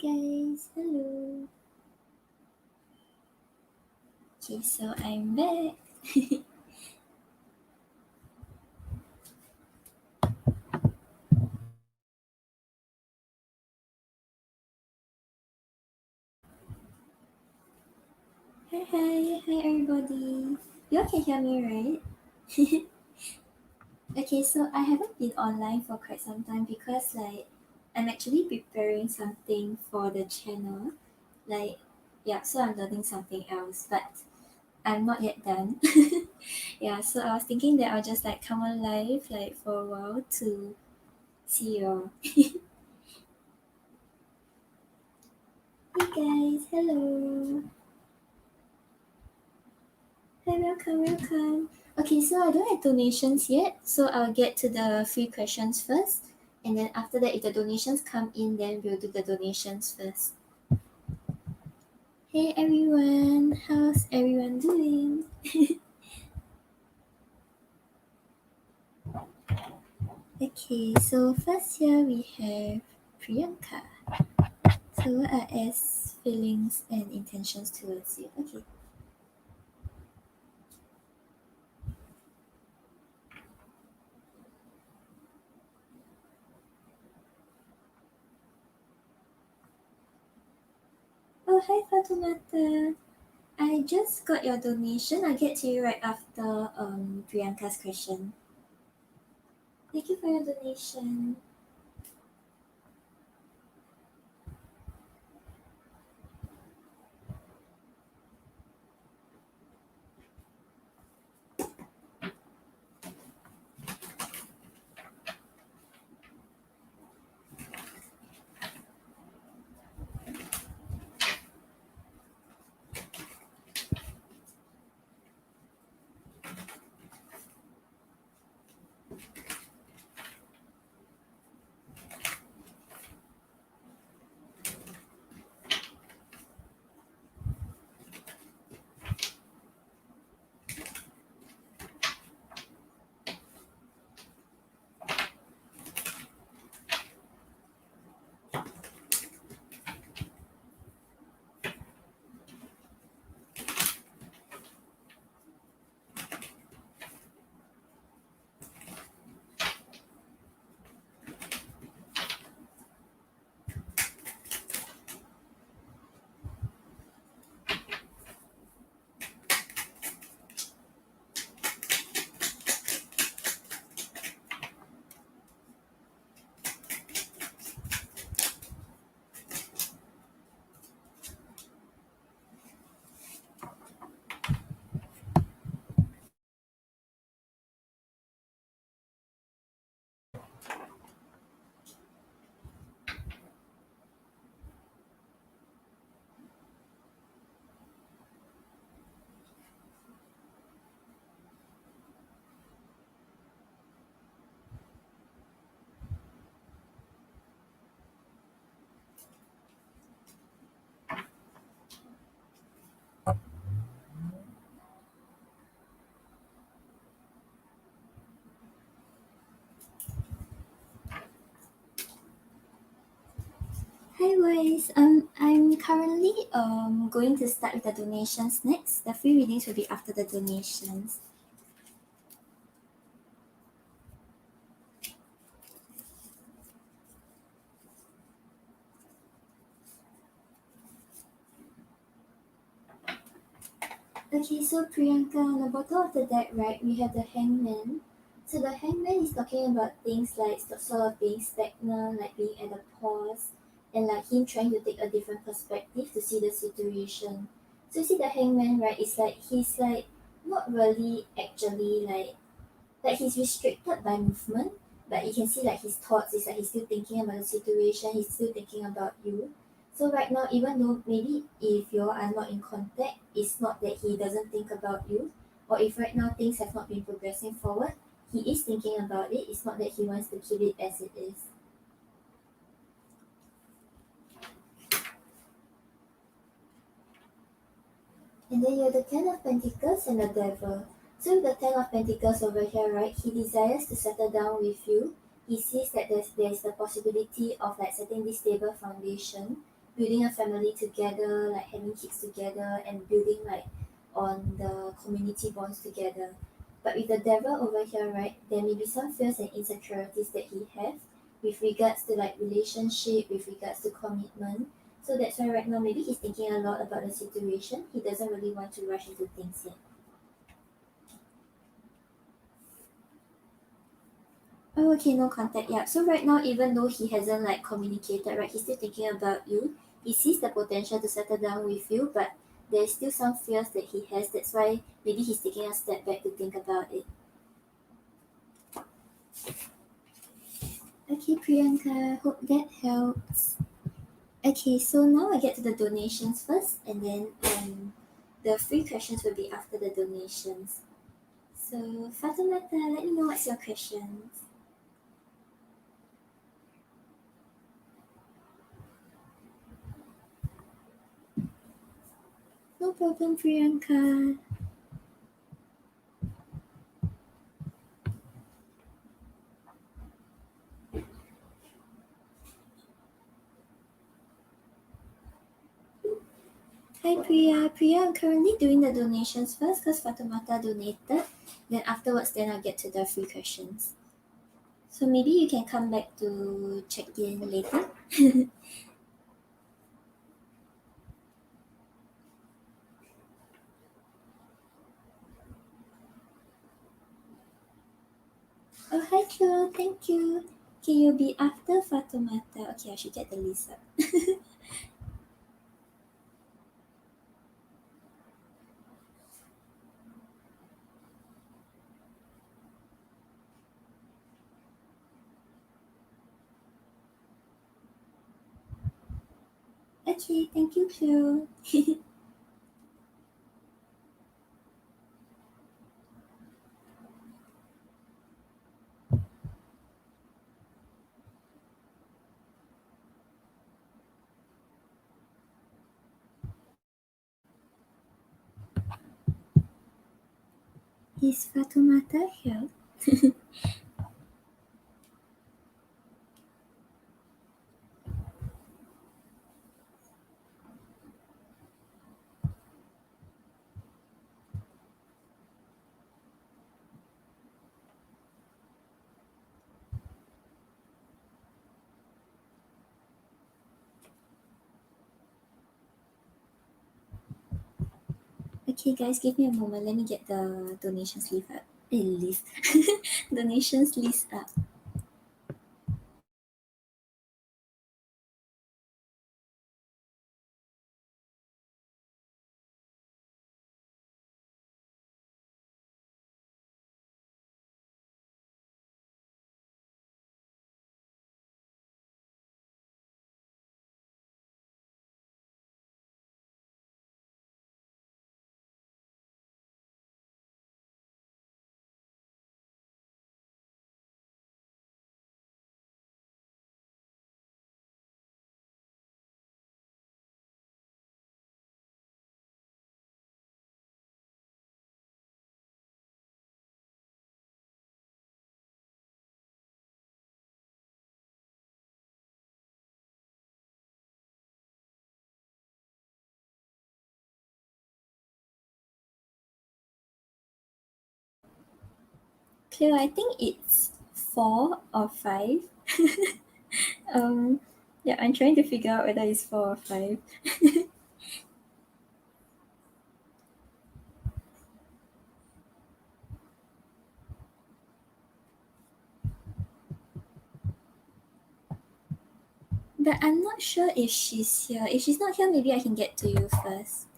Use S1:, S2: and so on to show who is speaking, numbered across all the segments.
S1: guys, hello. Okay, so I'm back. Hi everybody. You all can hear me, right? Okay, so I haven't been online for quite some time because I'm actually preparing something for the channel. Like yeah, so I'm learning something else, but I'm not yet done. Yeah, so I was thinking that I'll just come on live for a while to see you all. Hey guys, hello. Hi, welcome. Okay, so I don't have donations yet, so I'll get to the free questions first. And then after that, if the donations come in, then we'll do the donations first. Hey everyone, how's everyone doing? Okay, so first here we have Priyanka. So what are S feelings and intentions towards you? Okay. Oh, hi Fatumata. I just got your donation. I'll get to you right after Priyanka's question. Thank you for your donation. Hi guys. I'm currently going to start with the donations next. The free readings will be after the donations. Okay, so Priyanka, on the bottom of the deck, right, we have the hangman. So the hangman is talking about things like sort of being stagnant, like being at a pause, and like him trying to take a different perspective to see the situation. So you see the hangman, right, it's like he's not really actually like he's restricted by movement, but you can see his thoughts is he's still thinking about the situation, he's still thinking about you. So right now, even though maybe if you are not in contact, it's not that he doesn't think about you, or if right now things have not been progressing forward, he is thinking about it. It's not that he wants to keep it as it is. And then you have the Ten of Pentacles and the Devil. So with the Ten of Pentacles over here, right, he desires to settle down with you. He sees that there's the possibility of setting this stable foundation. building a family together, like having kids together, and building like on the community bonds together. But with the devil over here, right, there may be some fears and insecurities that he has with regards to like relationship, with regards to commitment. So that's why right now maybe he's thinking a lot about the situation. He doesn't really want to rush into things yet. Oh, okay, no contact. Yeah. So right now, even though he hasn't like communicated, right, he's still thinking about you. He sees the potential to settle down with you, but there's still some fears that he has. That's why maybe he's taking a step back to think about it. Okay, Priyanka, hope that helps. Okay, so now I get to the donations first, and then the free questions will be after the donations. So, Fatimata, let me know what's your questions. No problem, Priyanka. Hi, Priya. Priya, I'm currently doing the donations first because Fatimata donated. Then afterwards, then I'll get to the free questions. So maybe you can come back to check in later. Oh, hi, Chloe. Thank you. Okay, you'll be after Fatimata. Okay, I should get the list up. Okay, thank you, Chloe. Is Fatimata here? Okay, guys, give me a moment. Let me get the donations list up. List. Donations list up. Cleo, I think it's 4 or 5. um, yeah, I'm trying to figure out whether it's 4 or 5. But I'm not sure if she's here. If she's not here, maybe I can get to you first.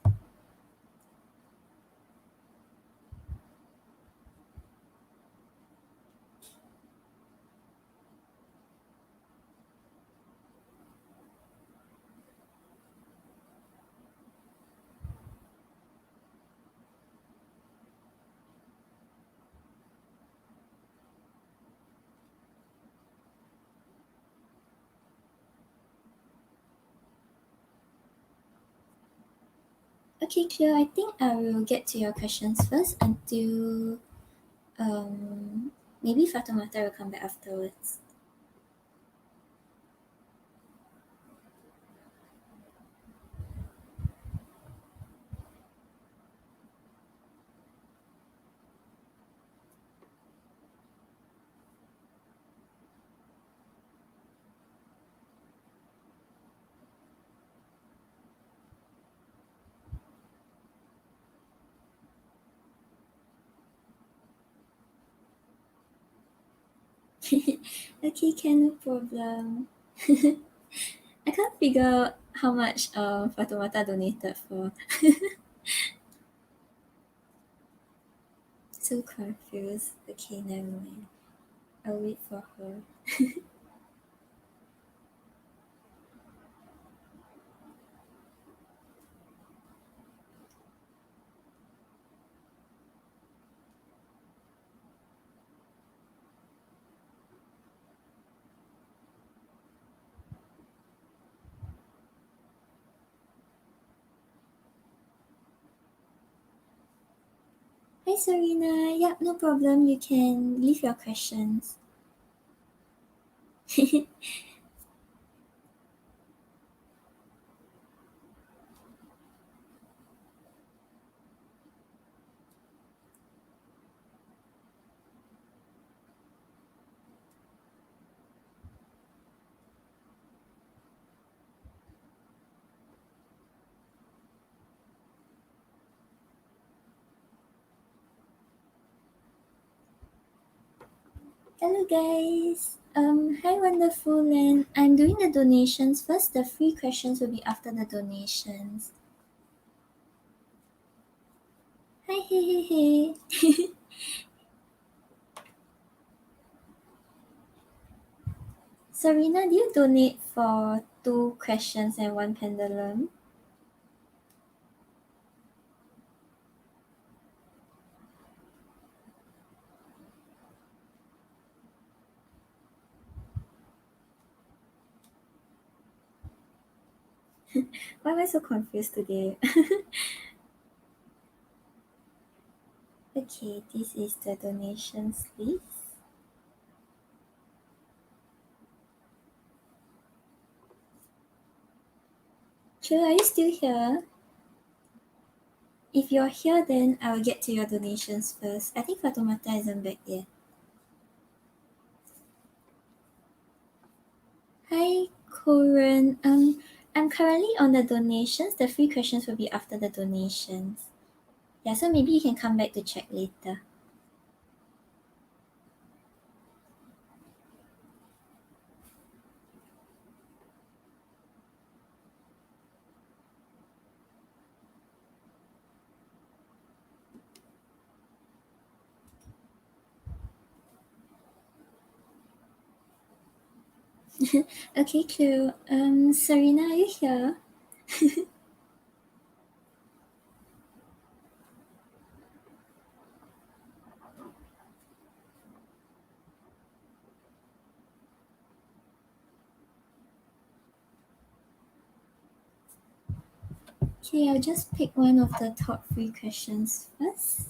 S1: Okay, Cleo, I think I will get to your questions first until maybe Fatimata will come back afterwards. Okay, can, no problem. I can't figure out how much Fatumata donated for. So confused. Okay, never mind. I'll wait for her. Hi Serena. Yep, no problem. You can leave your questions. Hello guys. Hi wonderful, and I'm doing the donations first. The free questions will be after the donations. Hi, hey, hey, hey. Serena, do you donate for 2 questions and 1 pendulum? Why am I so confused today? Okay, this is the donations list. Jill, are you still here? If you're here, then I'll get to your donations first. I think Fatomata isn't back yet. Hi, Corin. I'm currently on the donations. The free questions will be after the donations. Yeah, so maybe you can come back to check later. Okay, cool. Serena, are you here? Okay, I'll just pick one of the top 3 questions first.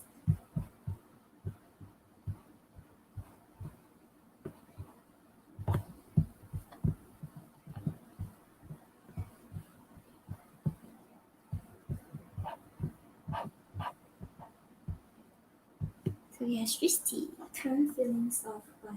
S1: So yes, Christy, current feelings of why.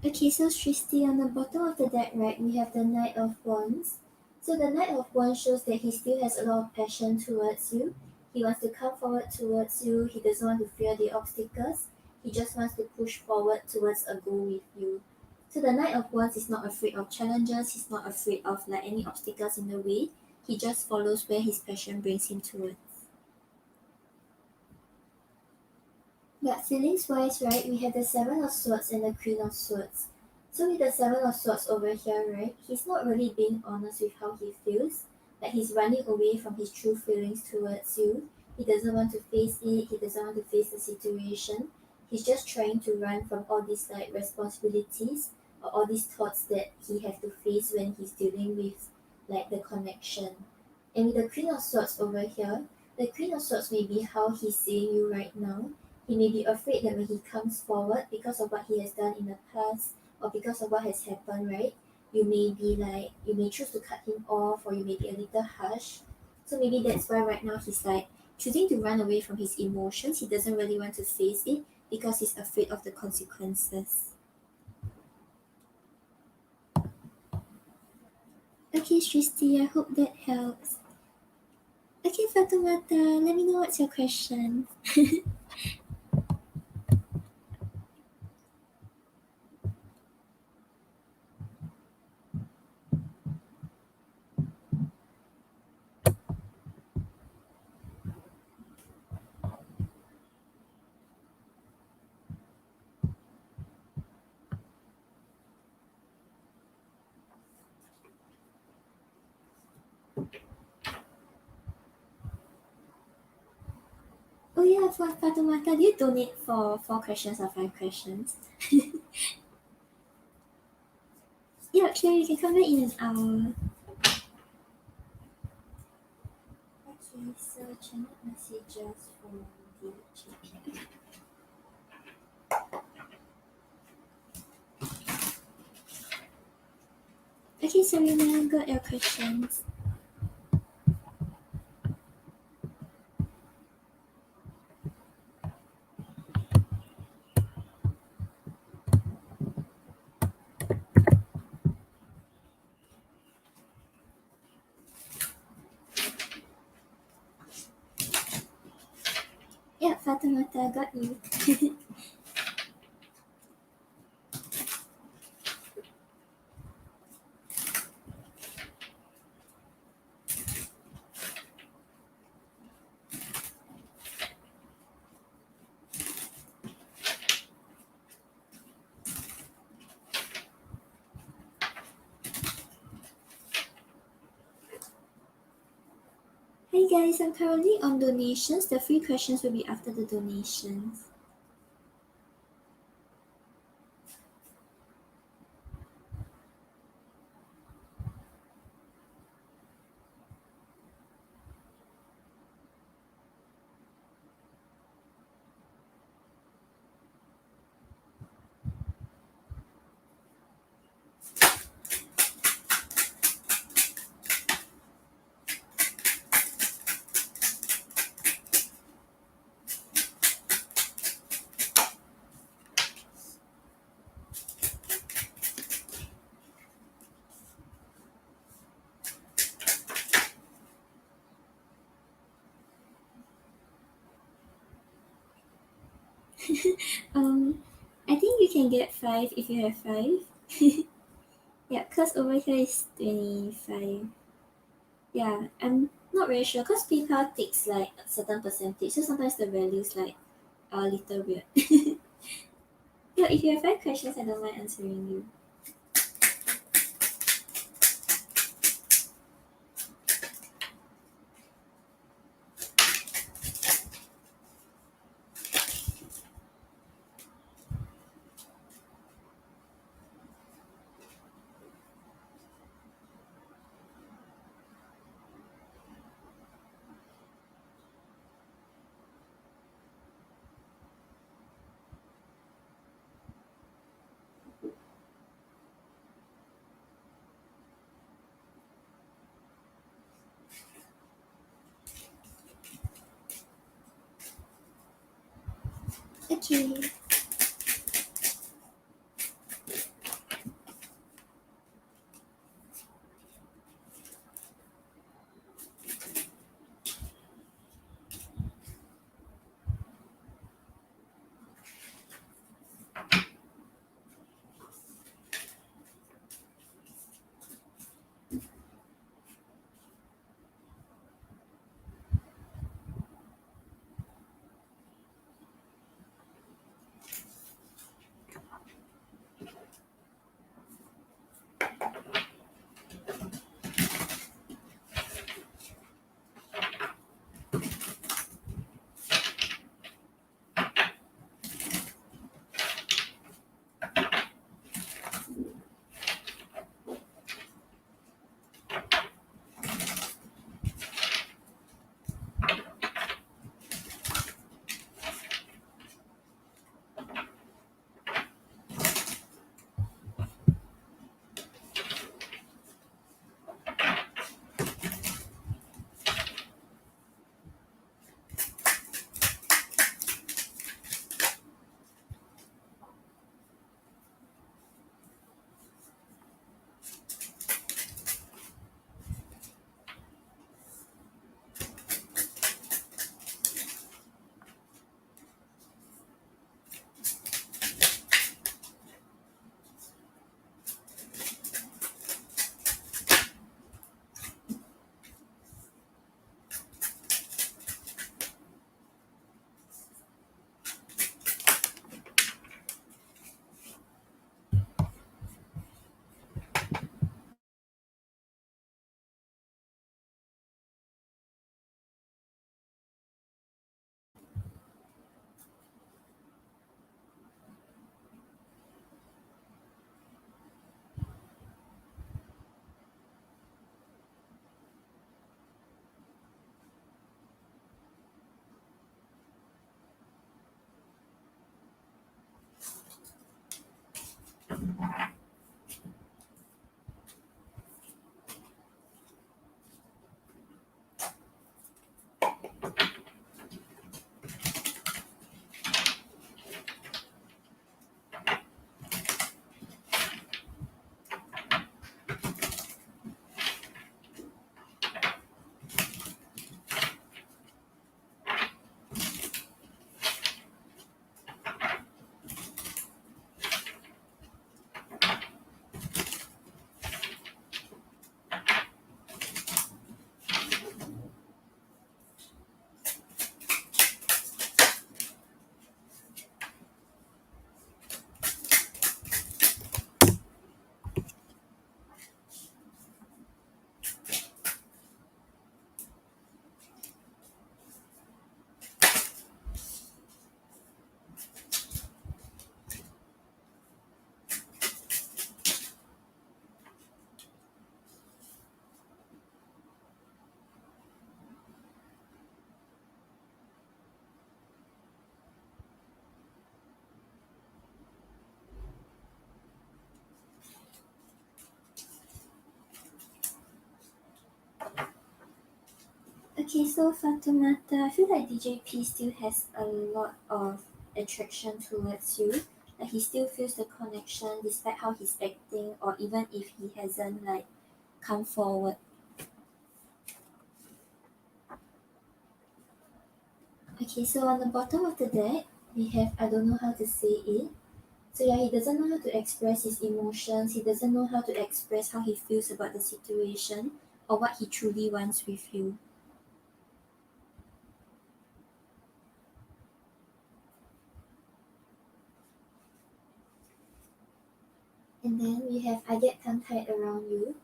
S1: Okay, so Christy, on the bottom of the deck, right, we have the Knight of Wands. So the Knight of Wands shows that he still has a lot of passion towards you. He wants to come forward towards you. He doesn't want to fear the obstacles. He just wants to push forward towards a goal with you. So the Knight of Wands is not afraid of challenges. He's not afraid of like any obstacles in the way. He just follows where his passion brings him towards. But feelings wise, right, we have the Seven of Swords and the Queen of Swords. So with the Seven of Swords over here, right, he's not really being honest with how he feels. Like he's running away from his true feelings towards you. He doesn't want to face it, he doesn't want to face the situation. He's just trying to run from all these like responsibilities or all these thoughts that he have to face when he's dealing with like the connection. And with the Queen of Swords over here, the Queen of Swords may be how he's seeing you right now. He may be afraid that when he comes forward because of what he has done in the past or because of what has happened, right? You may be like you may choose to cut him off or you may be a little harsh. So maybe that's why right now he's like choosing to run away from his emotions. He doesn't really want to face it because he's afraid of the consequences. Okay, Christy, I hope that helps. Okay, Fatumata, let me know what's your question. Oh yeah, for Fatumata, do you donate for 4 questions or 5 questions? Yeah, sure, you can come back in an hour. Okay, so channel messages from the GP. Okay, Serena, got your questions. Yeah, Fatumata, got you. Hey guys, I'm currently on donations. The free questions will be after the donations. Um, I think you can get 5 if you have 5. Yeah, cause over here is 25. Yeah, I'm not very sure cause PayPal takes like a certain percentage, so sometimes the value is like a little weird. Yeah, if you have 5 questions, I don't mind answering you. Okay. Okay, so Fatoumata, I feel like DJP still has a lot of attraction towards you. Like he still feels the connection despite how he's acting or even if he hasn't like come forward. Okay, so on the bottom of the deck, we have I don't know how to say it. So yeah, he doesn't know how to express his emotions, he doesn't know how to express how he feels about the situation or what he truly wants with you. And then we have I get tongue tied around you.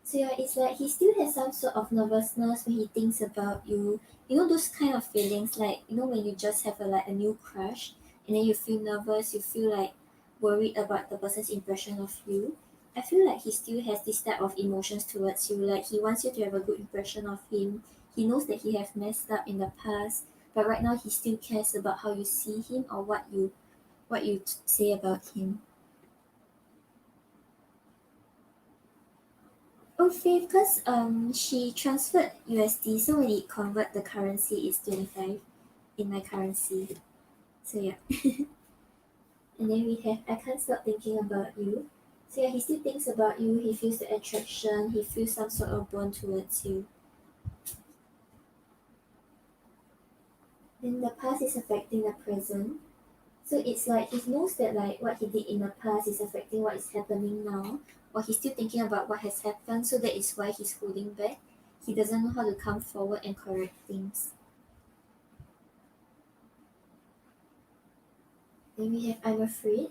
S1: So yeah, it's like he still has some sort of nervousness when he thinks about you. You know those kind of feelings like when you just have a new crush and then you feel nervous, you feel like worried about the person's impression of you. I feel like he still has this type of emotions towards you. Like he wants you to have a good impression of him. He knows that he has messed up in the past, but right now he still cares about how you see him or what you say about him. Oh, Faith, because she transferred USD, so when it convert the currency, it's 25 in my currency. So yeah, and then we have I can't stop thinking about you. So yeah, he still thinks about you. He feels the attraction. He feels some sort of bond towards you. Then the past is affecting the present. So it's like he knows that like what he did in the past is affecting what is happening now, or he's still thinking about what has happened. So that is why he's holding back. He doesn't know how to come forward and correct things. Then we have I'm afraid.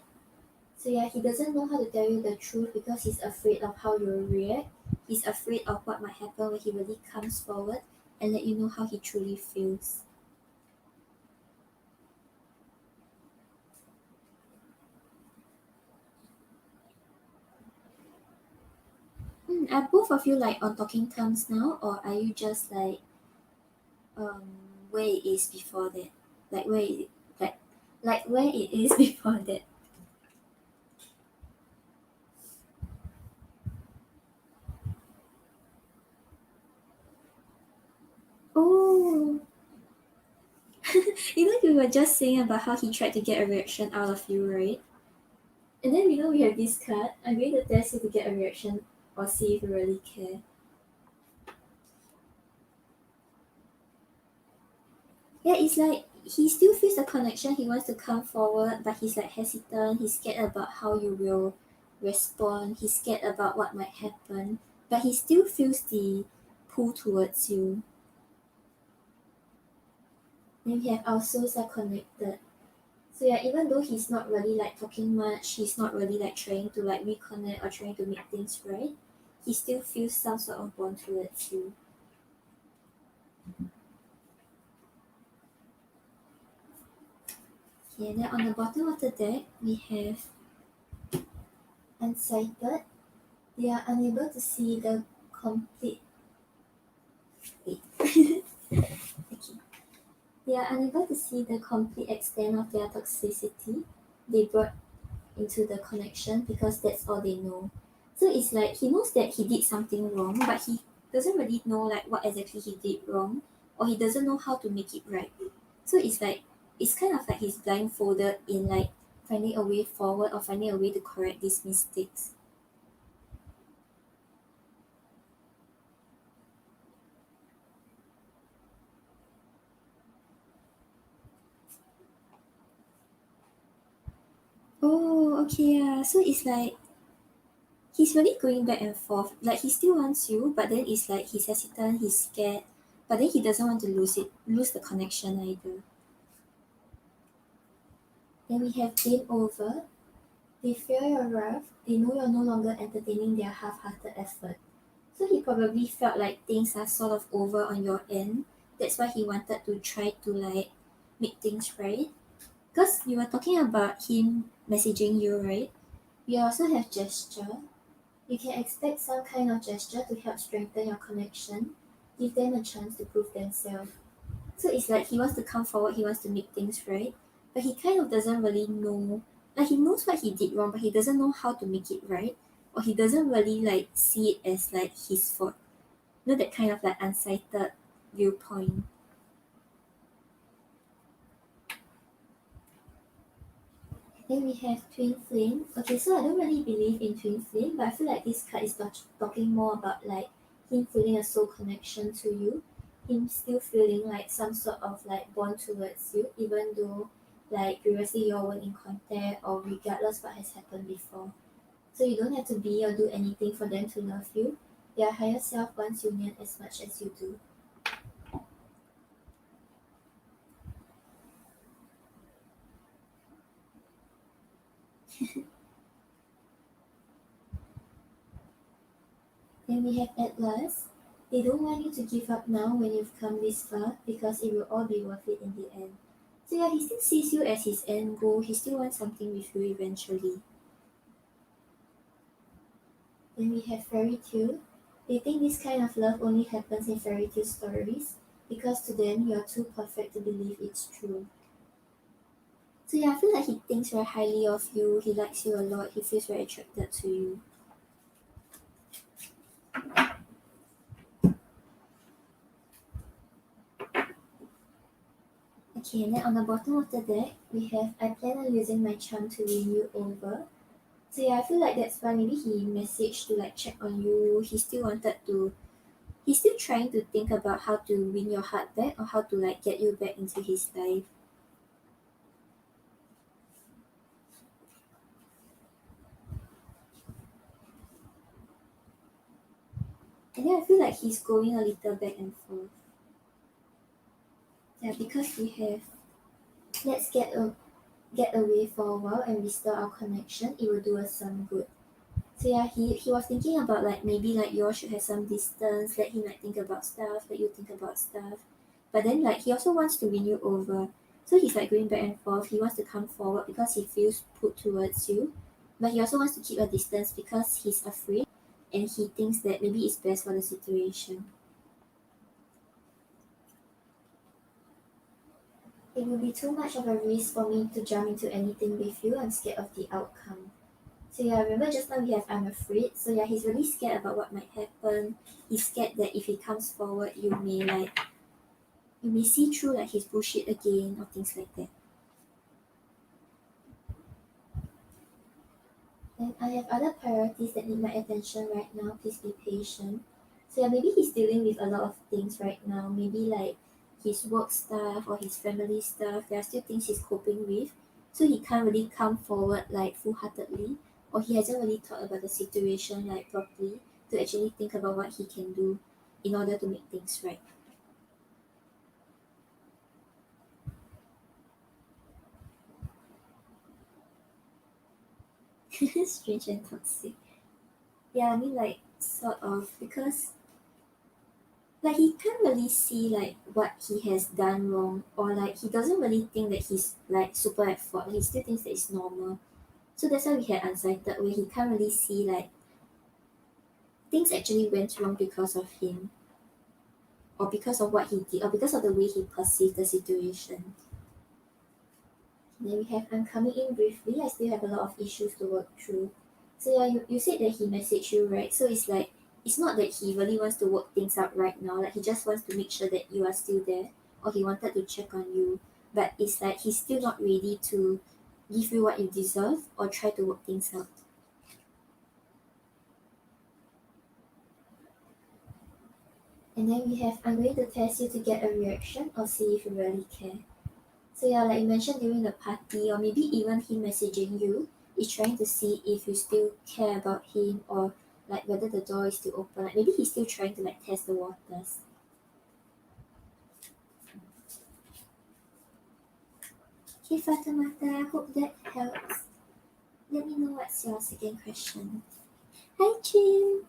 S1: So yeah, he doesn't know how to tell you the truth because he's afraid of how you'll react. He's afraid of what might happen when he really comes forward and let you know how he truly feels. Are both of you like on talking terms now, or are you just um where it is before that? Like where it like where it is before that? Oh, you were just saying about how he tried to get a reaction out of you, right? And then we have this card. I'm going to test you to get a reaction or see if you really care. Yeah, it's like he still feels the connection. He wants to come forward, but he's like hesitant. He's scared about how you will respond. He's scared about what might happen, but he still feels the pull towards you. Then we have our souls are connected. So yeah, even though he's not really like talking much, he's not really like trying to like reconnect or trying to make things right. He still feels some sort of bond towards you. Okay, and then on the bottom of the deck we have unsighted. They are unable to see the complete. Wait. Okay. They are unable to see the complete extent of their toxicity they brought into the connection because that's all they know. So it's like he knows that he did something wrong, but he doesn't really know like what exactly he did wrong, or he doesn't know how to make it right. So it's kind of like he's blindfolded in like finding a way forward or finding a way to correct these mistakes. Oh, okay, yeah. So it's like he's really going back and forth. Like he still wants you, but then it's like he's hesitant, he's scared, but then he doesn't want to lose the connection either. Then we have game over. They fear your wrath. They know you're no longer entertaining their half-hearted effort. So he probably felt like things are sort of over on your end. That's why he wanted to try to like make things right. Because you were talking about him messaging you, right? We also have gesture. You can expect some kind of gesture to help strengthen your connection, give them a chance to prove themselves. So it's like he wants to come forward, he wants to make things right, but he kind of doesn't really know. Like he knows what he did wrong, but he doesn't know how to make it right, or he doesn't really like see it as like his fault. That kind of like unsighted. viewpoint. Then we have twin flame. Okay, so I don't really believe in twin flame, but I feel like this card is talking more about like him feeling a soul connection to you, him still feeling like some sort of like bond towards you, even though like previously you all weren't in contact or regardless what has happened before. So you don't have to be or do anything for them to love you. Their higher self wants union as much as you do. Then we have Atlas. They don't want you to give up now when you've come this far because it will all be worth it in the end. So yeah, he still sees you as his end goal. He still wants something with you eventually. Then we have Fairy Tale. They think this kind of love only happens in fairy tale stories because to them you are too perfect to believe it's true. So yeah, I feel like he thinks very highly of you. He likes you a lot. He feels very attracted to you. Okay, and then on the bottom of the deck, we have I plan on using my charm to win you over. So yeah, I feel like that's why maybe he messaged to like check on you. He's still trying to think about how to win your heart back or how to like get you back into his life. And then I feel like he's going a little back and forth. Yeah, because we have let's get away for a while and restore our connection, it will do us some good. So yeah, he was thinking about like maybe like you all should have some distance, let him like think about stuff, let you think about stuff. But then like he also wants to win you over. So he's like going back and forth. He wants to come forward because he feels put towards you. But he also wants to keep a distance because he's afraid and he thinks that maybe it's best for the situation. It will be too much of a risk for me to jump into anything with you. I'm scared of the outcome. So yeah, remember just now we have I'm afraid. So yeah, he's really scared about what might happen. He's scared that if he comes forward, you may see through like his bullshit again or things like that. And I have other priorities that need my attention right now. Please be patient. So yeah, maybe he's dealing with a lot of things right now. Maybe like his work stuff or his family stuff. There are still things he's coping with. So he can't really come forward like full heartedly. Or he hasn't really thought about the situation like properly to actually think about what he can do in order to make things right. Strange and toxic. Yeah, I mean like sort of because like he can't really see like what he has done wrong or like he doesn't really think that he's like super at fault. He still thinks that it's normal. So that's why we had unsighted where he can't really see like things actually went wrong because of him or because of what he did or because of the way he perceived the situation. Then we have I'm coming in briefly. I still have a lot of issues to work through. So yeah, you said that he messaged you, right? So it's like it's not that he really wants to work things out right now. Like he just wants to make sure that you are still there, or he wanted to check on you. But it's like he's still not ready to give you what you deserve or try to work things out. And then we have I'm going to test you to get a reaction or see if you really care. So yeah, like you mentioned during the party, or maybe even him messaging you, is trying to see if you still care about him or like whether the door is still open. Like maybe he's still trying to like test the waters. Okay, Fatimata, I hope that helps. Let me know what's your second question. Hi, Chin.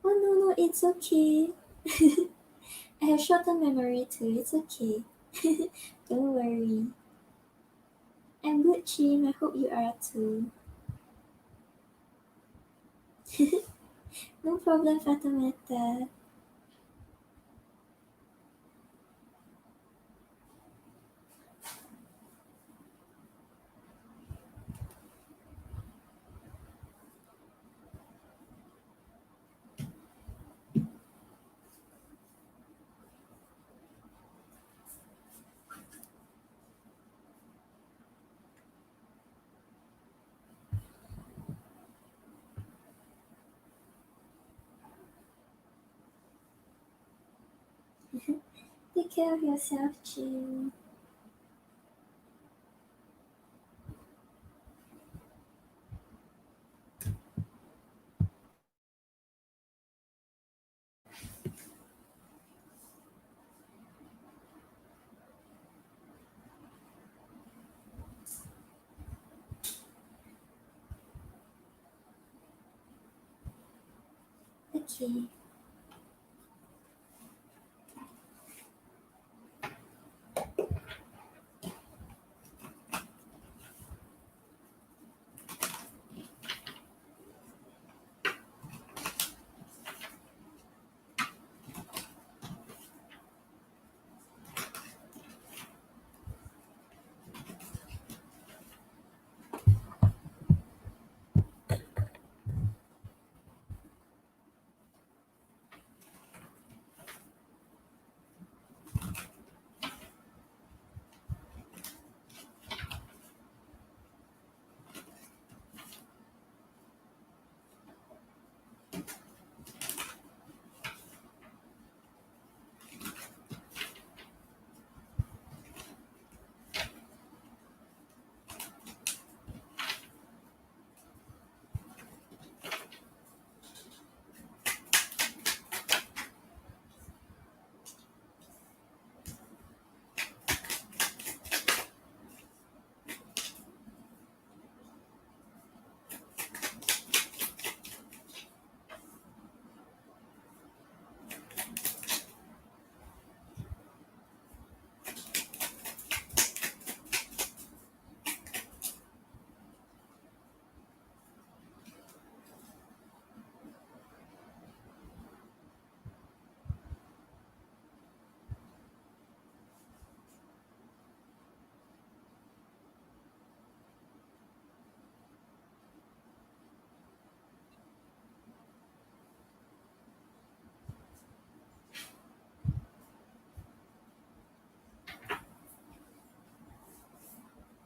S1: Oh no, no, it's okay. I have short-term memory too. It's okay. Don't worry. I'm good, Chin. I hope you are too. No problem, Fatimata. Take care of yourself, Chin. Okay.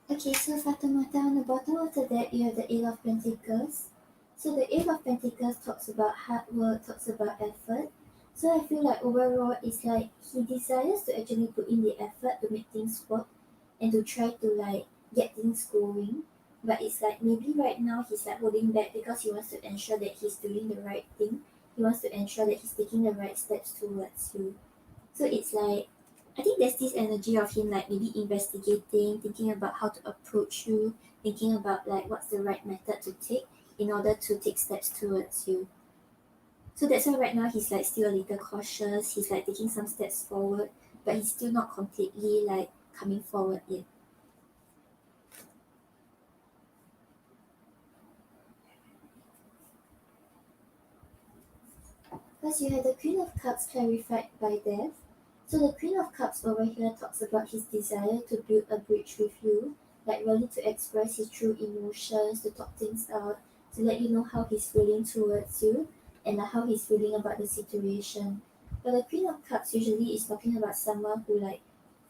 S1: Okay, so Fatimata, on the bottom of the deck, you have the Eight of Pentacles. So the Eight of Pentacles talks about hard work, talks about effort. So I feel like overall, it's like he desires to actually put in the effort to make things work and to try to like get things going. But it's like maybe right now he's like holding back because he wants to ensure that he's doing the right thing. He wants to ensure that he's taking the right steps towards you. So it's like I think there's this energy of him like maybe investigating, thinking about how to approach you, thinking about like what's the right method to take in order to take steps towards you. So that's why right now he's like still a little cautious. He's like taking some steps forward, but he's still not completely like coming forward yet. First, you have the Queen of Cups clarified by death. So the Queen of Cups over here talks about his desire to build a bridge with you, like really to express his true emotions, to talk things out, to let you know how he's feeling towards you and how he's feeling about the situation. But the Queen of Cups usually is talking about someone who like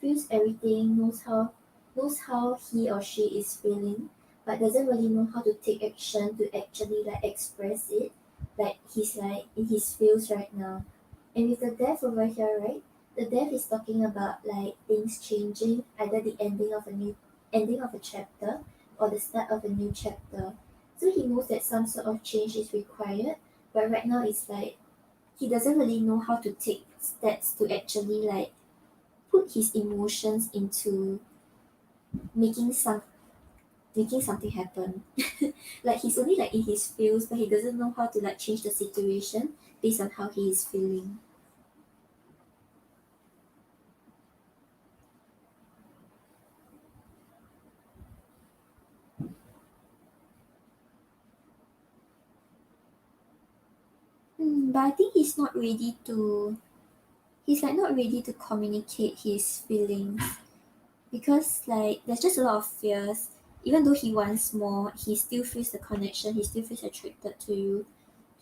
S1: feels everything, knows how he or she is feeling, but doesn't really know how to take action to actually like express it like he's like in his feels right now. And with the death over here, right? The death is talking about like things changing, either the ending of a chapter or the start of a new chapter. So he knows that some sort of change is required, but right now it's like he doesn't really know how to take steps to actually like put his emotions into making some making something happen. Like he's only like in his feels, but he doesn't know how to like change the situation based on how he is feeling. But I think he's not ready to. He's like not ready to communicate his feelings because like there's just a lot of fears. Even though he wants more, he still feels the connection. He still feels attracted to you.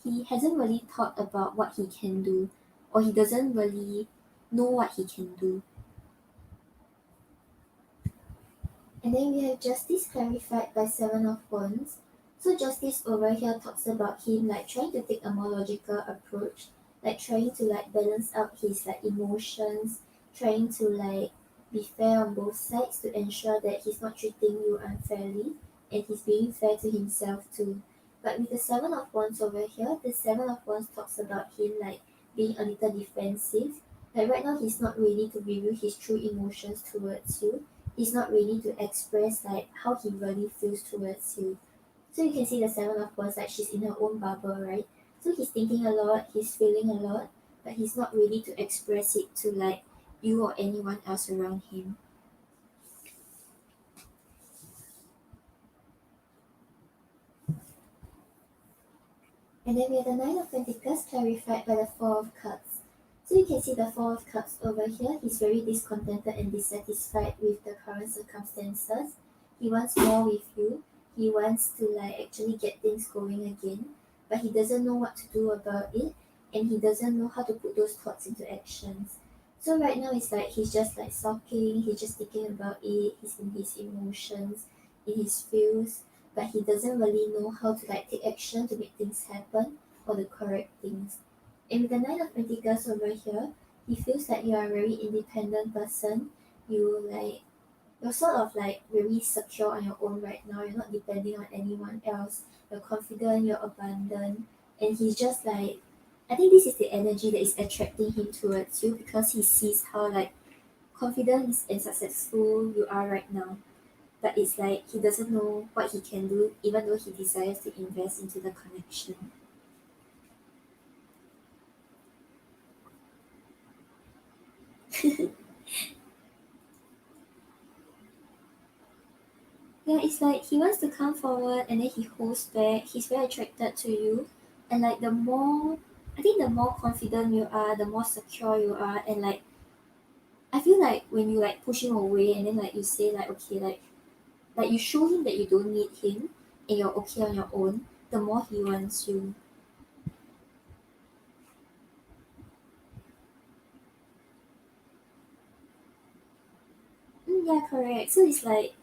S1: He hasn't really thought about what he can do, or he doesn't really know what he can do. And then we have justice clarified by Seven of Wands. So justice over here talks about him like trying to take a more logical approach, like trying to like balance out his like emotions, trying to like be fair on both sides to ensure that he's not treating you unfairly and he's being fair to himself too. But with the Seven of Wands over here, the Seven of Wands talks about him like being a little defensive. Like right now he's not ready to reveal his true emotions towards you. He's not ready to express like how he really feels towards you. So you can see the Seven of Wands like she's in her own bubble, right? So he's thinking a lot, he's feeling a lot, but he's not ready to express it to like you or anyone else around him. And then we have the Nine of Pentacles clarified by the Four of Cups. So you can see the Four of Cups over here. He's very discontented and dissatisfied with the current circumstances. He wants more with you. He wants to like actually get things going again, but he doesn't know what to do about it, and he doesn't know how to put those thoughts into actions. So right now it's like he's just like sulking, he's just thinking about it, he's in his emotions, in his feels, but he doesn't really know how to like take action to make things happen or the correct things. And with the Nine of Pentacles over here, he feels like you are a very independent person. You're sort of like very secure on your own right now. You're not depending on anyone else. You're confident, you're abundant, and he's just like I think this is the energy that is attracting him towards you because he sees how like confident and successful you are right now, but it's like he doesn't know what he can do, even though he desires to invest into the connection. Yeah, it's like he wants to come forward and then he holds back. He's very attracted to you, and like I think the more confident you are, the more secure you are, and like I feel like when you like push him away and then like you say like okay like you show him that you don't need him and you're okay on your own, the more he wants you. Yeah, correct. So it's like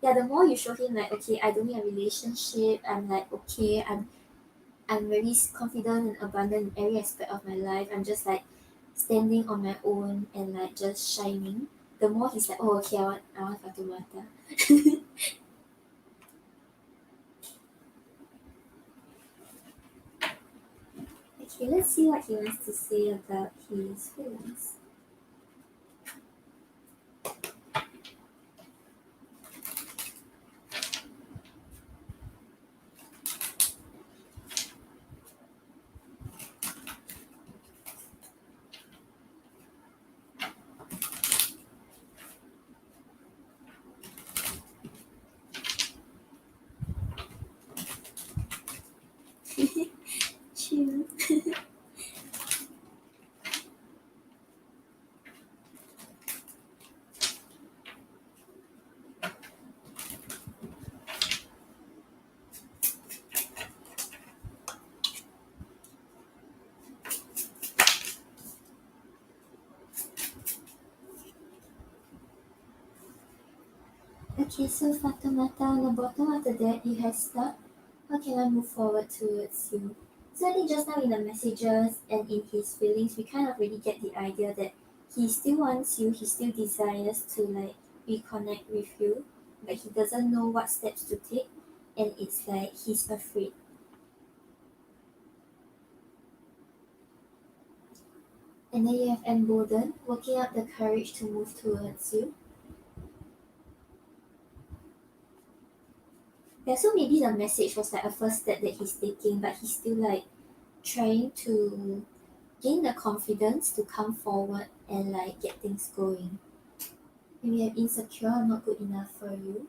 S1: yeah, the more you show him like okay, I don't need a relationship. I'm like okay, I'm very confident and abundant in every aspect of my life. I'm just like standing on my own and like just shining. The more he's like, oh okay, I want Fatumata. Okay, let's see what he wants to say about his feelings. Chill. Okay, so Fatumata, on the bottom of the deck you have stuck. How can I move forward towards you? So I think just now in the messages and in his feelings, we kind of really get the idea that he still wants you, he still desires to like reconnect with you, but he doesn't know what steps to take, and it's like he's afraid. And then you have emboldened, working up the courage to move towards you. Yeah, so maybe the message was like a first step that he's taking, but he's still like trying to gain the confidence to come forward and like get things going. And we have insecure, not good enough for you.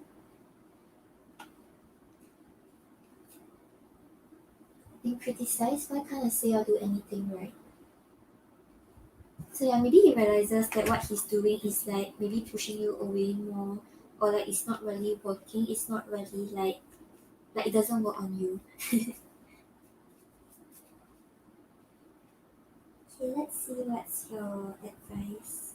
S1: Being criticized, why can't I say or do anything right? So yeah, maybe he realizes that what he's doing is like maybe pushing you away more, or like it's not really working. It's not really like it doesn't work on you. Okay, let's see what's your advice.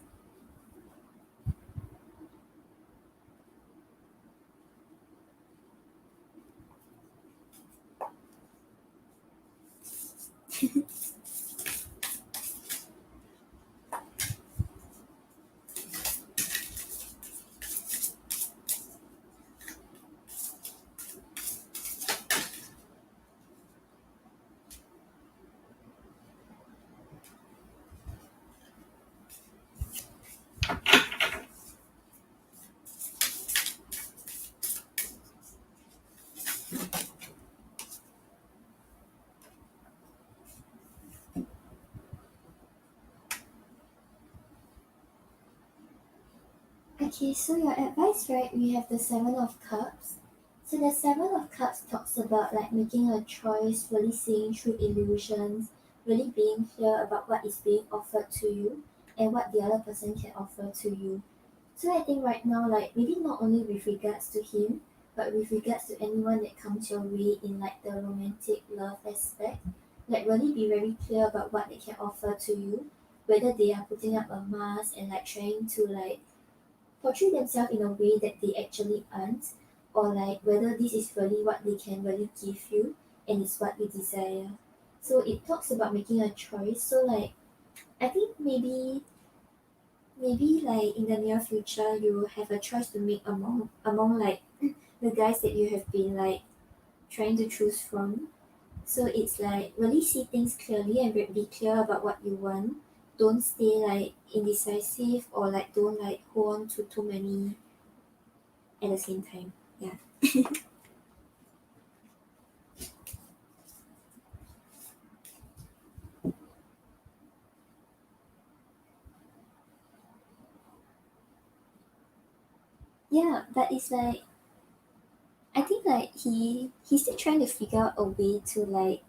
S1: Okay, so your advice, right? We have the Seven of Cups. So the Seven of Cups talks about like making a choice, really seeing through illusions, really being clear about what is being offered to you and what the other person can offer to you. So I think right now, like maybe not only with regards to him, but with regards to anyone that comes your way in like the romantic love aspect, like really be very clear about what they can offer to you, whether they are putting up a mask and like trying to like portray themselves in a way that they actually aren't, or like whether this is really what they can really give you and it's what you desire. So it talks about making a choice. So like I think maybe like in the near future you have a choice to make among like the guys that you have been like trying to choose from. So it's like really see things clearly and be clear about what you want. Don't stay like indecisive or like don't like hold on to too many at the same time. Yeah. Yeah, but it's like I think like he's still trying to figure out a way to like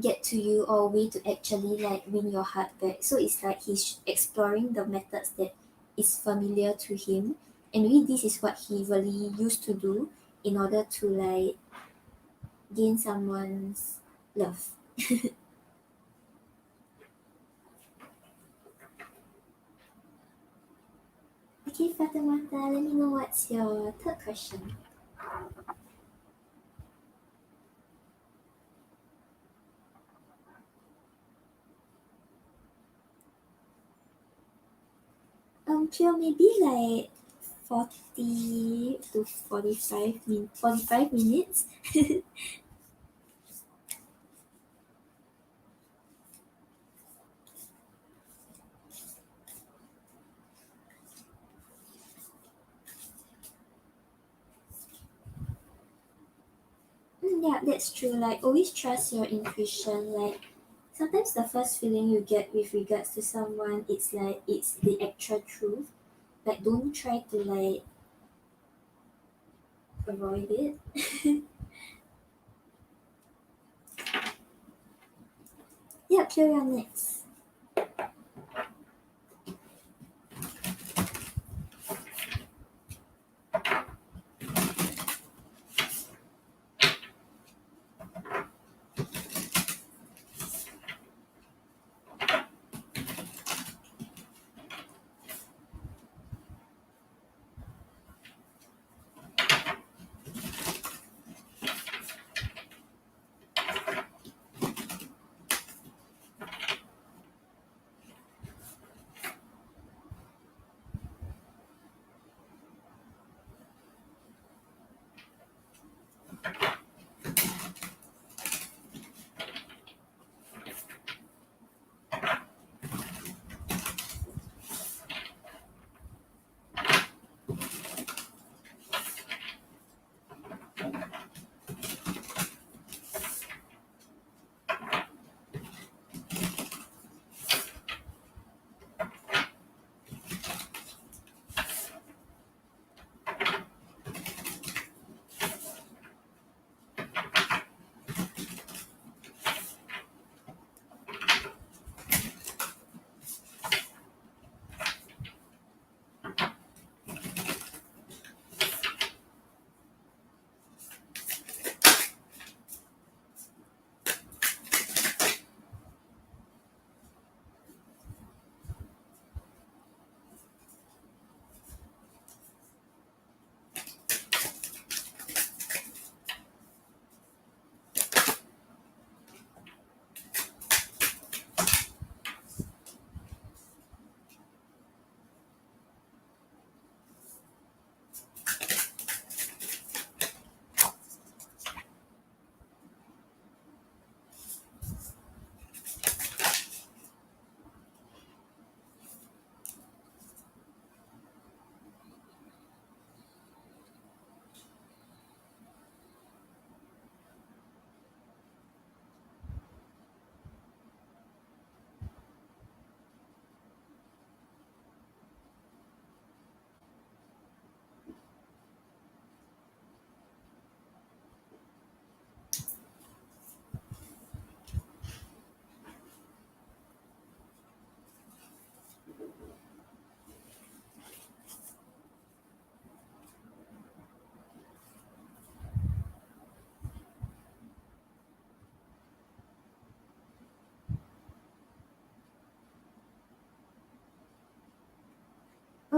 S1: get to you or a way to actually like win your heart back. So it's like he's exploring the methods that is familiar to him, and maybe this is what he really used to do in order to like gain someone's love. Okay, Fatimata, let me know what's your third question. Chill, maybe like 40 to 45 minutes. Yeah, that's true. Like, always trust your intuition. Like, sometimes the first feeling you get with regards to someone, it's like it's the actual truth. Like, don't try to like avoid it. Yeah, clear your next.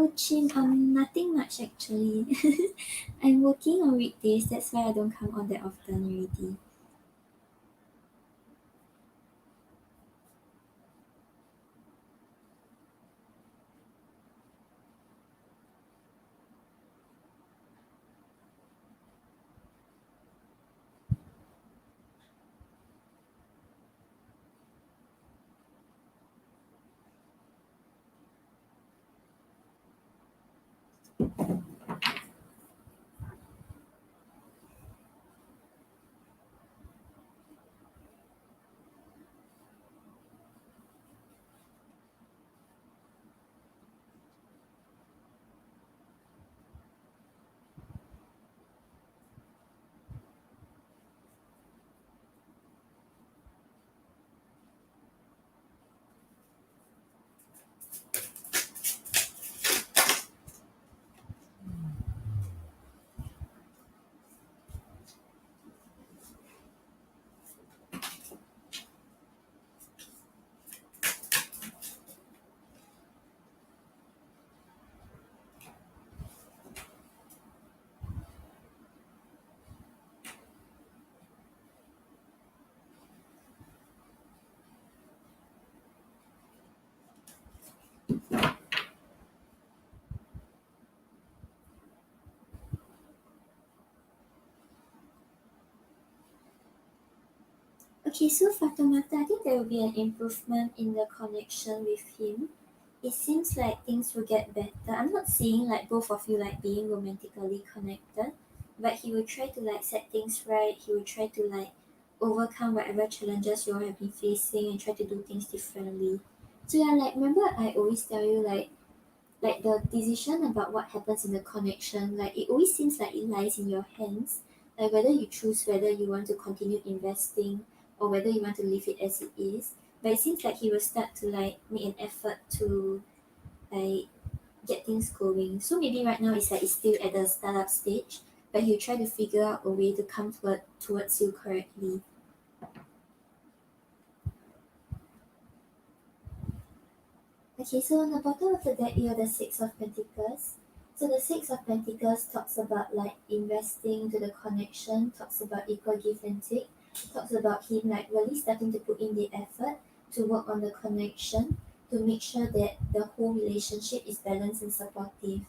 S1: Oh, Chin, nothing much actually. I'm working on weekdays, that's why I don't come on that often already. Okay, so Fatomata, I think there will be an improvement in the connection with him. It seems like things will get better. I'm not saying like both of you like being romantically connected, but he will try to like set things right. He will try to like overcome whatever challenges you all have been facing and try to do things differently. So yeah, like remember I always tell you like the decision about what happens in the connection, like it always seems like it lies in your hands. Like whether you choose whether you want to continue investing or whether you want to leave it as it is. But it seems like he will start to like make an effort to like get things going. So maybe right now it's like it's still at the startup stage, but he'll try to figure out a way to come towards you correctly. Okay, so on the bottom of the deck, you have the Six of Pentacles. So the Six of Pentacles talks about like investing to the connection, talks about equal give and take, talks about him like really starting to put in the effort to work on the connection to make sure that the whole relationship is balanced and supportive.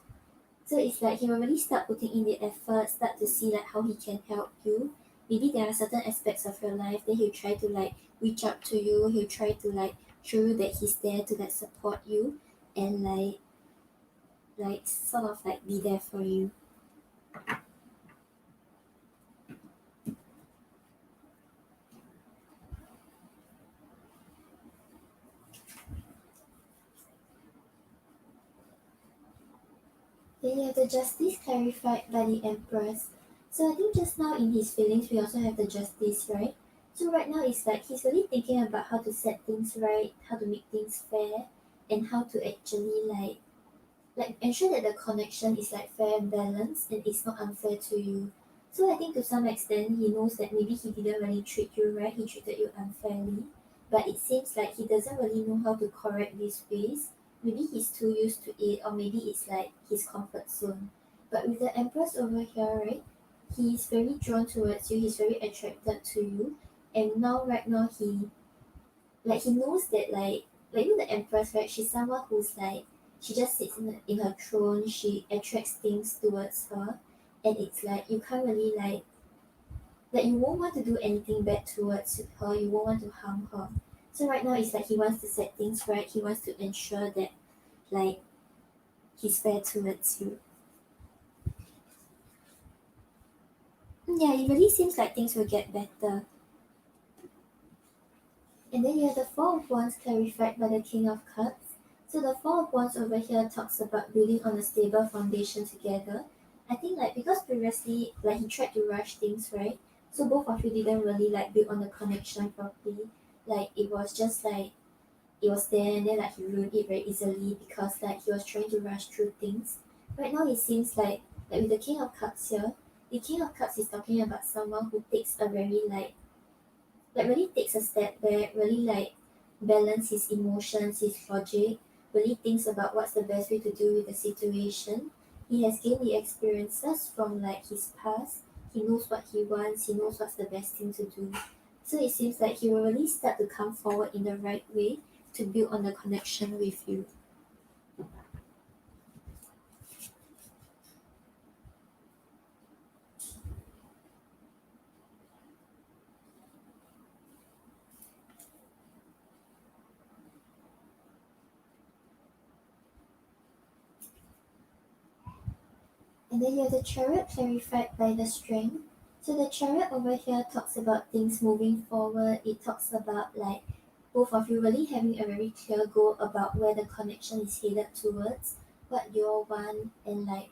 S1: So it's like he will really start putting in the effort, start to see like how he can help you. Maybe there are certain aspects of your life that he'll try to like reach out to you, he'll try to like show you that he's there to like support you and like sort of like be there for you. Then you have the justice clarified by the Empress. So I think just now in his feelings we also have the justice, right? So right now it's like he's really thinking about how to set things right, how to make things fair, and how to actually like ensure that the connection is like fair and balanced and it's not unfair to you. So I think to some extent he knows that maybe he didn't really treat you right, he treated you unfairly. But it seems like he doesn't really know how to correct these ways. Maybe he's too used to it or maybe it's like his comfort zone. But with the Empress over here, right, he's very drawn towards you, he's very attracted to you. And now right now he knows that like you know the Empress, right, she's someone who's like she just sits in her throne, she attracts things towards her, and it's like you can't really like you won't want to do anything bad towards her, you won't want to harm her. So right now it's like he wants to set things right, he wants to ensure that like he's fair towards you. Yeah, it really seems like things will get better. And then you have the Four of Wands clarified by the King of Cups. So the Four of Wands over here talks about building on a stable foundation together. I think like because previously like he tried to rush things, right? So both of you didn't really like build on the connection properly. Like it was just like it was there and then like he ruined it very easily because like he was trying to rush through things. Right now it seems like with the King of Cups here, the King of Cups is talking about someone who takes a very like really takes a step back, really like balance his emotions, his logic, really thinks about what's the best way to deal with the situation. He has gained the experiences from like his past. He knows what he wants, he knows what's the best thing to do. So it seems like he will really start to come forward in the right way to build on the connection with you. And then you have the chariot clarified by the strength. So the chariot over here talks about things moving forward. It talks about like both of you really having a very clear goal about where the connection is headed towards, what you all want, and like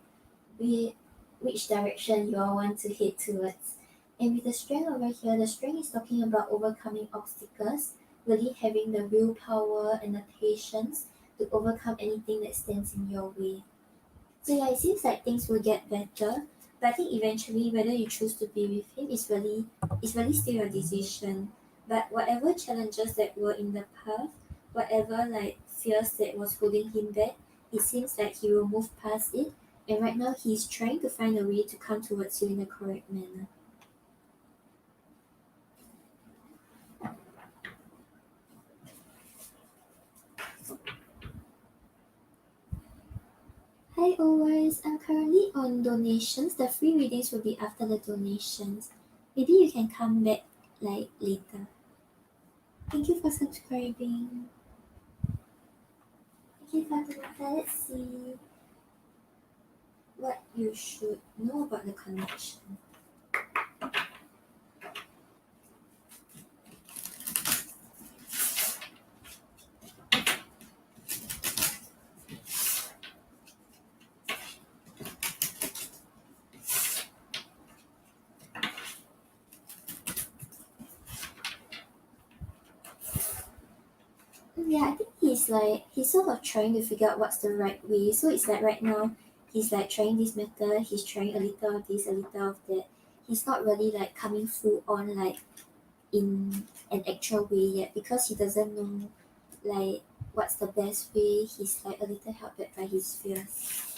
S1: we, which direction you all want to head towards. And with the strength over here, the strength is talking about overcoming obstacles, really having the willpower and the patience to overcome anything that stands in your way. So yeah, it seems like things will get better. But I think eventually whether you choose to be with him is really still your decision. But whatever challenges that were in the path, whatever like fears that was holding him back, it seems like he will move past it, and right now he's trying to find a way to come towards you in the correct manner. Hi always, I'm currently on donations. The free readings will be after the donations. Maybe you can come back like later. Thank you for subscribing. Okay, Fatima, let's see what you should know about the connection. Yeah, I think he's sort of trying to figure out what's the right way. So it's like right now he's like trying this method, he's trying a little of this, a little of that. He's not really like coming full on like in an actual way yet because he doesn't know like what's the best way. He's like a little held back by his fears.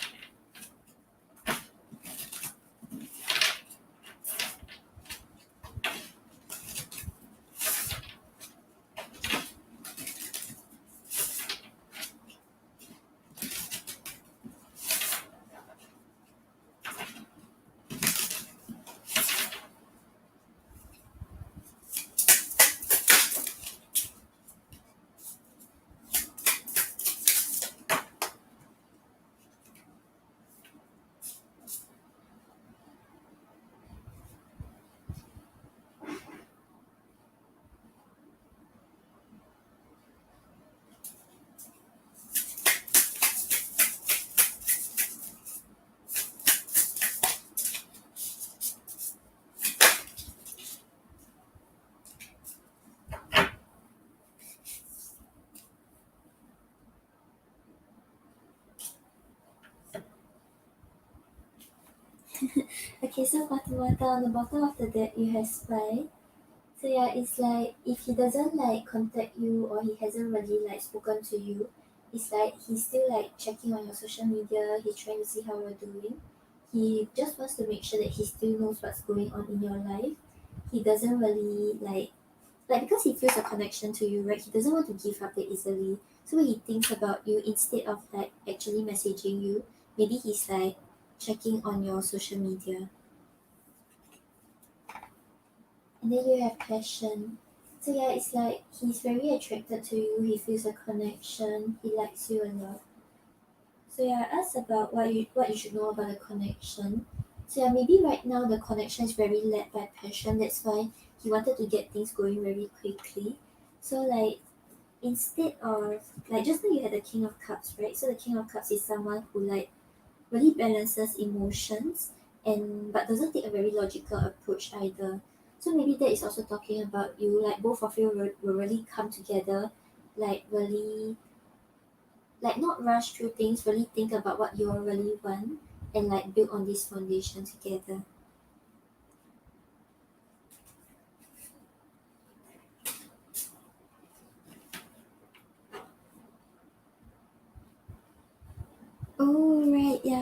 S1: Okay, so Fatimata, on the bottom of the deck you have spy. So yeah, it's like if he doesn't like contact you or he hasn't really like spoken to you, it's like he's still like checking on your social media, he's trying to see how you're doing. He just wants to make sure that he still knows what's going on in your life. He doesn't really like because he feels a connection to you, right? He doesn't want to give up that easily. So when he thinks about you instead of like actually messaging you, maybe he's like checking on your social media. And then you have passion. So yeah, it's like he's very attracted to you. He feels a connection. He likes you a lot. So yeah, ask about what you should know about the connection. So yeah, maybe right now the connection is very led by passion. That's why he wanted to get things going very quickly. So like instead of like just now you had the King of Cups, right? So the King of Cups is someone who like really balances emotions and but doesn't take a very logical approach either. So maybe that is also talking about you, like both of you will really come together, like really like not rush through things, really think about what you all really want and like build on this foundation together.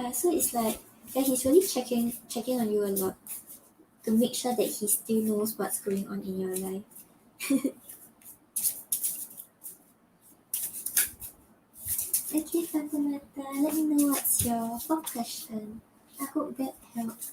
S1: Yeah, so it's like yeah, he's really checking on you a lot to make sure that he still knows what's going on in your life. Okay, Fatimata, let me know what's your fourth question. I hope that helps.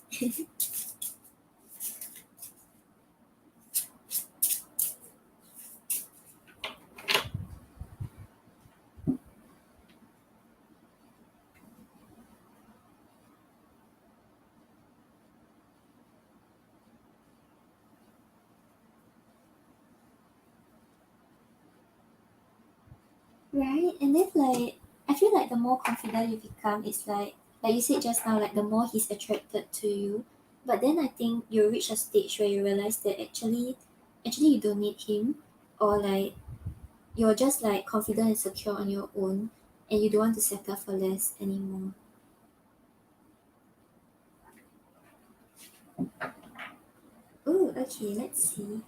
S1: Right? And then like I feel like the more confident you become, it's like you said just now, like the more he's attracted to you. But then I think you reach a stage where you realize that actually you don't need him, or like you're just like confident and secure on your own, and you don't want to settle for less anymore. Oh, okay, let's see.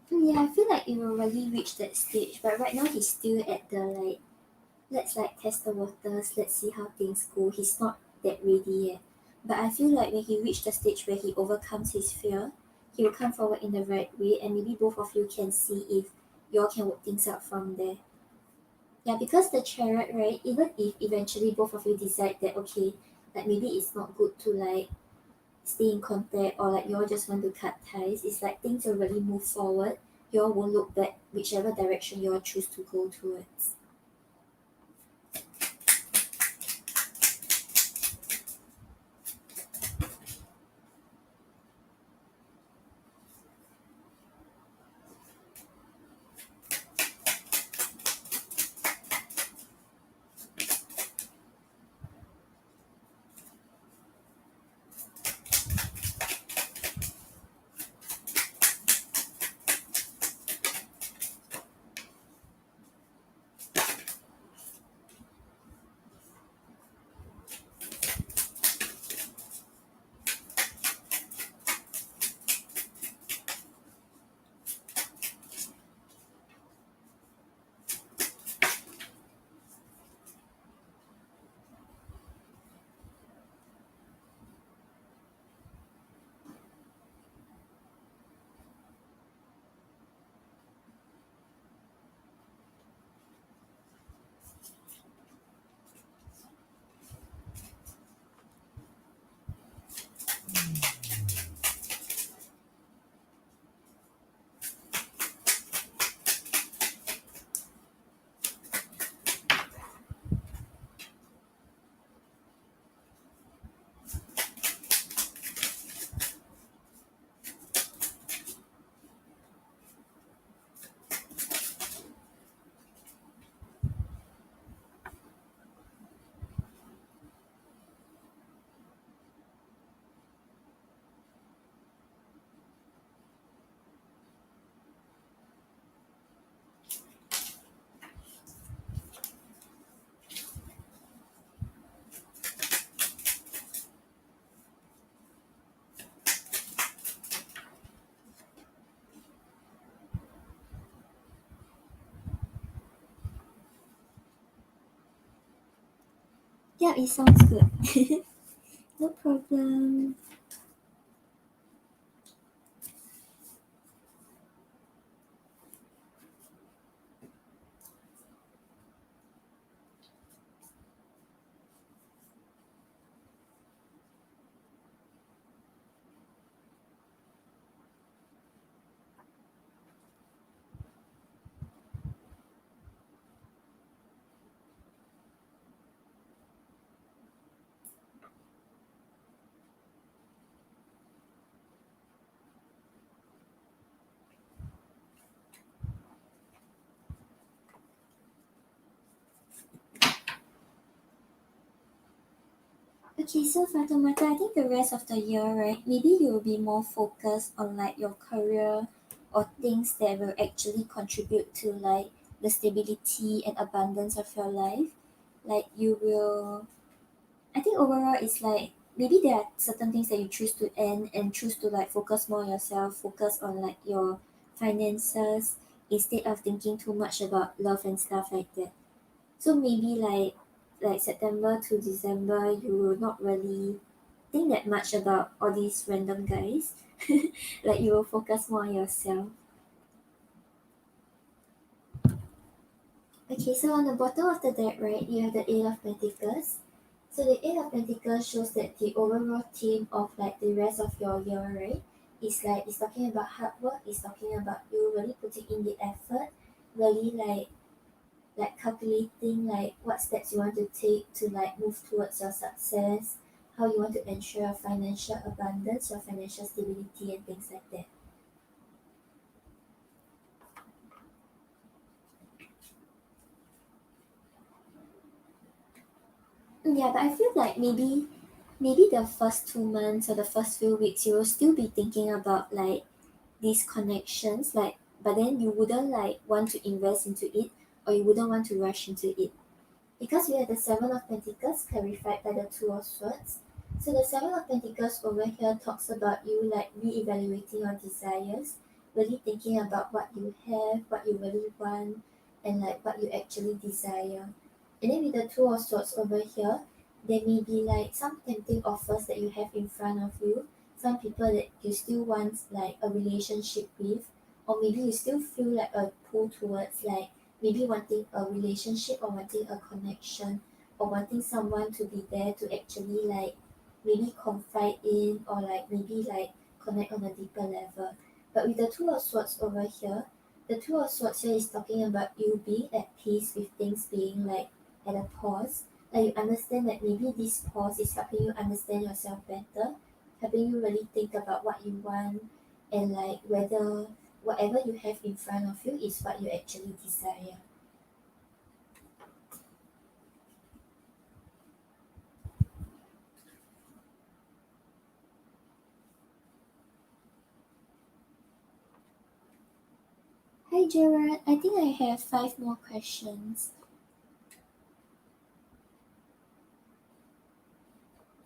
S1: Yeah, I feel like it will really reach that stage, but right now he's still at the like let's like test the waters, let's see how things go. He's not that ready yet. But I feel like when he reached the stage where he overcomes his fear, he will come forward in the right way, and maybe both of you can see if you all can work things out from there. Yeah, because the chariot, right, even if eventually both of you decide that okay, like maybe it's not good to like stay in contact, or like you all just want to cut ties, it's like things will really move forward. You all won't look back whichever direction you all choose to go towards. Yeah, it sounds good. No problem. Okay, so for tomato, I think the rest of the year, right, maybe you will be more focused on like your career or things that will actually contribute to like the stability and abundance of your life. Like you will, I think overall it's like maybe there are certain things that you choose to end and choose to like focus more on yourself, focus on like your finances instead of thinking too much about love and stuff like that. So maybe like September to December you will not really think that much about all these random guys. Like you will focus more on yourself. Okay, so on the bottom of the deck, right, you have the Eight of Pentacles. So the Eight of Pentacles shows that the overall theme of like the rest of your year, right, is like it's talking about hard work, it's talking about you really putting in the effort, really like calculating like what steps you want to take to like move towards your success, how you want to ensure your financial abundance, your financial stability and things like that. Yeah, but I feel like maybe the first 2 months or the first few weeks you will still be thinking about like these connections, like but then you wouldn't like want to invest into it or you wouldn't want to rush into it. Because we have the Seven of Pentacles clarified by the Two of Swords. So the Seven of Pentacles over here talks about you like re-evaluating your desires, really thinking about what you have, what you really want, and like what you actually desire. And then with the Two of Swords over here, there may be like some tempting offers that you have in front of you, some people that you still want like a relationship with, or maybe you still feel like a pull towards like maybe wanting a relationship or wanting a connection or wanting someone to be there to actually like maybe confide in or like maybe like connect on a deeper level. But with the Two of Swords over here, the Two of Swords here is talking about you being at peace with things being like at a pause. Like you understand that maybe this pause is helping you understand yourself better, helping you really think about what you want and like whether whatever you have in front of you is what you actually desire. Hi Gerard, I think I have five more questions.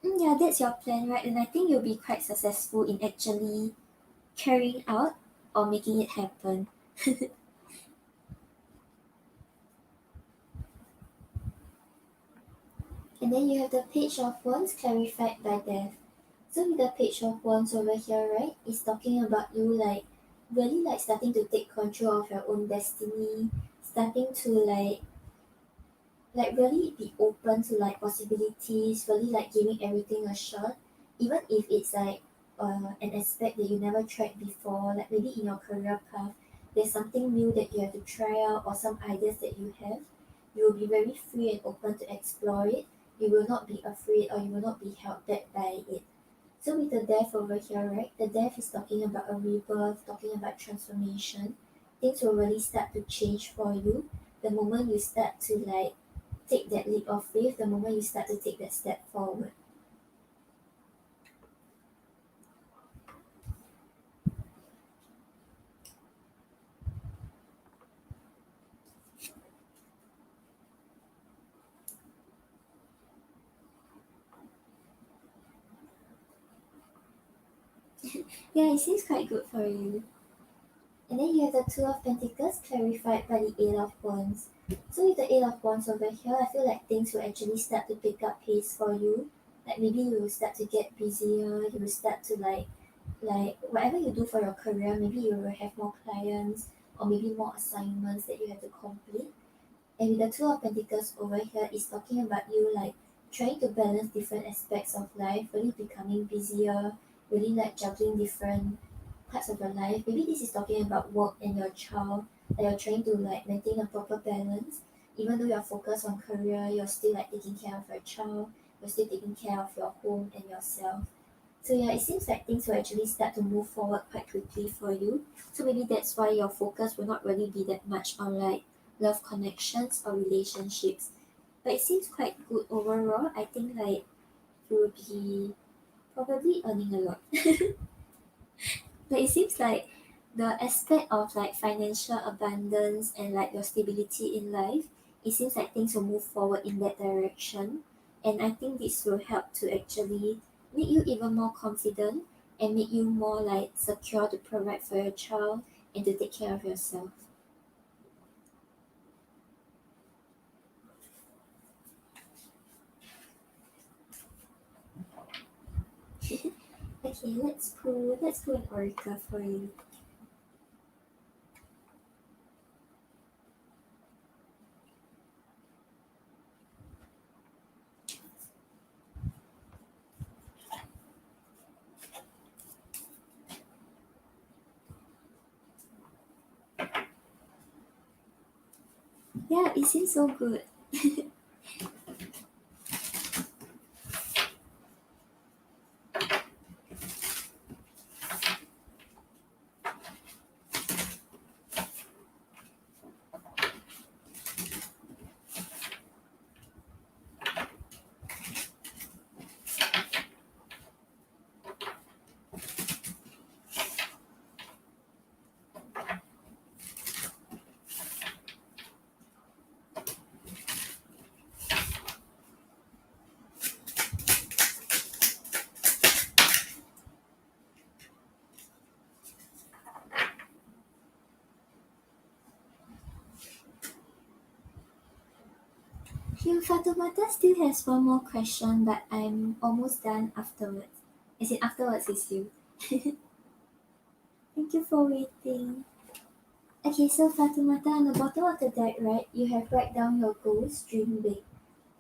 S1: Yeah, that's your plan, right? And I think you'll be quite successful in actually carrying out or making it happen. And then you have the Page of Wands clarified by Death. So with the Page of Wands over here, right, it's talking about you like really like starting to take control of your own destiny, starting to like really be open to like possibilities, really like giving everything a shot, even if it's like an aspect that you never tried before, like maybe in your career path, there's something new that you have to try out or some ideas that you have, you will be very free and open to explore it. You will not be afraid or you will not be held back by it. So with the death over here, right, the death is talking about a rebirth, talking about transformation. Things will really start to change for you the moment you start to like take that leap of faith the moment you start to take that step forward. Yeah, it seems quite good for you. And then you have the Two of Pentacles clarified by the Eight of Wands. So with the Eight of Wands over here, I feel like things will actually start to pick up pace for you. Like maybe you will start to get busier, you will start to like whatever you do for your career, maybe you will have more clients or maybe more assignments that you have to complete. And with the Two of Pentacles over here is talking about you like trying to balance different aspects of life, really becoming busier, really like juggling different parts of your life. Maybe this is talking about work and your child, that you're trying to like maintain a proper balance. Even though you're focused on career, you're still like taking care of your child, you're still taking care of your home and yourself. So yeah, it seems like things will actually start to move forward quite quickly for you. So maybe that's why your focus will not really be that much on like love connections or relationships. But it seems quite good overall. I think like you will be probably earning a lot. But it seems like the aspect of like financial abundance and like your stability in life, it seems like things will move forward in that direction. And I think this will help to actually make you even more confident and make you more like secure to provide for your child and to take care of yourself. Okay, let's pull an oracle for you. Yeah, it seems so good. Here, Fatoumata still has one more question, but I'm almost done afterwards. As in, afterwards is you. Thank you for waiting. Okay, so Fatoumata, on the bottom of the deck, right, you have write down your goals, dream big.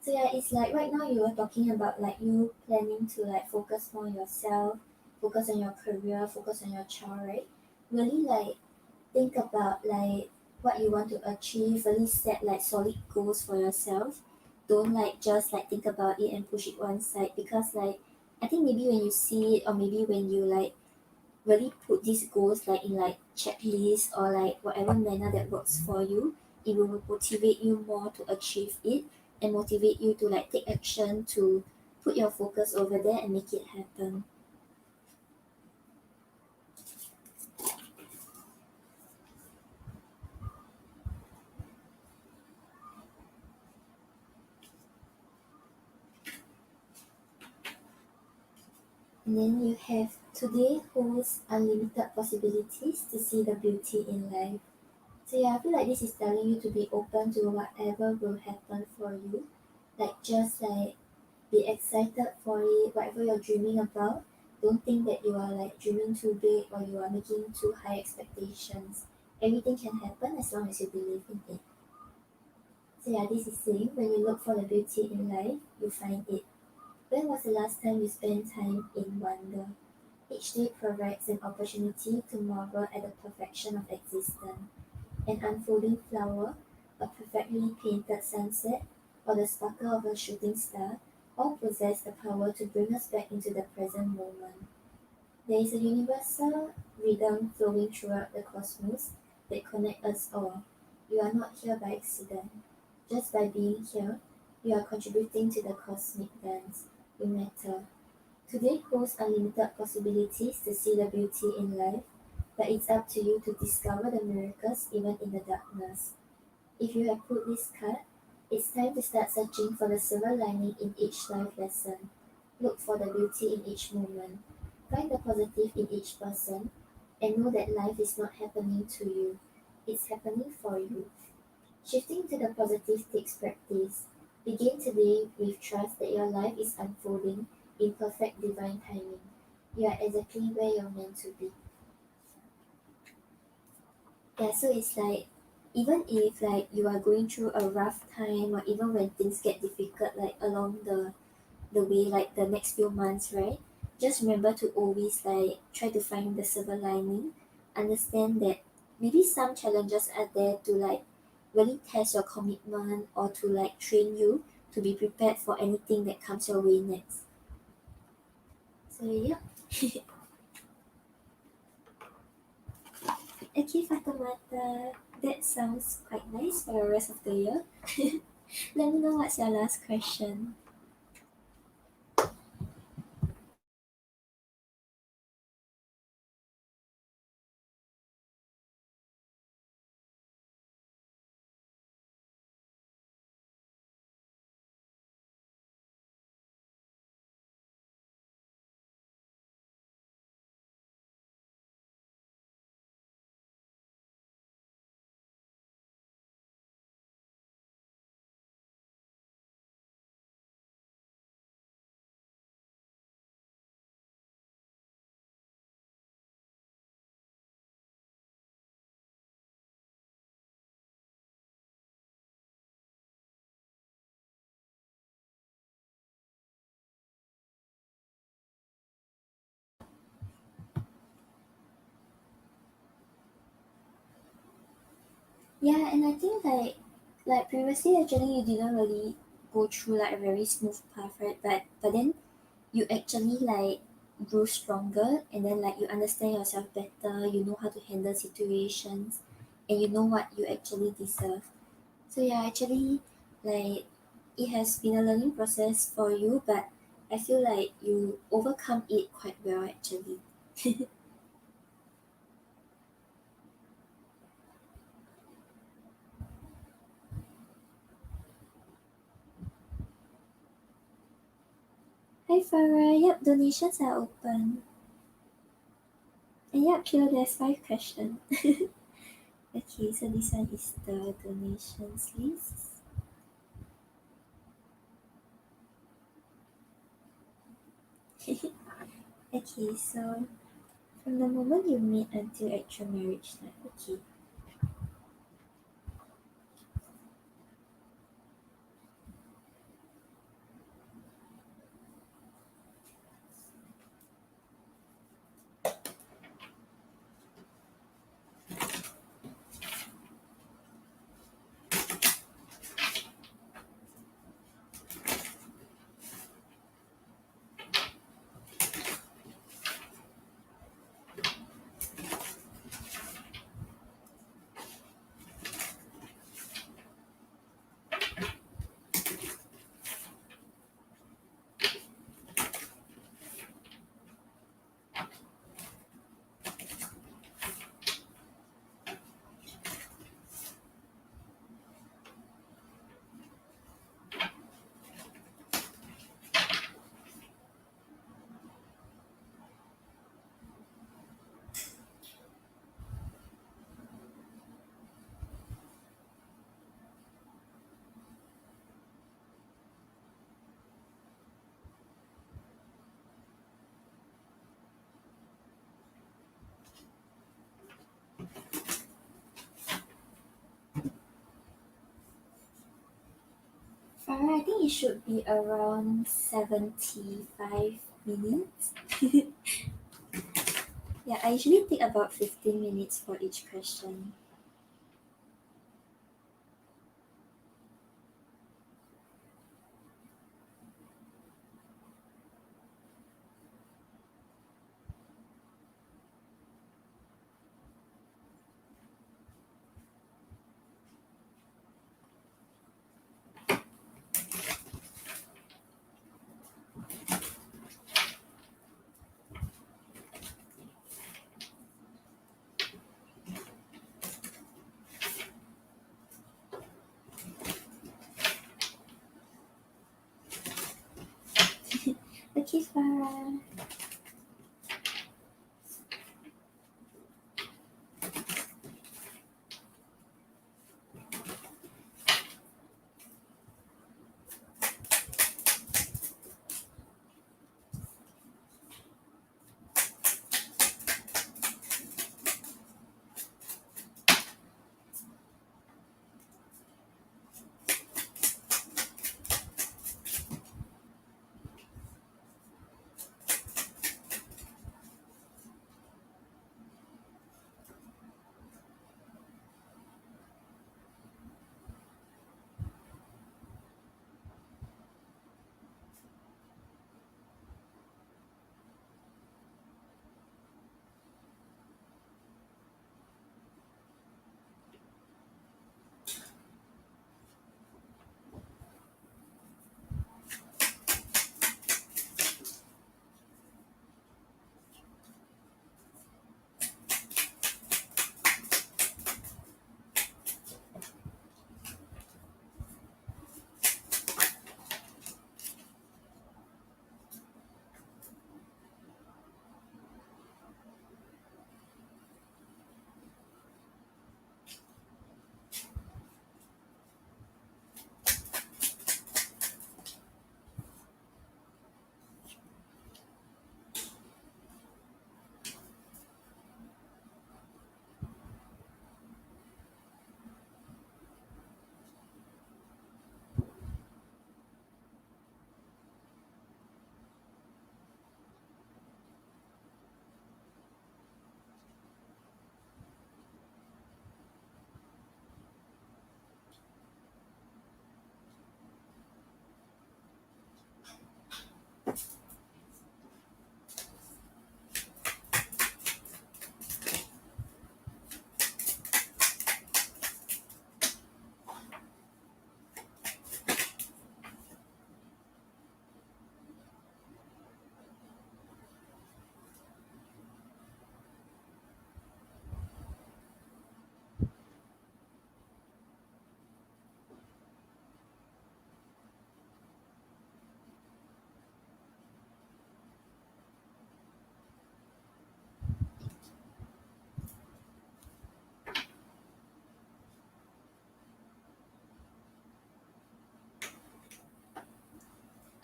S1: So yeah, it's like right now you were talking about like you planning to like focus more on yourself, focus on your career, focus on your child, right? Really like think about like what you want to achieve, really set like solid goals for yourself. Don't like just like think about it and push it one side, because like I think maybe when you see it, or maybe when you like really put these goals like in like checklist or like whatever manner that works for you, it will motivate you more to achieve it and motivate you to like take action to put your focus over there and make it happen. And then you have today holds unlimited possibilities to see the beauty in life. So yeah, I feel like this is telling you to be open to whatever will happen for you. Like just like be excited for it, whatever you're dreaming about. Don't think that you are like dreaming too big or you are making too high expectations. Everything can happen as long as you believe in it. So yeah, this is saying when you look for the beauty in life, you find it. When was the last time you spent time in wonder? Each day provides an opportunity to marvel at the perfection of existence. An unfolding flower, a perfectly painted sunset, or the sparkle of a shooting star all possess the power to bring us back into the present moment. There is a universal rhythm flowing throughout the cosmos that connects us all. You are not here by accident. Just by being here, you are contributing to the cosmic dance. You matter. Today holds unlimited possibilities to see the beauty in life, but it's up to you to discover the miracles even in the darkness. If you have put this card, it's time to start searching for the silver lining in each life lesson. Look for the beauty in each moment. Find the positive in each person, and know that life is not happening to you, it's happening for you. Shifting to the positive takes practice. Begin today with trust that your life is unfolding in perfect divine timing. You are exactly where you're meant to be. Yeah, so it's like even if like you are going through a rough time, or even when things get difficult like along the way, like the next few months, right? Just remember to always like try to find the silver lining. Understand that maybe some challenges are there to like really test your commitment or to like train you to be prepared for anything that comes your way next. So yeah. Okay, Fatimata, that sounds quite nice for the rest of the year. Let me know what's your last question. Yeah, and I think like previously actually you didn't really go through like a very smooth path, right? But then you actually like grow stronger, and then like you understand yourself better, you know how to handle situations, and you know what you actually deserve. So yeah, actually, like it has been a learning process for you, but I feel like you overcome it quite well actually. Hi Farah, yep, donations are open. And yep, here there's 5 questions. Okay, so this one is the donations list. Okay, so from the moment you meet until actual marriage life. Okay. Farah, I think it should be around 75 minutes. Yeah, I usually take about 15 minutes for each question. Okay, Farah.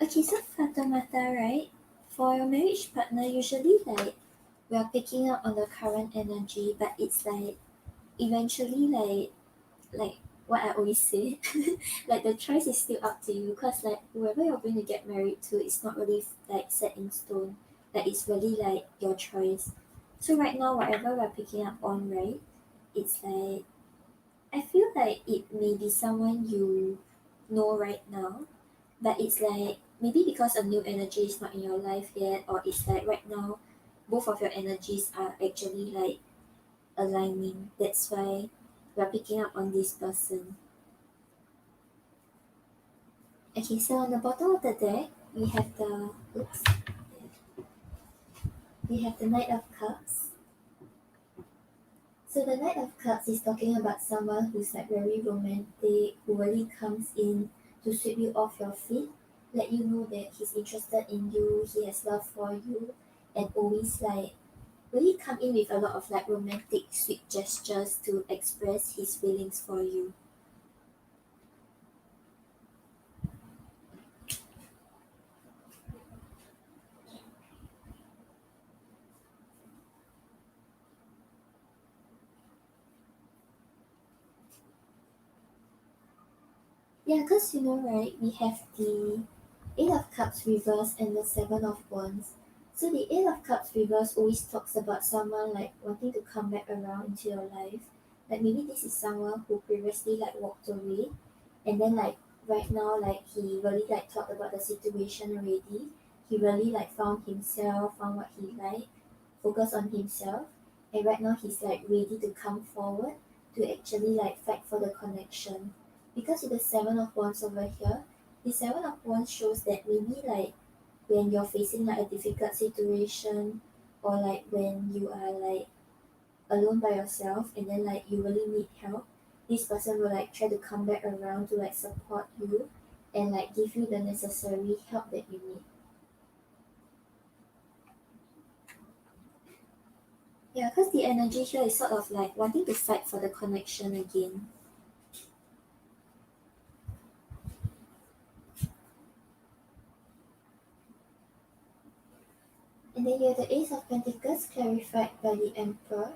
S1: Okay, so Fatomata, right? For your marriage partner, usually like we are picking up on the current energy, but it's like eventually like what I always say, like the choice is still up to you because like whoever you're going to get married to, it's not really like set in stone. Like it's really like your choice. So right now, whatever we're picking up on, right? It's like I feel like it may be someone you know right now, but it's like maybe because a new energy is not in your life yet, or it's like right now, both of your energies are actually like aligning. That's why we're picking up on this person. Okay, so on the bottom of the deck, we have the oops, we have the Knight of Cups. So the Knight of Cups is talking about someone who's like very romantic, who really comes in to sweep you off your feet, let you know that he's interested in you, he has love for you, and always like really come in with a lot of like romantic sweet gestures to express his feelings for you. Yeah, because you know, right, we have the Eight of Cups reverse and the Seven of Wands. So the Eight of Cups reverse always talks about someone like wanting to come back around into your life. Like maybe this is someone who previously like walked away and then like right now like he really like thought about the situation already. He really like found himself, found what he liked, focused on himself, and right now he's like ready to come forward to actually like fight for the connection. Because with the Seven of Wands over here, the Seven of Wands shows that maybe like when you're facing like a difficult situation or like when you are like alone by yourself and then like you really need help, this person will like try to come back around to like support you and like give you the necessary help that you need. Yeah, because the energy here is sort of like wanting to fight for the connection again. And then you have the Ace of Pentacles clarified by the Emperor.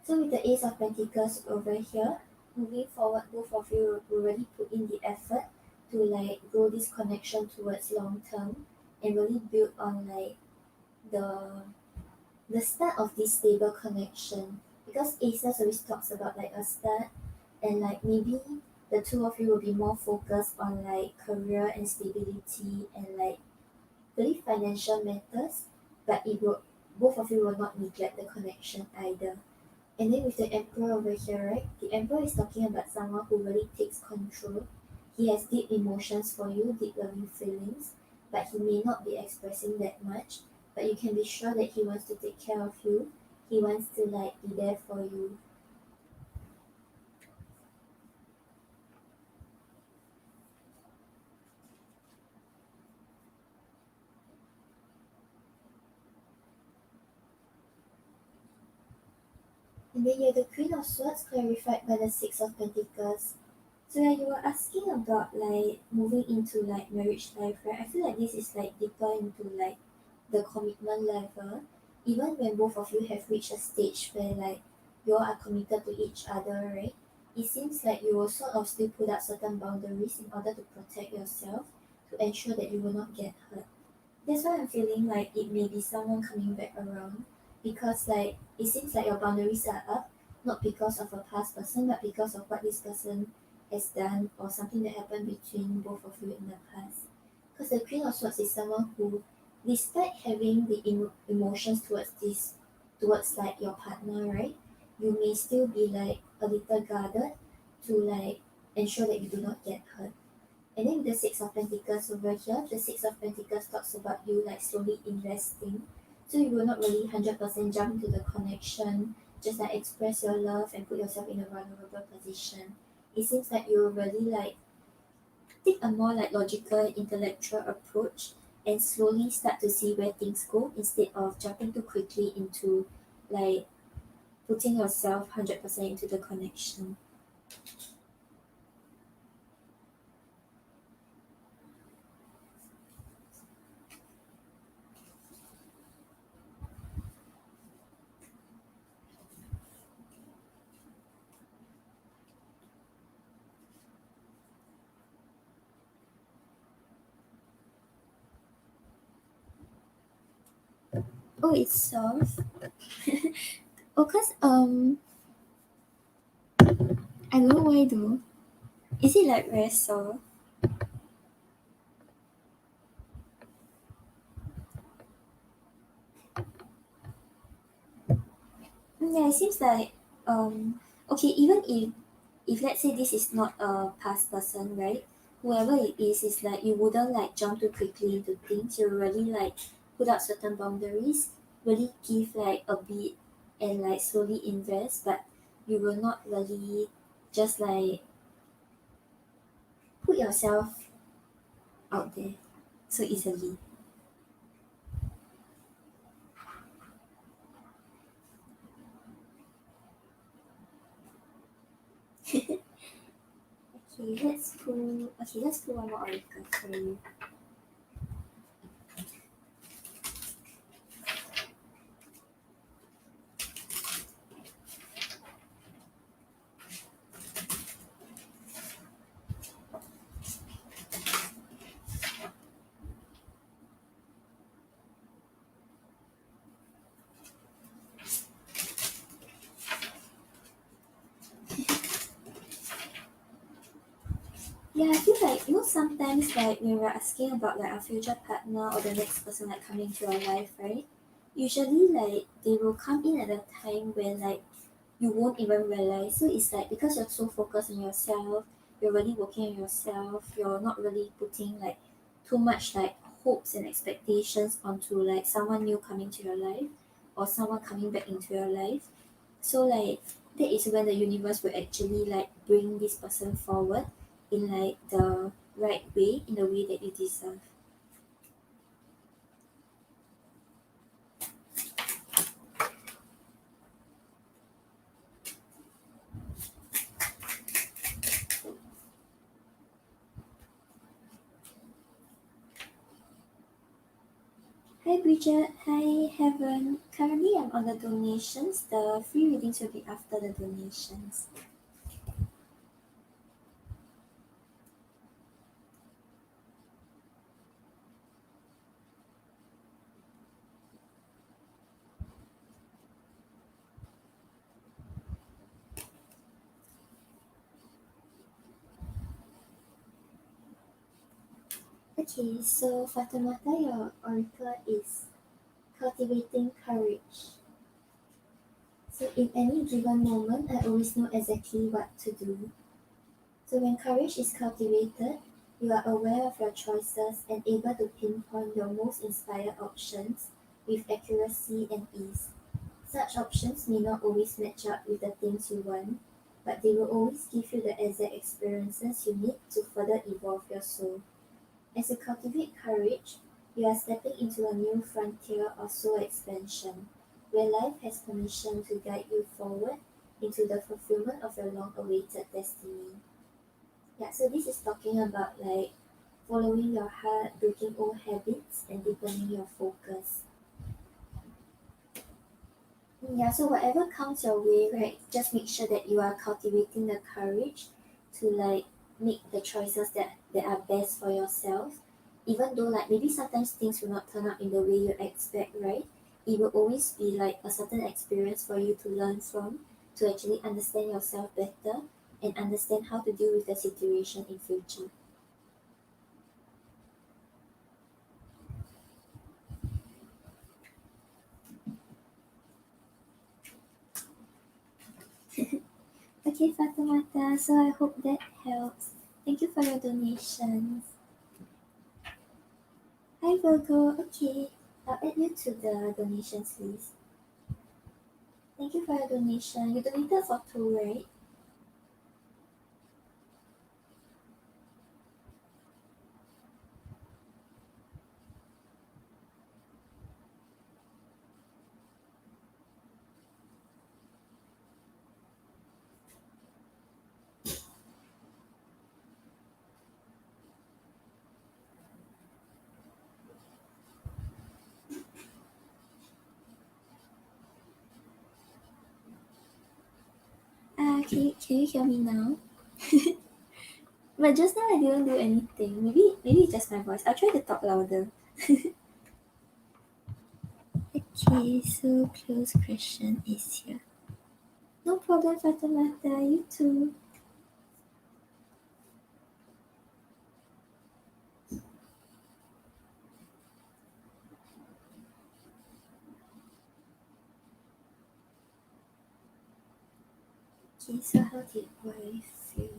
S1: So with the Ace of Pentacles over here, moving forward, both of you will really put in the effort to like grow this connection towards long term and really build on like the the start of this stable connection. Because Aces always talks about like a start and like maybe the two of you will be more focused on like career and stability and like really financial matters, but it will both of you will not neglect the connection either. And then with the Emperor over here, right? The Emperor is talking about someone who really takes control. He has deep emotions for you, deep loving feelings, but he may not be expressing that much. But you can be sure that he wants to take care of you. He wants to like be there for you. And then you have the Queen of Swords clarified by the Six of Pentacles. So yeah, you were asking about like moving into like marriage life, right? I feel like this is like deeper into like the commitment level. Even when both of you have reached a stage where like you all are committed to each other, right? It seems like you will sort of still put up certain boundaries in order to protect yourself to ensure that you will not get hurt. That's why I'm feeling like it may be someone coming back around because like it seems like your boundaries are up, not because of a past person, but because of what this person has done or something that happened between both of you in the past. Because the Queen of Swords is someone who, despite having the emotions towards towards like your partner, right? You may still be like a little guarded to like ensure that you do not get hurt. And then with the Six of Pentacles over here, the Six of Pentacles talks about you like slowly investing. So you will not really 100% jump into the connection, just like express your love and put yourself in a vulnerable position. It seems like you will really like take a more like logical, intellectual approach and slowly start to see where things go instead of jumping too quickly into like putting yourself 100% into the connection. Oh, it's soft. Oh, cause I don't know why though. Is it like very soft? Yeah, it seems like okay, even if let's say this is not a past person, right? Whoever it is like you wouldn't like jump too quickly into things. You really like put out certain boundaries, really give like a bit and like slowly invest, but you will not really just like put yourself out there so easily. Let's pull one more oracle for you. Yeah, I feel like sometimes like when we're asking about like our future partner or the next person like coming to our life, right? Usually like they will come in at a time when like you won't even realize. So it's like because you're so focused on yourself, you're really working on yourself, you're not really putting like too much like hopes and expectations onto like someone new coming to your life or someone coming back into your life. So like that is when the universe will actually like bring this person forward in like the right way, in the way that you deserve. Hi Bridget, hi Heaven. Currently I'm on the donations. The free readings will be after the donations. Okay, so Fatimata, your oracle is cultivating courage. So in any given moment, I always know exactly what to do. So when courage is cultivated, you are aware of your choices and able to pinpoint your most inspired options with accuracy and ease. Such options may not always match up with the things you want, but they will always give you the exact experiences you need to further evolve your soul. As you cultivate courage, you are stepping into a new frontier of soul expansion, where life has permission to guide you forward into the fulfillment of your long awaited destiny. Yeah, so this is talking about like following your heart, breaking old habits, and deepening your focus. Yeah, so whatever comes your way, right, just make sure that you are cultivating the courage to like make the choices that are best for yourself. Even though like maybe sometimes things will not turn out in the way you expect, right? It will always be like a certain experience for you to learn from, to actually understand yourself better and understand how to deal with the situation in future. Okay, Fatimata, so I hope that helps. Thank you for your donations. Hi Virgo, okay. I'll add you to the donations list. Thank you for your donation. You donated for two, right? Can you hear me now? But just now I didn't do anything. Maybe it's just my voice. I'll try to talk louder. Okay, so close question is here. No problem, Fatimata, you too. Okay, so how did I feel?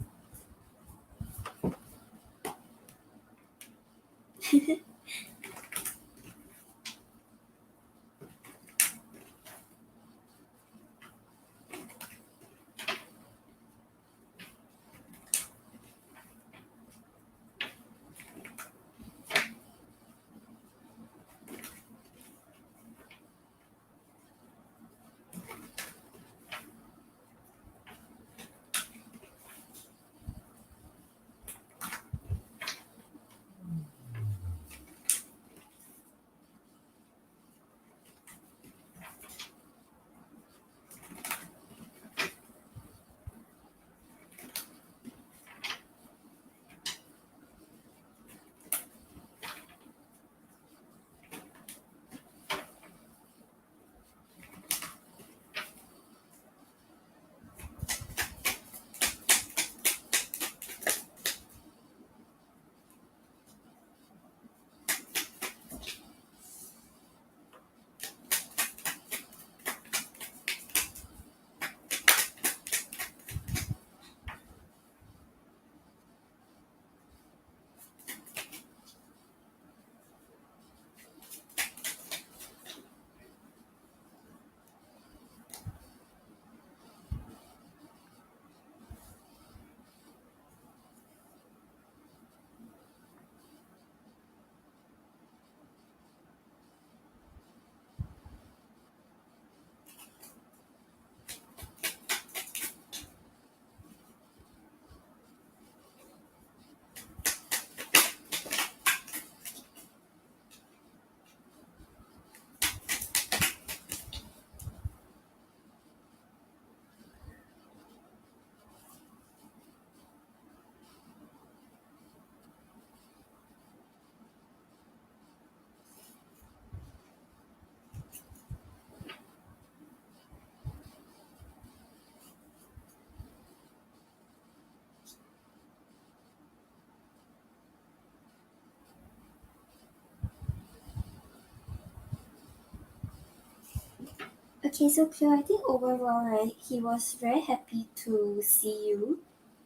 S1: Okay, so Cleo, I think overall, right, he was very happy to see you,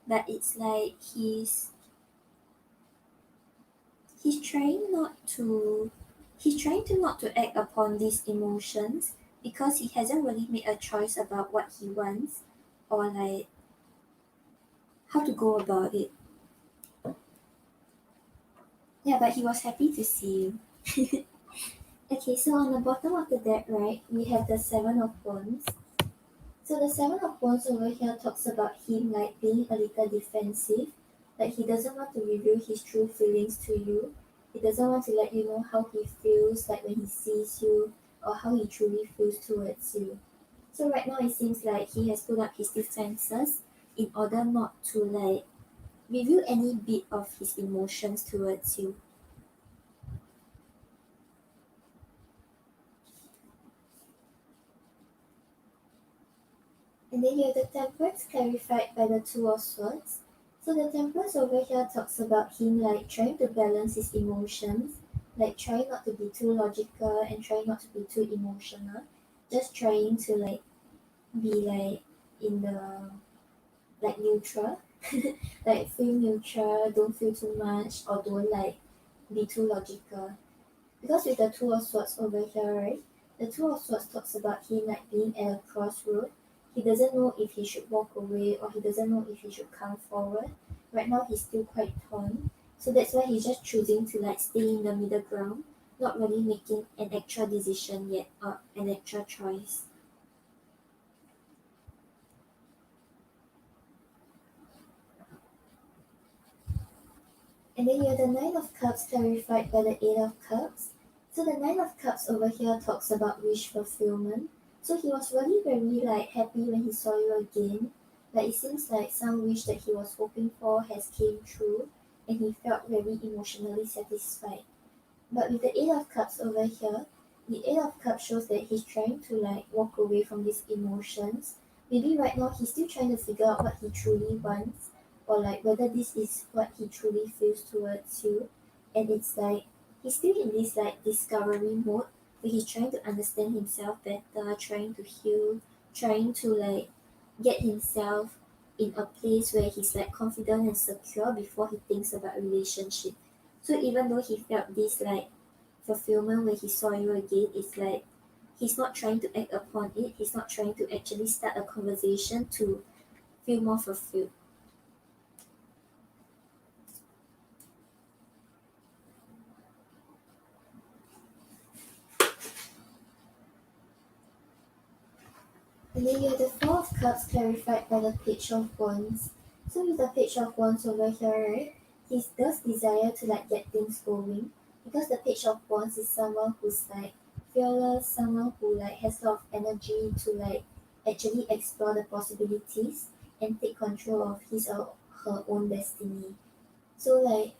S1: but it's like he's trying not to he's trying to not to act upon these emotions because he hasn't really made a choice about what he wants or like how to go about it. Yeah, but he was happy to see you. Okay, so on the bottom of the deck, right, we have the Seven of Wands. So the Seven of Wands over here talks about him like being a little defensive, like he doesn't want to reveal his true feelings to you. He doesn't want to let you know how he feels like when he sees you or how he truly feels towards you. So right now it seems like he has put up his defenses in order not to like reveal any bit of his emotions towards you. And then you have the Temperance clarified by the Two of Swords. So the Temperance over here talks about him like trying to balance his emotions, like trying not to be too logical and trying not to be too emotional, just trying to like be like in the like neutral, like feel neutral, don't feel too much or don't like be too logical. Because with the Two of Swords over here, right? The Two of Swords talks about him like being at a crossroad. He doesn't know if he should walk away or he doesn't know if he should come forward. Right now he's still quite torn. So that's why he's just choosing to like stay in the middle ground, not really making an actual decision yet or an actual choice. And then you have the Nine of Cups clarified by the Eight of Cups. So the Nine of Cups over here talks about wish fulfillment. So he was really very like happy when he saw you again. Like it seems like some wish that he was hoping for has came true and he felt very emotionally satisfied. But with the Eight of Cups over here, the Eight of Cups shows that he's trying to like walk away from these emotions. Maybe right now he's still trying to figure out what he truly wants, or like whether this is what he truly feels towards you. And it's like he's still in this like discovery mode where he's trying to understand himself better, trying to heal, trying to like get himself in a place where he's like confident and secure before he thinks about a relationship. So even though he felt this like fulfillment when he saw you again, it's like he's not trying to act upon it. He's not trying to actually start a conversation to feel more fulfilled. And then you have the Four of Cups clarified by the Page of Wands. So with the Page of Wands over here, right, he does desire to like get things going because the Page of Wands is someone who's like fearless, someone who like has a lot of energy to like actually explore the possibilities and take control of his or her own destiny. So like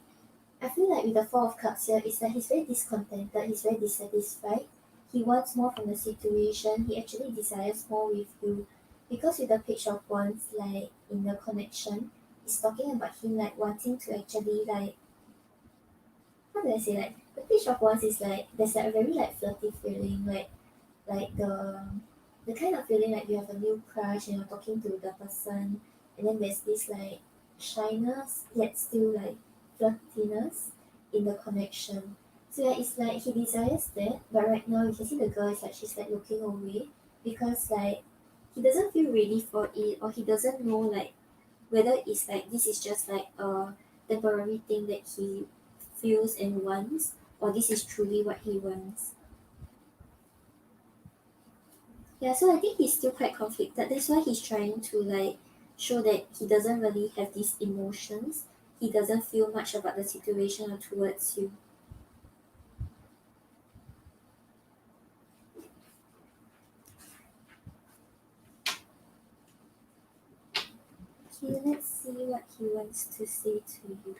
S1: I feel like with the Four of Cups here, it's that he's very discontented, he's very dissatisfied. He wants more from the situation, he actually desires more with you. Because with the Page of Wands, like in the connection, it's talking about him like wanting to actually like, how do I say, like the Page of Wands is like there's like a very like flirty feeling, like the kind of feeling like you have a new crush and you're talking to the person, and then there's this like shyness yet still like flirtiness in the connection. So yeah, it's like he desires that, but right now you can see the girl is like she's like looking away because like he doesn't feel ready for it, or he doesn't know like whether it's like this is just like a temporary thing that he feels and wants, or this is truly what he wants. Yeah, so I think he's still quite conflicted. That's why he's trying to like show that he doesn't really have these emotions. He doesn't feel much about the situation or towards you. Okay, let's see what he wants to say to you.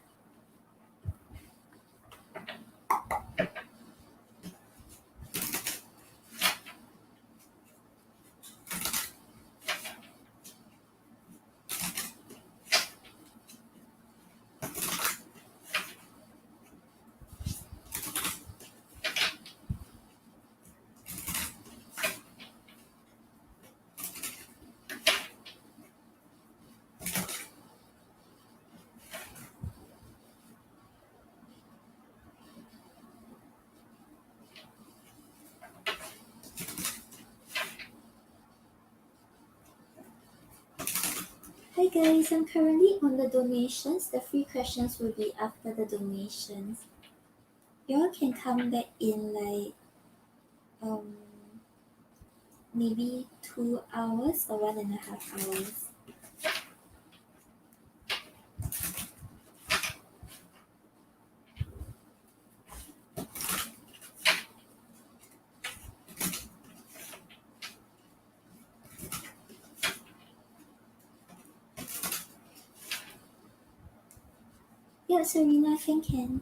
S1: Hi guys, I'm currently on the donations. The free questions will be after the donations. Y'all can come back in like um maybe 2 hours or 1.5 hours. Yeah, Serena can.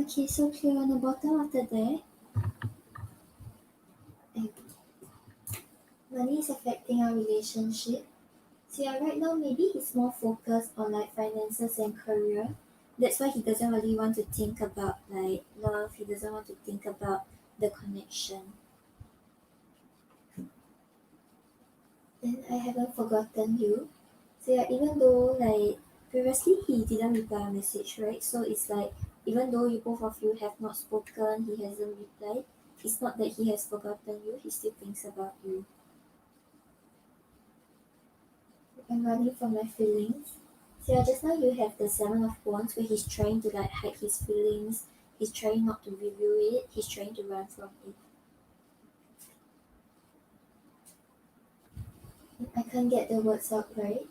S1: Okay, so clear on the bottom of the deck. And money is affecting our relationship. So yeah, right now maybe he's more focused on like finances and career. That's why he doesn't really want to think about like love. He doesn't want to think about the connection. And I haven't forgotten you. So yeah, even though like previously he didn't reply a message, right? So it's like even though you both of you have not spoken, he hasn't replied. It's not that he has forgotten you, he still thinks about you. I'm running from my feelings. So yeah, just now you have the Seven of Wands where he's trying to like hide his feelings. He's trying not to reveal it. He's trying to run from it. I can't get the words out right.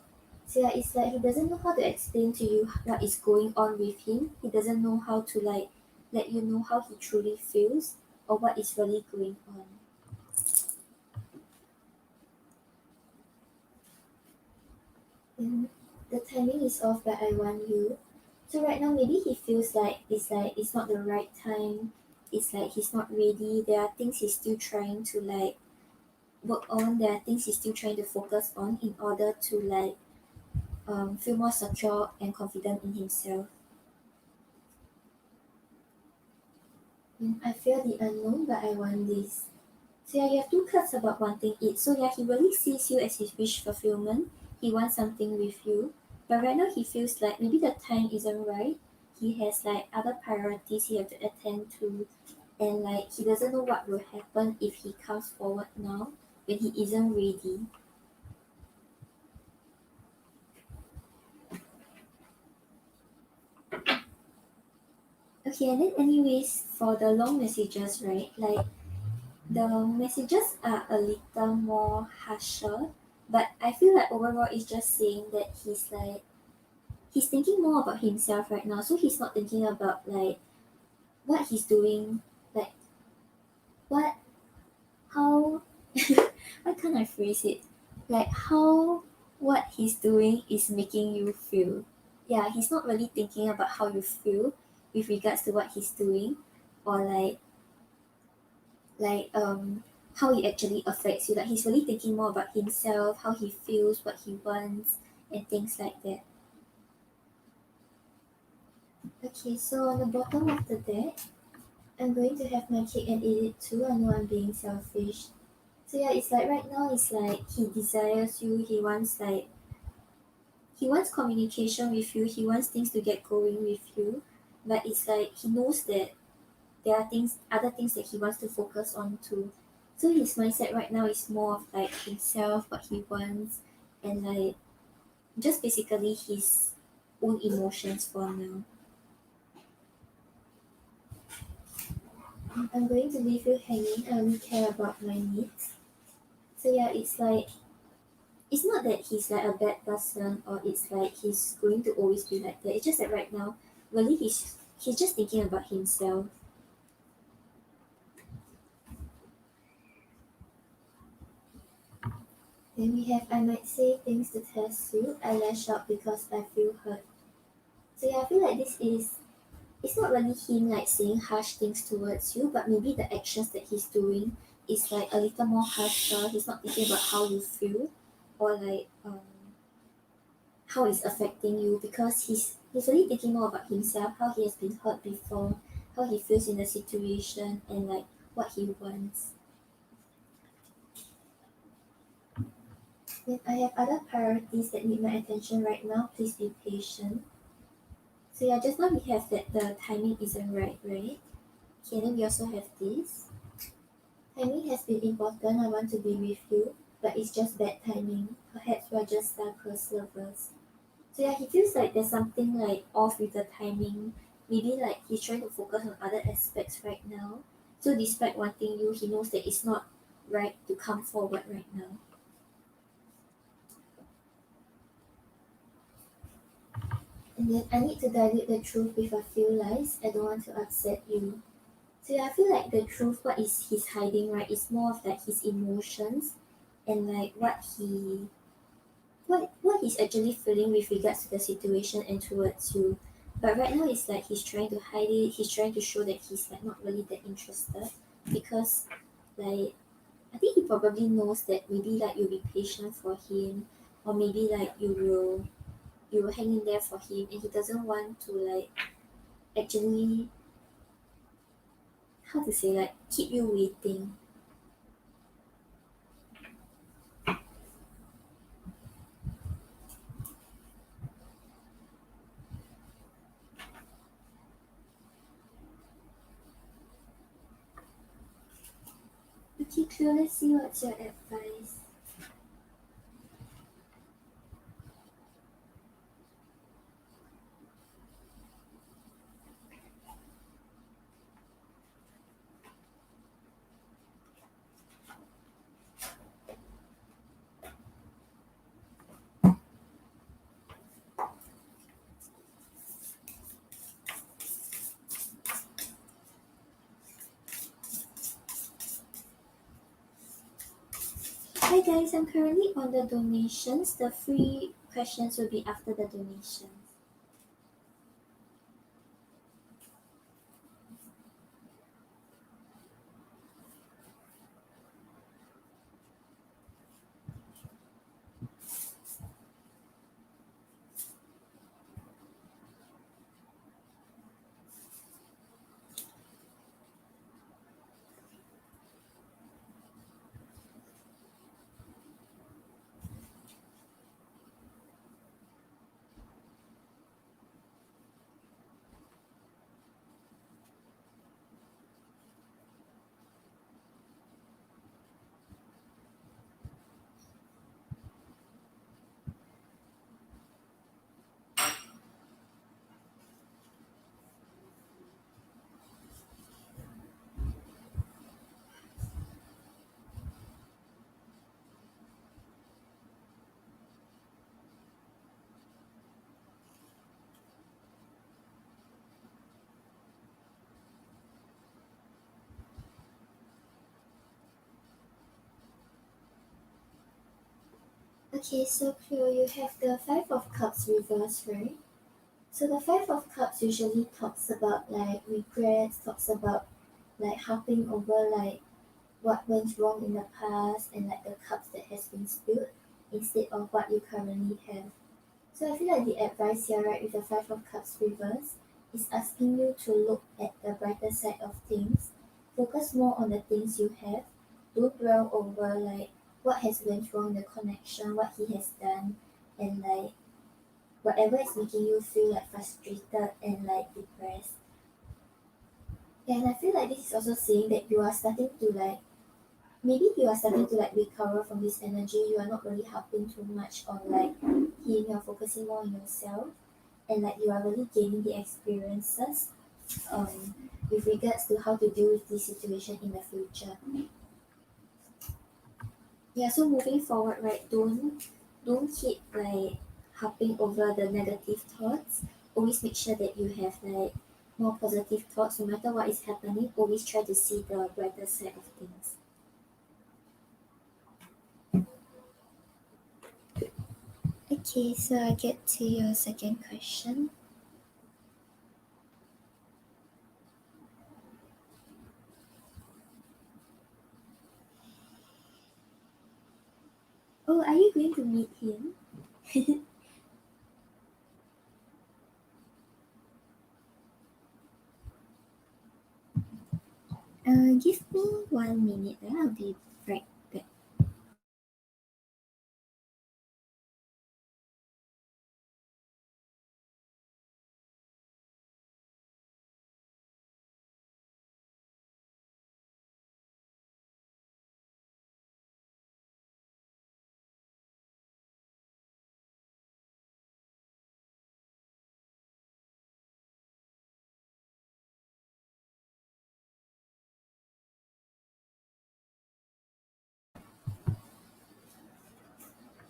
S1: So yeah, it's like he doesn't know how to explain to you what is going on with him. He doesn't know how to like let you know how he truly feels or what is really going on. And the timing is off, but I want you. So right now maybe he feels like it's not the right time. It's like he's not ready. There are things he's still trying to like work on. There are things he's still trying to focus on in order to like feel more secure and confident in himself. I fear the unknown, but I want this. So yeah, you have two cards about wanting it. So yeah, he really sees you as his wish fulfillment. He wants something with you. But right now he feels like maybe the time isn't right. He has like other priorities he have to attend to, and like he doesn't know what will happen if he comes forward now when he isn't ready. Okay, and then anyways, for the long messages, right? Like the messages are a little more harsher, but I feel like overall it's just saying that he's thinking more about himself right now. So he's not thinking about like what he's doing, like what how why can't I phrase it? Like how what he's doing is making you feel. Yeah, he's not really thinking about how you feel with regards to what he's doing or like how it actually affects you. Like he's really thinking more about himself, how he feels, what he wants, and things like that. Okay, so on the bottom of the deck, I'm going to have my cake and eat it too. I know I'm being selfish. So yeah, it's like right now it's like he desires you, he wants communication with you, he wants things to get going with you. But it's like he knows that there are things other things that he wants to focus on too. So his mindset right now is more of like himself, what he wants, and like just basically his own emotions for now. I'm going to leave you hanging. I only care about my needs. So yeah, it's like it's not that he's like a bad person or it's like he's going to always be like that. It's just that right now, really he's just thinking about himself. Then we have I might say things to test you. I lash out because I feel hurt. So yeah, I feel like this is it's not really him like saying harsh things towards you, but maybe the actions that he's doing is like a little more harsher. He's not thinking about how you feel or like how it's affecting you because he's really thinking more about himself, how he has been hurt before, how he feels in the situation, and like what he wants. Then I have other priorities that need my attention right now. Please be patient. So yeah, just now we have that the timing isn't right, right? Okay, then we also have this. Timing has been important. I want to be with you, but it's just bad timing. Perhaps we're just star-crossed lovers. So yeah, he feels like there's something like off with the timing. Maybe like he's trying to focus on other aspects right now. So despite wanting you, he knows that it's not right to come forward right now. And then I need to dilute the truth with a few lies. I don't want to upset you. So yeah, I feel like the truth, what is he's hiding, right, is more of like his emotions and like what he's actually feeling with regards to the situation and towards you. But right now it's like he's trying to hide it. He's trying to show that he's like not really that interested because like I think he probably knows that maybe like you'll be patient for him, or maybe like you will hang in there for him, and he doesn't want to like actually, how to say, like keep you waiting. Okay, Cleo, let's see what's your advice. Hi guys, I'm currently on the donations. The free questions will be after the donations. Okay, so Cleo, you have the Five of Cups reversed, right? So the Five of Cups usually talks about like regrets, talks about like harping over like what went wrong in the past and like the cups that has been spilled instead of what you currently have. So I feel like the advice here, right, with the Five of Cups reverse, is asking you to look at the brighter side of things. Focus more on the things you have. Don't dwell over like what has went wrong in the connection, what he has done, and like whatever is making you feel like frustrated and like depressed. And I feel like this is also saying that you are starting to like maybe you are starting to like recover from this energy. You are not really helping too much on like him. You're focusing more on yourself, and like you are really gaining the experiences with regards to how to deal with this situation in the future. Yeah, so moving forward, right, don't keep like harping over the negative thoughts. Always make sure that you have like more positive thoughts no matter what is happening. Always try to see the brighter side of things. Okay, so I get to your second question. Oh, are you going to meet him? Give me 1 minute. I'll be right back.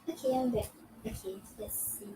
S1: Okay, I'm back. Okay, let's see.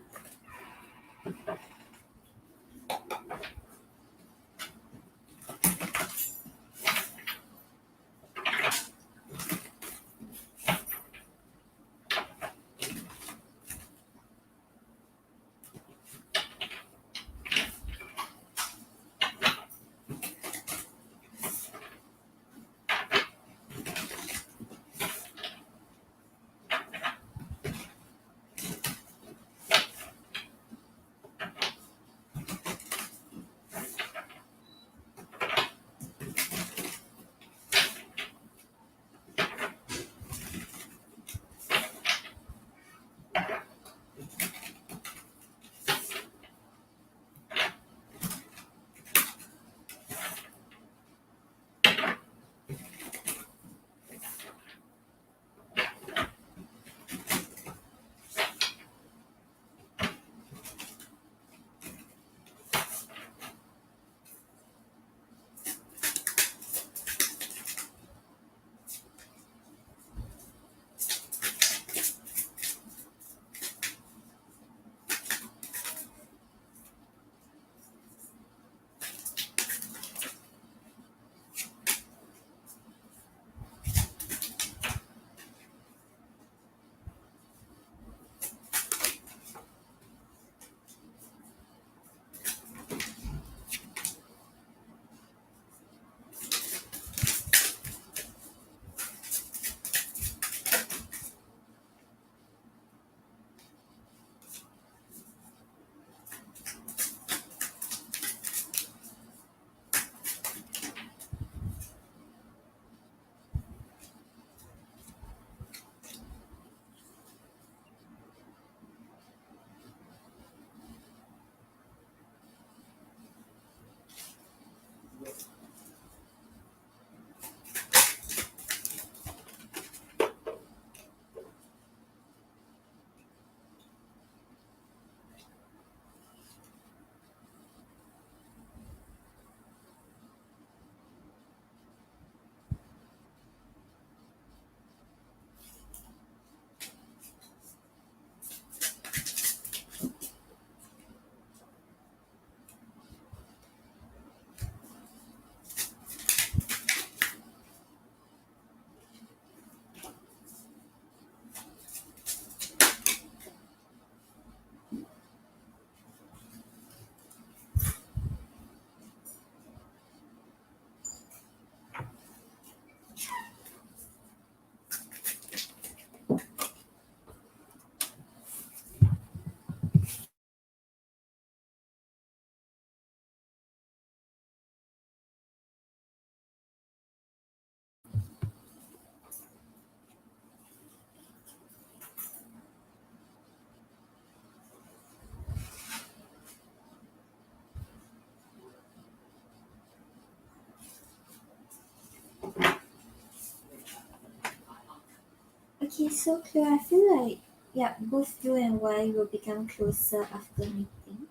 S1: Okay, so Claire, I feel like yeah, both you and Y will become closer after meeting.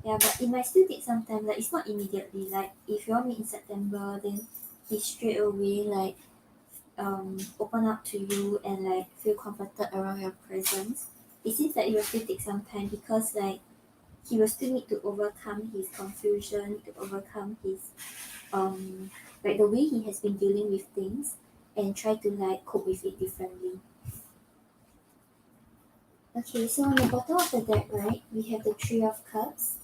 S1: Yeah, but it might still take some time. Like it's not immediately. Like if you all meet in September, then he straight away like open up to you and like feel comforted around your presence. It seems like it will still take some time because like he will still need to overcome his confusion, to overcome his like the way he has been dealing with things and try to like cope with it differently. Okay, so on the bottom of the deck, right, we have the Three of Cups.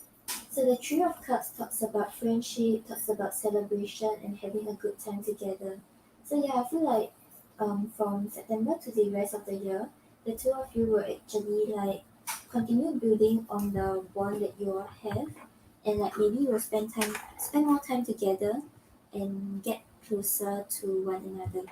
S1: So the Three of Cups talks about friendship, talks about celebration and having a good time together. So yeah, I feel like from September to the rest of the year, the two of you will actually like continue building on the bond that you all have, and like maybe you'll spend more time together and get closer to one another.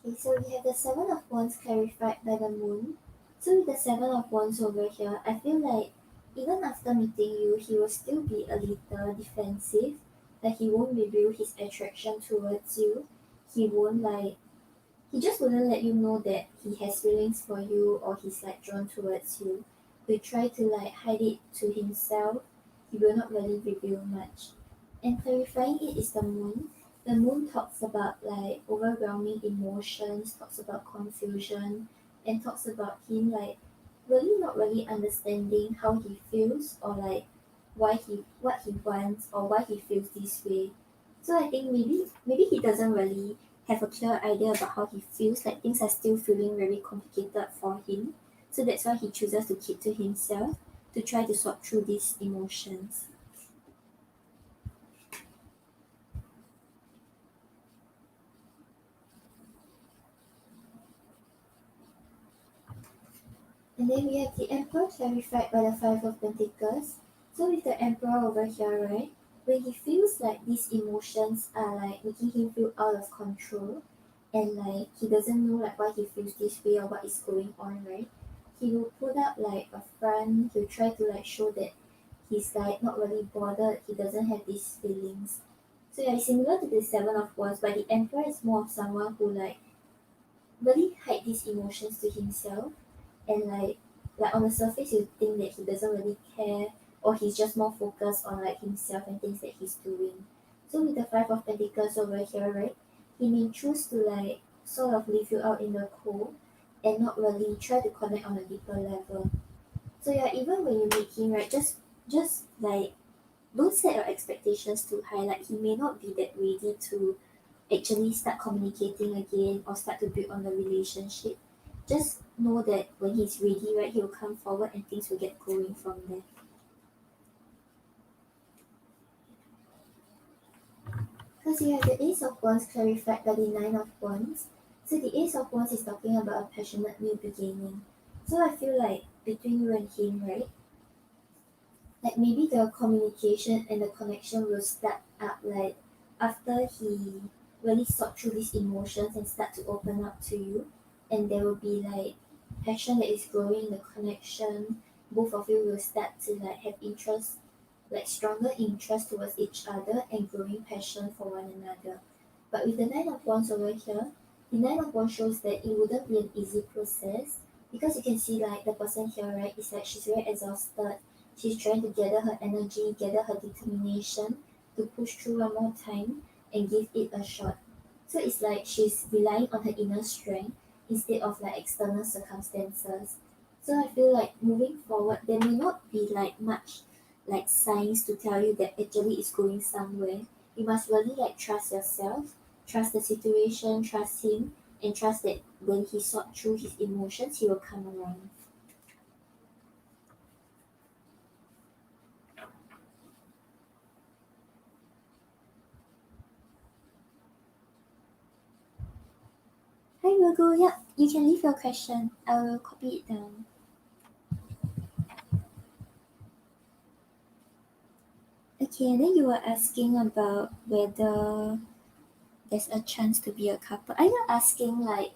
S1: Okay, so we have the Seven of Wands clarified by the Moon. So with the Seven of Wands over here, I feel like even after meeting you, he will still be a little defensive. Like he won't reveal his attraction towards you. He won't like he just wouldn't let you know that he has feelings for you or he's like drawn towards you. He try to like hide it to himself. He will not really reveal much. And clarifying it is the moon. The moon talks about like overwhelming emotions, talks about confusion, and talks about him like really not really understanding how he feels or like what he wants or why he feels this way. So I think maybe he doesn't really have a clear idea about how he feels, like things are still feeling very complicated for him. So that's why he chooses to keep to himself to try to sort through these emotions. And then we have the Emperor clarified by the Five of Pentacles. So with the Emperor over here, right, when he feels like these emotions are like making him feel out of control and like he doesn't know like why he feels this way or what is going on, right? He will put up like a front, he'll try to like show that he's like not really bothered, he doesn't have these feelings. So yeah, it's similar to the Seven of Wands, but the Emperor is more of someone who like really hide these emotions to himself and like on the surface you think that he doesn't really care or he's just more focused on like himself and things that he's doing. So with the Five of Pentacles over here, right, he may choose to like sort of leave you out in the cold and not really try to connect on a deeper level. So yeah, even when you meet him, right, just like don't set your expectations too high. Like he may not be that ready to actually start communicating again or start to build on the relationship. Just know that when he's ready, right, he'll come forward and things will get going from there. Because you have the Ace of Wands clarified by the Nine of Wands. So the Ace of Wands is talking about a passionate new beginning. So I feel like between you and him, right, like maybe the communication and the connection will start up like after he really sort through these emotions and start to open up to you, and there will be like passion that is growing, the connection, both of you will start to like have interest, like stronger interest towards each other and growing passion for one another. But with the Nine of Wands over here, the Nine of Wands shows that it wouldn't be an easy process because you can see like the person here, right, is like she's very exhausted. She's trying to gather her energy, gather her determination to push through one more time and give it a shot. So it's like she's relying on her inner strength instead of like external circumstances. So I feel like moving forward, there may not be like much like signs to tell you that actually it's going somewhere. You must really like trust yourself, trust the situation, trust him, and trust that when he sort through his emotions, he will come around. Hi Virgo, yeah, you can leave your question. I will copy it down. Okay, and then you were asking about whether there's a chance to be a couple. Are you asking like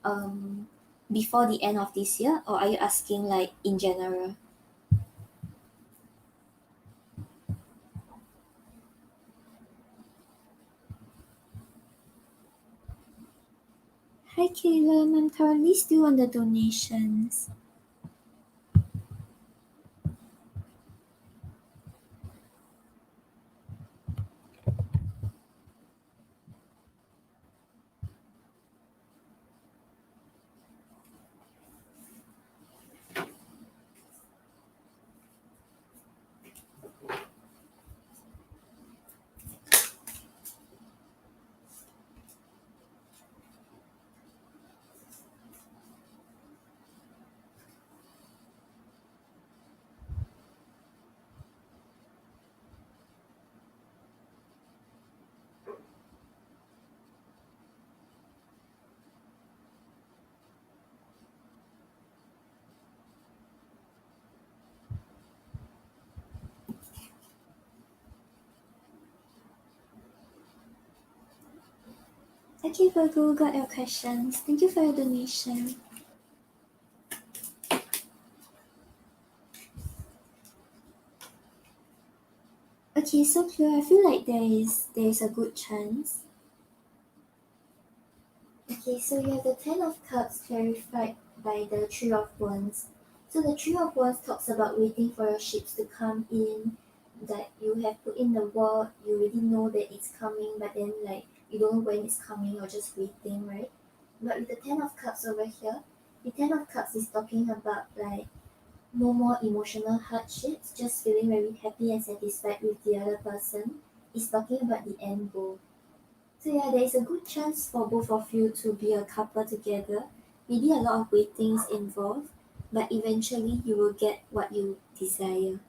S1: um before the end of this year, or are you asking like in general? Hi Caleb, I'm currently still on the donations. Okay, Virgo, got your questions. Thank you for your donation. Okay, so Cleo, I feel like there is a good chance. Okay, so you have the Ten of Cups clarified by the Three of Wands. So the Three of Wands talks about waiting for your ships to come in, that you have put in the work, you already know that it's coming, but then like you don't know when it's coming, you're just waiting, right? But with the Ten of Cups over here, the Ten of Cups is talking about like no more emotional hardships, just feeling very happy and satisfied with the other person. It's talking about the end goal. So yeah, there is a good chance for both of you to be a couple together. Maybe a lot of waitings involved, but eventually you will get what you desire.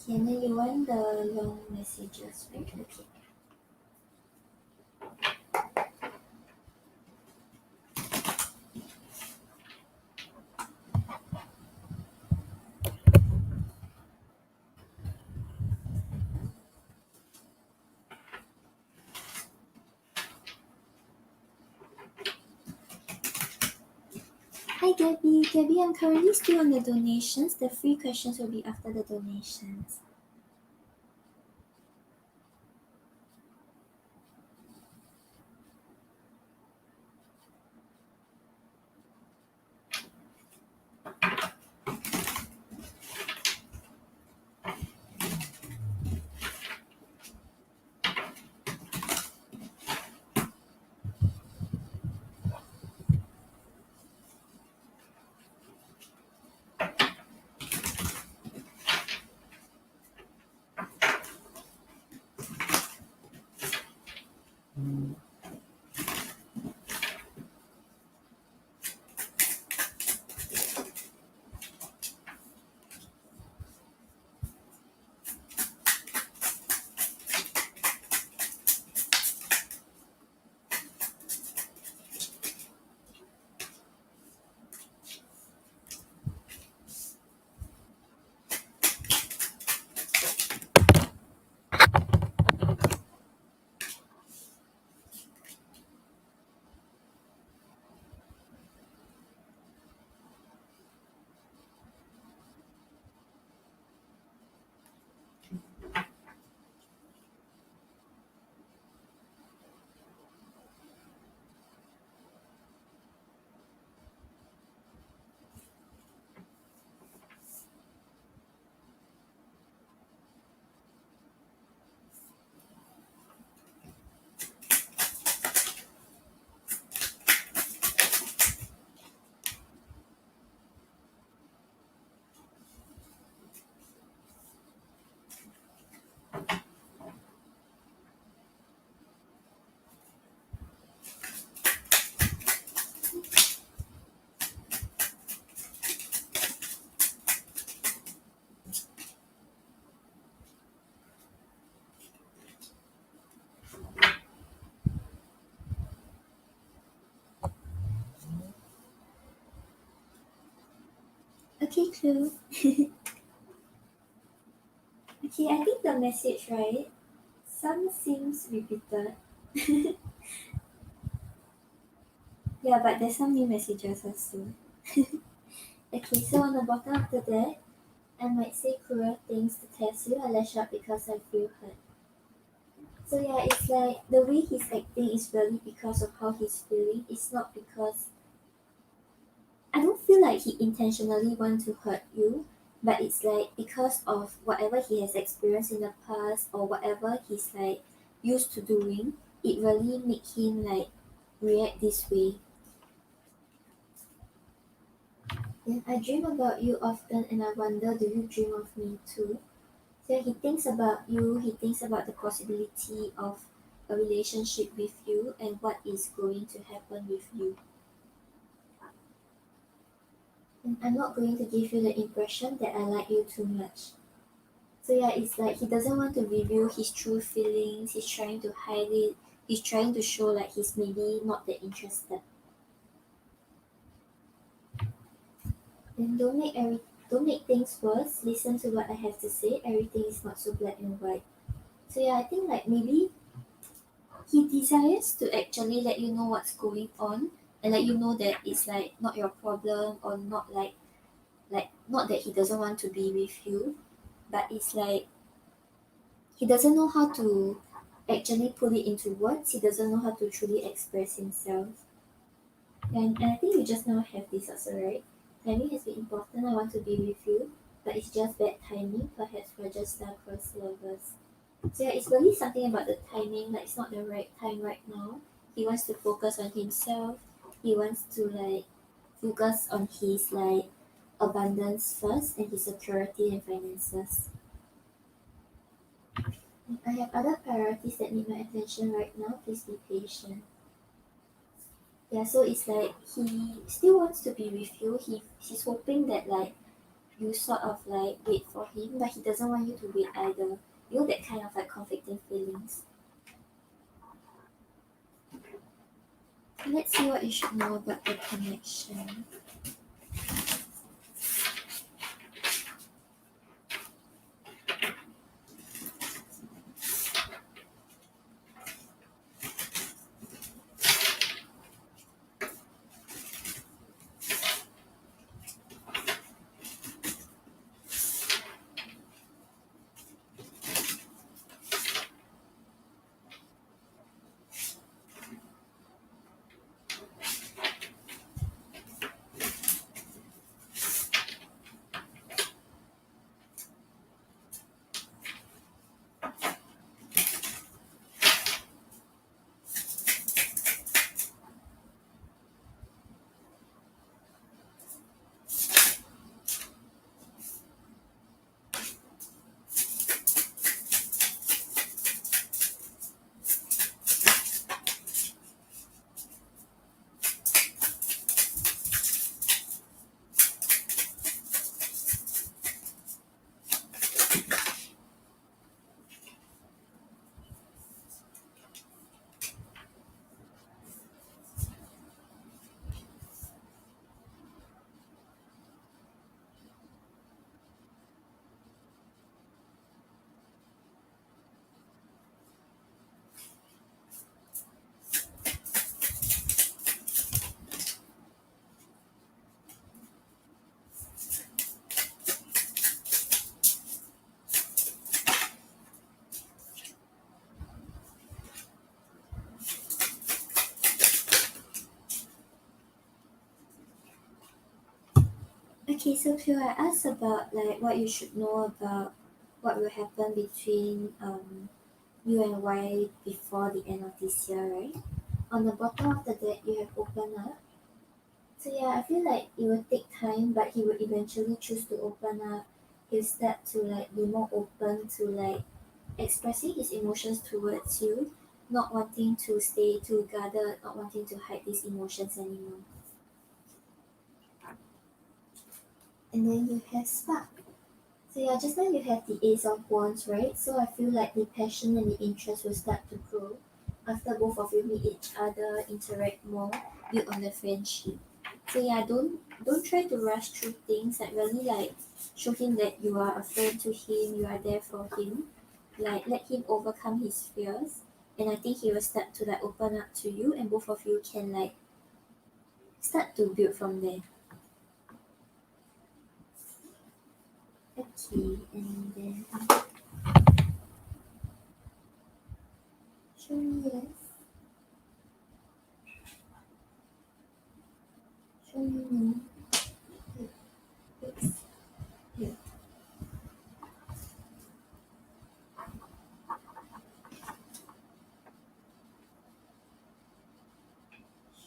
S1: Okay, and then you want the long messages, right? Okay. Hi Gabby. Gabby, I'm currently still on the donations. The free questions will be after the donations. Okay, clue. Okay, I think the message, right? Some seems repeated. Yeah, but there's some new messages also. Okay, so on the bottom of the deck, I might say cruel things to test you. I lash out because I feel hurt. So yeah, it's like the way he's acting is really because of how he's feeling. It's not because I don't feel like he intentionally want to hurt you, but it's like because of whatever he has experienced in the past or whatever he's like used to doing, it really make him like react this way. Then I dream about you often and I wonder, do you dream of me too? So he thinks about you, he thinks about the possibility of a relationship with you and what is going to happen with you. And I'm not going to give you the impression that I like you too much. So yeah, it's like he doesn't want to reveal his true feelings, he's trying to hide it, he's trying to show like he's maybe not that interested. And don't make things worse, listen to what I have to say, everything is not so black and white. So yeah, I think like maybe he desires to actually let you know what's going on and let you know that it's like not your problem or not like not that he doesn't want to be with you, but it's like he doesn't know how to actually put it into words. He doesn't know how to truly express himself. And I think you just now have this also, right? Timing has been important. I want to be with you, but it's just bad timing. Perhaps we're just star-crossed lovers. So yeah, it's really something about the timing. Like it's not the right time right now. He wants to focus on himself. He wants to like focus on his like abundance first and his security and finances. I have other priorities that need my attention right now. Please be patient. Yeah, so it's like he still wants to be with you. He's hoping that like you sort of like wait for him, but he doesn't want you to wait either. You know that kind of like conflicting feelings. Let's see what you should know about the connection. Okay, so Phil, I asked about like what you should know about what will happen between you and Y before the end of this year, right? On the bottom of the deck, you have open up. So yeah, I feel like it will take time, but he will eventually choose to open up. He'll start to like be more open to like expressing his emotions towards you, not wanting to stay too guarded, not wanting to hide these emotions anymore. And then you have spark. So yeah, just now you have the Ace of Wands, right? So I feel like the passion and the interest will start to grow after both of you meet each other, interact more, build on the friendship. So yeah, don't try to rush through things. Like really like show him that you are a friend to him, you are there for him. Like let him overcome his fears, and I think he will start to like open up to you, and both of you can like start to build from there. Okay, and then show me yes, show me no. Yes, yeah.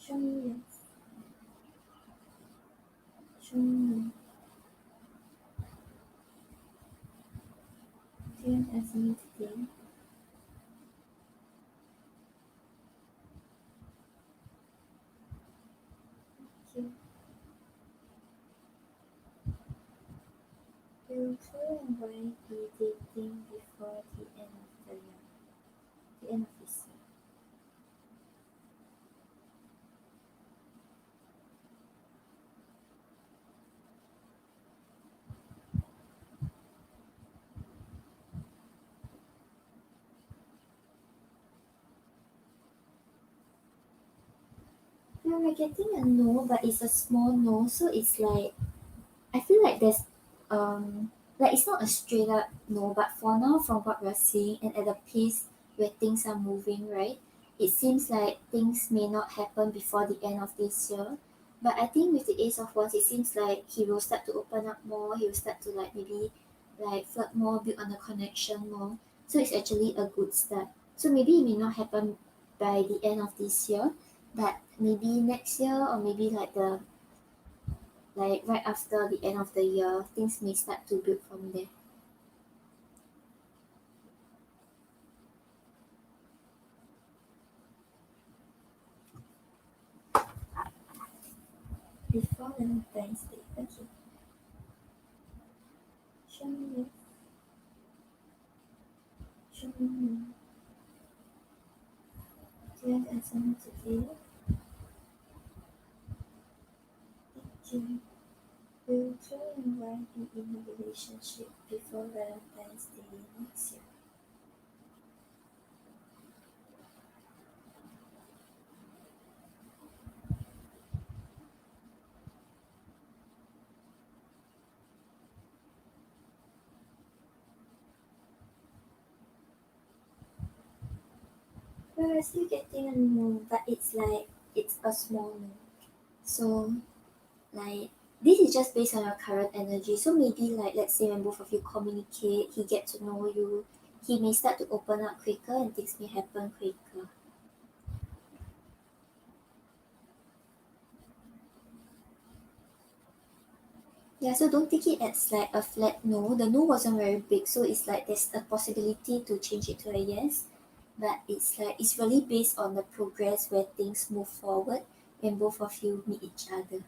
S1: Show me yes, show me no. Do you want to answer me today? Okay. Will Claire and Brian be dating before the end of the year? The end of this year. Yeah, we're getting a no, but it's a small no, so it's like I feel like there's like it's not a straight up no, but for now from what we're seeing and at the pace where things are moving, right? It seems like things may not happen before the end of this year. But I think with the Ace of Wands, it seems like he will start to open up more. He will start to like maybe like flirt more, build on the connection more. So it's actually a good start. So maybe it may not happen by the end of this year, but maybe next year or maybe like right after the end of the year, things may start to build from there. Before Valentine's Day. Okay. Show me yes. Show me no. Do you want to answer me today? Okay. Will Joy and Ryan be in a relationship before Valentine's Day next year? Well, we're still getting a no, but it's like it's a small no. So like this is just based on your current energy. So maybe like let's say when both of you communicate, he get to know you, he may start to open up quicker and things may happen quicker. Yeah, so don't take it as like a flat no. The no wasn't very big, so it's like there's a possibility to change it to a yes. But it's like it's really based on the progress where things move forward when both of you meet each other.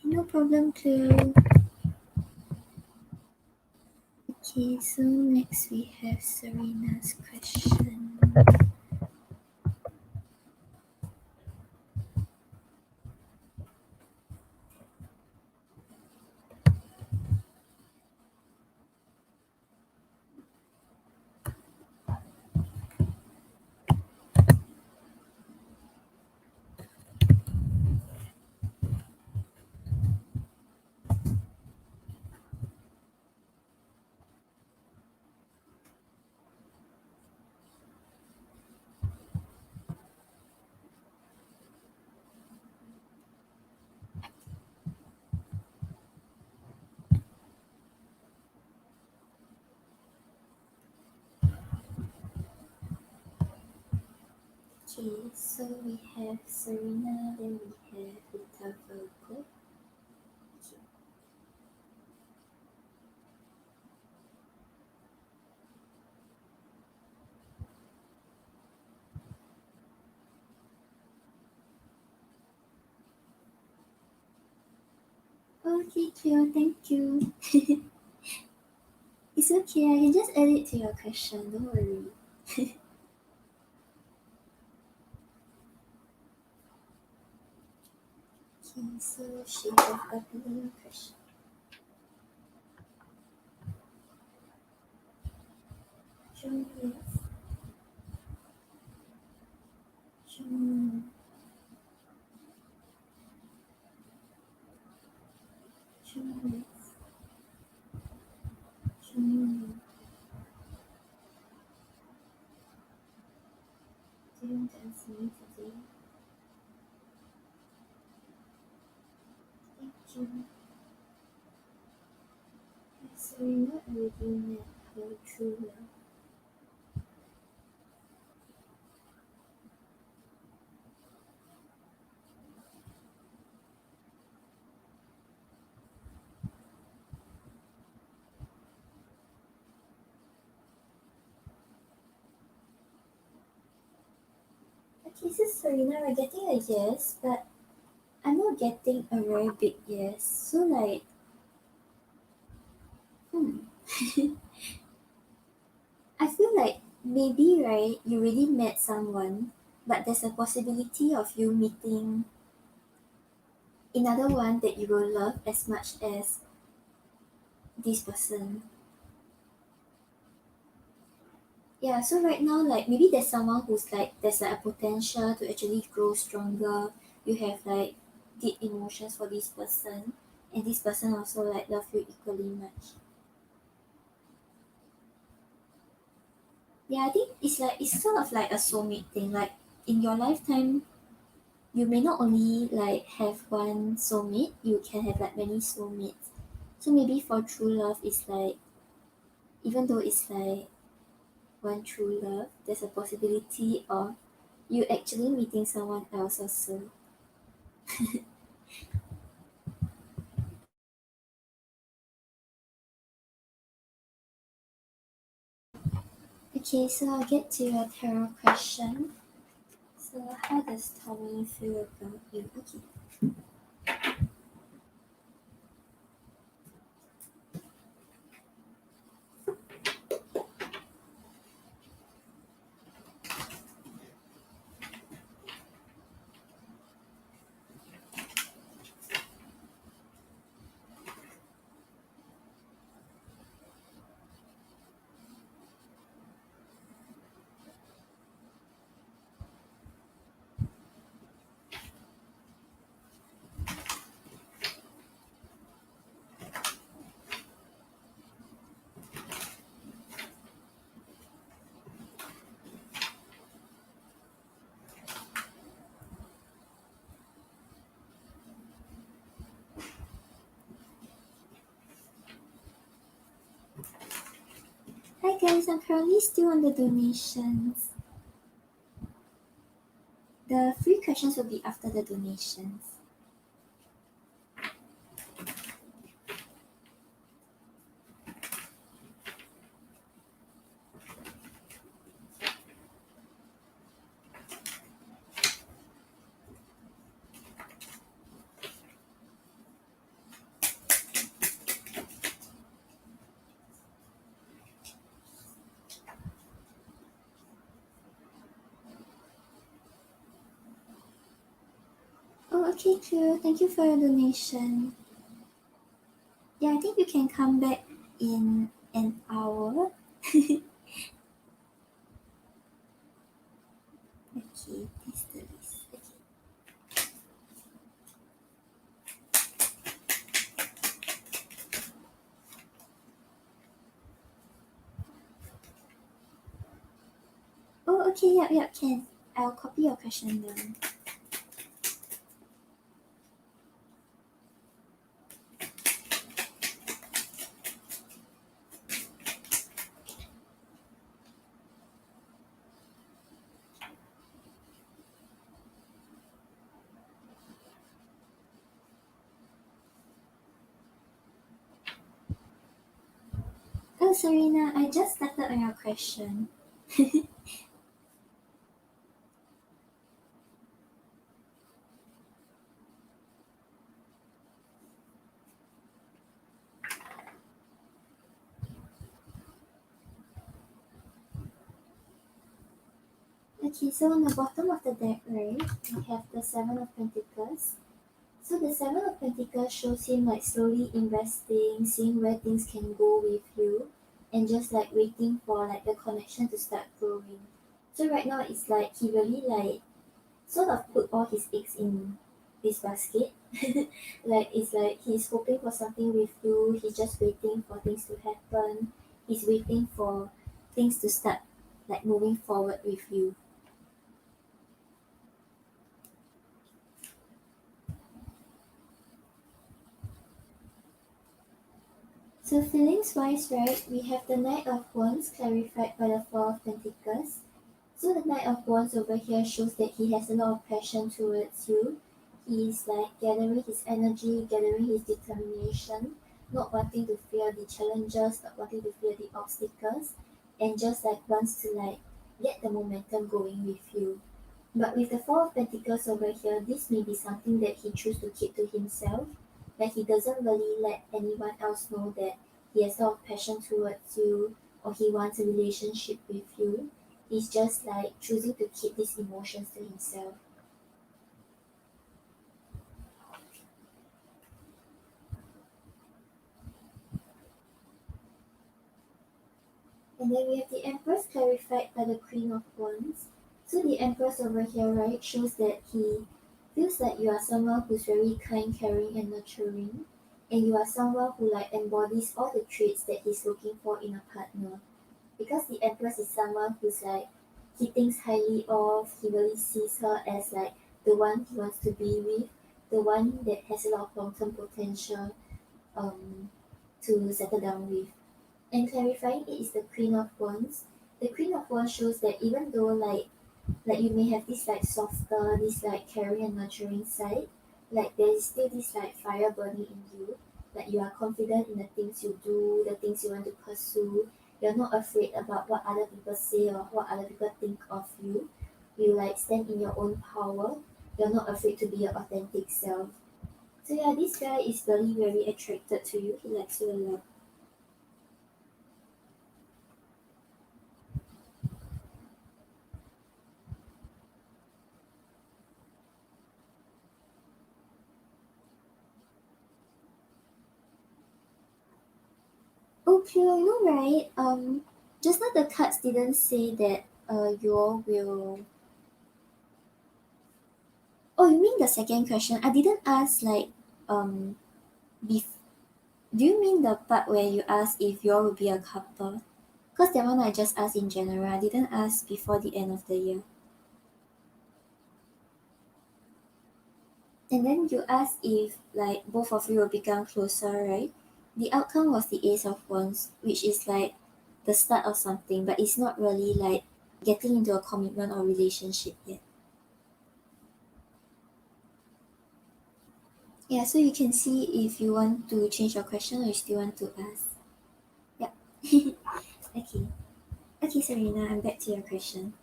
S1: No problem, Cleo. Okay, so next we have Serena's question. Okay, so we have Serena, then we have Vita Virgo. Okay. you, thank you. It's okay, I can just add it to your question, don't worry. Okay, so she have a pendulum question. June, June, June, June. Didn't answer me today. Thank you. So we not already met her true love. Okay, so Serena, we're getting a yes, but I'm not getting a very big yes. So like, hmm. I feel like maybe right, you really met someone, but there's a possibility of you meeting another one that you will love as much as this person. Yeah, so right now like maybe there's someone who's like there's like a potential to actually grow stronger. You have like deep emotions for this person, and this person also like love you equally much. Yeah, I think it's like it's sort of like a soulmate thing. Like in your lifetime, you may not only like have one soulmate, you can have like many soulmates. So maybe for true love, it's like even though it's like one true love, there's a possibility of you actually meeting someone else also. Okay, so I'll get to your tarot question. So how does Tommy feel about you? Okay. Hi guys, I'm currently still on the donations. The free questions will be after the donations. Oh, okay, true. Thank you for your donation. Yeah, I think you can come back in an hour. Okay, this the list. Okay. Oh, okay, yep, can. I'll copy your question down. Oh, Serena, I just started on your question. Okay, so on the bottom of the deck, right, we have the Seven of Pentacles. So the Seven of Pentacles shows him like slowly investing, seeing where things can go with you, and just like waiting for like the connection to start growing. So right now it's like he really like sort of put all his eggs in this basket. Like it's like he's hoping for something with you, he's just waiting for things to happen, he's waiting for things to start like moving forward with you. So feelings wise, right, we have the Knight of Wands clarified by the Four of Pentacles. So the Knight of Wands over here shows that he has a lot of passion towards you. He's like gathering his energy, gathering his determination, not wanting to fear the challenges, not wanting to fear the obstacles, and just like wants to like get the momentum going with you. But with the Four of Pentacles over here, this may be something that he chooses to keep to himself. Like he doesn't really let anyone else know that he has a lot of passion towards you or he wants a relationship with you. He's just like choosing to keep these emotions to himself. And then we have the Empress clarified by the Queen of Wands. So the Empress over here, right, shows that he feels like you are someone who's very kind, caring, and nurturing. And you are someone who like embodies all the traits that he's looking for in a partner. Because the Empress is someone who's like he thinks highly of, he really sees her as like the one he wants to be with, the one that has a lot of long term potential um to settle down with. And clarifying it is the Queen of Wands. The Queen of Wands shows that even though like you may have this like softer, this like caring and nurturing side, like there is still this like fire burning in you. Like you are confident in the things you do, the things you want to pursue. You're not afraid about what other people say or what other people think of you. You like stand in your own power. You're not afraid to be your authentic self. So yeah, this guy is really very attracted to you. He likes you a lot. Okay, you know, right? Just now the cards didn't say that you all will. Oh, you mean the second question? I didn't ask like um. Bef- do you mean the part where you asked if you all will be a couple? Cause that one I just asked in general. I didn't ask before the end of the year. And then you asked if like both of you will become closer, right? The outcome was the Ace of Wands, which is like the start of something, but it's not really like getting into a commitment or relationship yet. Yeah, so you can see if you want to change your question or you still want to ask. Yep. Okay. Okay, Serena, I'm back to your question.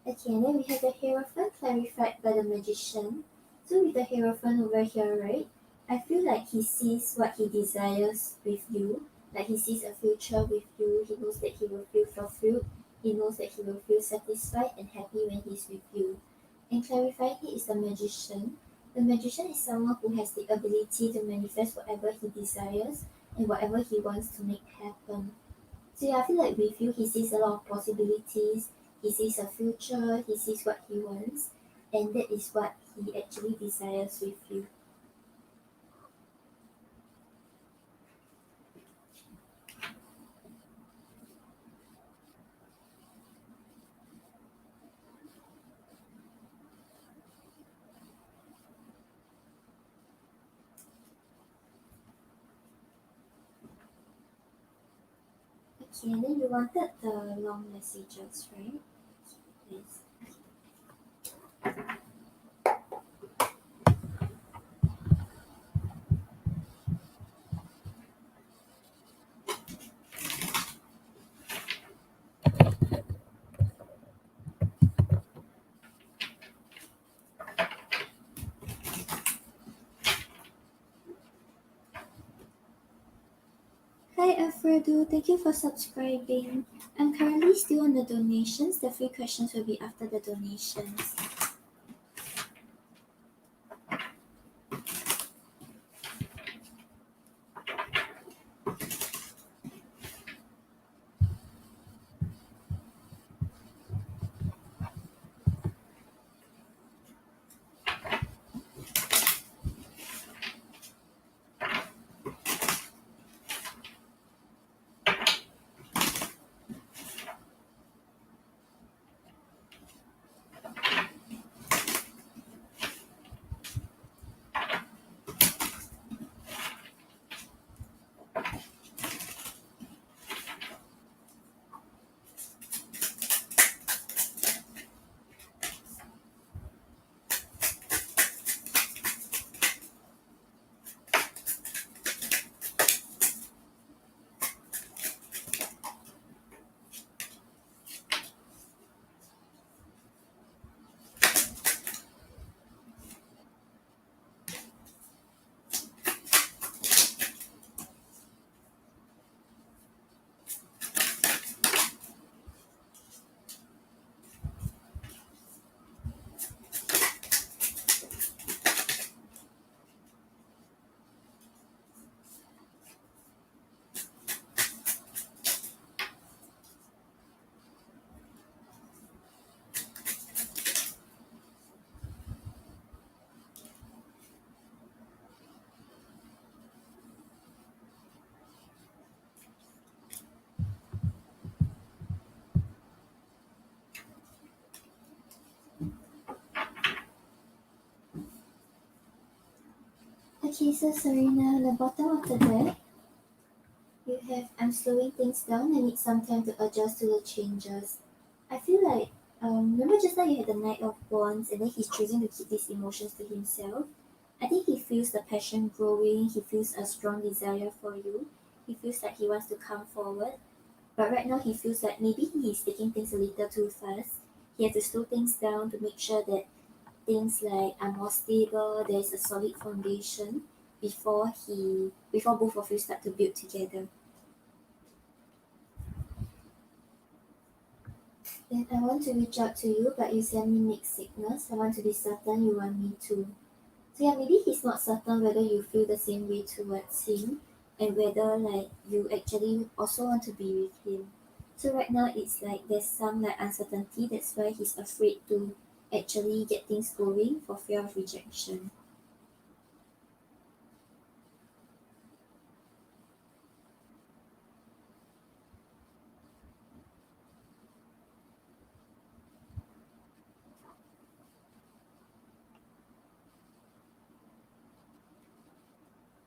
S1: Okay, and then we have the Hierophant clarified by the Magician. So with the Hierophant over here, right? I feel like he sees what he desires with you. Like he sees a future with you. He knows that he will feel fulfilled. He knows that he will feel satisfied and happy when he's with you. And clarifying it is the Magician. The Magician is someone who has the ability to manifest whatever he desires and whatever he wants to make happen. So yeah, I feel like with you, he sees a lot of possibilities. He sees a future. He sees what he wants, and that is what he actually desires with you. Okay, and then you wanted the long messages, right? Yes. Hi, Alfredo. Thank you for subscribing. I'm currently still on the donations. The free questions will be after the donations. Okay, so Serena, the bottom of the deck, you have I'm slowing things down. I need some time to adjust to the changes. I feel like, remember just now you had the Knight of Wands and then he's choosing to keep these emotions to himself. I think he feels the passion growing, he feels a strong desire for you, he feels like he wants to come forward. But right now he feels like maybe he's taking things a little too fast. He has to slow things down to make sure that things like are more stable, there's a solid foundation before both of you start to build together. Then I want to reach out to you, but you send me mixed signals. I want to be certain you want me to. So yeah, maybe he's not certain whether you feel the same way towards him and whether like you actually also want to be with him. So right now it's like there's some like uncertainty, that's why he's afraid to actually get things going for fear of rejection.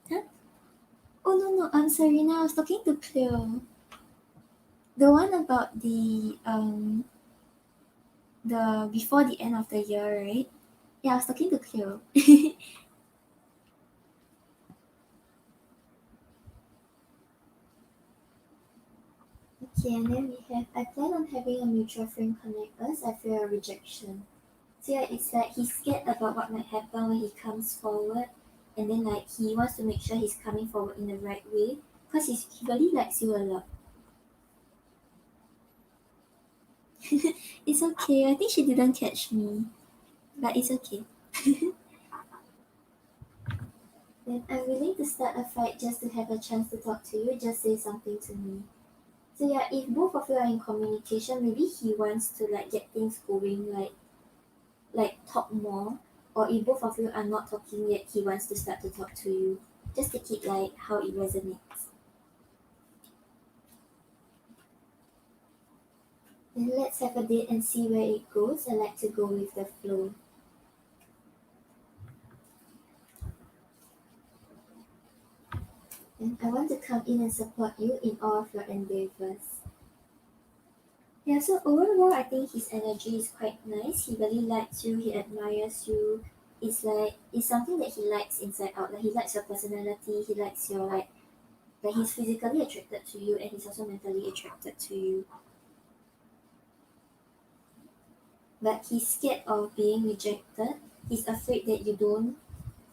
S1: Huh? Oh no no, I'm Serena, I was talking to Cleo. The one about the before the end of the year, right? Yeah, I was talking to Cleo. Okay, and then we have I plan on having a mutual friend connect us. I fear a rejection. So yeah, it's like he's scared about what might happen when he comes forward, and then like he wants to make sure he's coming forward in the right way, because he really likes you a lot. It's okay. I think she didn't catch me, but it's okay. Then I'm willing to start a fight just to have a chance to talk to you. Just say something to me. So yeah, if both of you are in communication, maybe he wants to like get things going, like talk more, or if both of you are not talking yet, he wants to start to talk to you. Just take it like how it resonates. Then let's have a date and see where it goes. I like to go with the flow. And I want to come in and support you in all of your endeavors. Yeah, so overall, I think his energy is quite nice. He really likes you, he admires you. It's something that he likes inside out. Like he likes your personality, he likes your like he's physically attracted to you and he's also mentally attracted to you. But he's scared of being rejected. He's afraid that you don't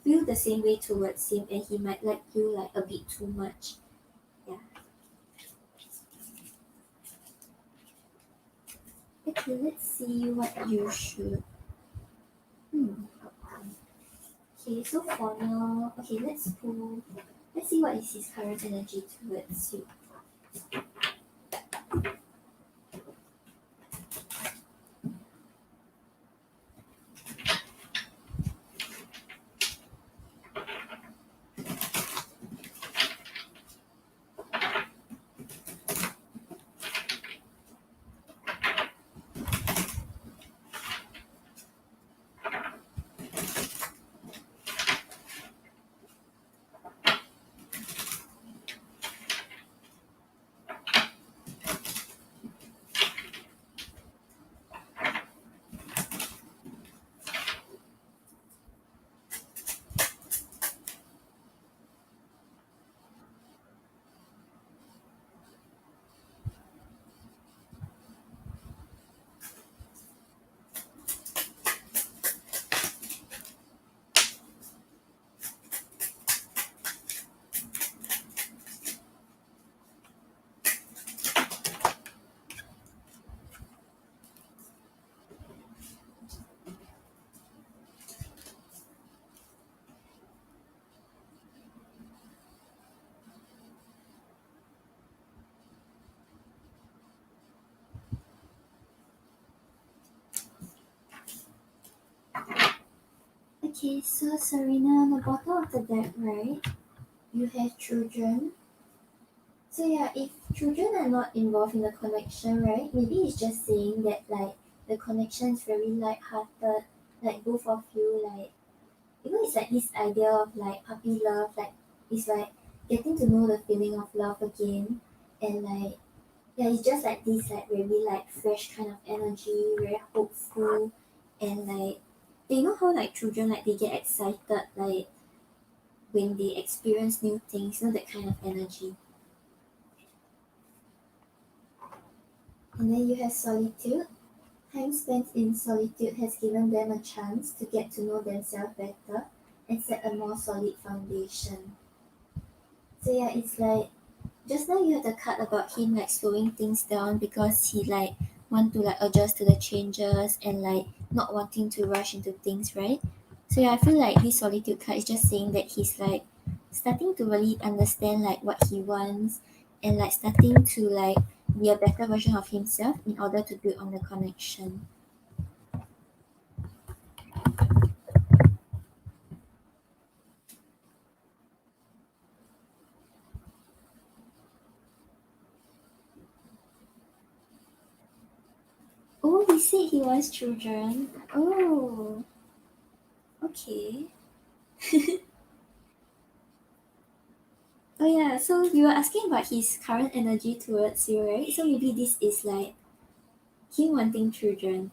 S1: feel the same way towards him and he might like you like a bit too much. Yeah. Okay, let's see what you should. Hmm. Okay, so for now, okay, let's pull. Let's see what is his current energy towards you. Okay, so Serena, on the bottom of the deck, right? You have children. So yeah, if children are not involved in the connection, right? Maybe it's just saying that like the connection is very light-hearted, like both of you like it's like this idea of like puppy love, like it's like getting to know the feeling of love again, and like yeah, it's just like this like very like fresh kind of energy, very hopeful, and like you know how like children like they get excited like when they experience new things, that kind of energy. And then you have solitude. Time spent in solitude has given them a chance to get to know themselves better and set a more solid foundation. So yeah, it's like just now you had the card about him like slowing things down because he like want to like adjust to the changes and like not wanting to rush into things, right? So yeah, I feel like this solitude card is just saying that he's like starting to really understand like what he wants and like starting to like be a better version of himself in order to build on the connection. Oh, he said he wants children. Oh, okay. Oh yeah, so you were asking about his current energy towards you, right? So maybe this is like him wanting children.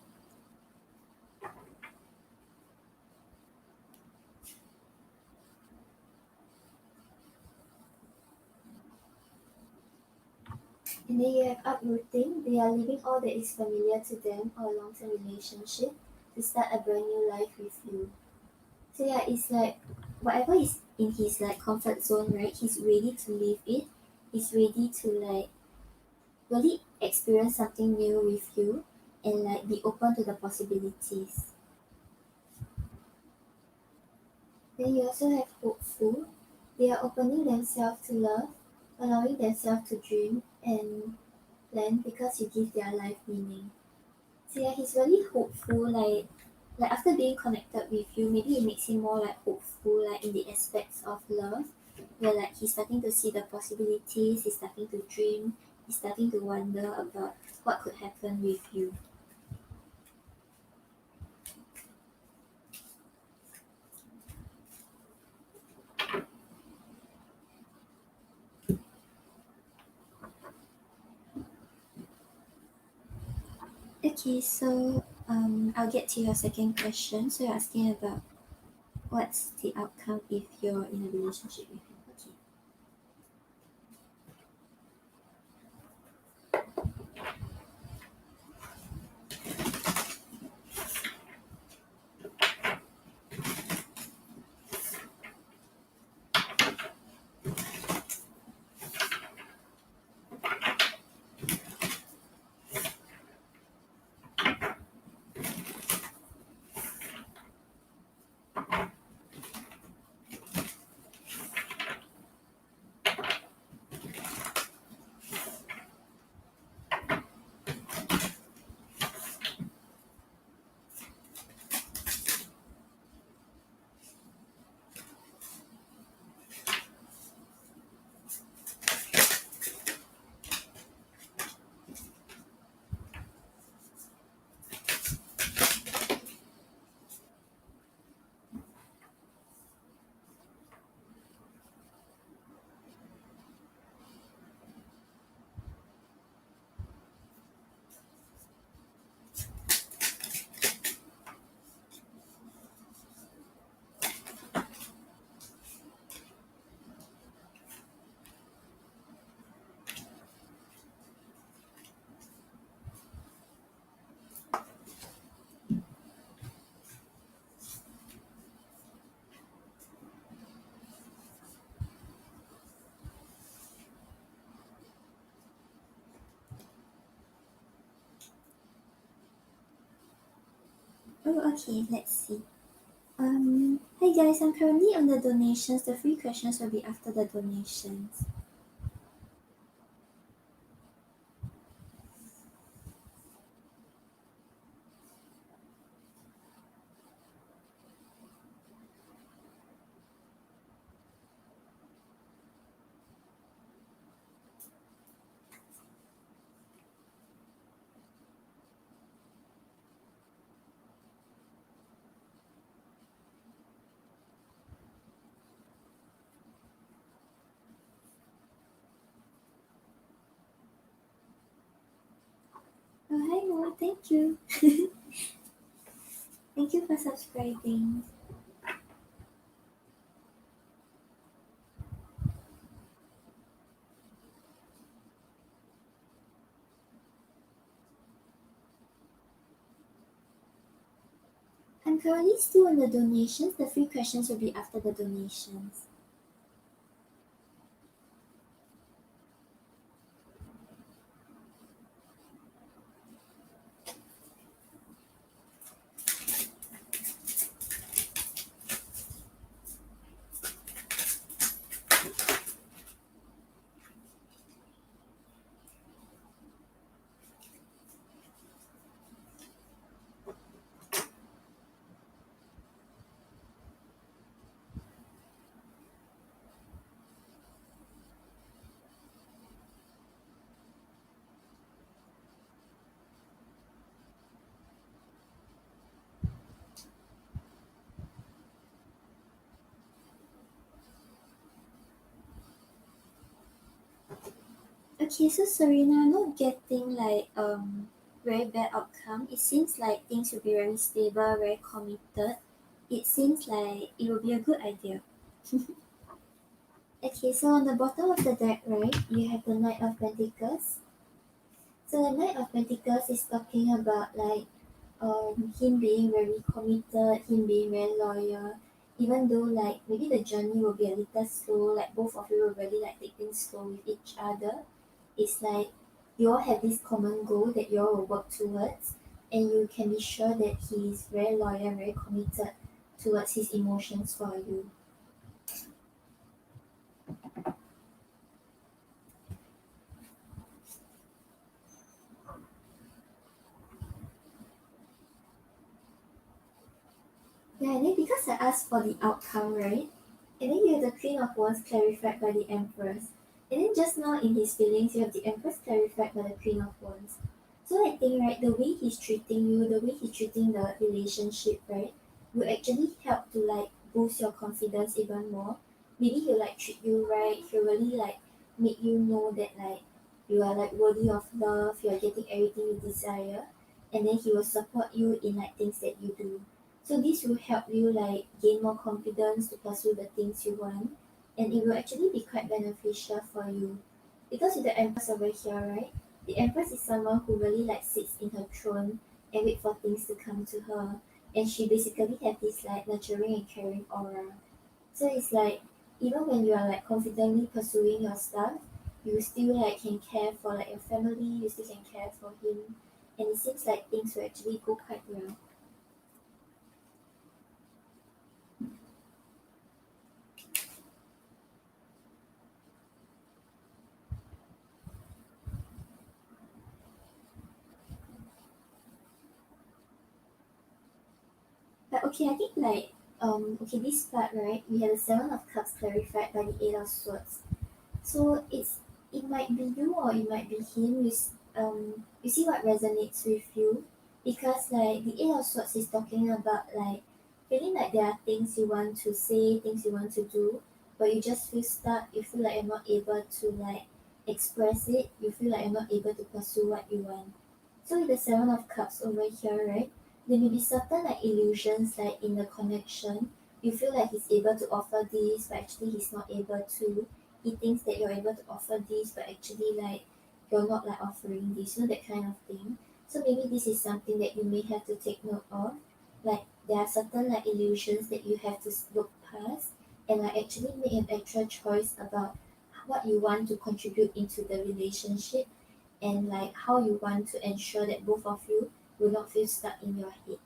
S1: And then you have uprooting. They are leaving all that is familiar to them or a long-term relationship to start a brand new life with you. So yeah, it's like whatever is in his like comfort zone, right? He's ready to leave it. He's ready to like really experience something new with you and like be open to the possibilities. Then you also have hopeful. They are opening themselves to love, allowing themselves to dream and plan because you give their life meaning. So yeah, he's really hopeful. Like after being connected with you, maybe it makes him more like hopeful, like in the aspects of love, where like he's starting to see the possibilities. He's starting to dream. He's starting to wonder about what could happen with you. Okay, so I'll get to your second question. So you're asking about what's the outcome if you're in a relationship with him. Okay. Oh, okay, let's see. Hey guys, I'm currently on the donations. The free questions will be after the donations. Oh, hi Mo, thank you. Thank you for subscribing. I'm currently still on the donations. The free questions will be after the donations. Okay, so Serena, I'm not getting like very bad outcome. It seems like things will be very stable, very committed. It seems like it will be a good idea. Okay, so on the bottom of the deck, right, you have the Knight of Pentacles. So the Knight of Pentacles is talking about like him being very committed, him being very loyal. Even though like maybe the journey will be a little slow, like both of you will really like take things slow with each other. It's like you all have this common goal that you all will work towards, and you can be sure that he is very loyal, very committed towards his emotions for you. Yeah, and then because I asked for the outcome, right? And then you have the Queen of Wands clarified by the Empress. And then just now in his feelings, you have the Empress clarified by the Queen of Wands. So I think, right, the way he's treating you, the way he's treating the relationship, right, will actually help to like boost your confidence even more. Maybe he'll like treat you right, he'll really like make you know that like you are like worthy of love, you're getting everything you desire, and then he will support you in like things that you do. So this will help you like gain more confidence to pursue the things you want, and it will actually be quite beneficial for you. Because with the Empress over here, right? The Empress is someone who really like sits in her throne and wait for things to come to her. And she basically have this like nurturing and caring aura. So it's like even when you are like confidently pursuing your stuff, you still like can care for like your family, you still can care for him. And it seems like things will actually go quite well. But okay, I think like okay this part right, we have the Seven of Cups clarified by the Eight of Swords. So it might be you or it might be him. You see what resonates with you, because like the Eight of Swords is talking about like feeling like there are things you want to say, things you want to do, but you just feel stuck. You feel like you're not able to like express it. You feel like you're not able to pursue what you want. So with the Seven of Cups over here, right? There may be certain like illusions like in the connection. You feel like he's able to offer this, but actually he's not able to. He thinks that you're able to offer this, but actually like you're not like offering this, that kind of thing. So maybe this is something that you may have to take note of. Like there are certain like illusions that you have to look past and like actually make an actual choice about what you want to contribute into the relationship, and like how you want to ensure that both of you will not feel stuck in your heads.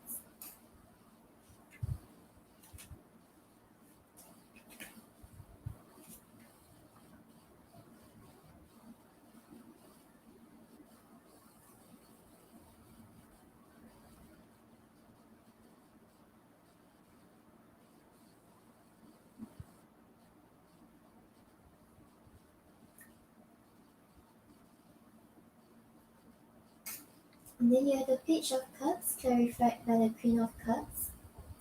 S1: And then you have the Page of Cups clarified by the Queen of Cups.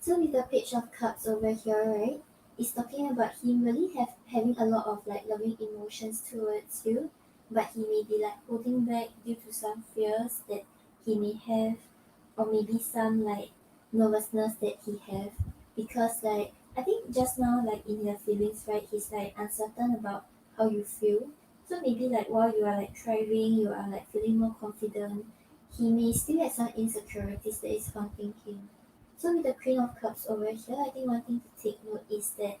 S1: So with the Page of Cups over here, right, it's talking about him really having a lot of like loving emotions towards you, but he may be like holding back due to some fears that he may have, or maybe some like nervousness that he have, because like I think just now like in your feelings, right, he's like uncertain about how you feel. So maybe like while you are like thriving, you are like feeling more confident, he may still have some insecurities that is haunting him. So with the Queen of Cups over here, I think one thing to take note is that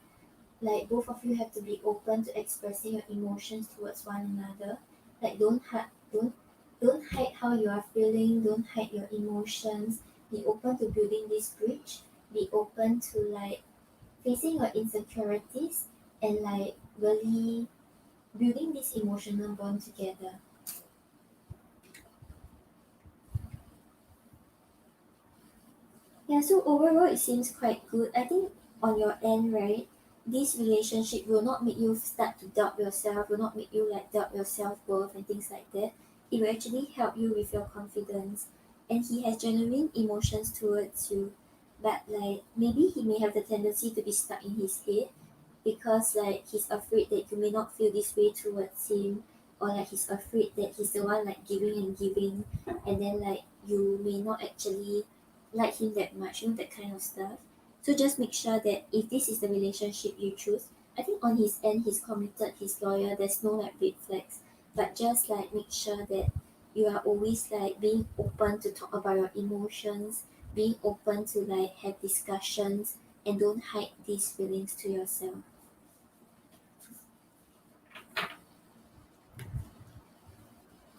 S1: like both of you have to be open to expressing your emotions towards one another. Like don't hide how you are feeling, don't hide your emotions. Be open to building this bridge. Be open to like facing your insecurities and like really building this emotional bond together. Yeah, so overall it seems quite good. I think on your end, right, this relationship will not make you start to doubt yourself, will not make you like doubt your self worth and things like that. It will actually help you with your confidence. And he has genuine emotions towards you. But like maybe he may have the tendency to be stuck in his head because like he's afraid that you may not feel this way towards him, or like he's afraid that he's the one like giving and giving, and then like you may not actually like him that much, that kind of stuff. So just make sure that if this is the relationship you choose, I think on his end he's committed, he's loyal, there's no like red flags, but just like make sure that you are always like being open to talk about your emotions, being open to like have discussions, and don't hide these feelings to yourself.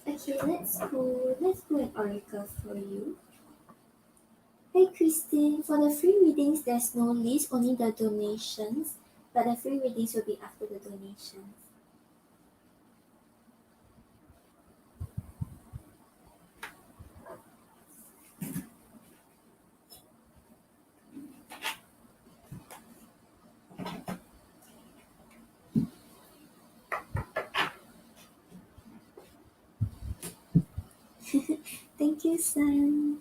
S1: Okay, let's go an oracle for you. Hey Christine, for the free readings there's no list, only the donations, but the free readings will be after the donations. Thank you, Sam.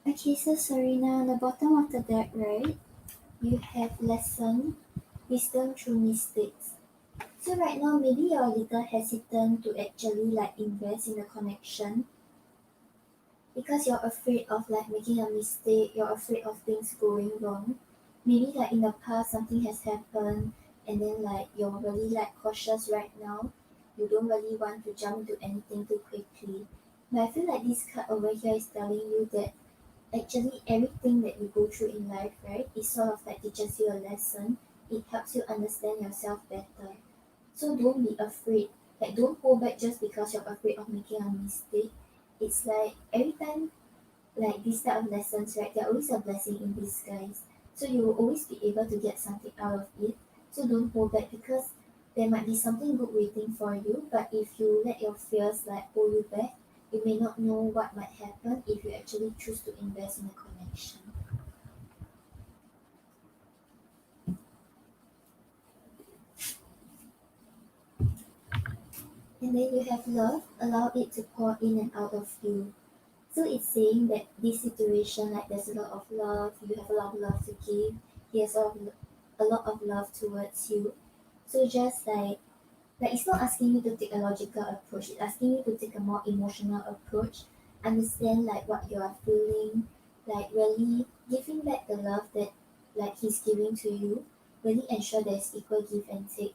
S1: Okay, so Serena, on the bottom of the deck, right, you have lesson, wisdom through mistakes. So right now, maybe you're a little hesitant to actually like invest in a connection because you're afraid of like making a mistake, you're afraid of things going wrong. Maybe like in the past something has happened and then like you're really like cautious right now. You don't really want to jump into anything too quickly. But I feel like this card over here is telling you that actually everything that you go through in life, right, it sort of like teaches you a lesson. It helps you understand yourself better. So don't be afraid. Like don't hold back just because you're afraid of making a mistake. It's like every time like this type of lessons, right, they're always a blessing in disguise. So you will always be able to get something out of it. So don't hold back because there might be something good waiting for you, but if you let your fears like hold you back, you may not know what might happen if you actually choose to invest in a connection. And then you have love, allow it to pour in and out of you. So it's saying that this situation, like there's a lot of love, you have a lot of love to give, he has a lot of love towards you. So just like it's not asking you to take a logical approach, it's asking you to take a more emotional approach, understand like what you are feeling, like really giving back the love that like he's giving to you, really ensure there's equal give and take.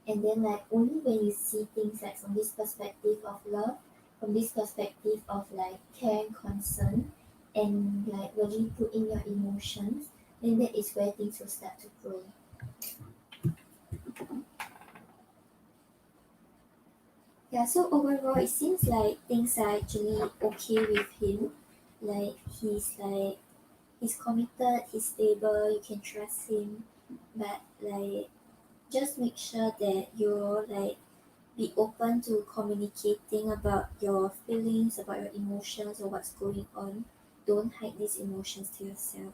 S1: And then like only when you see things like from this perspective of love, from this perspective of like care and concern, and like really put in your emotions, then that is where things will start to grow. Yeah, so overall it seems like things are actually okay with him. Like he's committed, he's stable, you can trust him. But like just make sure that you're like be open to communicating about your feelings, about your emotions or what's going on. Don't hide these emotions to yourself.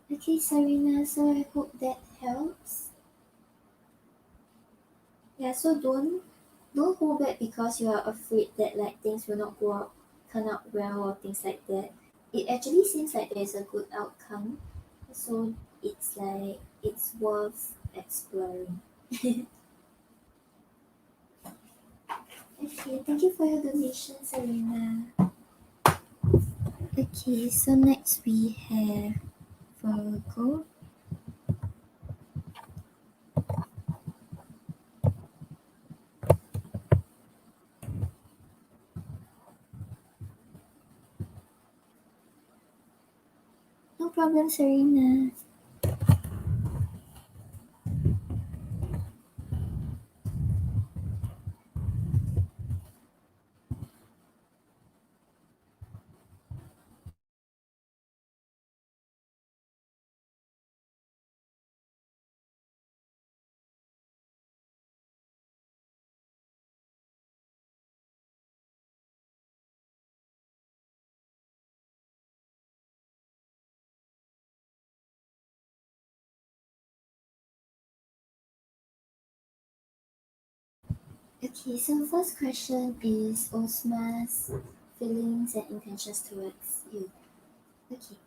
S1: Okay, Sarina, so I hope that helps. Yeah, so don't hold back because you are afraid that like things will not turn out well or things like that. It actually seems like there's a good outcome. So it's like it's worth exploring. Okay, thank you for your donation, Serena. Okay, so next we have Virgo. No problem, Serena. Okay, so first question is Osma's feelings and intentions towards you. Okay.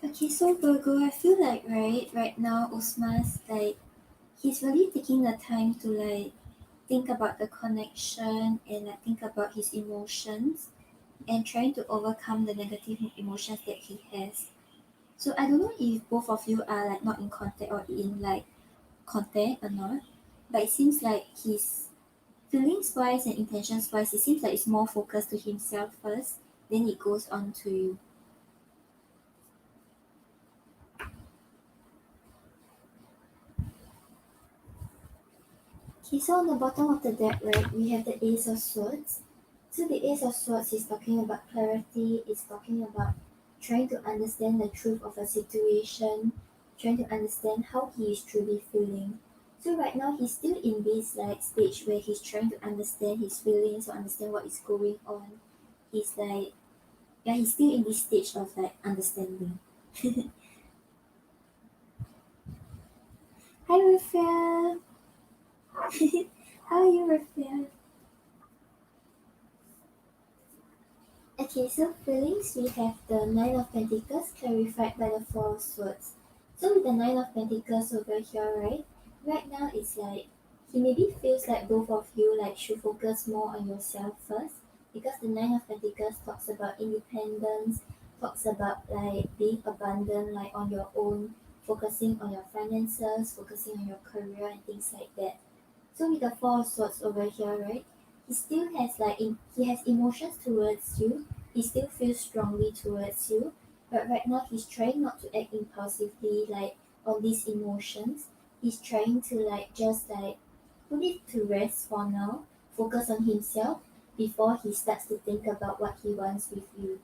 S1: Okay, so Virgo, I feel like right now Osma's like he's really taking the time to like think about the connection and like think about his emotions and trying to overcome the negative emotions that he has. So I don't know if both of you are like not in contact or in like contact or not, but it seems like his feelings wise and intentions wise, it seems like it's more focused to himself first, then it goes on to you. Okay, so on the bottom of the deck, right, we have the Ace of Swords. So the Ace of Swords is talking about clarity, it's talking about trying to understand the truth of a situation, trying to understand how he is truly feeling. So right now he's still in this like stage where he's trying to understand his feelings or understand what is going on. He's like yeah, he's still in this stage of like understanding. Hi Raphael. How are you Raphael? Okay, so feelings we have the Nine of Pentacles clarified by the Four of Swords. So with the Nine of Pentacles over here, right? Right now it's like he maybe feels like both of you like should focus more on yourself first because the Nine of Pentacles talks about independence, talks about like being abundant, like on your own, focusing on your finances, focusing on your career and things like that. So with the Four of Swords over here, right? He still has he has emotions towards you. He still feels strongly towards you, but right now he's trying not to act impulsively like on these emotions. He's trying to like just like put it to rest for now, focus on himself before he starts to think about what he wants with you.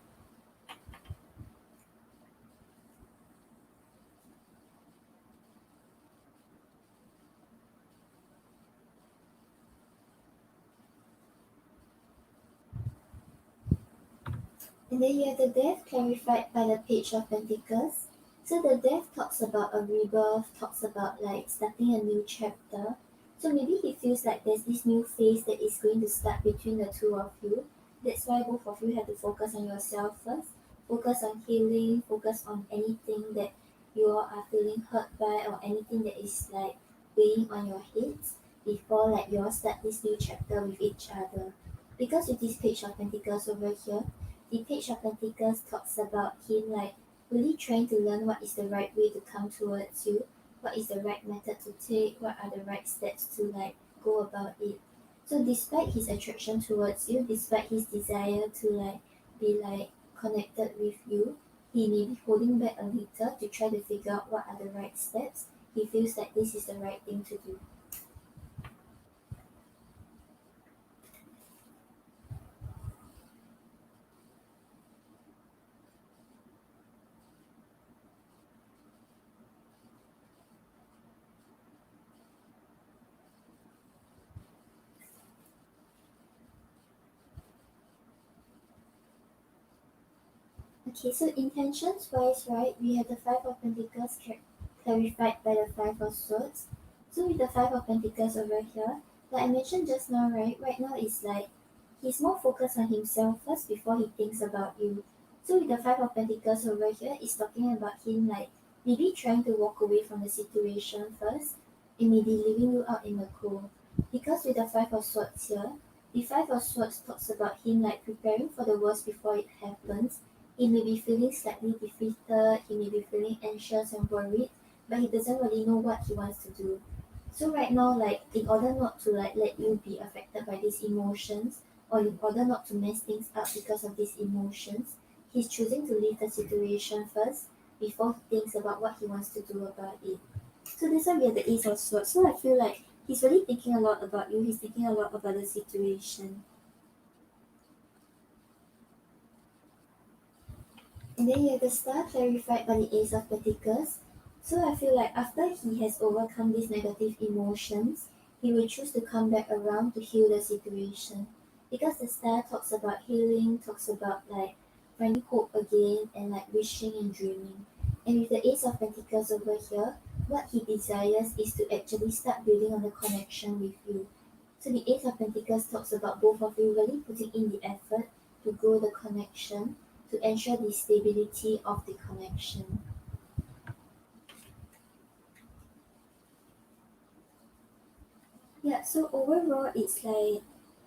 S1: And then you have the death clarified by the Page of Pentacles. So the death talks about a rebirth, talks about like starting a new chapter. So maybe he feels like there's this new phase that is going to start between the two of you. That's why both of you have to focus on yourself first. Focus on healing, focus on anything that you all are feeling hurt by or anything that is like weighing on your heads before like you all start this new chapter with each other. Because with this Page of Pentacles over here, the Page of Pentacles talks about him like really trying to learn what is the right way to come towards you, what is the right method to take, what are the right steps to like go about it. So despite his attraction towards you, despite his desire to like be like connected with you, he may be holding back a little to try to figure out what are the right steps. He feels like this is the right thing to do. Okay, so intentions wise, right, we have the Five of Pentacles clarified by the Five of Swords. So with the Five of Pentacles over here, like I mentioned just now, right now it's like he's more focused on himself first before he thinks about you. So with the Five of Pentacles over here, it's talking about him like maybe trying to walk away from the situation first and maybe leaving you out in the cold. Because with the Five of Swords here, the Five of Swords talks about him like preparing for the worst before it happens. He may be feeling slightly defeated, he may be feeling anxious and worried, but he doesn't really know what he wants to do. So right now, like in order not to like let you be affected by these emotions, or in order not to mess things up because of these emotions, he's choosing to leave the situation first before he thinks about what he wants to do about it. So this one we have the Ace of Swords. So I feel like he's really thinking a lot about you. He's thinking a lot about the situation. And then you have the Star clarified by the Ace of Pentacles. So I feel like after he has overcome these negative emotions, he will choose to come back around to heal the situation. Because the Star talks about healing, talks about like finding hope again and like wishing and dreaming. And with the Ace of Pentacles over here, what he desires is to actually start building on the connection with you. So the Ace of Pentacles talks about both of you really putting in the effort to grow the connection to ensure the stability of the connection. Yeah, so overall it's like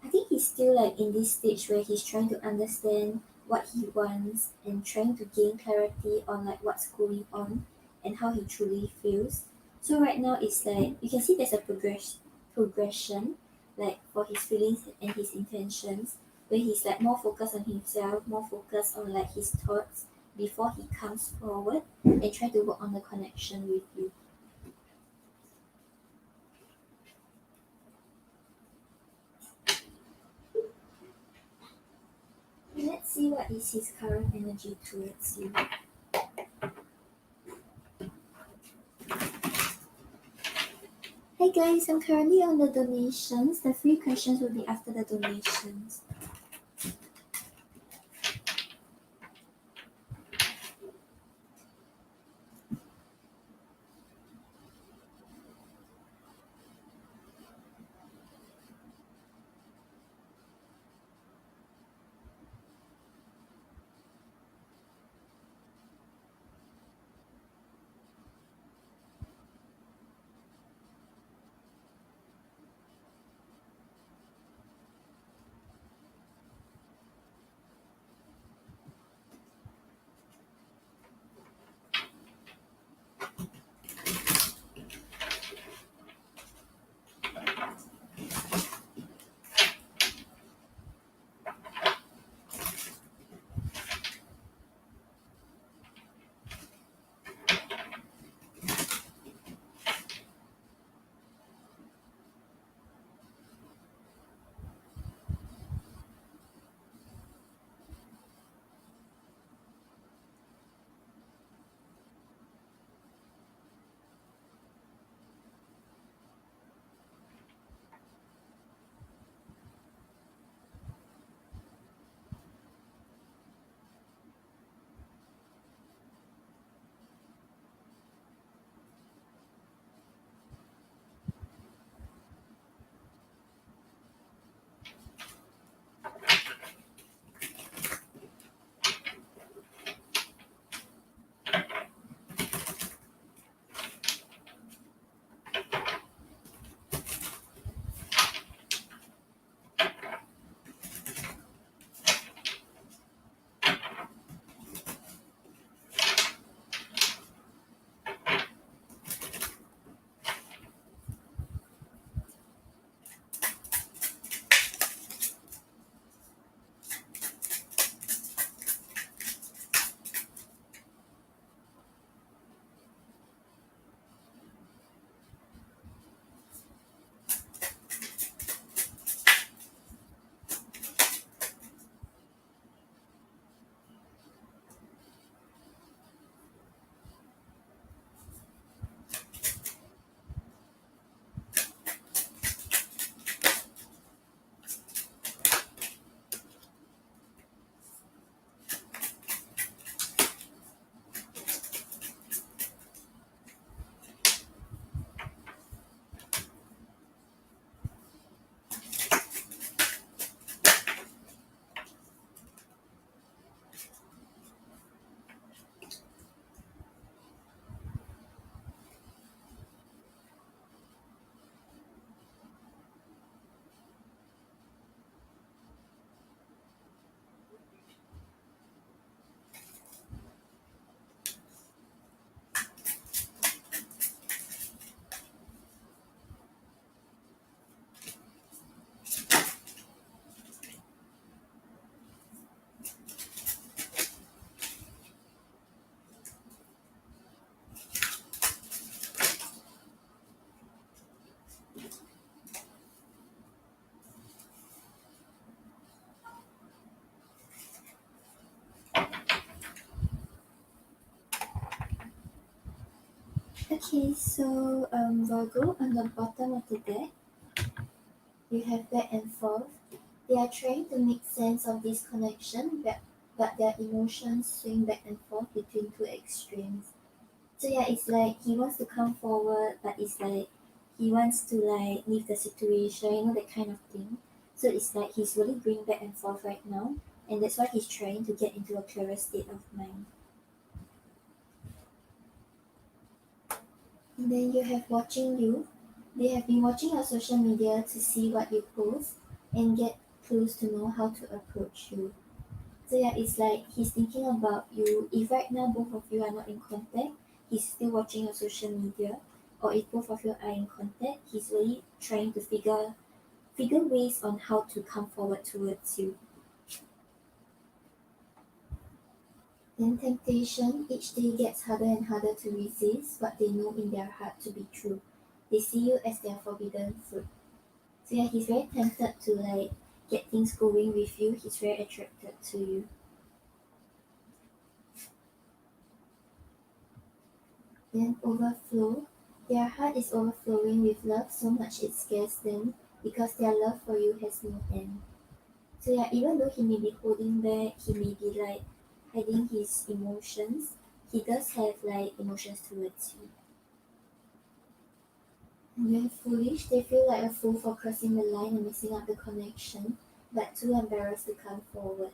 S1: I think he's still like in this stage where he's trying to understand what he wants and trying to gain clarity on like what's going on and how he truly feels. So right now it's like you can see there's a progression like for his feelings and his intentions where he's like more focused on himself, more focused on like his thoughts before he comes forward and try to work on the connection with you. Let's see what is his current energy towards you. Hey guys, I'm currently on the donations. The free questions will be after the donations. Okay, so Virgo, on the bottom of the deck, you have back and forth. They are trying to make sense of this connection, but their emotions swing back and forth between two extremes. So yeah, it's like he wants to come forward, but it's like he wants to like leave the situation, that kind of thing. So it's like he's really going back and forth right now, and that's why he's trying to get into a clearer state of mind. And then you have watching you. They have been watching your social media to see what you post and get clues to know how to approach you. So yeah, it's like he's thinking about you. If right now both of you are not in contact, he's still watching your social media or if both of you are in contact, he's really trying to figure ways on how to come forward towards you. Then temptation, each day gets harder and harder to resist what they know in their heart to be true. They see you as their forbidden fruit. So yeah, he's very tempted to like get things going with you. He's very attracted to you. Then overflow. Their heart is overflowing with love so much it scares them because their love for you has no end. So yeah, even though he may be holding back, he may be like hiding his emotions, he does have like emotions towards you. And when foolish, they feel like a fool for crossing the line and messing up the connection, but too embarrassed to come forward.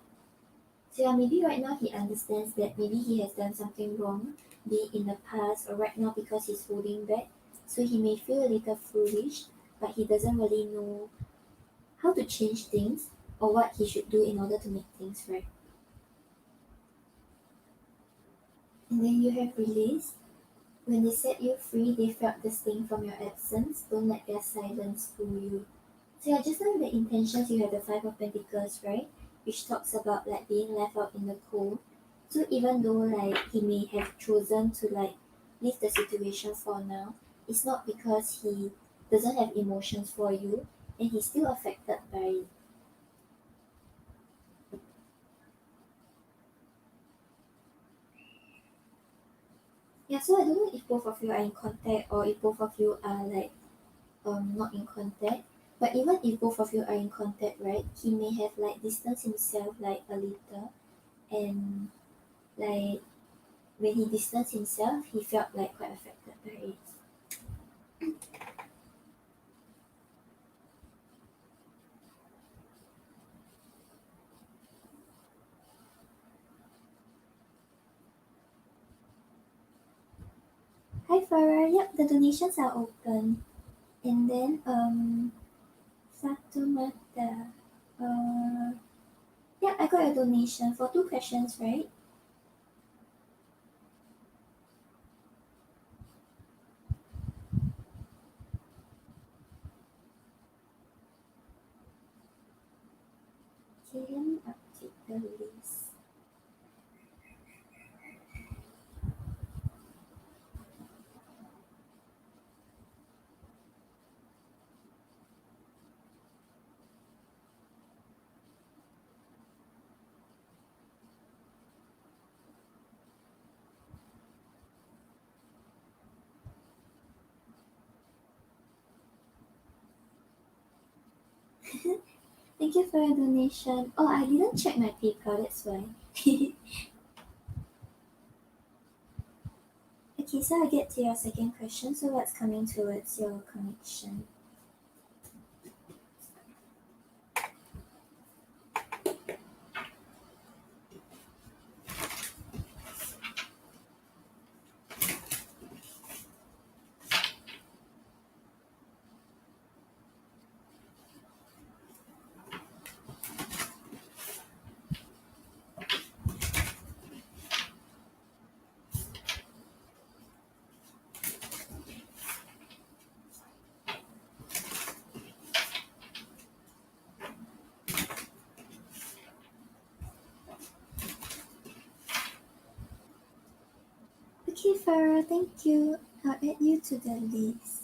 S1: So yeah, maybe right now he understands that maybe he has done something wrong, be it in the past or right now because he's holding back. So he may feel a little foolish, but he doesn't really know how to change things or what he should do in order to make things right. And then you have release. When they set you free, they felt the sting from your absence. Don't let their silence fool you. So yeah, just like the intentions, you have the Five of Pentacles, right? Which talks about like being left out in the cold. So even though like he may have chosen to like leave the situation for now, it's not because he doesn't have emotions for you and he's still affected by it. Yeah, so I don't know if both of you are in contact or if both of you are like not in contact. But even if both of you are in contact, right, he may have like distanced himself like a little and like when he distanced himself he felt like quite affected by it. Hi Farah, yep, the donations are open. And then Satu Mata. Yeah, I got a donation for two questions, right? Okay, let me update the list. Thank you for your donation. Oh, I didn't check my PayPal, that's why. Okay, so I get to your second question. So what's coming towards your connection? Okay, Farah, thank you. I'll add you to the list.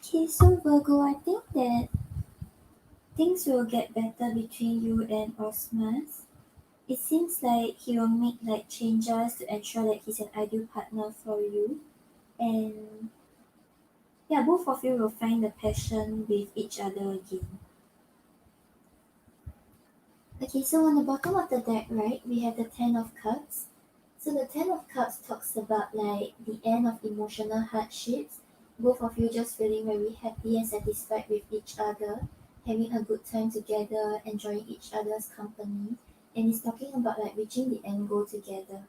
S1: Okay, so Virgo, I think that things will get better between you and Osmas. It seems like he will make like changes to ensure that he's an ideal partner for you. And yeah, both of you will find the passion with each other again. Okay, so on the bottom of the deck, right, we have the Ten of Cups. So the Ten of Cups talks about like the end of emotional hardships. Both of you just feeling very happy and satisfied with each other, having a good time together, enjoying each other's company. And it's talking about like reaching the end goal together.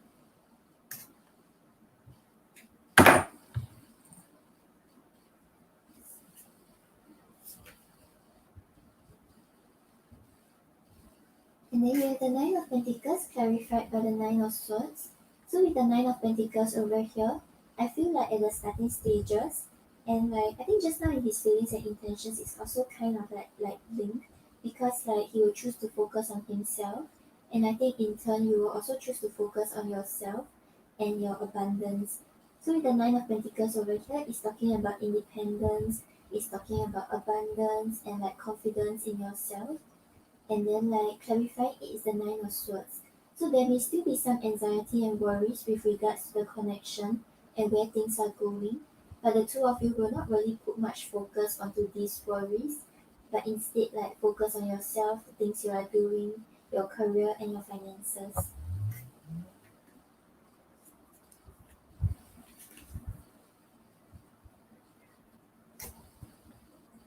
S1: And then we have the Nine of Pentacles clarified by the Nine of Swords. So with the Nine of Pentacles over here, I feel like at the starting stages, and like I think just now in his feelings and intentions it's also kind of like linked because like he will choose to focus on himself, and I think in turn you will also choose to focus on yourself and your abundance. So with the Nine of Pentacles over here, it's talking about independence, it's talking about abundance and like confidence in yourself, and then like clarifying it is the Nine of Swords. So there may still be some anxiety and worries with regards to the connection and where things are going, but the two of you will not really put much focus onto these worries, but instead like focus on yourself, the things you are doing, your career and your finances.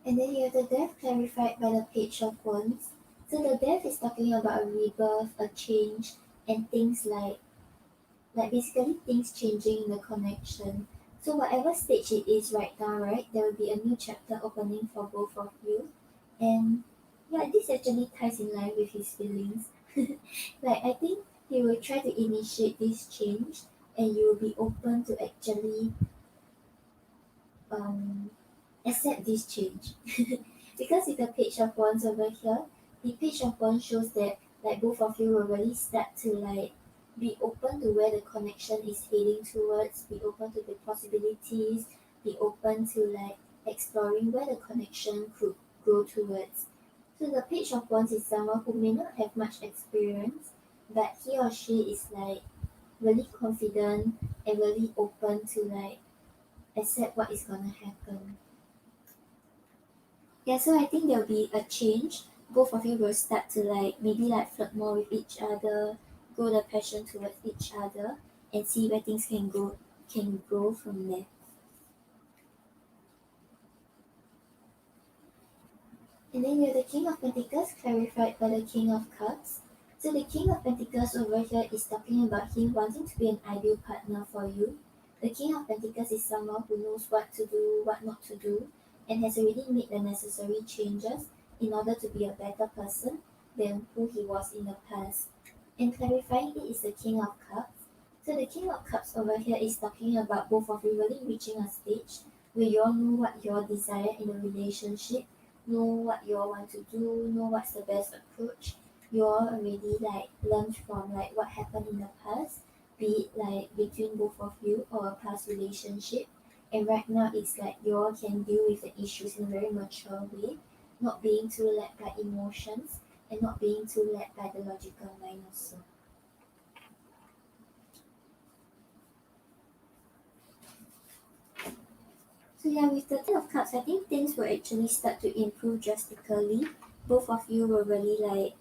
S1: And then you have the Death clarified by the Page of Wands. So the Death is talking about a rebirth, a change, and things like basically things changing in the connection. So whatever stage it is right now, right, there will be a new chapter opening for both of you. And yeah, this actually ties in line with his feelings. Like I think he will try to initiate this change and you will be open to actually um accept this change. Because with the Page of Wands over here, the Page of Wands shows that like both of you will really start to like be open to where the connection is heading towards, be open to the possibilities, be open to like exploring where the connection could go towards. So the Page of Wands is someone who may not have much experience, but he or she is like really confident and really open to like accept what is gonna happen. Yeah, so I think there'll be a change. Both of you will start to like maybe like flirt more with each other, grow the passion towards each other, and see where things can grow from there. And then you have the King of Pentacles clarified by the King of Cups. So the King of Pentacles over here is talking about him wanting to be an ideal partner for you. The King of Pentacles is someone who knows what to do, what not to do, and has already made the necessary changes in order to be a better person than who he was in the past. And clarifying it is the King of Cups. So the King of Cups over here is talking about both of you really reaching a stage where you all know what you all desire in a relationship, know what you all want to do, know what's the best approach. You all already like learned from like what happened in the past, be it like between both of you or a past relationship. And right now it's like you all can deal with the issues in a very mature way, not being too led by emotions and not being too led by the logical mind also. So yeah, with the Ten of Cups, I think things will actually start to improve drastically. Both of you will really like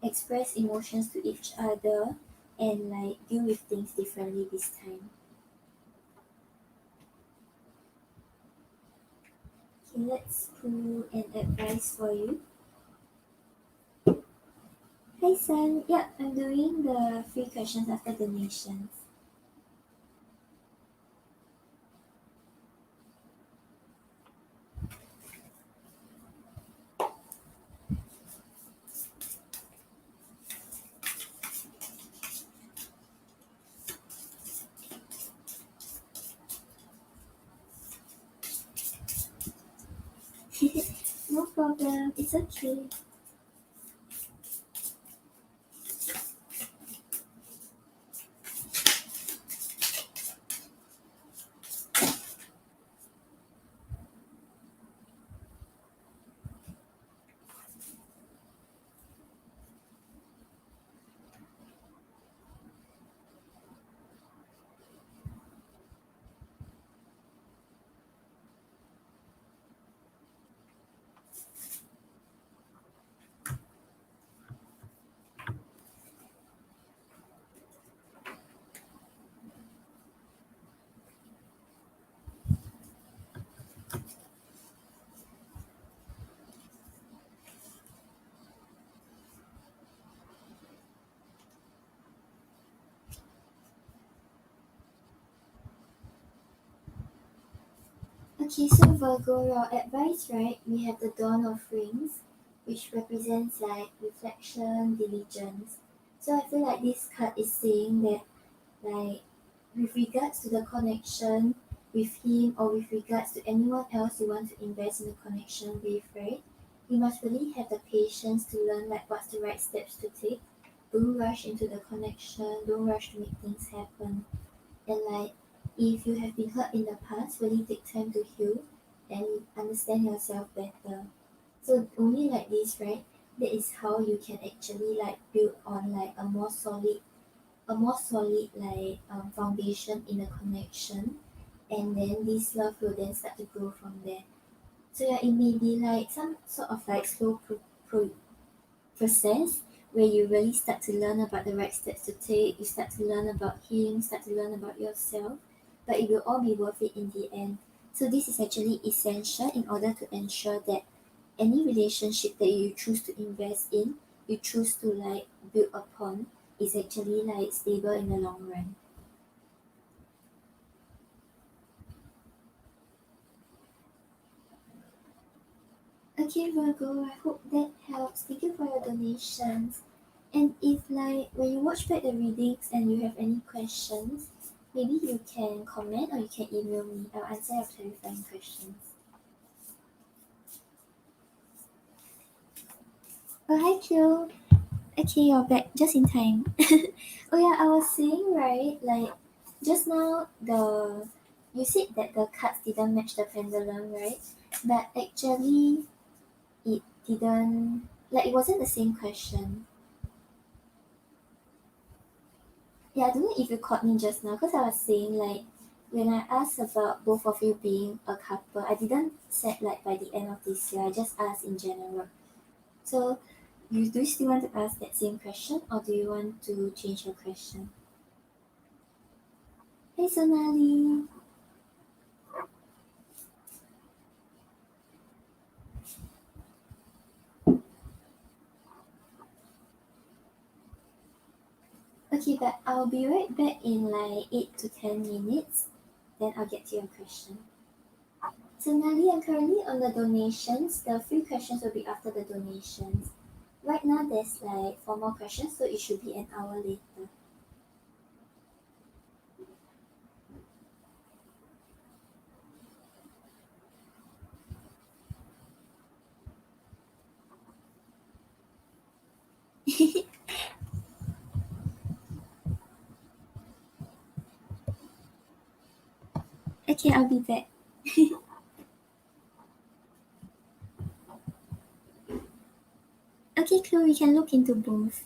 S1: express emotions to each other and like deal with things differently this time. Okay, let's pull an advice for you. Hi Sun, yeah, I'm doing the free questions after donations. No problem, it's okay. Okay, so Virgo, your advice, right? We have the Dawn of Rings, which represents like reflection, diligence. So I feel like this card is saying that, like, with regards to the connection with him or with regards to anyone else you want to invest in a connection with, right? You must really have the patience to learn like what's the right steps to take. Don't rush into the connection, don't rush to make things happen. And like if you have been hurt in the past, really take time to heal and understand yourself better. So only like this, right? That is how you can actually like build on like a more solid like foundation in a connection, and then this love will then start to grow from there. So yeah, it may be like some sort of like slow process where you really start to learn about the right steps to take, you start to learn about him, start to learn about yourself, but it will all be worth it in the end. So this is actually essential in order to ensure that any relationship that you choose to invest in, you choose to like build upon, is actually like stable in the long run. Okay, Virgo, I hope that helps. Thank you for your donations. And if like when you watch back the readings and you have any questions, maybe you can comment or you can email me. I'll answer your clarifying questions. Oh hi Q. Okay, you're back just in time. Oh yeah, I was saying right, like just now the you said that the cards didn't match the pendulum, right? But actually it didn't, like it wasn't the same question. Yeah, I don't know if you caught me just now because I was saying like when I asked about both of you being a couple, I didn't say like by the end of this year. I just asked in general. So do you still want to ask that same question or do you want to change your question? Hey Sonali. Okay, but I'll be right back in like 8 to 10 minutes. Then I'll get to your question. Sonali, I'm currently on the donations. The free questions will be after the donations. Right now there's like 4 more questions, so it should be an hour later. Okay, I'll be back. Okay, Chloe, we can look into both.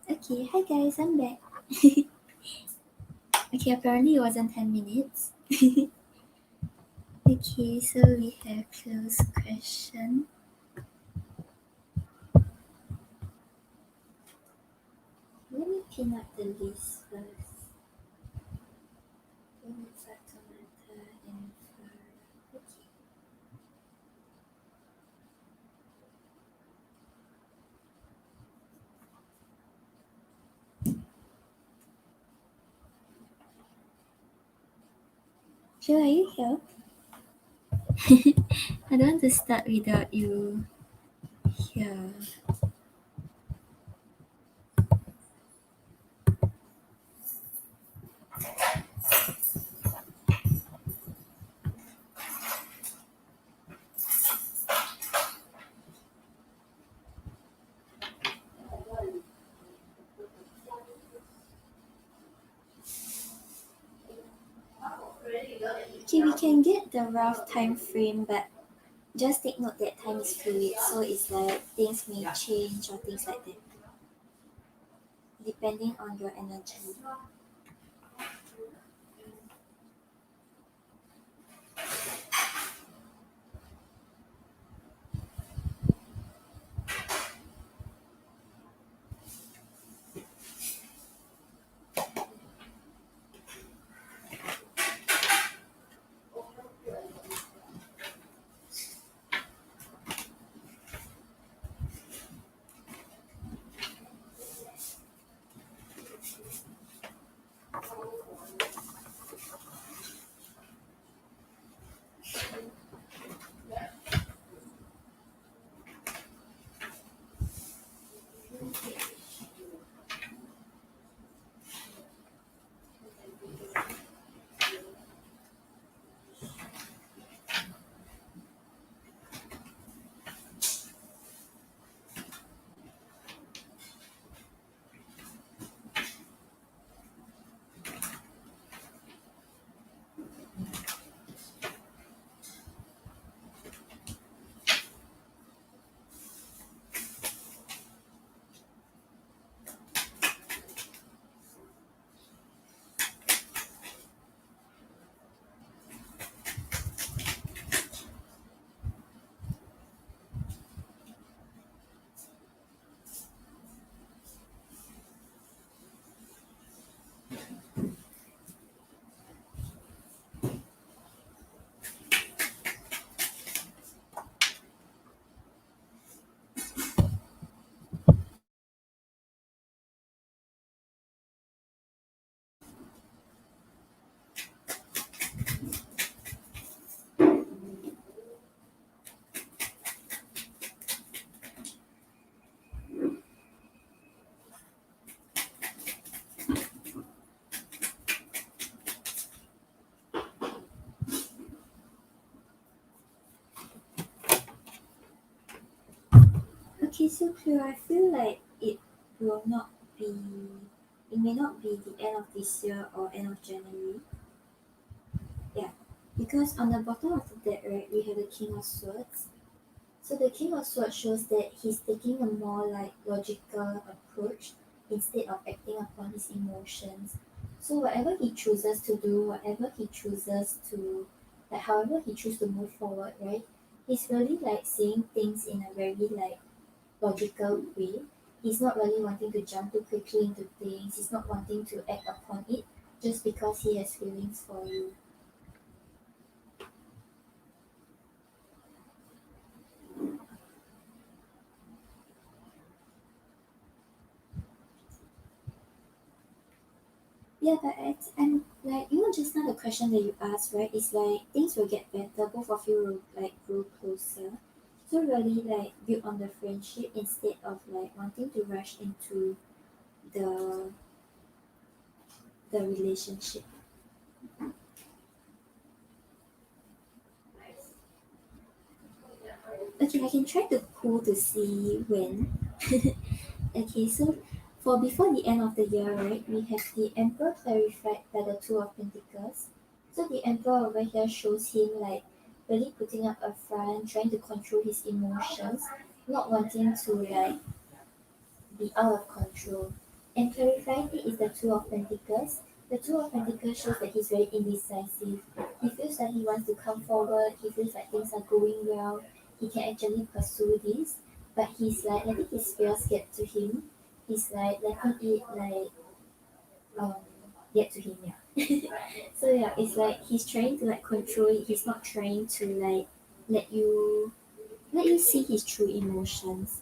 S1: Okay, hi guys, I'm back. Okay, apparently it wasn't 10 minutes. Okay, so we have close question. Let me pin up the list first. Limits automata and okay. Joe, are you here? I don't want to start without you here. Okay, we can get the rough time frame, but just take note that time is fluid, so it's like things may change or things like that, depending on your energy. Okay, so clear. I feel like will not be, it may not be the end of this year or end of January. Yeah, because on the bottom of the deck, right, we have the King of Swords. So the King of Swords shows that he's taking a more like logical approach instead of acting upon his emotions. So whatever he chooses to do, whatever he chooses to, like however he chooses to move forward, right, he's really like seeing things in a very like logical way. He's not really wanting to jump too quickly into things. He's not wanting to act upon it just because he has feelings for you. Yeah, but and like just now the question that you asked, right? Is like things will get better. Both of you will like grow closer. So really like build on the friendship instead of like wanting to rush into the the relationship. Okay, I can try to pull to see when. Okay, so for before the end of the year, right, we have the Emperor clarified by the Two of Pentacles. So the Emperor over here shows him like really putting up a front, trying to control his emotions, not wanting to like be out of control. And clarifying it is the Two of Pentacles. The Two of Pentacles shows that he's very indecisive. He feels like he wants to come forward, he feels like things are going well, he can actually pursue this, but he's like letting his fears get to him. He's like letting it um get to him, yeah. So yeah, it's like he's trying to like control it, he's not trying to like let you let you see his true emotions.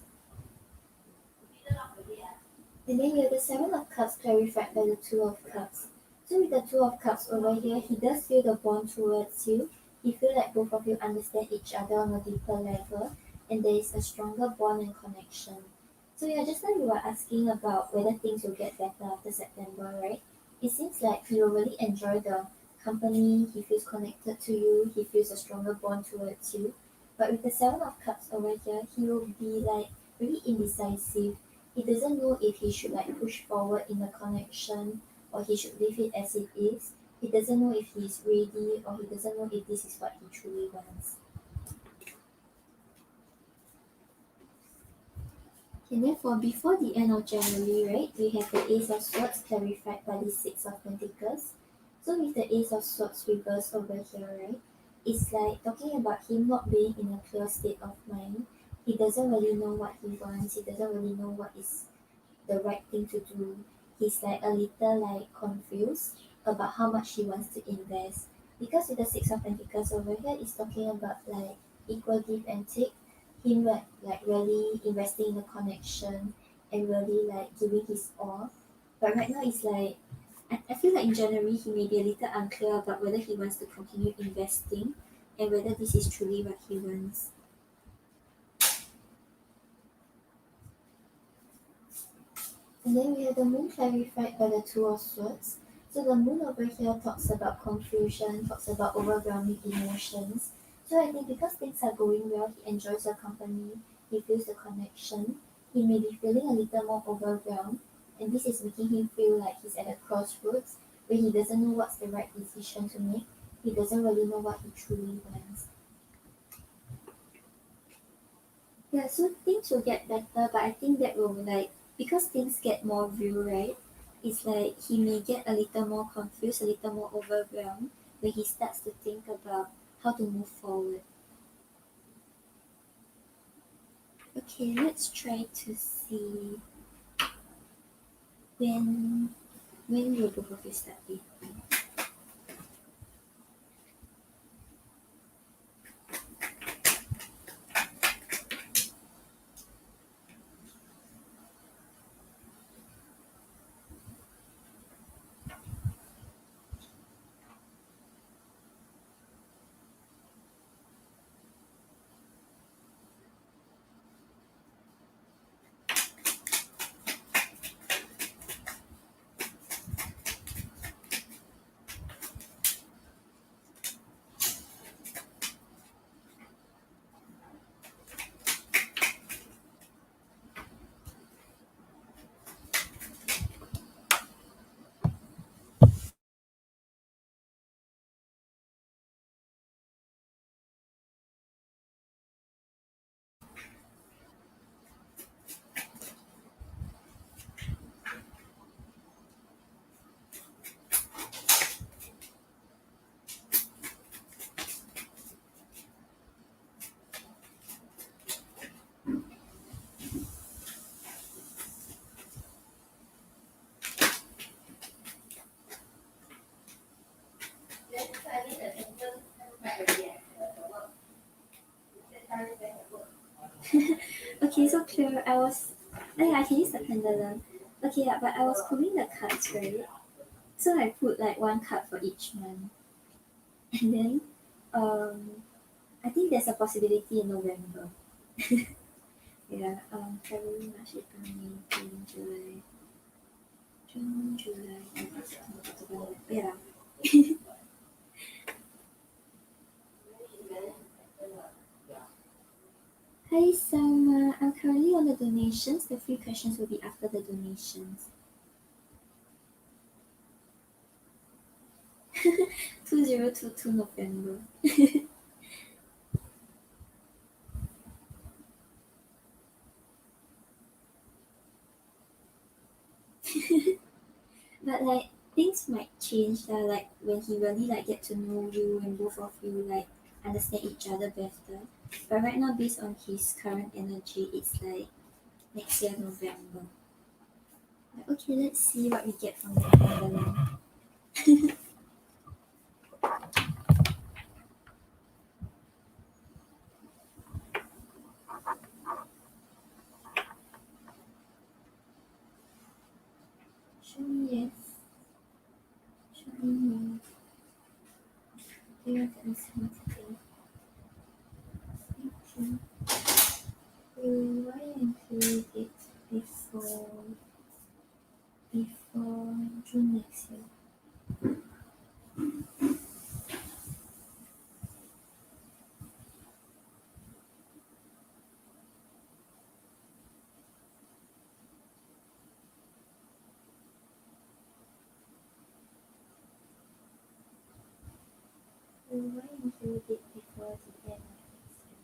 S1: And then you have the Seven of Cups clarified by the Two of Cups. So with the Two of Cups over here, he does feel the bond towards you. He feel like both of you understand each other on a deeper level, and there is a stronger bond and connection. So yeah, just like you were asking about whether things will get better after September, right? It seems like he will really enjoy the company, he feels connected to you, he feels a stronger bond towards you. But with the Seven of Cups over here, he will be like really indecisive. He doesn't know if he should like push forward in a connection or he should leave it as it is. He doesn't know if he's ready or he doesn't know if this is what he truly wants. And therefore, before the end of January, right, we have the Ace of Swords clarified by the Six of Pentacles. So with the Ace of Swords reversed over here, right, it's like talking about him not being in a clear state of mind. He doesn't really know what he wants. He doesn't really know what is the right thing to do. He's like a little like confused about how much he wants to invest. Because with the Six of Pentacles over here is talking about like equal give and take. Him like really investing in a connection and really like giving his all. But right now it's like I feel like in January he may be a little unclear about whether he wants to continue investing and whether this is truly what he wants. And then we have the moon clarified by the Two of Swords. So the moon over here talks about confusion, talks about overwhelming emotions. So I think because things are going well, he enjoys the company, he feels the connection, he may be feeling a little more overwhelmed, and this is making him feel like he's at a crossroads where he doesn't know what's the right decision to make. He doesn't really know what he truly wants. Yeah, so things will get better, but I think that will like because things get more real, right? It's like he may get a little more confused, a little more overwhelmed when he starts to think about how to move forward. Okay, let's try to see when when will both of you start dating. Okay, so clear. Oh yeah, I can use the pendulum. Okay, yeah, but I was pulling the cards, right? So I put like one card for each month, and then um I think there's a possibility in November. Yeah, February, March, April, May, June, July, August, September, October, November. Yeah. Hi, Salma. I'm currently on the donations. The free questions will be after the donations. 2022 November. But like things might change lah, like when he really like get to know you and both of you like understand each other better. But right now based on his current energy it's like next year November. Like, okay, let's see what we get from the pendulum. Show me yes. Show me no. Do you want to answer me today? Thank you. Why include it before June next year? Why include it before the end of next year?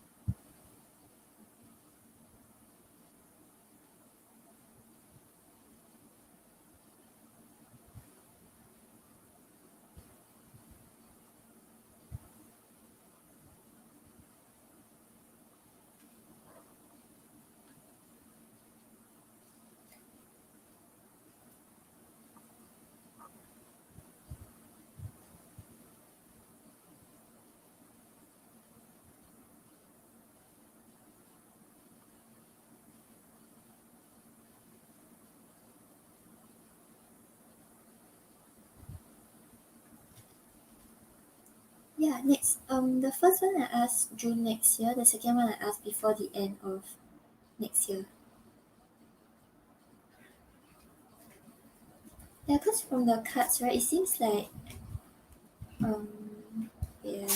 S1: Yeah, next the first one I asked June next year, the second one I asked before the end of next year. Yeah, because from the cards, right, it seems like yeah.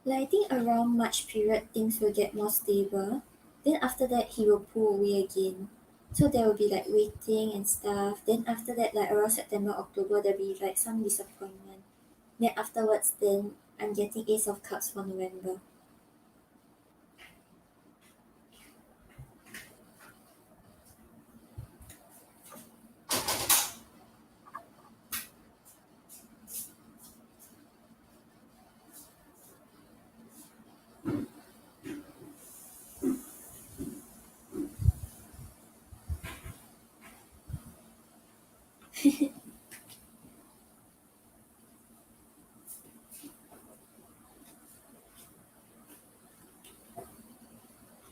S1: Like I think around March period things will get more stable. Then after that he will pull away again. So there will be like waiting and stuff. Then after that like around September, October there'll be like some disappointment. Then afterwards then I'm getting Ace of Cups for November.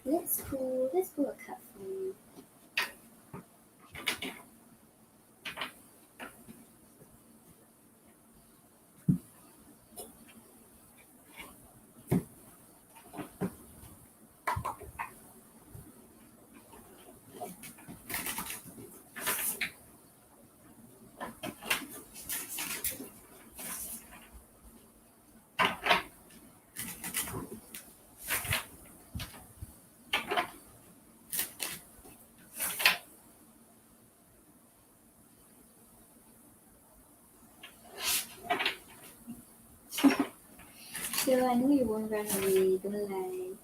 S1: Let's pull a card for you. Sure, I know you won't run away, don't lie.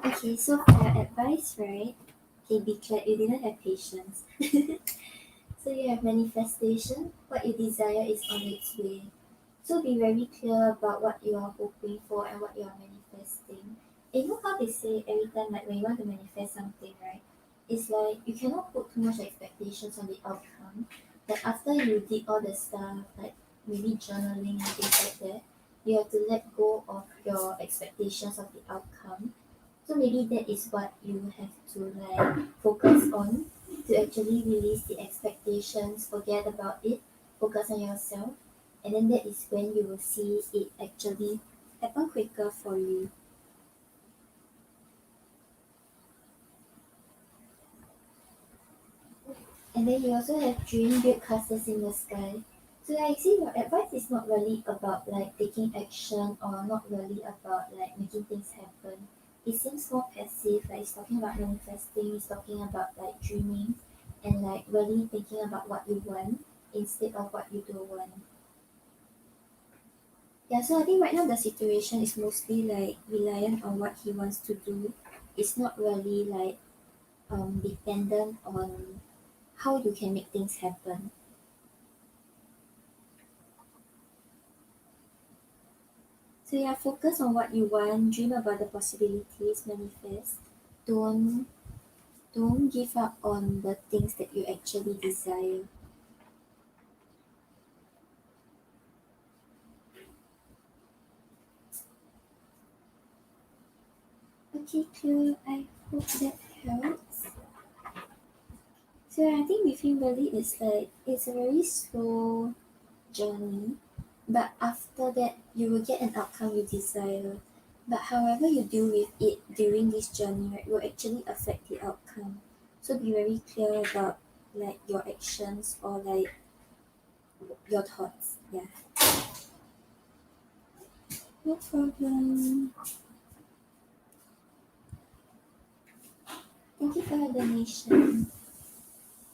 S1: Okay, so for your advice, right? Okay, be clear you didn't have patience. So you have manifestation, what you desire is on its way. So be very clear about what you are hoping for and what you are manifesting. And you know how they say every time like when you want to manifest something, right? It's like you cannot put too much expectations on the outcome. That after you did all the stuff, like maybe journaling and things like that, you have to let go of your expectations of the outcome. So maybe that is what you have to like focus on to actually release the expectations, forget about it, focus on yourself, and then that is when you will see it actually happen quicker for you. And then you also have dream big castles in the sky. So I see your advice is not really about like taking action or not really about like making things happen. it seems more passive, like it's talking about manifesting, it's talking about like dreaming and like really thinking about what you want instead of what you don't want. Yeah, so I think right now the situation is mostly like reliant on what he wants to do. It's not really like dependent on how you can make things happen. So yeah, focus on what you want, dream about the possibilities, manifest. Don't don't give up on the things that you actually desire. Okay, Chloe, I hope that helps. So I think with him really it's like it's a very slow journey, but after that you will get an outcome you desire. But however you deal with it during this journey, right, will actually affect the outcome. So be very clear about like your actions or like your thoughts. Yeah. No problem. Thank you for your donation.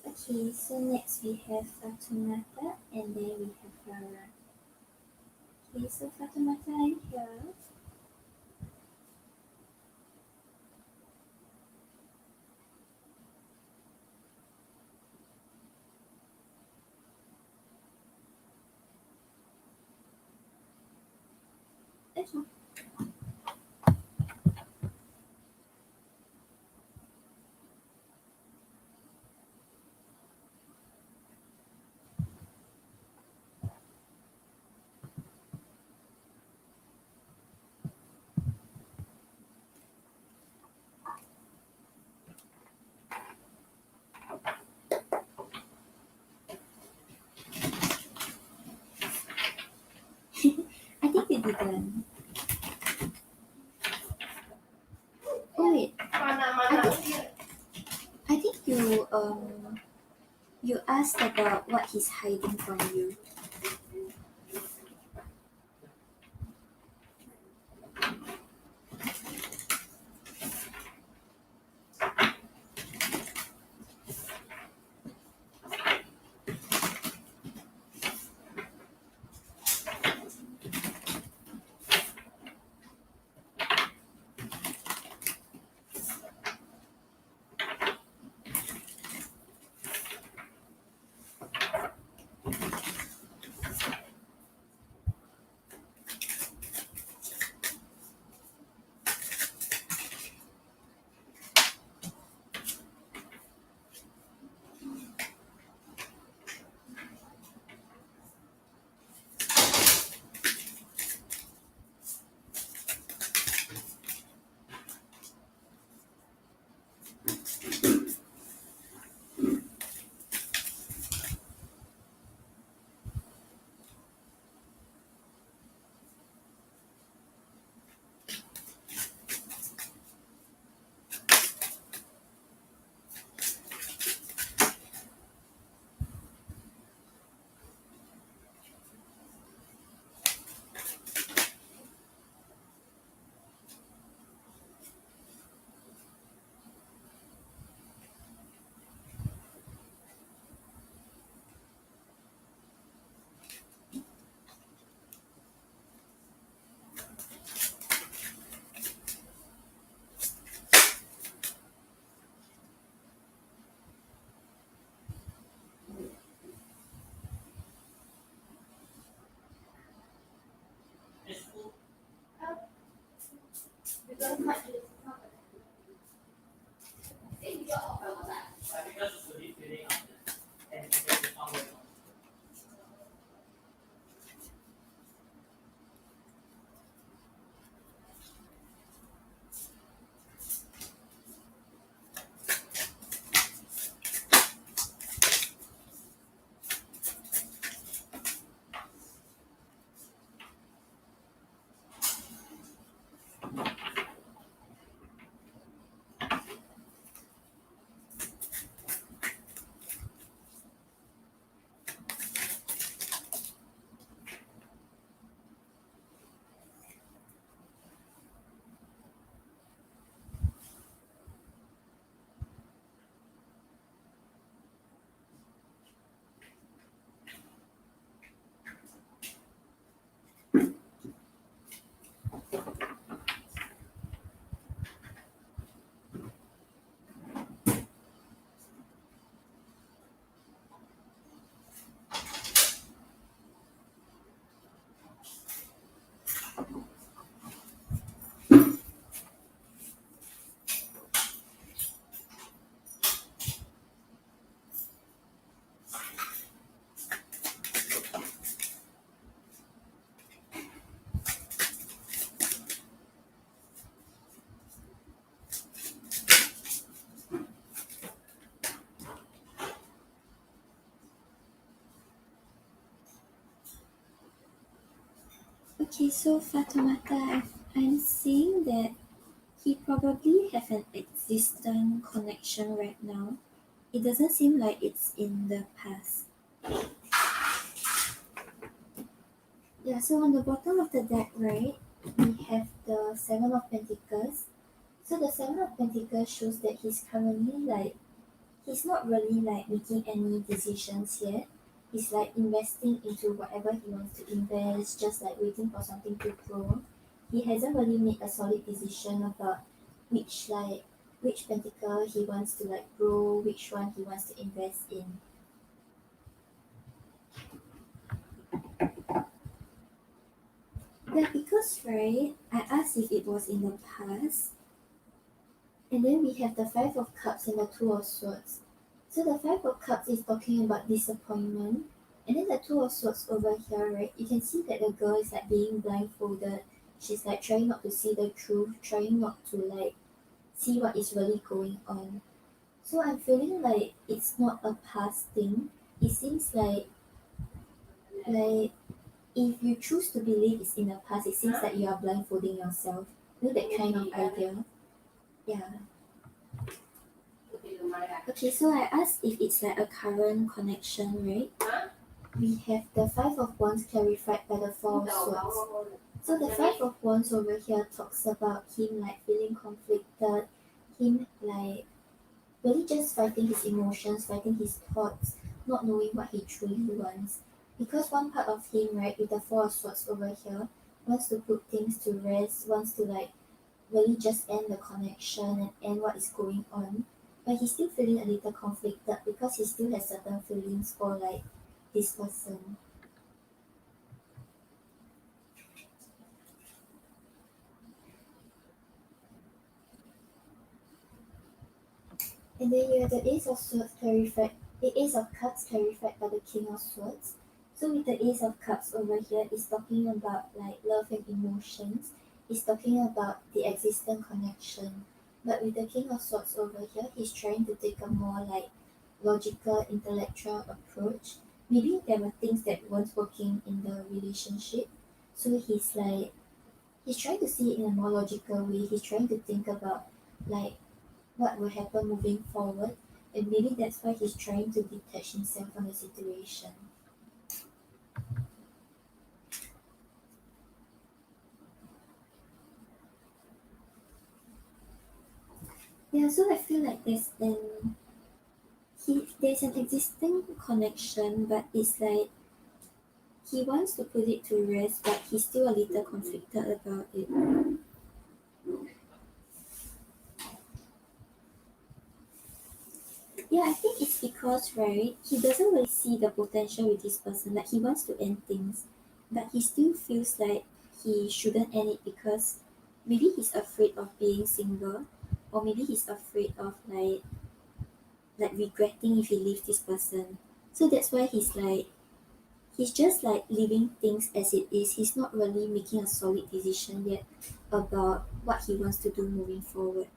S1: Okay, so next we have Fatumata and then we have Rara. Okay, so Fatumata, I'm here. Okay. I think you didn't. Oh wait, I think you asked about what he's hiding from you. Okay, so Fatoumata, I'm seeing that he probably have an existent connection right now. It doesn't seem like it's in the past. Yeah, so on the bottom of the deck, right, we have the Seven of Pentacles. So the Seven of Pentacles shows that he's currently like, he's not really like making any decisions yet. He's like investing into whatever he wants to invest, just like waiting for something to grow. He hasn't really made a solid decision about which pentacle he wants to like grow, which one he wants to invest in. Yeah, because right, I asked if it was in the past, and then we have the Five of Cups and the Two of Swords. So the Five of Cups is talking about disappointment, and then the Two of Swords over here, right? You can see that the girl is like being blindfolded. She's like trying not to see the truth, trying not to like see what is really going on. So I'm feeling like it's not a past thing. It seems like if you choose to believe it's in the past, it seems like you are blindfolding yourself. You know that kind of idea. Yeah. Okay, so I asked if it's like a current connection, right? We have the Five of Wands clarified by the Four of Swords. So the Five of Wands over here talks about him like feeling conflicted, him like really just fighting his emotions, fighting his thoughts, not knowing what he truly wants. Because one part of him, right, with the Four of Swords over here, wants to put things to rest, wants to like really just end the connection and end what is going on. But he's still feeling a little conflicted because he still has certain feelings for like this person. And then you have the Ace of Swords clarified, the Ace of Cups clarified by the King of Swords. So with the Ace of Cups over here, it's talking about like love and emotions. It's talking about the existing connection. But with the King of Swords over here, he's trying to take a more like logical, intellectual approach. Maybe there were things that weren't working in the relationship. So he's trying to see it in a more logical way. He's trying to think about like what will happen moving forward, and maybe that's why he's trying to detach himself from the situation. Yeah, so I feel like there's an existing connection, but it's like he wants to put it to rest, but he's still a little conflicted about it. Yeah, I think it's because right, he doesn't really see the potential with this person. Like he wants to end things, but he still feels like he shouldn't end it because maybe he's afraid of being single, or maybe he's afraid of like regretting if he leaves this person. So that's why he's just like leaving things as it is. He's not really making a solid decision yet about what he wants to do moving forward.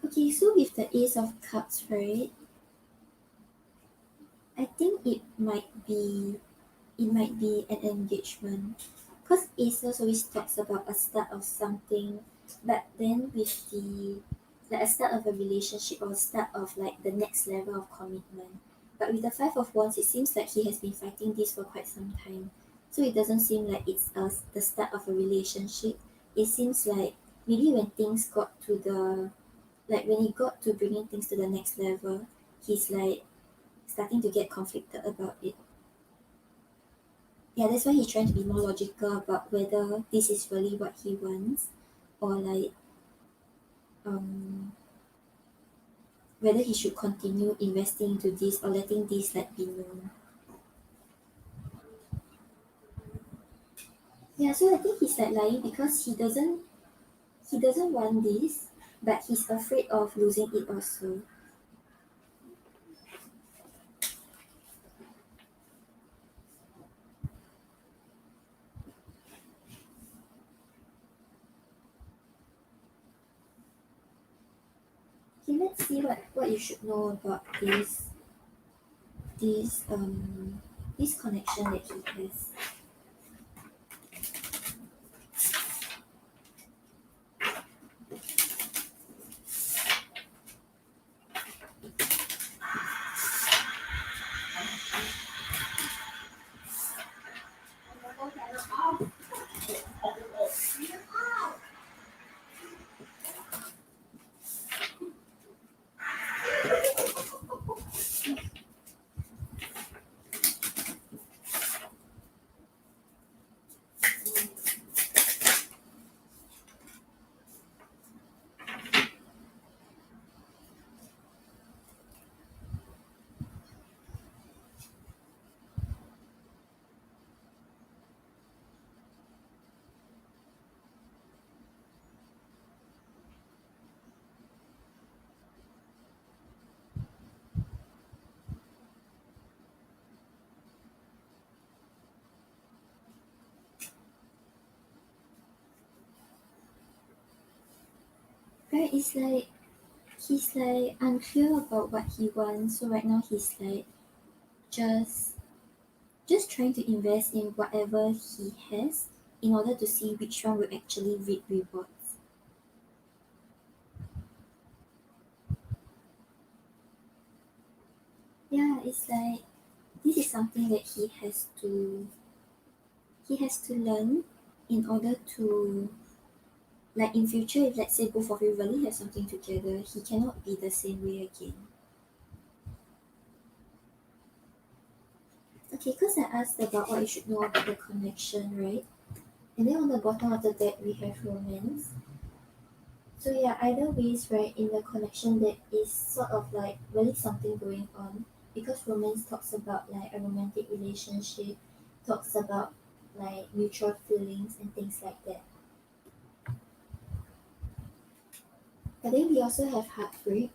S1: Okay, so with the Ace of Cups, right? I think it might be an engagement. Because Aces always talks about a start of something, but then with the like a start of a relationship or start of like the next level of commitment. But with the Five of Wands, it seems like he has been fighting this for quite some time. So it doesn't seem like it's the start of a relationship. It seems like maybe when things got to the like when he got to bringing things to the next level, he's like starting to get conflicted about it. Yeah, that's why he's trying to be more logical about whether this is really what he wants or like um whether he should continue investing into this or letting this like be known. Yeah, so I think he's like lying because he doesn't want this, but he's afraid of losing it also. Okay, let's see what you should know about this connection that he has. Right, it's like he's like unclear about what he wants, so right now he's like just just trying to invest in whatever he has in order to see which one will actually reap rewards. Yeah, it's like this is something that he has to learn in order to, like, in future, if let's say both of you really have something together, he cannot be the same way again. Okay, because I asked about what you should know about the connection, right? And then on the bottom of the deck we have romance. So yeah, either ways, right, in the connection there is sort of like really something going on, because romance talks about like a romantic relationship, talks about like mutual feelings and things like that. But then we also have heartbreak.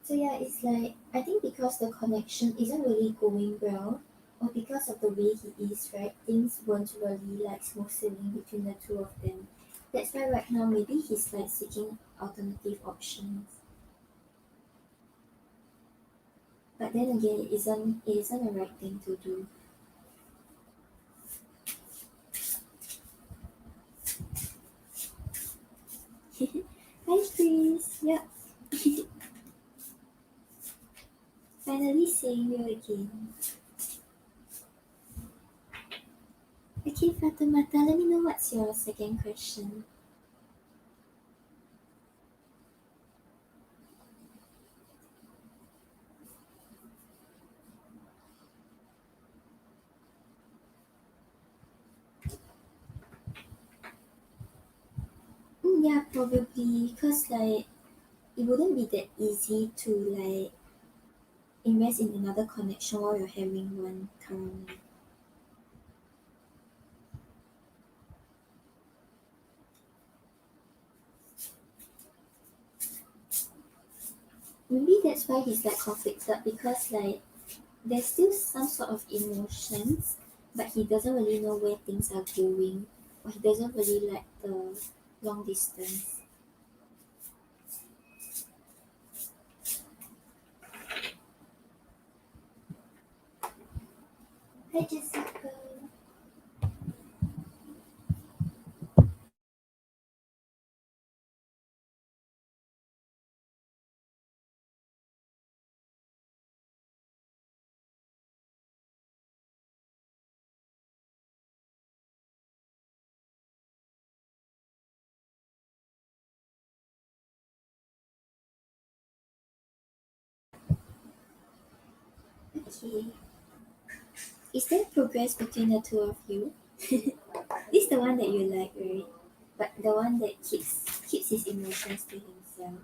S1: So yeah, it's like I think because the connection isn't really going well, or because of the way he is, right? Things weren't really like smooth sailing between the two of them. That's why right now maybe he's like seeking alternative options. But then again, it isn't a right thing to do. Hi Chris, yeah, finally seeing you again. Okay, Fatimata, let me know what's your second question. Yeah, probably, cause like it wouldn't be that easy to like invest in another connection while you're having one currently. Maybe that's why he's like conflicted, because like there's still some sort of emotions, but he doesn't really know where things are going, or he doesn't really like the long distance. Hi Jessica. Okay. Is there progress between the two of you? This the one that you like, right? But the one that keeps his emotions to himself.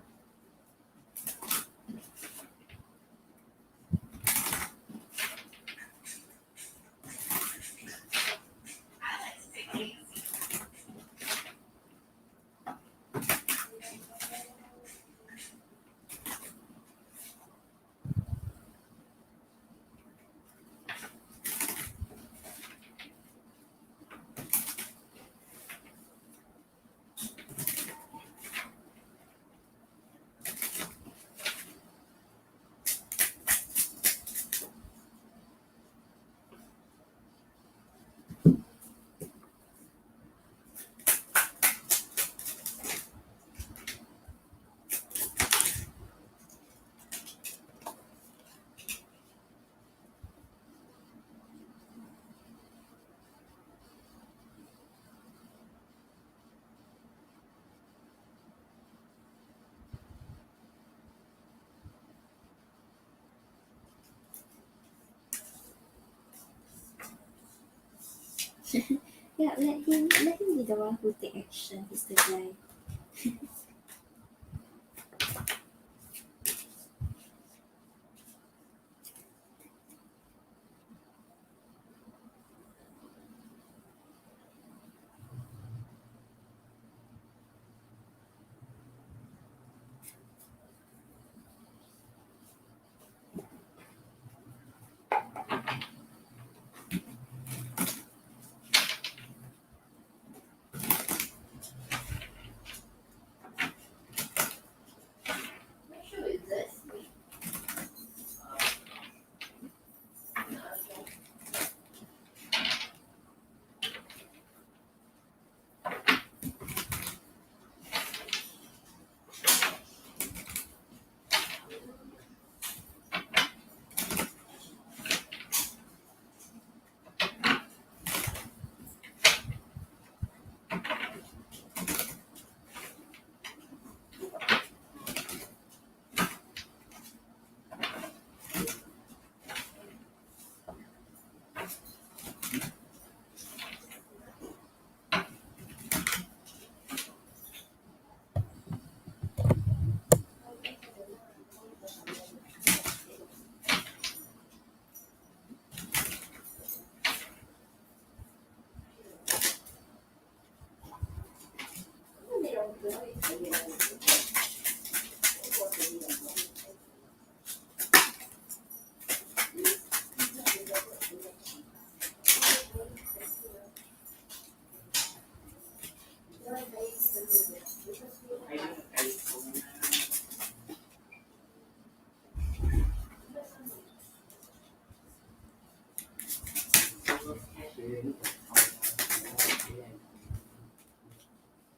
S1: Yeah, let him be the one who take action. He's the guy.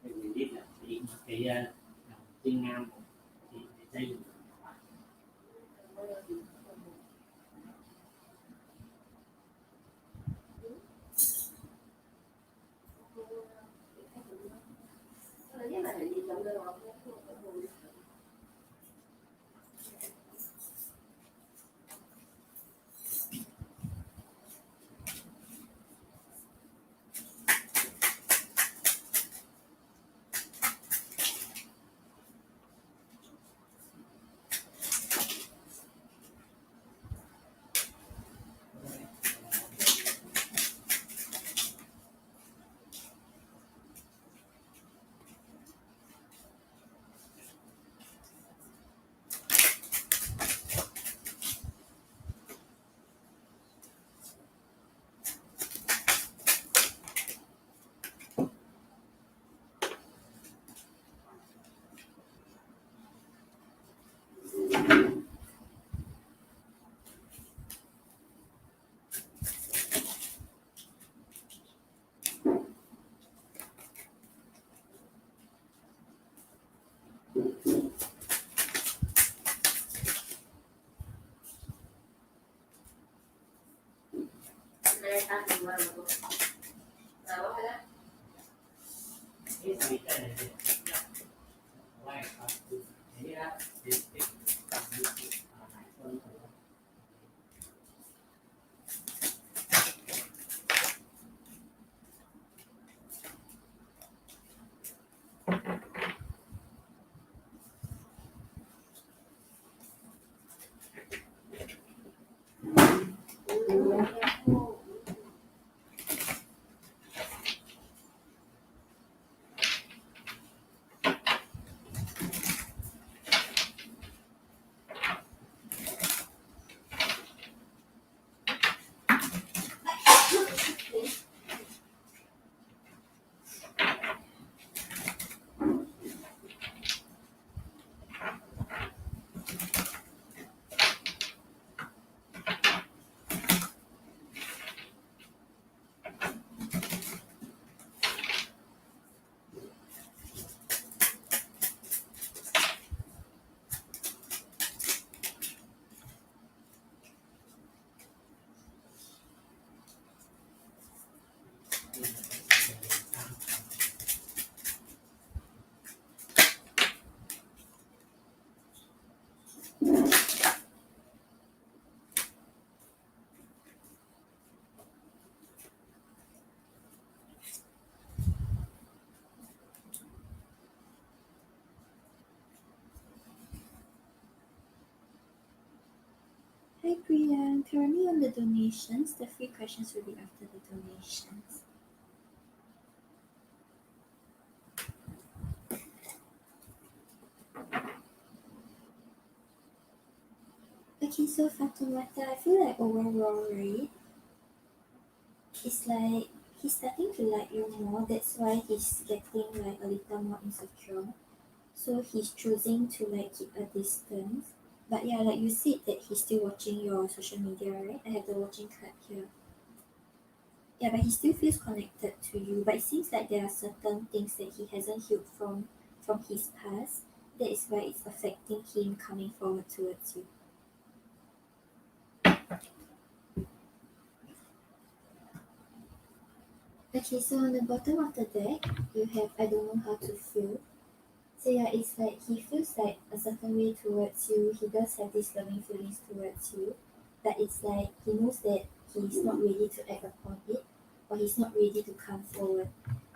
S2: mình biết là cái tinh nam thì xây dựng
S1: yeah, currently on the donations, the free questions will be after the donations. Okay, so Fatoumata, I feel like overall, right, it's like he's starting to like you more. That's why he's getting like a little more insecure. So he's choosing to like keep a distance. But yeah, like you said that he's still watching your social media, right? I have the watching card here. Yeah, but he still feels connected to you. But it seems like there are certain things that he hasn't healed from his past. That is why it's affecting him coming forward towards you. Okay, so on the bottom of the deck, you have I don't know how to feel. So yeah, it's like he feels like a certain way towards you. He does have these loving feelings towards you, but it's like he knows that he's not ready to act upon it, or he's not ready to come forward.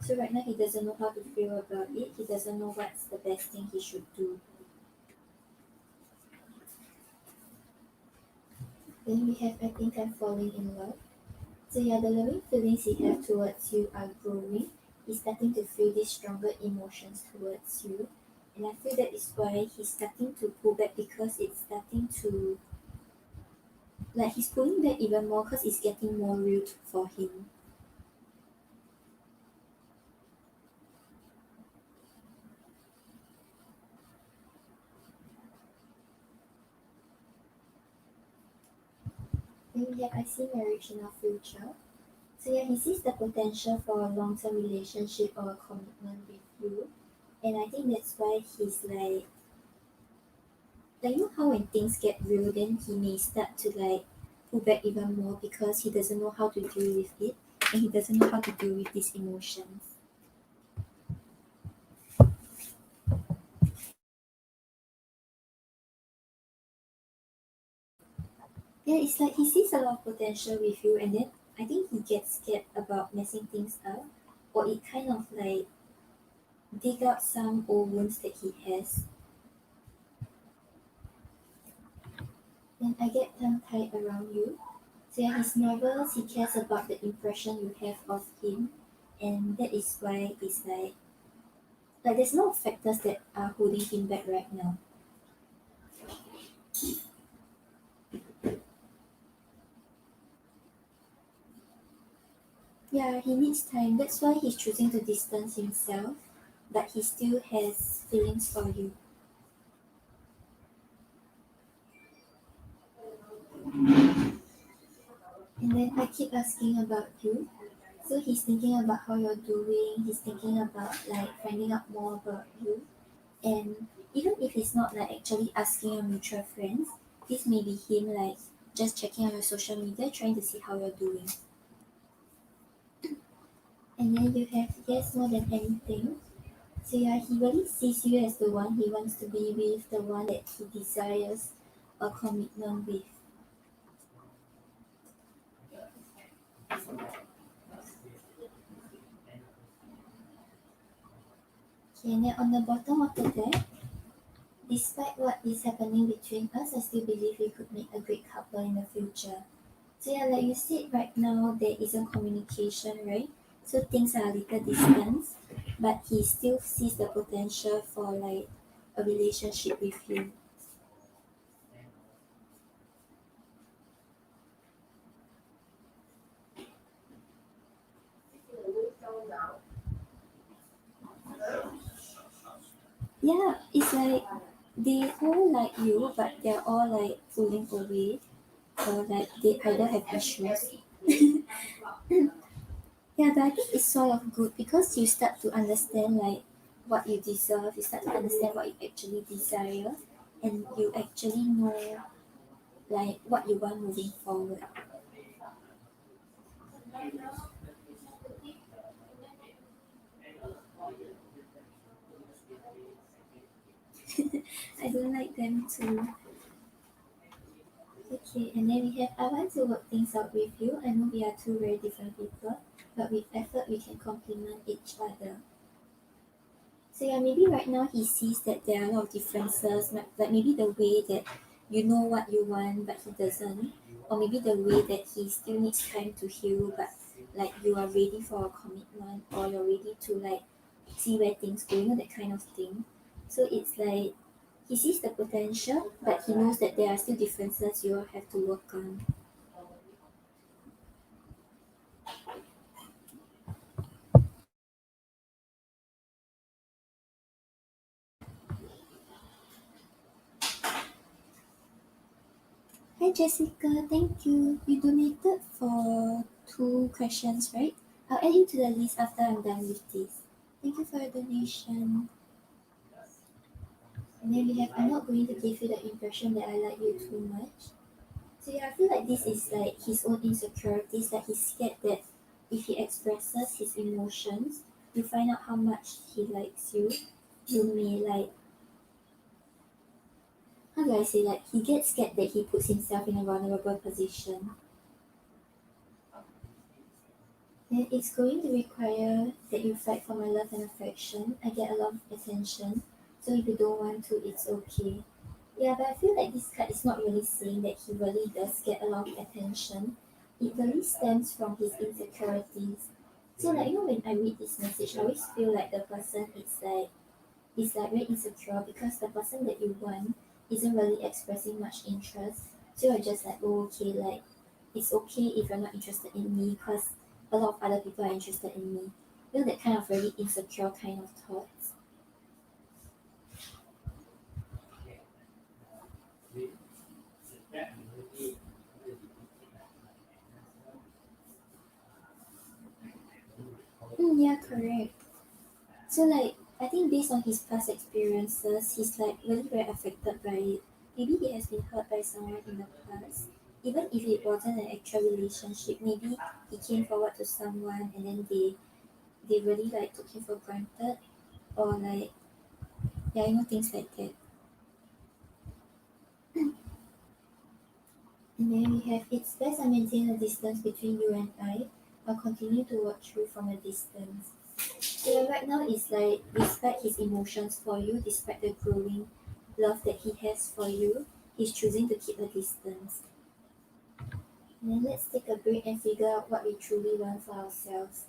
S1: So right now he doesn't know how to feel about it. He doesn't know what's the best thing he should do. Then we have I think I'm falling in love. So yeah, the loving feelings he has towards you are growing. He's starting to feel these stronger emotions towards you. And I feel that is why he's starting to pull back because it's starting to like he's pulling back even more because it's getting more real for him. Then we have I see marriage in our future. So yeah, he sees the potential for a long term relationship or a commitment with you. And I think that's why he's like you know how when things get real then he may start to like pull back even more because he doesn't know how to deal with it and he doesn't know how to deal with these emotions. Yeah, it's like he sees a lot of potential with you and then I think he gets scared about messing things up or it kind of like dig out some old wounds that he has. Then I get tongue tied around you. So yeah, he's nervous, he cares about the impression you have of him and that is why he's like there's no factors that are holding him back right now. Yeah, he needs time. That's why he's choosing to distance himself, but he still has feelings for you. And then I keep asking about you. So he's thinking about how you're doing. He's thinking about like finding out more about you. And even if he's not like actually asking your mutual friends, this may be him like just checking on your social media, trying to see how you're doing. And then you have yes more than anything. So yeah, he really sees you as the one he wants to be with, the one that he desires a commitment with. Okay, and then on the bottom of the deck, despite what is happening between us, I still believe we could make a great couple in the future. So yeah, like you said, right now there isn't communication, right? So things are a little distance, but he still sees the potential for like a relationship with you. Yeah, it's like they all like you, but they're all like pulling away, or like they either have issues. Yeah, but I think it's sort of good because you start to understand like what you deserve, you start to understand what you actually desire, and you actually know like what you want moving forward. I don't like them too. Okay, and then we have I want to work things out with you. I know we are two very different people, but with effort we can complement each other. So yeah, maybe right now he sees that there are a lot of differences, like maybe the way that you know what you want, but he doesn't. or maybe the way that he still needs time to heal, but like you are ready for a commitment, or you're ready to like see where things go, that kind of thing. So it's like he sees the potential, but he knows that there are still differences you all have to work on. Hi Jessica, thank you. You donated for 2 questions, right? I'll add you to the list after I'm done with this. Thank you for your donation. And then we have, I'm not going to give you the impression that I like you too much. So yeah, I feel like this is like his own insecurities, like he's scared that if he expresses his emotions, you find out how much he likes you, you may like, how do I say, like he gets scared that he puts himself in a vulnerable position. Then it's going to require that you fight for my love and affection. I get a lot of attention, so if you don't want to, it's okay. Yeah, but I feel like this card is not really saying that he really does get a lot of attention. It really stems from his insecurities. So like when I read this message, I always feel like the person is like very insecure because the person that you want isn't really expressing much interest. So you're just like, oh okay, like it's okay if you're not interested in me because a lot of other people are interested in me. That kind of very insecure kind of thoughts. Yeah, correct. So like I think based on his past experiences, he's like really very affected by it. Maybe he has been hurt by someone in the past. Even if it wasn't an actual relationship, maybe he came forward to someone and then they really like took him for granted, or like yeah, things like that. And then we have, it's best I maintain a distance between you and I. I'll continue to watch you from a distance. So yeah, right now it's like despite his emotions for you, despite the growing love that he has for you, he's choosing to keep a distance. And then let's take a break and figure out what we truly want for ourselves.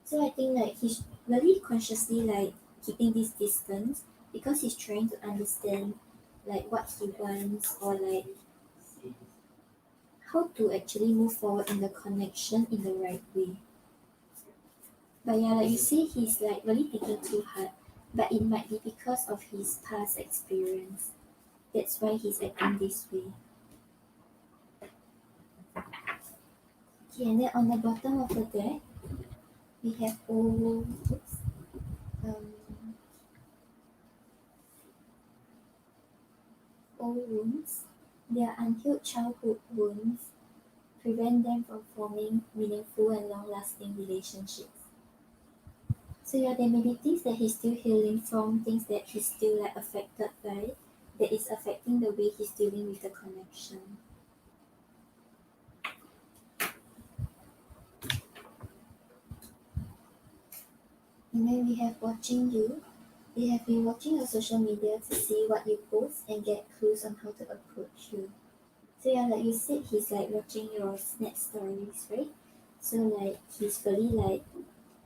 S1: So I think like he's really consciously like keeping this distance because he's trying to understand like what he wants, or like how to actually move forward in the connection in the right way. But yeah, like you say, he's like really thinking too hard, but it might be because of his past experience. That's why he's acting this way. Okay, and then on the bottom of the deck, we have um, old wounds. They are unhealed childhood wounds, prevent them from forming meaningful and long-lasting relationships. So yeah, there may be things that he's still healing from, things that he's still like affected by, that is affecting the way he's dealing with the connection. And then we have watching you. They have been watching your social media to see what you post and get clues on how to approach you. So yeah, like you said, he's like watching your snap stories, right? So like he's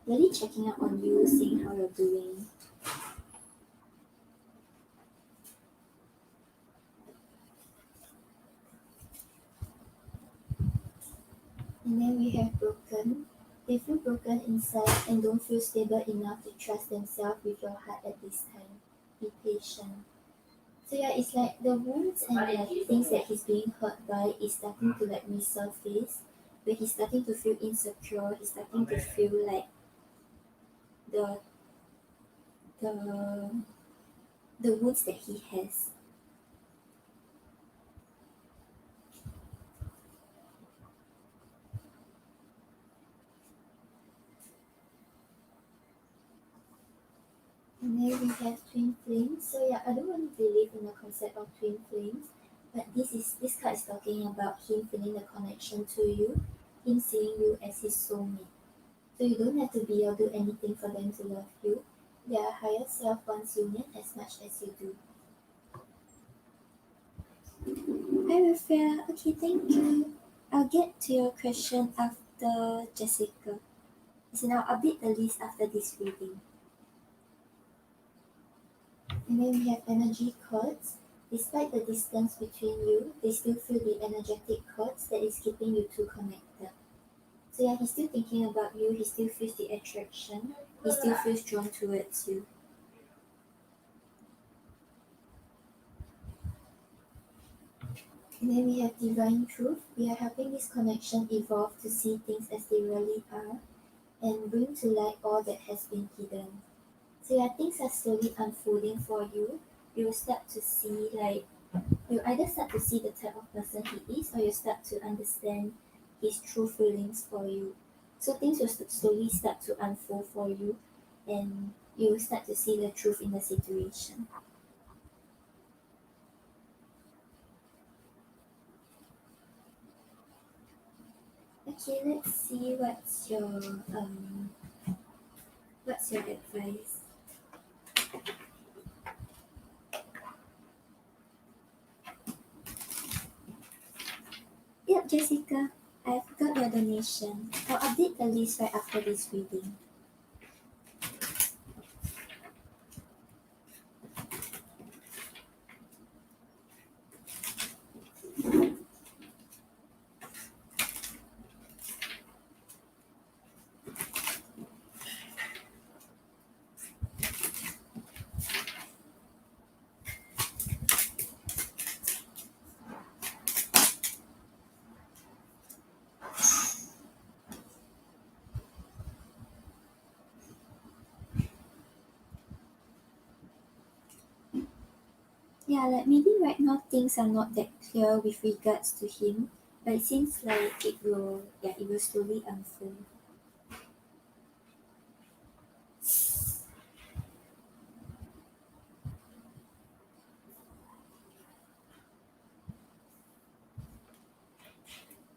S1: really checking up on you, seeing how you're doing. And then we have broken. They feel broken inside and don't feel stable enough to trust themselves with your heart at this time. Be patient. So yeah, it's like the wounds and like things that he's being hurt by is starting to like resurface, where he's starting to feel insecure, he's starting to feel like the the the wounds that he has. And then we have twin flames. So yeah, I don't really believe in the concept of twin flames, but this card is talking about him feeling the connection to you, him seeing you as his soulmate. So you don't have to be or do anything for them to love you. Their higher self wants union as much as you do. Hi Rafael. Okay, thank you. I'll get to your question after Jessica. So now I'll update the list after this reading. And then we have energy chords. Despite the distance between you, they still feel the energetic chords that is keeping you two connected. So yeah, he's still thinking about you, he still feels the attraction, he still feels drawn towards you. And then we have divine truth. We are helping this connection evolve to see things as they really are and bring to light all that has been hidden. So yeah, things are slowly unfolding for you. You will start to see you either start to see the type of person he is, or you start to understand his true feelings for you. So things will slowly start to unfold for you, and you will start to see the truth in the situation. Okay, let's see what's your advice. Yep, Jessica, I've got your donation. I'll update the list right after this reading. Yeah, like maybe right now things are not that clear with regards to him, but it seems like it will slowly unfold.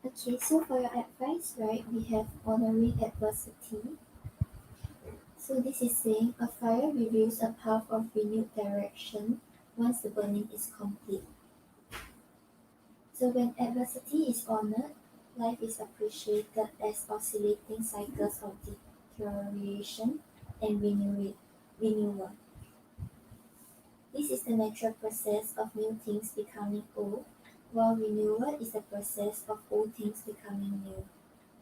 S1: Okay, so for your advice, right, we have honoring adversity. So this is saying a fire reveals a path of renewed direction once the burning is complete. So when adversity is honored, life is appreciated as oscillating cycles of deterioration and renewal. This is the natural process of new things becoming old, while renewal is the process of old things becoming new.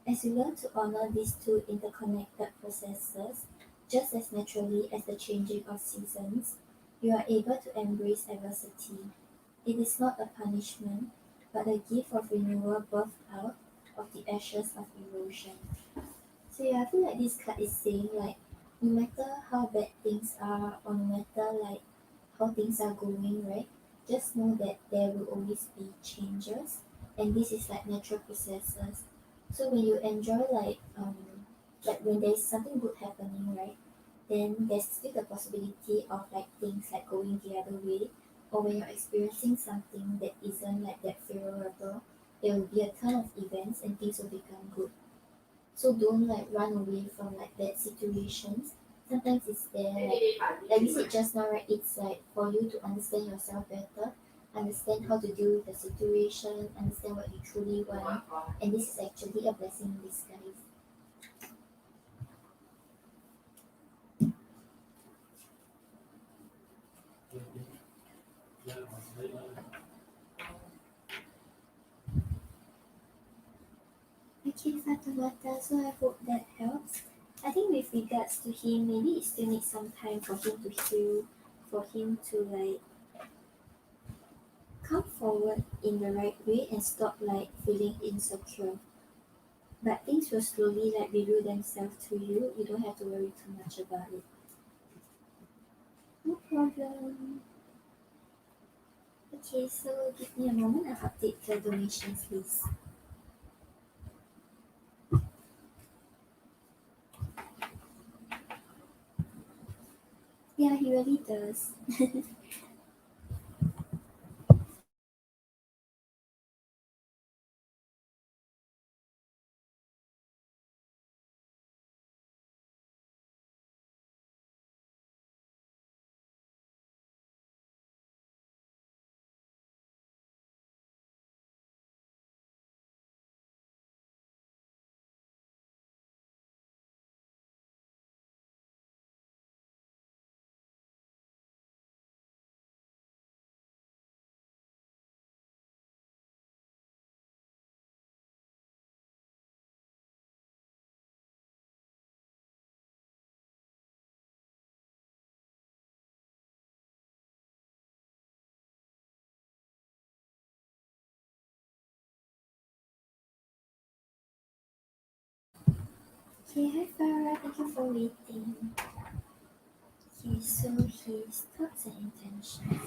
S1: As you learn to honor these two interconnected processes, just as naturally as the changing of seasons, you are able to embrace adversity. It is not a punishment, but a gift of renewal birthed out of the ashes of erosion. So yeah, I feel like this card is saying like no matter how bad things are or no matter like how things are going, right? Just know that there will always be changes and this is like natural processes. So when you enjoy like when there's something good happening, right? Then there's still the possibility of like things like going the other way, or when you're experiencing something that isn't like that favorable, there will be a ton of events and things will become good. So don't like run away from like bad situations. Sometimes it's there like we said just now, right? It's like for you to understand yourself better, understand how to deal with the situation, understand what you truly want, and this is actually a blessing in disguise. Okay, Fatamata, so I hope that helps. I think with regards to him, maybe it still needs some time for him to heal, for him to like come forward in the right way and stop like feeling insecure. But things will slowly like reveal themselves to you. You don't have to worry too much about it. No problem. Okay, so give me a moment. I'll update the donations list. Yeah, he really does. Okay, hi Farah, thank you for waiting. Okay, so his thoughts and intentions.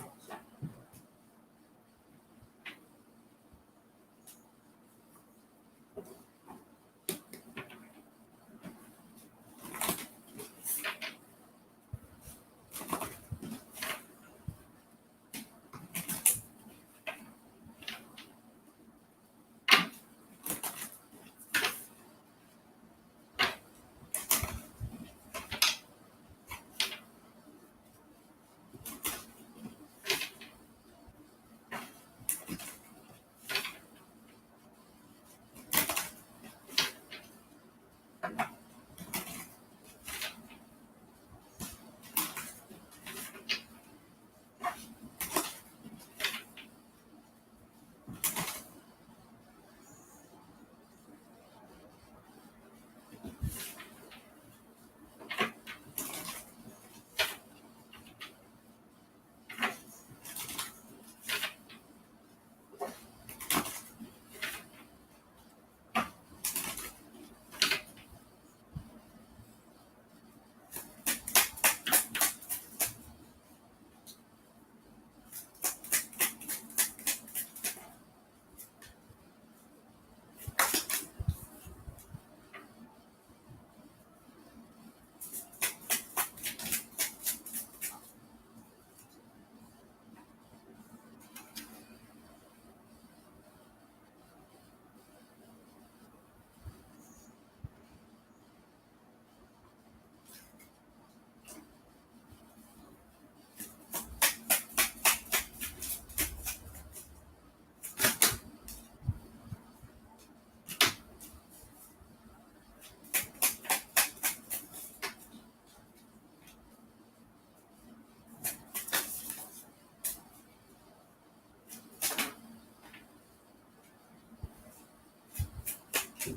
S1: Okay.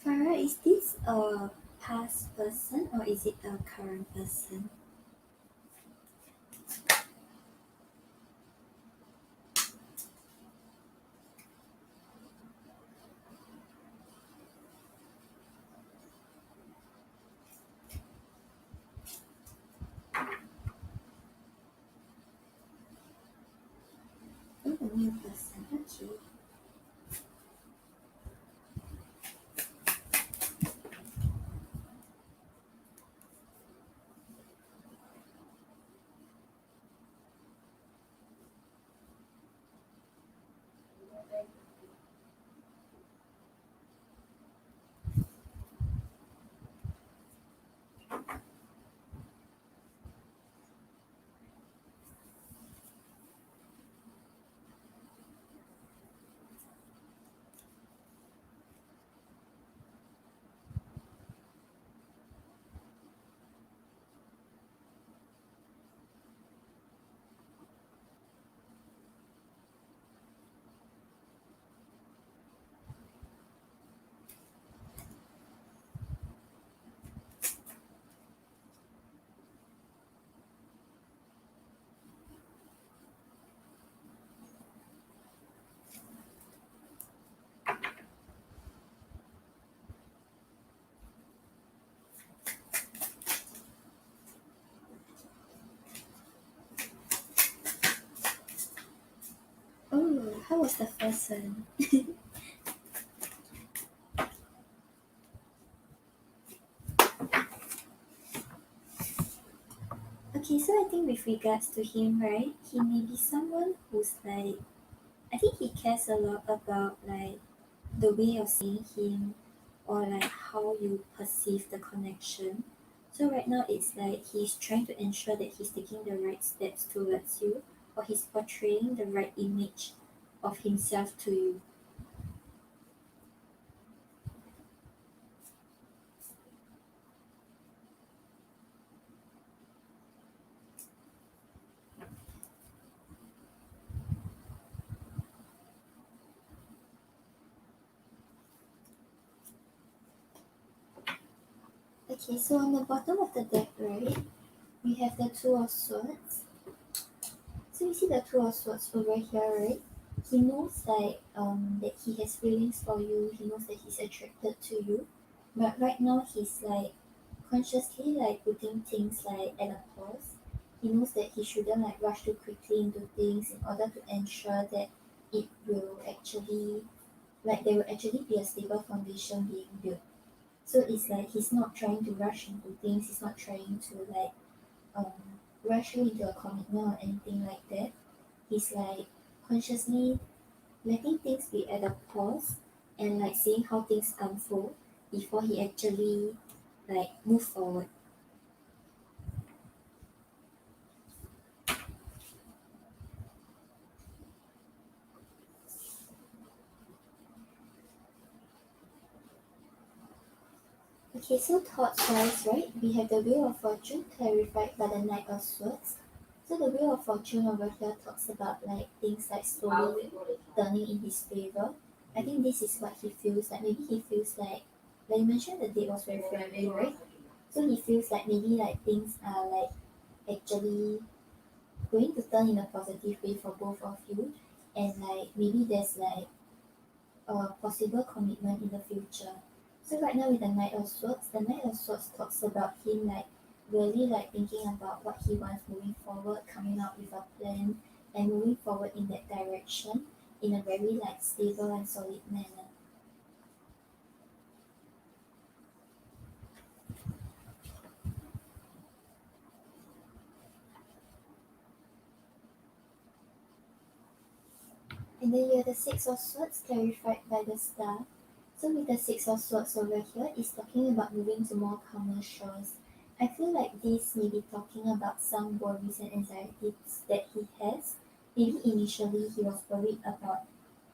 S1: Farah, is this a past person or is it a current person? Oh, a new person. Okay. Oh, how was the first one? Okay, so I think with regards to him, right, he may be someone who's like, I think he cares a lot about like the way of seeing him or like how you perceive the connection. So right now it's like he's trying to ensure that he's taking the right steps towards you or he's portraying the right image of himself to you. Okay, so on the bottom of the deck, right, we have the Two of Swords. So So you see the two of swords over here, right? He knows like that he has feelings for you. He knows that he's attracted to you, but right now he's like consciously like putting things like at a pause. He knows that he shouldn't like rush too quickly into things in order to ensure that it will actually like there will actually be a stable foundation being built. So it's like he's not trying to rush into things. He's not trying to like um rush you into a commitment or anything like that. He's like consciously letting things be at a pause and like seeing how things unfold before he actually like move forward. Okay, so thoughts wise, right? We have the Wheel of Fortune clarified by the Knight of Swords. So the Wheel of Fortune over here talks about like things like slowly turning in his favor. I think this is what he feels like. Maybe he feels like you mentioned the date was very friendly, right? So he feels like maybe like things are like actually going to turn in a positive way for both of you, and like maybe there's like a possible commitment in the future. So right now with the Knight of Swords talks about him like really like thinking about what he wants moving forward, coming up with a plan and moving forward in that direction in a very like stable and solid manner. And then you have the Six of Swords clarified by the Star. So with the Six of Swords over here, it's talking about moving to more calmer shores. I feel like this may be talking about some worries and anxieties that he has. Maybe initially he was worried about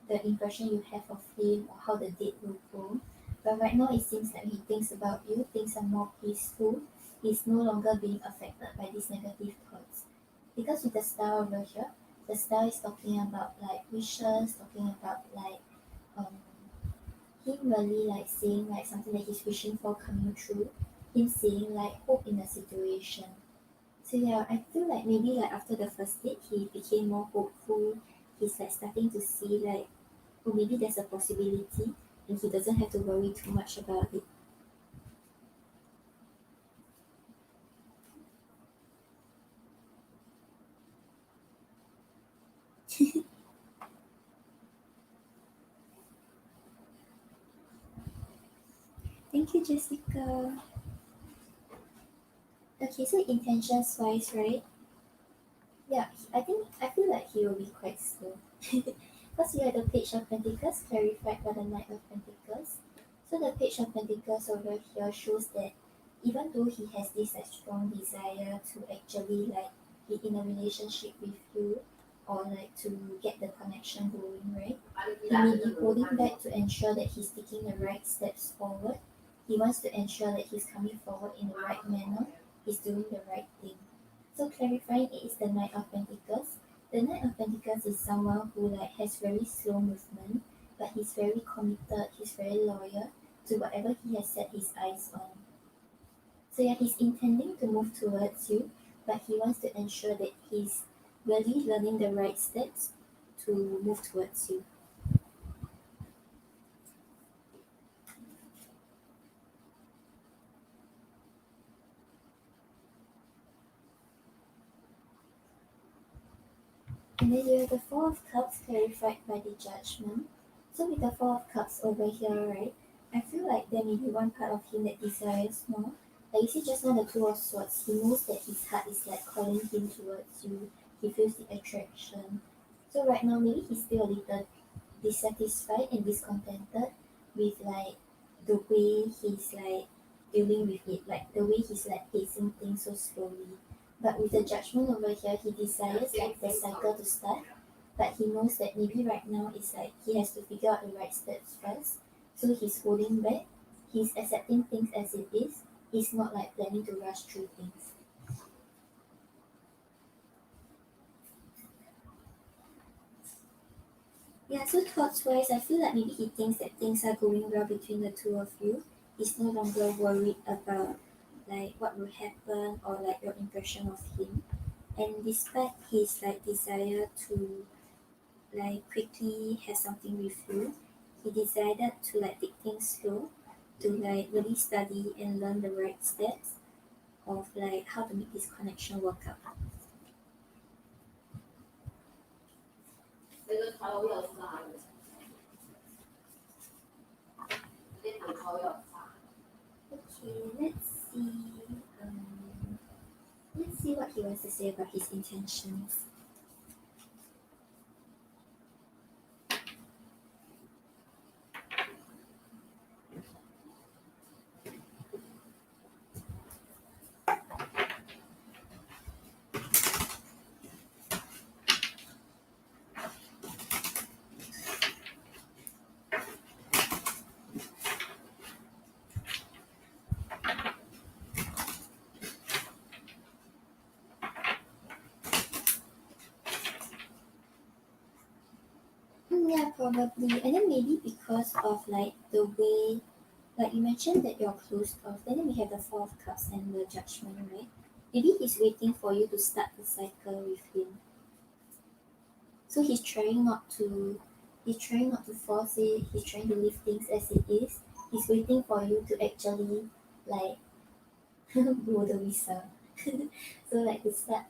S1: the impression you have of him or how the date will go. But right now it seems like he thinks about you, things are more peaceful. He's no longer being affected by these negative thoughts. Because with the star over here, the star is talking about like wishes, talking about like um him really like seeing like something that he's wishing for coming true, him seeing like hope in the situation. So yeah, I feel like maybe like after the first date he became more hopeful. He's like starting to see like oh maybe there's a possibility and he doesn't have to worry too much about it. Thank you, Jessica. Okay, so intentions wise, right? Yeah, I feel like he will be quite slow. Because you had the Page of Pentacles clarified by the Knight of Pentacles. So the Page of Pentacles over here shows that even though he has this like strong desire to actually like be in a relationship with you or like to get the connection going, right? He may be holding back to ensure that he's taking the right steps forward. He wants to ensure that he's coming forward in the right manner, he's doing the right thing. So clarifying it is the Knight of Pentacles. The Knight of Pentacles is someone who like has very slow movement, but he's very committed, he's very loyal to whatever he has set his eyes on. So yeah, he's intending to move towards you, but he wants to ensure that he's really learning the right steps to move towards you. And then you have the Four of Cups clarified by the Judgment. So with the Four of Cups over here, right, I feel like there may be one part of him that desires more. Like you see just now the Two of Swords, he knows that his heart is like calling him towards you. He feels the attraction. So right now maybe he's still a little dissatisfied and discontented with like the way he's like dealing with it, like the way he's like pacing things so slowly. But with the judgment over here, he desires like the cycle to start, but he knows that maybe right now it's like he has to figure out the right steps first. So he's holding back, he's accepting things as it is, he's not like planning to rush through things. Yeah, so thoughts wise, I feel like maybe he thinks that things are going well between the two of you. He's no longer worried about like what will happen or like your impression of him. And despite his like desire to like quickly have something with you, he decided to like take things slow, to like really study and learn the right steps of like how to make this connection work out. Okay, Um, let's see what he wants to say about his intentions. Yeah, probably. And then maybe because of like the way, like you mentioned that you're closed off, and then we have the Four of Cups and the Judgment, right? Maybe he's waiting for you to start the cycle with him. So he's trying not to force it, he's trying to leave things as it is. He's waiting for you to actually like blow the whistle. So like to start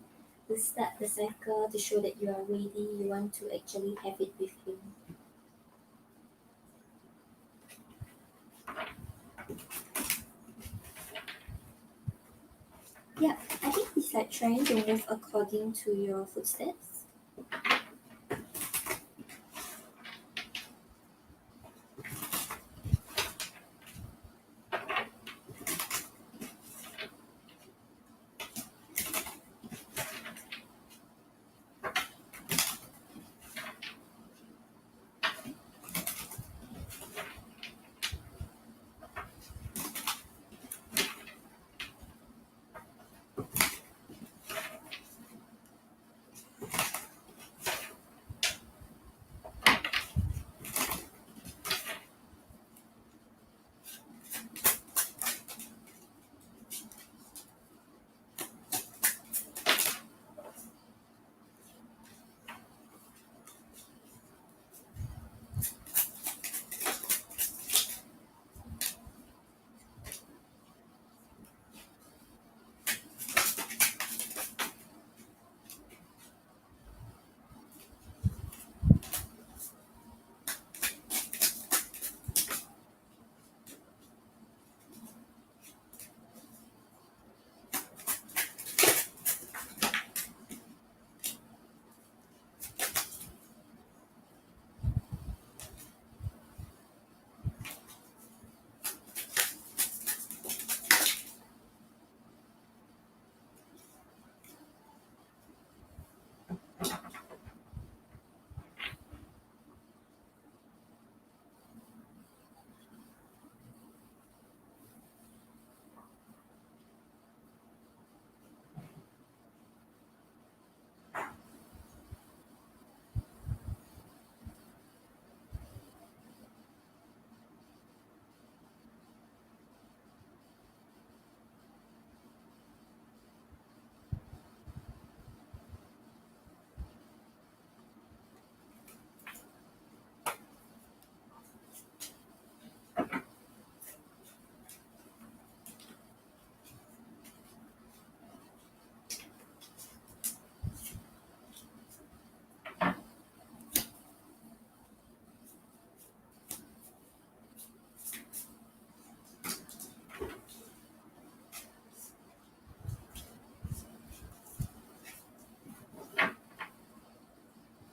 S1: the cycle to show that you are ready, you want to actually have it with him. Yeah, I think he's like trying to move according to your footsteps.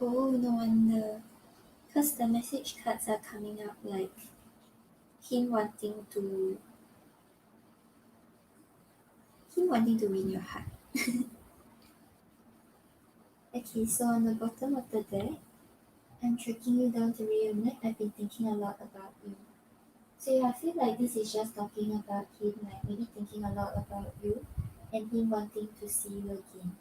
S1: Oh, no wonder. Because the message cards are coming up like him wanting to him wanting to win your heart. Okay, so on the bottom of the deck, I'm tracking you down to reunite. I've been thinking a lot about you. So yeah, I feel like this is just talking about him, like maybe thinking a lot about you and him wanting to see you again.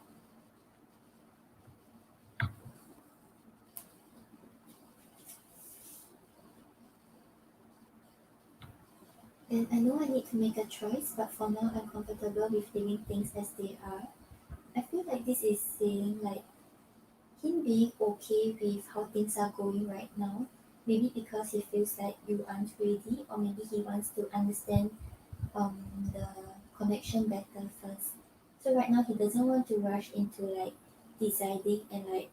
S1: And I know I need to make a choice, but for now I'm comfortable with leaving things as they are. I feel feel like this is saying like him being okay with how things are going right now. Maybe because he feels like you aren't ready, or maybe he wants to understand um the connection better first. So right now he doesn't want to rush into like deciding and like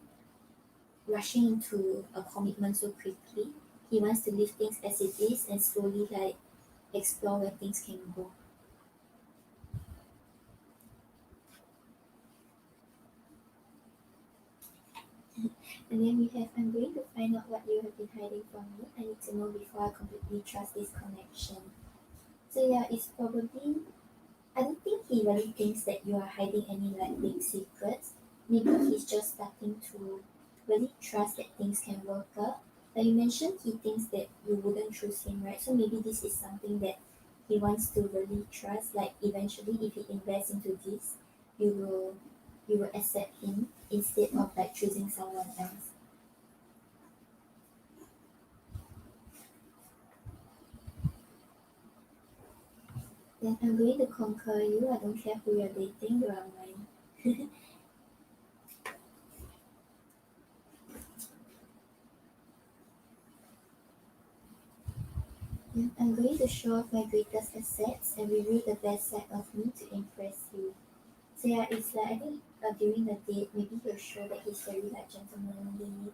S1: rushing into a commitment so quickly. He wants to leave things as it is and slowly like explore where things can go. And then we have I'm going to find out what you have been hiding from me. I need to know before I completely trust this connection. So yeah, it's probably I don't think he really thinks that you are hiding any like big secrets. Maybe he's just starting to really trust that things can work out. Like you mentioned, he thinks that you wouldn't choose him, right? So maybe this is something that he wants to really trust. Like eventually, if he invests into this, you will you will accept him instead of like choosing someone else. Then I'm going to conquer you. I don't care who you're dating. You are mine. And I'm going to show off my greatest assets and reveal the best side of me to impress you. So yeah, it's like I think during the date, maybe he'll show that he's very like gentlemanly.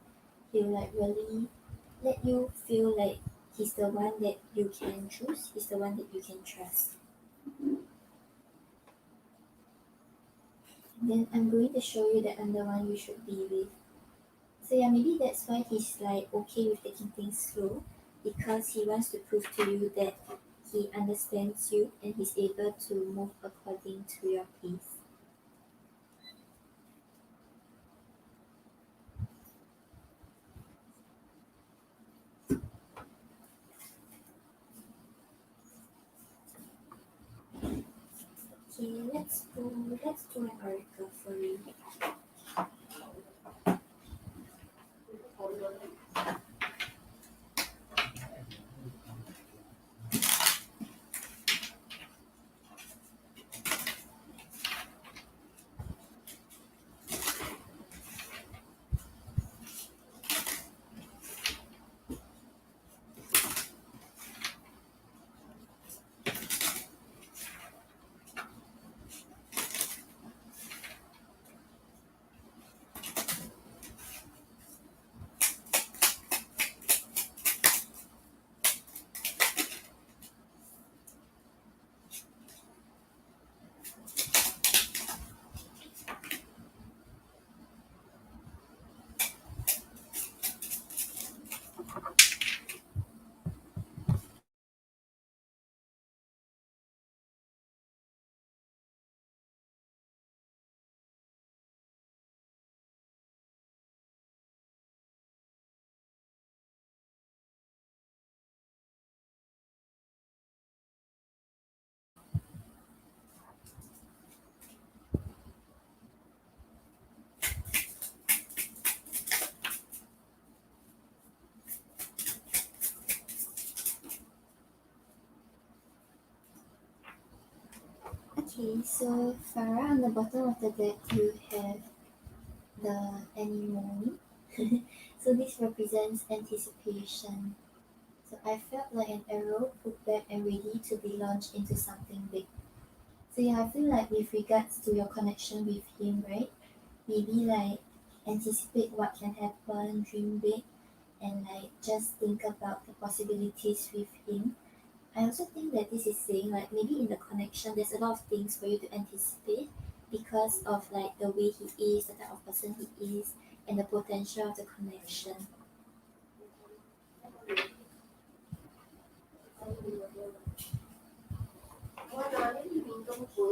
S1: He'll like really let you feel like he's the one that you can choose. He's the one that you can trust. And then I'm going to show you that I'm the one you should be with. So yeah, maybe that's why he's like okay with taking things slow because he wants to prove to you that he understands you and he's able to move according to your pace. Okay, let's do an oracle for you. Okay, so Farah, on the bottom of the deck you have the anemone. So this represents anticipation. So I felt like an arrow put back and ready to be launched into something big. So yeah, I feel like with regards to your connection with him, right? Maybe like anticipate what can happen, dream big, and like just think about the possibilities with him. I also think that this is saying like maybe in the connection there's a lot of things for you to anticipate because of like the way he is, the type of person he is, and the potential of the connection.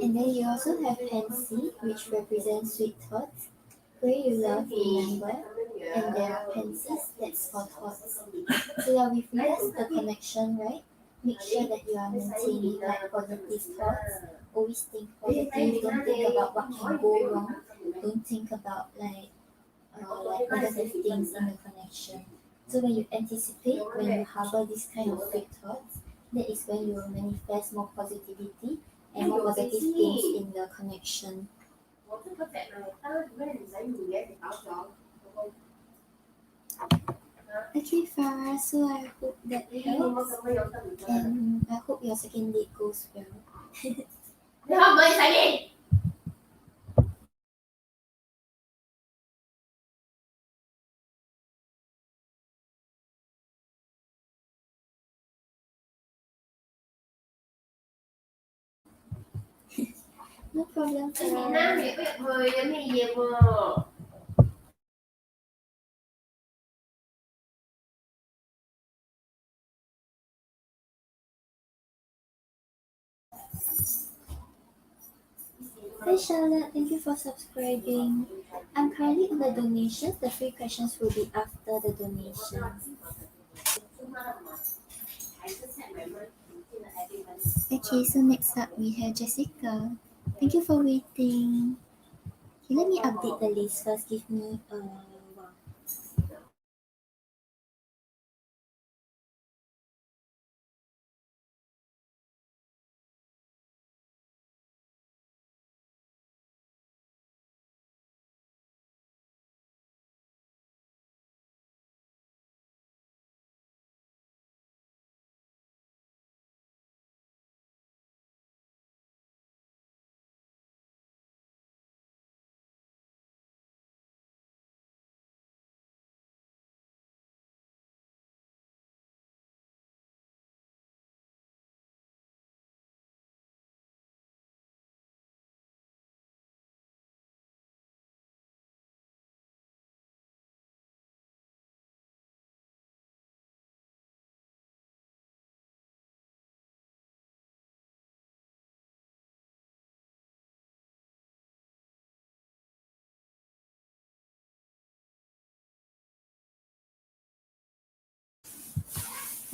S1: And then you also have Pansy, which represents sweet thoughts, where you love, remember, and there are pansies that's for thoughts. So yeah, with regards to the connection, right? Make sure that you are maintaining like positive thoughts. Always think positive. Don't think about what can go wrong. Don't think about like negative things in the connection. So when you anticipate, when you harbor this kind of big thoughts, that is when you will manifest more positivity and more positive things in the connection. Okay, Farah, so I hope that helps, and I hope your second date goes well. No problem, Farah. Hi Charlotte, thank you for subscribing. I'm currently in the donations. The free questions will be after the donations. Okay, so next up we have Jessica. Thank you for waiting. Okay, let me update the list first. Give me a while.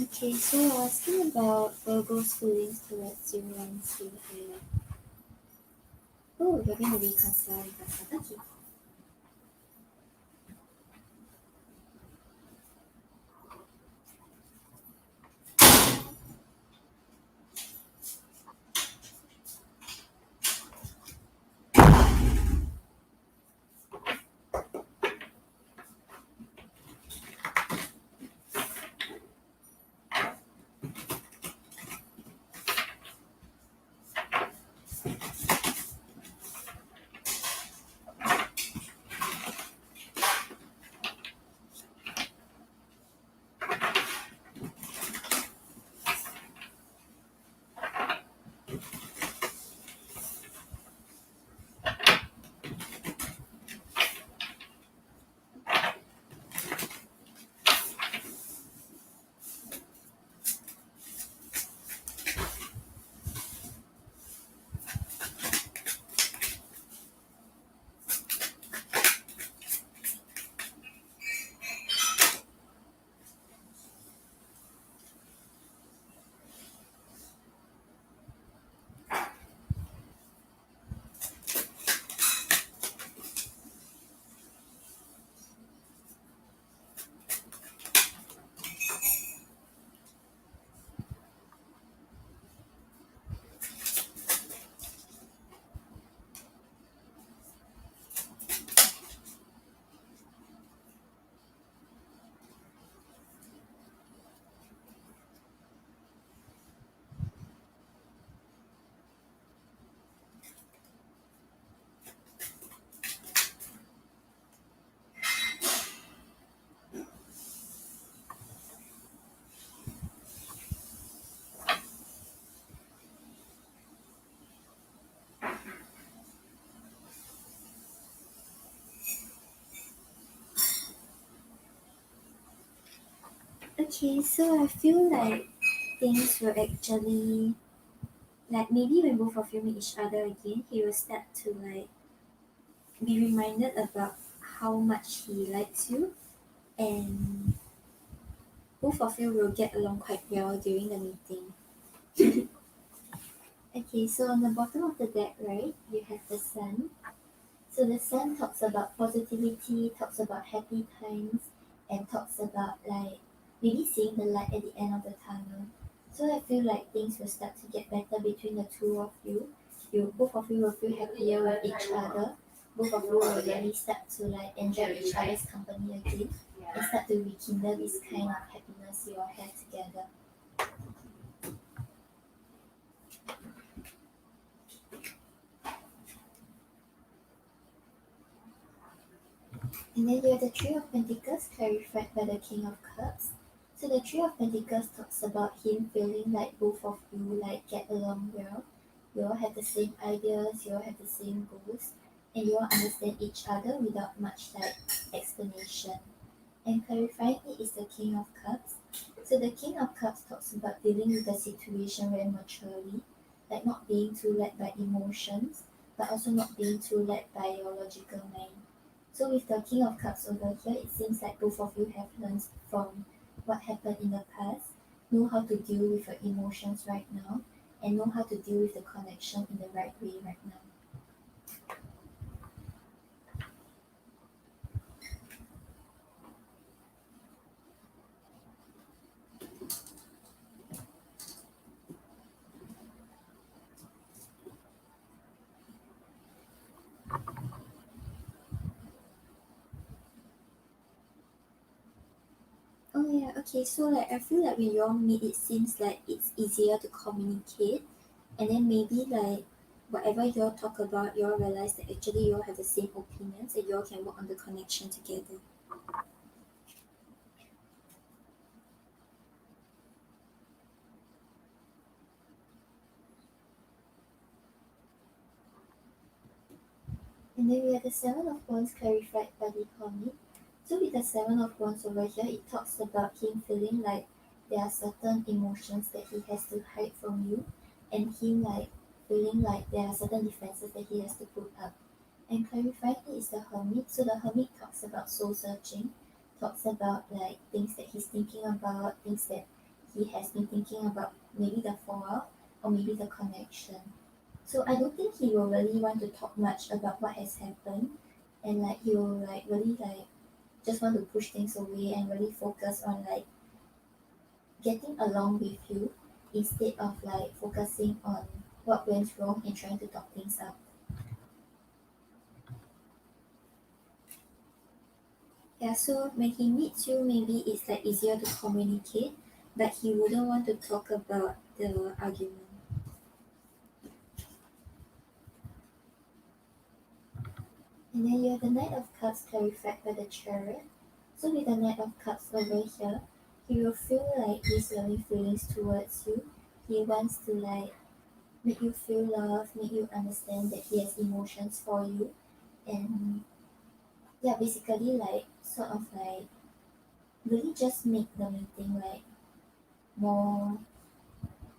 S1: Okay, so I was asking about Virgo's feelings towards you once you highlight. Oh, you're going to reconcile with us. Okay. Okay, so I feel like things will actually, like maybe when both of you meet each other again, he will start to like be reminded about how much he likes you, and both of you will get along quite well during the meeting. Okay, so on the bottom of the deck, right, you have the sun. So the sun talks about positivity, talks about happy times, and talks about like maybe seeing the light at the end of the tunnel. So I feel like things will start to get better between the two of you. You both of you will feel happier with each other. both of you will really start to like enjoy each other's company again and start to rekindle this kind of happiness you all have together. And then you have the Three of Pentacles clarified by the King of Cups. So the Three of Pentacles talks about him feeling like both of you like get along well. You all have the same ideas, you all have the same goals, and you all understand each other without much like explanation. And clarifying it is the King of Cups. So the King of Cups talks about dealing with the situation very maturely, like not being too led by emotions, but also not being too led by your logical mind. So with the King of Cups over here, it seems like both of you have learned from what happened in the past, know how to deal with your emotions right now, and know how to deal with the connection in the right way right now. Oh yeah, okay. So like I feel like when you all meet, it seems like it's easier to communicate, and then maybe like whatever you all talk about, you all realize that actually you all have the same opinions, and you all can work on the connection together. And then we have the Seven of Wands clarified by the Hermit. So with the Seven of Wands over here, it talks about him feeling like there are certain emotions that he has to hide from you, and him like feeling like there are certain defenses that he has to put up. And clarifying it is the Hermit. So the Hermit talks about soul searching, talks about like things that he's thinking about, things that he has been thinking about, maybe the fallout or maybe the connection. So I don't think he will really want to talk much about what has happened, and like he will like really like just want to push things away and really focus on like getting along with you instead of like focusing on what went wrong and trying to talk things out. Yeah, so when he meets you, maybe it's like easier to communicate, but he wouldn't want to talk about the argument. And then you have the Knight of Cups clarified by the Chariot. So with the Knight of Cups over here, he will feel like these loving feelings towards you. He wants to like make you feel love, make you understand that he has emotions for you, and yeah, basically like sort of like really just make the meeting like more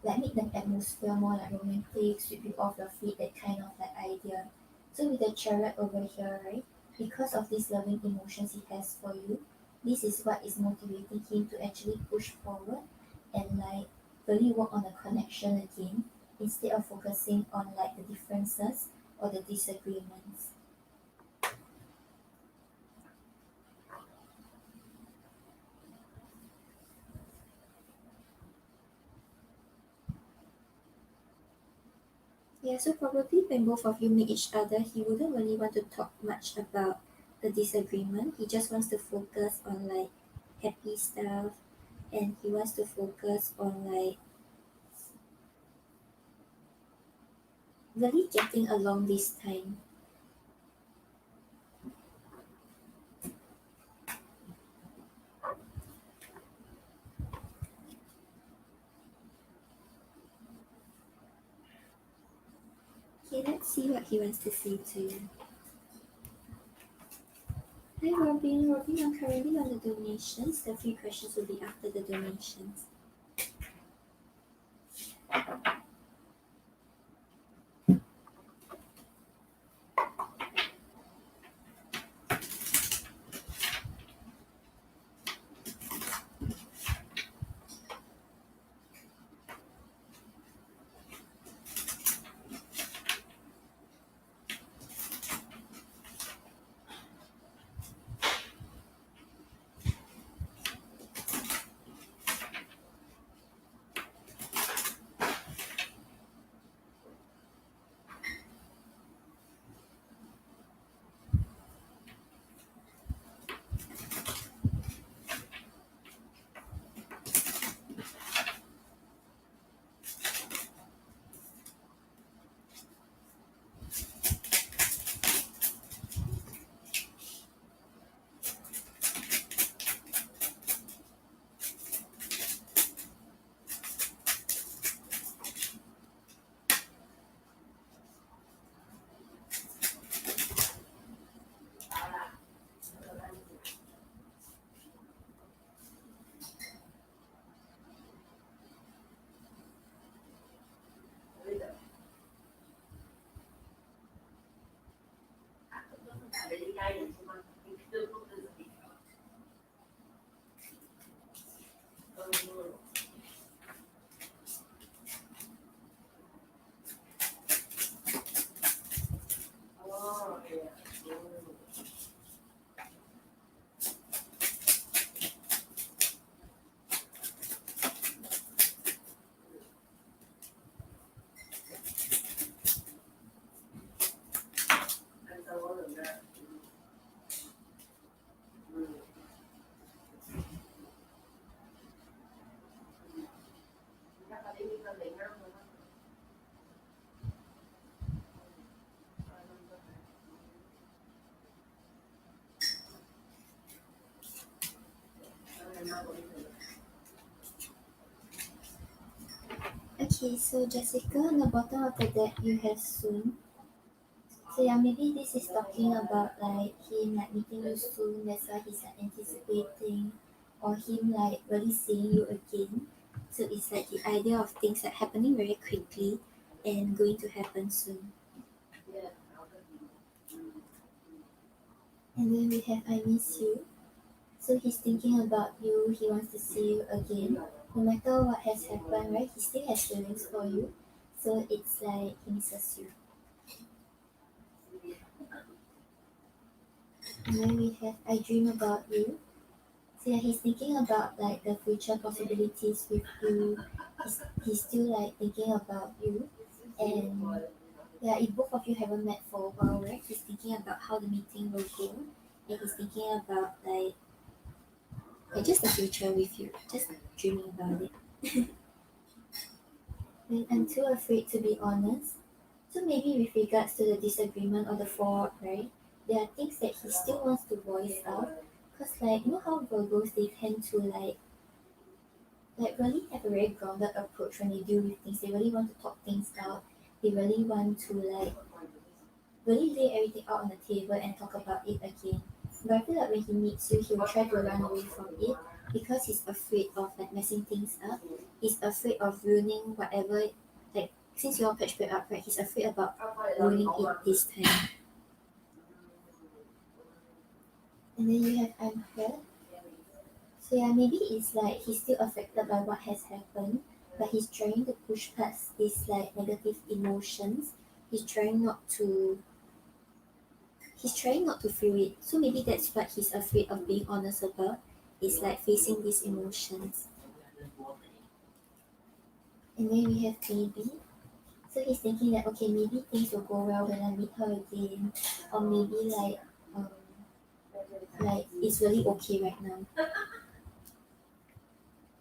S1: like make the atmosphere more like romantic, sweep you off your feet, that kind of like idea. So with the Chariot over here, right, because of these loving emotions he has for you, this is what is motivating him to actually push forward and like really work on the connection again instead of focusing on like the differences or the disagreements. Yeah, so probably when both of you meet each other, he wouldn't really want to talk much about the disagreement. He just wants to focus on like happy stuff, and he wants to focus on like really getting along this time. Okay, let's see what he wants to say to you. Hi Robin, I'm currently on the donations. The free questions will be after the donations. Okay, so Jessica, on the bottom of the deck you have soon. So yeah, maybe this is talking about like him like meeting you soon, that's why he's like anticipating, or him like really seeing you again. So it's like the idea of things like happening very quickly and going to happen soon. And then we have I miss you. So he's thinking about you, he wants to see you again. No matter what has happened, right? He still has feelings for you. So it's like he misses you. And then we have I dream about you. So yeah, he's thinking about like the future possibilities with you. He's still like thinking about you. And yeah, if both of you haven't met for a while, right? He's thinking about how the meeting will go. And he's thinking about like just the future with you. Just dreaming about it. And I'm too afraid to be honest. So maybe with regards to the disagreement or the fallout, right? There are things that he still wants to voice out. Cause like you know how Virgos they tend to like really have a very grounded approach when they deal with things. They really want to talk things out. They really want to like really lay everything out on the table and talk about it again. But I feel like when he meets you, he will try to run away from it because he's afraid of like messing things up. He's afraid of ruining whatever like since you all patched it up, right? He's afraid about ruining it this time. And then you have I'm here. So yeah, maybe it's like he's still affected by what has happened, but he's trying to push past these like negative emotions. He's trying not to he's trying not to feel it. So maybe that's what he's afraid of being honest about. Is like facing these emotions. And then we have maybe. So he's thinking that okay, maybe things will go well when I meet her again, or maybe um like it's really okay right now.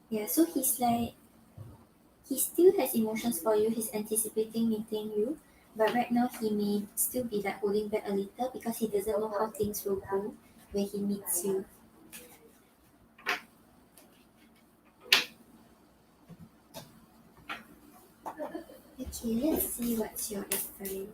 S1: Yeah, so he's like he still has emotions for you. He's anticipating meeting you, but right now he may still be like holding back a little because he doesn't know how things will go when he meets you. Okay, let's see what's your advice.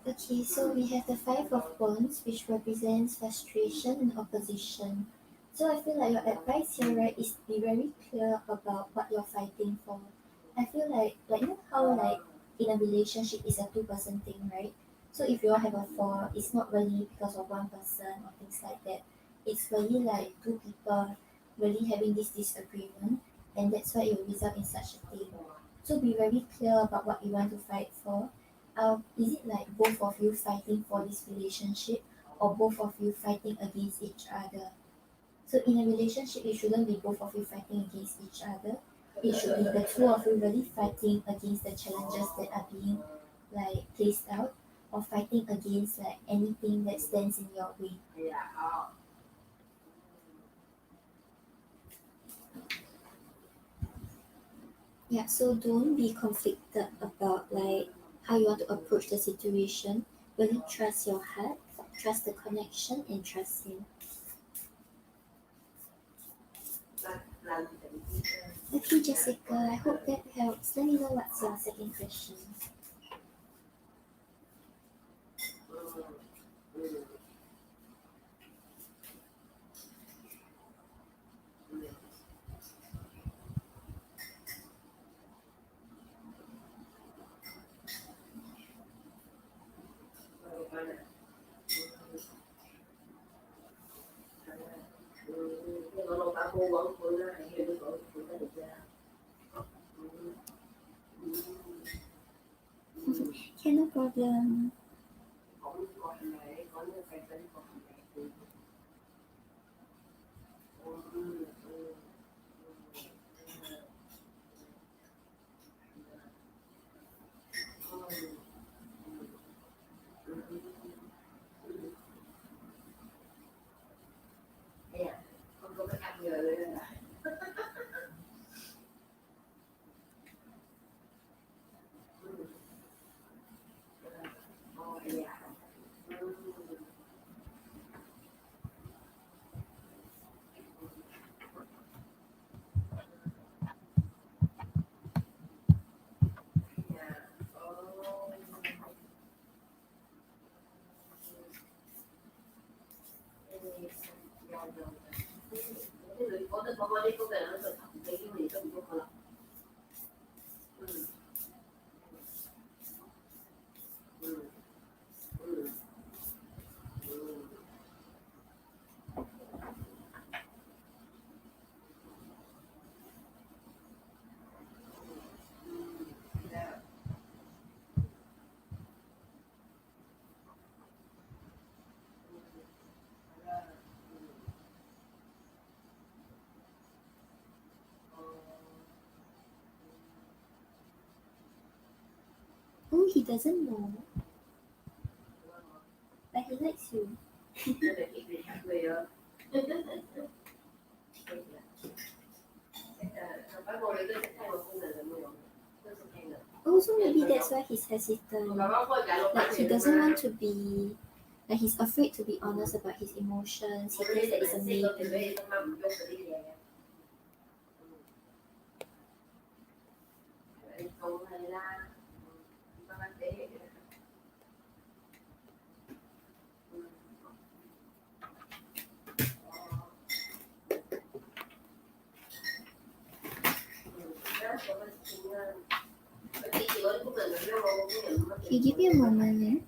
S1: Okay, so we have the Five of Wands, which represents frustration and opposition. So I feel like your advice here, right, is to be very clear about what you're fighting for. I feel like you know how like in a relationship it's a two-person thing, right? So if you all have a fall, it's not really because of one person or things like that. It's really like two people really having this disagreement, and that's why it will result in such a thing. So be very clear about what you want to fight for. Is it like both of you fighting for this relationship or both of you fighting against each other? So in a relationship, it shouldn't be both of you fighting against each other. It should be the two of you really fighting against the challenges that are being like placed out or fighting against like anything that stands in your way. Yeah, so don't be conflicted about like how you want to approach the situation. Really trust your heart, trust the connection and trust him. Okay, Jessica, I hope that helps. Let me know what's your second question. problem. Oh, he doesn't know, but he likes you. Also, maybe that's why he's hesitant. Like he doesn't want to be, like he's afraid to be honest about his emotions. He thinks that it's a maybe. Can you give me a moment?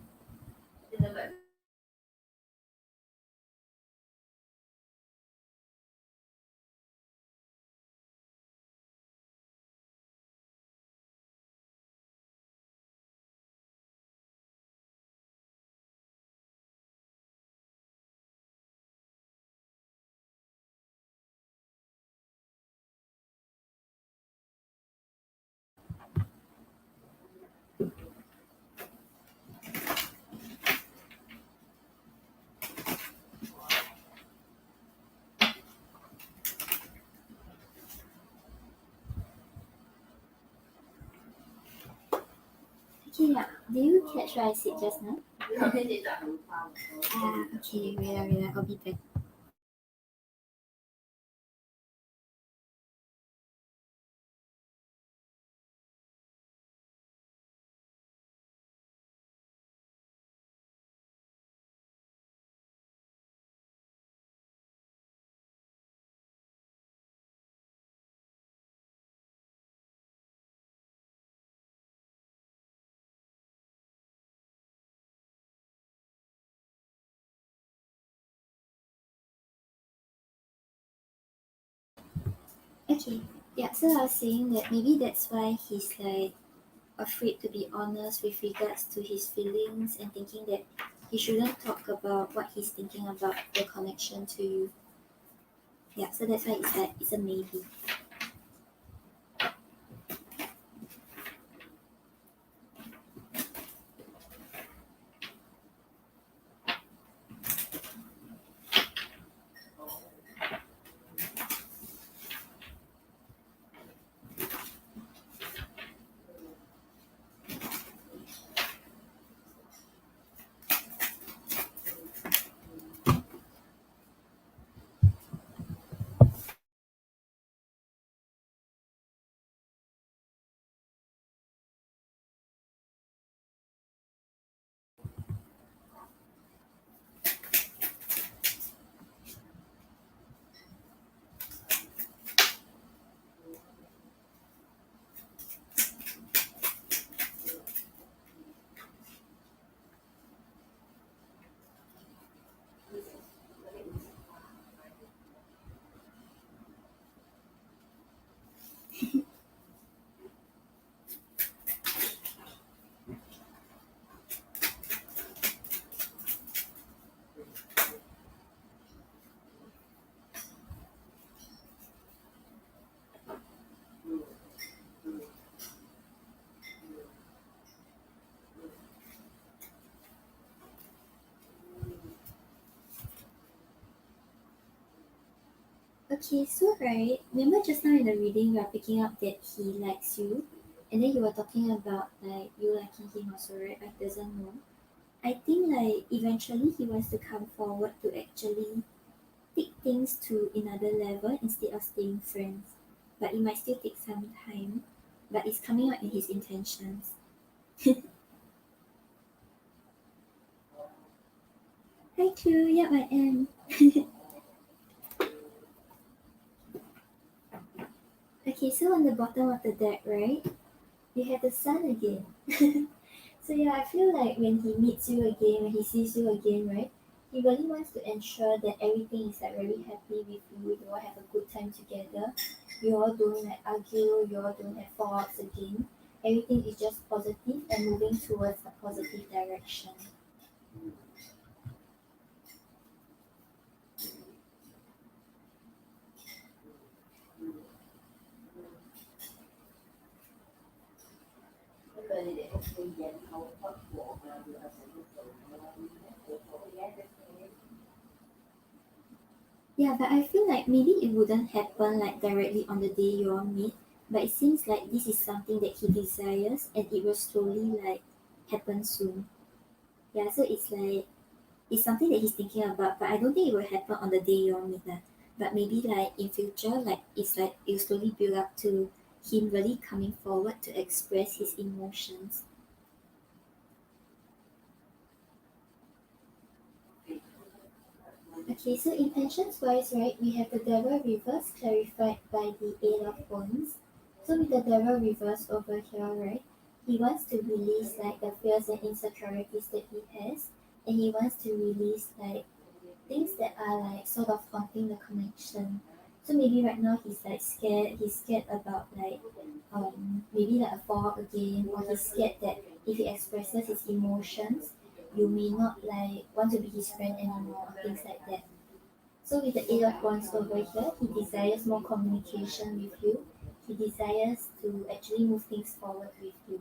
S1: Okay, yeah. Did you catch what I said just now? Okay, wait, I'll be back. Okay, yeah. So I was saying that maybe that's why he's like afraid to be honest with regards to his feelings and thinking that he shouldn't talk about what he's thinking about the connection to you. Yeah, so that's why it's like it's a maybe. Okay, so right, remember just now in the reading we are picking up that he likes you, and then you were talking about like you liking him also, right? Like doesn't know. I think like eventually he wants to come forward to actually take things to another level instead of staying friends. But it might still take some time. But it's coming out in his intentions. Hi Q, yeah I am. Okay, so on the bottom of the deck, right, you have the sun again. So yeah, I feel like when he meets you again, when he sees you again, right, he really wants to ensure that everything is like very happy with you. You all have a good time together. You all don't like argue. You all don't have fallouts again. Everything is just positive and moving towards a positive direction. Yeah, but I feel like maybe it wouldn't happen like directly on the day you all meet, but it seems like this is something that he desires and it will slowly like happen soon. Yeah, so it's something that he's thinking about, but I don't think it will happen on the day you all meet lah. But maybe like in future, like it's like it'll slowly build up to him really coming forward to express his emotions. Okay, so intentions wise, right, we have the devil reverse clarified by the eight of wands. So with the devil reverse over here, right, he wants to release like the fears and insecurities that he has, and he wants to release like things that are like sort of haunting the connection. So maybe right now he's like scared. He's scared about like maybe like a fall again, or he's scared that if he expresses his emotions, you may not like want to be his friend anymore, or things like that. So with the eight of wands over here, he desires more communication with you. He desires to actually move things forward with you.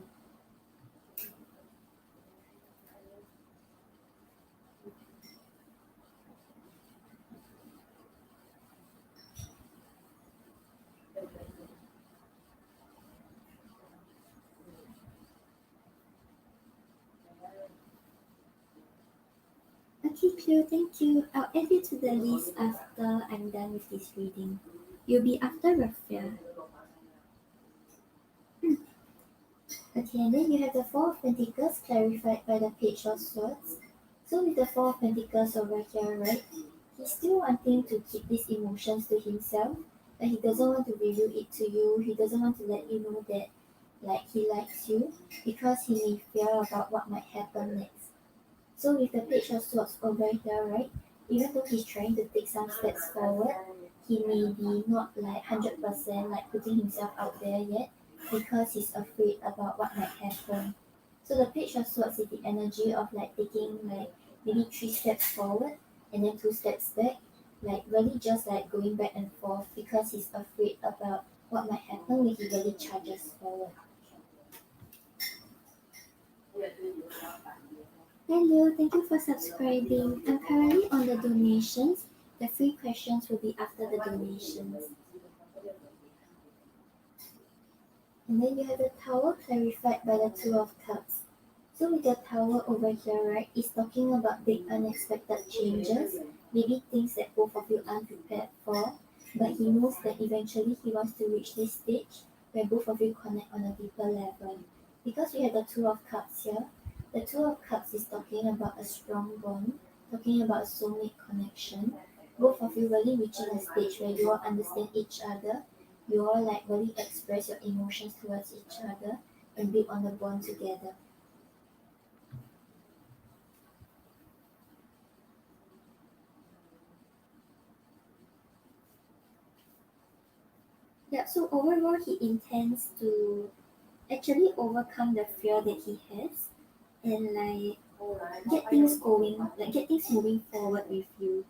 S1: Okay, Cleo, thank you. I'll add you to the list after I'm done with this reading. You'll be after Raphia. Okay, and then you have the Four of Pentacles clarified by the Page of Swords. So with the Four of Pentacles over here, right, he's still wanting to keep these emotions to himself, but he doesn't want to reveal it to you. He doesn't want to let you know that like he likes you because he may fear about what might happen next. So with the Page of Swords over here, right, even though he's trying to take some steps forward, he may be not like 100% like putting himself out there yet because he's afraid about what might happen. So the Page of Swords is the energy of like taking like maybe 3 steps forward and then 2 steps back, like really just like going back and forth because he's afraid about what might happen when he really charges forward. Hello, thank you for subscribing. I'm currently on the donations. The free questions will be after the donations. And then you have the tower clarified by the Two of Cups. So with the tower over here, right, it's talking about big unexpected changes, maybe things that both of you aren't prepared for. But he knows that eventually he wants to reach this stage where both of you connect on a deeper level. Because we have the Two of Cups here, the Two of Cups is talking about a strong bond, talking about a soulmate connection. Both of you really reaching a stage where you all understand each other, you all like really express your emotions towards each other and build on the bond together. Yeah, so overall, he intends to actually overcome the fear that he has and like get things going, like get things moving forward with you.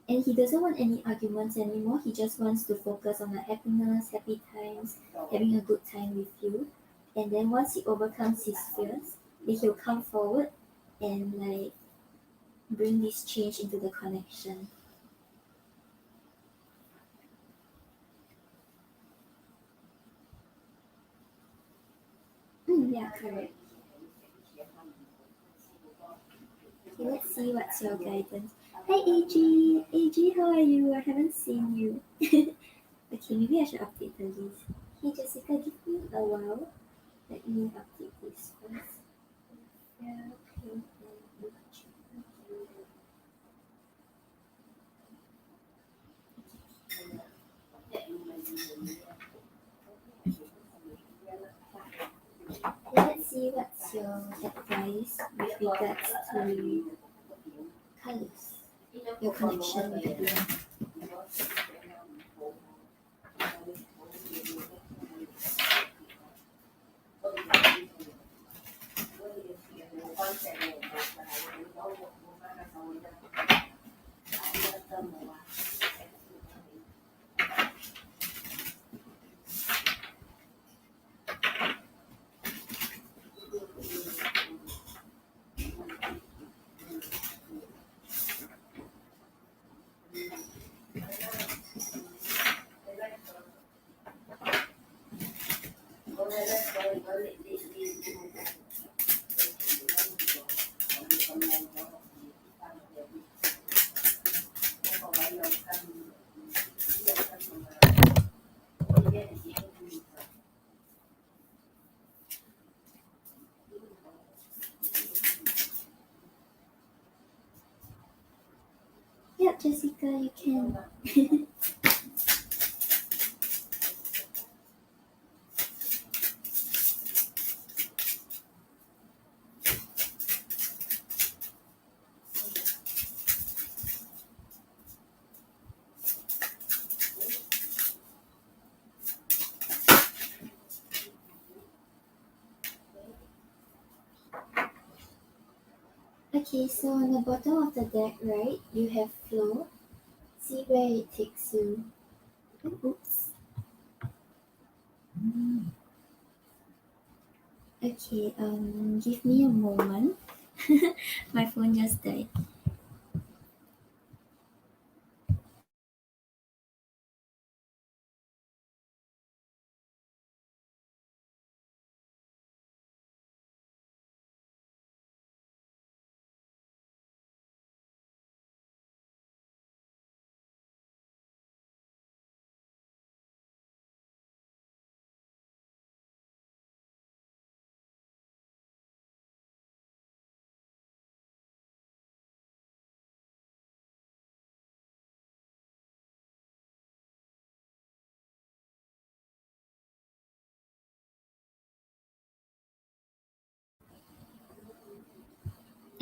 S1: And he doesn't want any arguments anymore. He just wants to focus on the happiness, happy times, having a good time with you. And then once he overcomes his fears, then he'll come forward and like bring this change into the connection. Yeah, correct. Okay, let's see what's your guidance. Hi AG! AG, how are you? I haven't seen you. Okay, maybe I should update the list. Hey Jessica, give me a while. Let me update this first. Yeah, okay, and image. Let's see what's your advice with regards to colors. Your connection with them. Yeah, Jessica, you can. Okay, so on the bottom of the deck, right, you have flow. See where it takes you. Oops. Okay, give me a moment. My phone just died.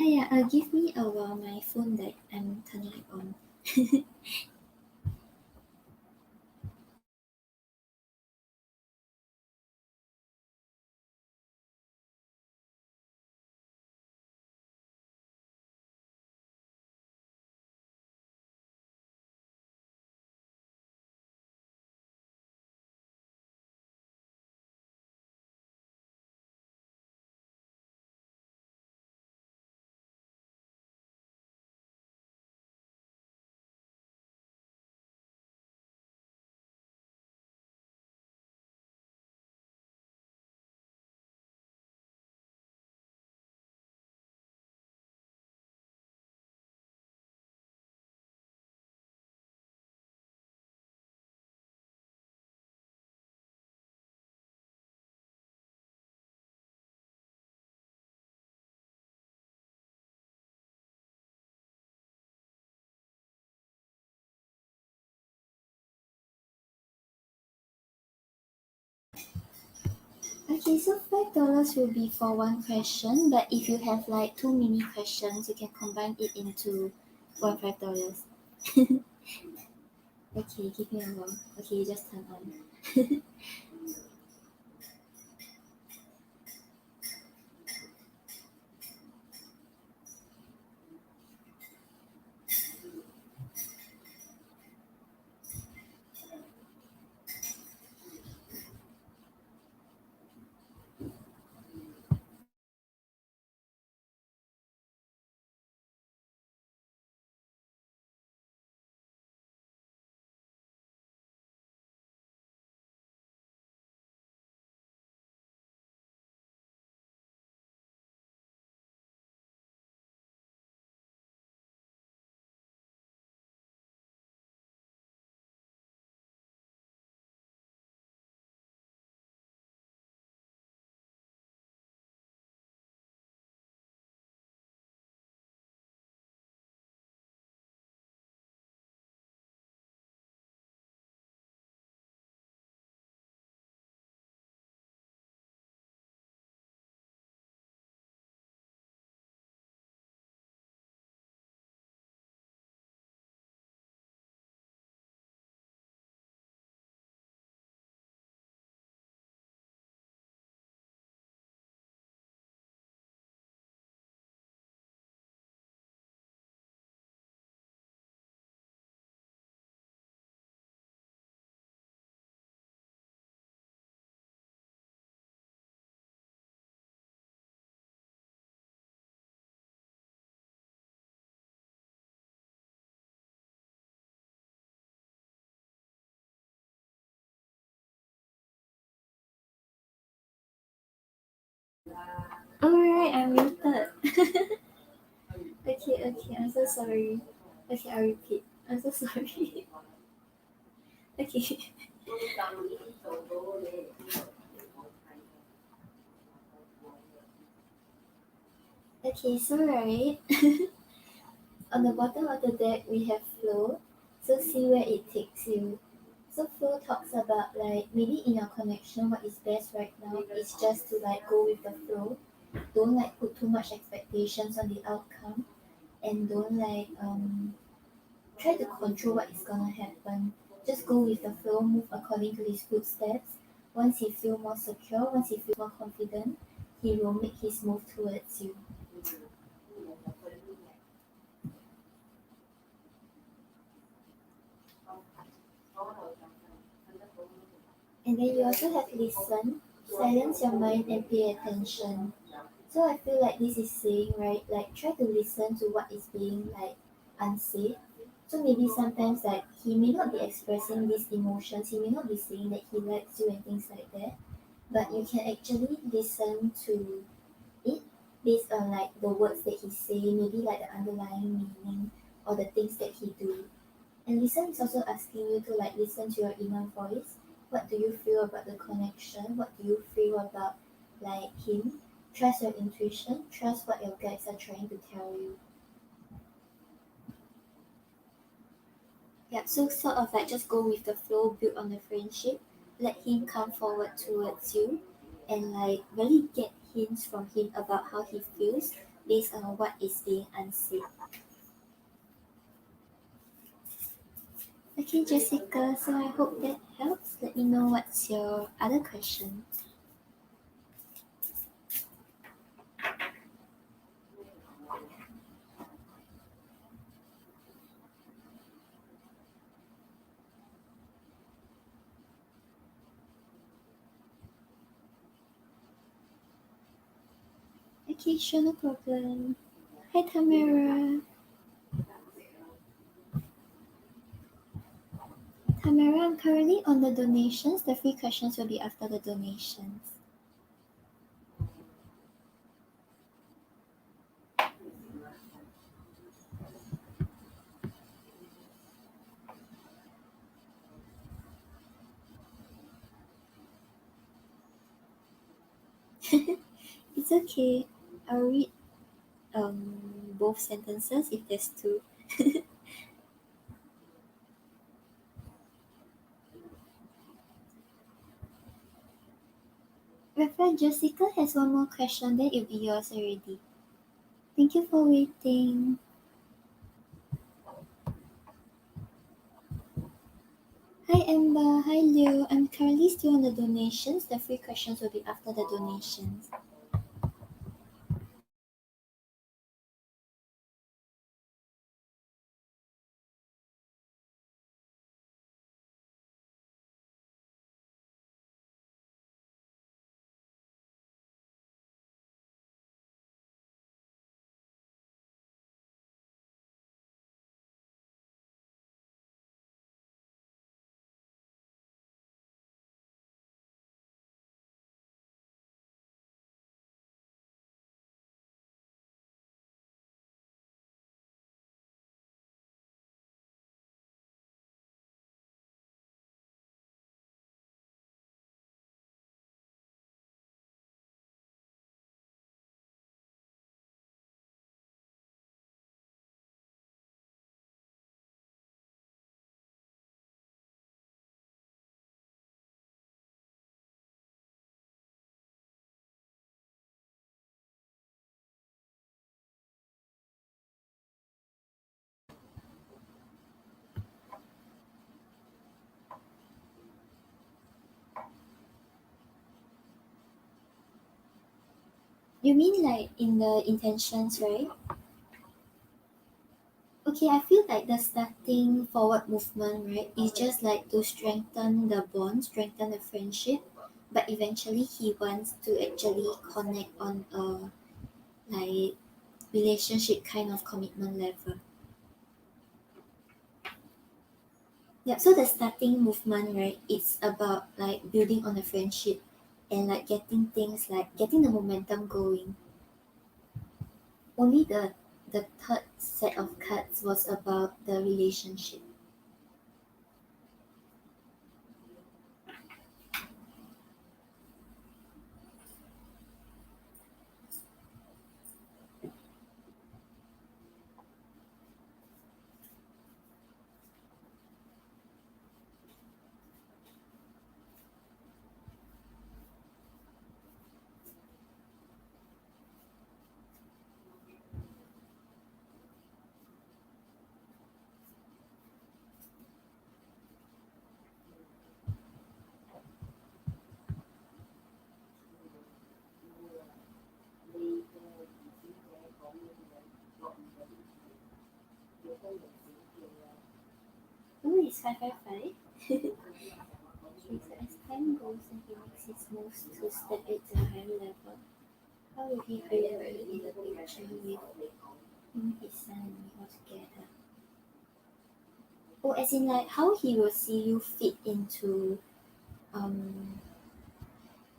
S1: Ah, yeah, give me a while. My phone died. I'm turning it on. Okay, so $5 will be for one question, but if you have like two mini questions, you can combine it into $5. Okay, give me a moment. Okay, just turn on. Alright, I'm muted. Okay, I'm so sorry. Okay, I'll repeat. I'm so sorry. Okay. Okay, so right, on the bottom of the deck we have flow. So see where it takes you. So flow talks about like maybe in your connection what is best right now is just to like go with the flow. Don't like put too much expectations on the outcome and don't like try to control what is gonna happen. Just go with the flow, move according to his footsteps. Once he feel more secure, once he feel more confident, he will make his move towards you. And then you also have listen, silence your mind and pay attention. So I feel like this is saying, right, like try to listen to what is being like unsaid. So maybe sometimes like he may not be expressing these emotions, he may not be saying that he likes you and things like that. But you can actually listen to it based on like the words that he say, maybe like the underlying meaning or the things that he do. And listen is also asking you to like listen to your inner voice. What do you feel about the connection? What do you feel about like him? Trust your intuition. Trust what your guides are trying to tell you. Yeah, so sort of like just go with the flow, build on the friendship, let him come forward towards you, and like really get hints from him about how he feels based on what is being unsaid. Okay, Jessica, so I hope that helps. Let me know what's your other question. Okay, sure, no problem. Hi, Tamara. Tamara, I'm currently on the donations. The free questions will be after the donations. It's okay. I'll read both sentences if there's two. Reverend Jessica has one more question, then it'll be yours already. Thank you for waiting. Hi Amber, hi Leo. I'm currently still on the donations. The free questions will be after the donations. You mean like in the intentions, right? Okay, I feel like the starting forward movement, right, is just like to strengthen the bond, strengthen the friendship, but eventually he wants to actually connect on a like relationship kind of commitment level. Yeah, so the starting movement, right, it's about like building on a friendship and like getting things like getting the momentum going. Only the third set of cards was about the relationship. Oh, it's 555. Okay, so as time goes and he makes his moves to step it to a higher level, how will he feel in the picture with him, his son, and me all together? Oh, as in like how he will see you fit into um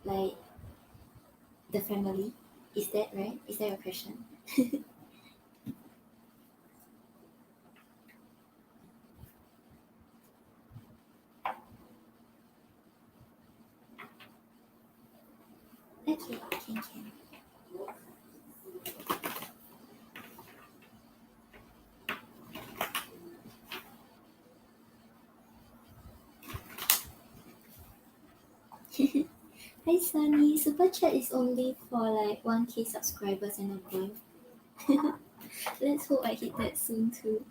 S1: like the family. Is that right? Is that your question? Okay, can. Hi Sunny, Super Chat is only for like 1K subscribers and above. Let's hope I hit that soon too.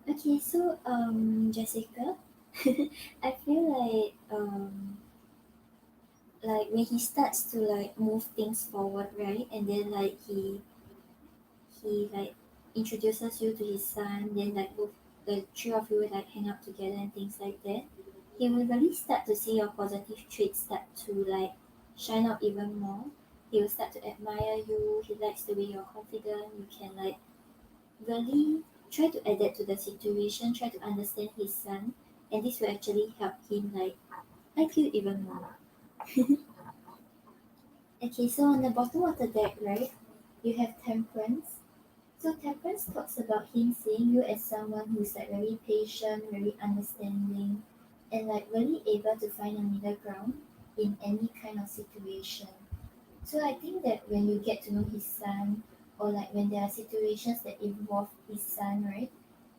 S1: Okay, so Jessica, I feel like when he starts to like move things forward, right? And then like he like introduces you to his son, then like both the three of you like hang out together and things like that, he will really start to see your positive traits start to like shine out even more. He will start to admire you. He likes the way you're confident. You can like really try to adapt to the situation, try to understand his son, and this will actually help him like like you even more. Okay, so on the bottom of the deck, right, you have Temperance. So Temperance talks about him seeing you as someone who's like very patient, very understanding, and like really able to find a middle ground in any kind of situation. So I think that when you get to know his son, or like when there are situations that involve his son, right,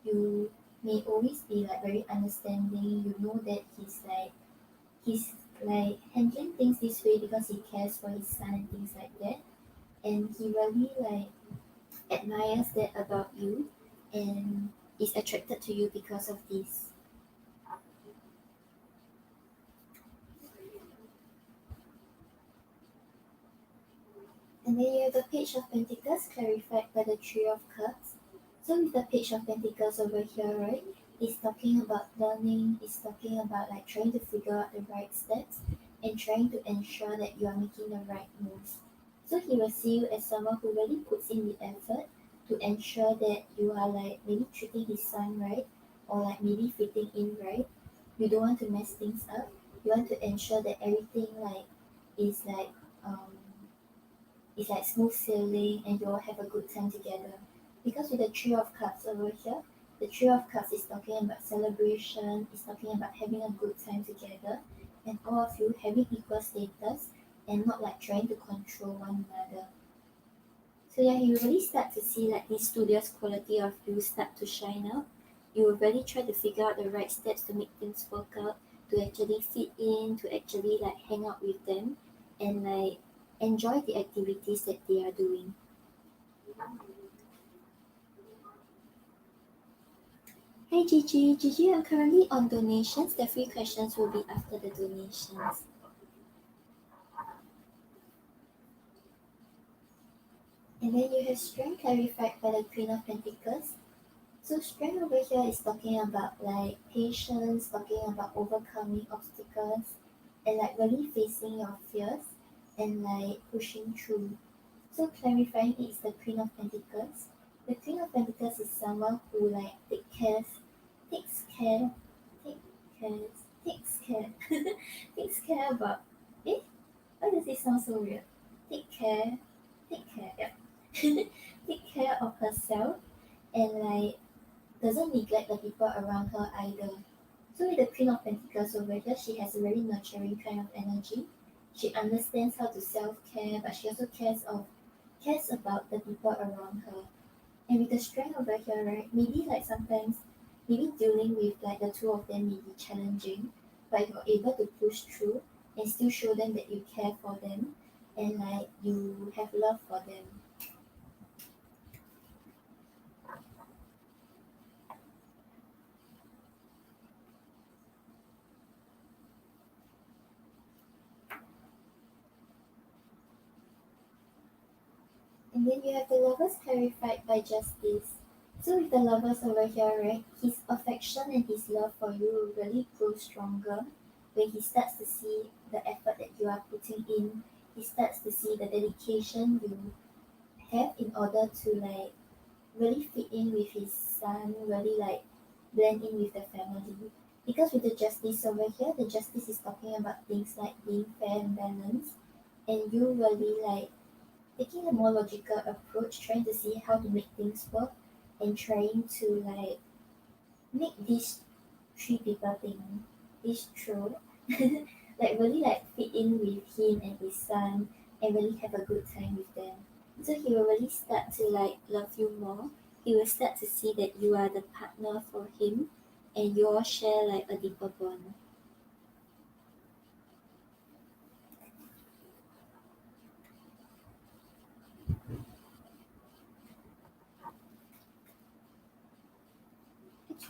S1: you may always be like very understanding. You know that he's like handling things this way because he cares for his son and things like that. And he really like admires that about you and is attracted to you because of this. And then you have the Page of Pentacles clarified by the Three of Cups. So with the Page of Pentacles over here, right, it's talking about learning, it's talking about like trying to figure out the right steps and trying to ensure that you are making the right moves. So he will see you as someone who really puts in the effort to ensure that you are like maybe treating his son right or like maybe fitting in right. You don't want to mess things up. You want to ensure that everything like is like um it's like smooth sailing and you'll have a good time together. Because with the Three of Cups over here, the Three of Cups is talking about celebration, it's talking about having a good time together, and all of you having equal status and not like trying to control one another. So yeah, you really start to see like this studious quality of you start to shine out. You will really try to figure out the right steps to make things work out, to actually fit in, to actually like hang out with them and like enjoy the activities that they are doing. Hey Gigi, Gigi, I'm currently on donations. The free questions will be after the donations. And then you have strength clarified by the Queen of Pentacles. So strength over here is talking about like patience, talking about overcoming obstacles, and like really facing your fears and like pushing through. So clarifying it is the Queen of Pentacles. The Queen of Pentacles is someone who like takes care, take cares, takes care, takes care about. Eh? Why does it sound so weird? Take care, take care, yeah. Take care of herself and like doesn't neglect the people around her either. So with the Queen of Pentacles over here, she has a very nurturing kind of energy. She understands how to self-care, but she also cares about the people around her. And with the strength over here, right, maybe like sometimes maybe dealing with like the two of them may be challenging, but you're able to push through and still show them that you care for them and like you have love for them. And then you have the lovers clarified by justice. So with the lovers over here, right, his affection and his love for you will really grow stronger when he starts to see the effort that you are putting in. He starts to see the dedication you have in order to like really fit in with his son, really like blend in with the family. Because with the justice over here, the justice is talking about things like being fair and balanced, and you really like taking a more logical approach, trying to see how to make things work and trying to like make these three people thing is true. Like really like fit in with him and his son and really have a good time with them. So he will really start to like love you more. He will start to see that you are the partner for him and you all share like a deeper bond.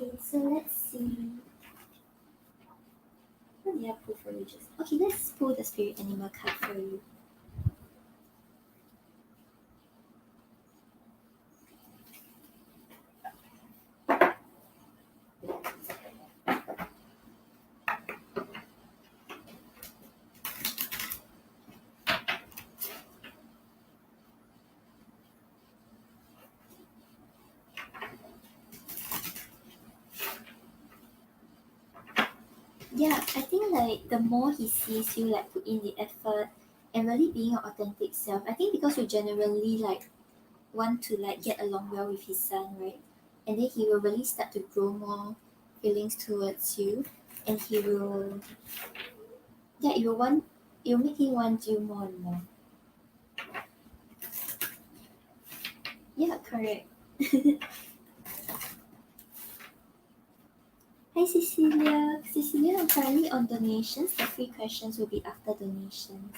S1: Okay, so let's see. What did I pull for you just? Okay, let's pull the spirit animal card for you. Yeah, I think like the more he sees you like put in the effort and really being your authentic self, I think because you genuinely like want to like get along well with his son, right? And then he will really start to grow more feelings towards you, and he will, yeah, it will make him want you more and more. Yeah, correct. Hi Cecilia. Cecilia, I'm currently on donations. The free questions will be after donations.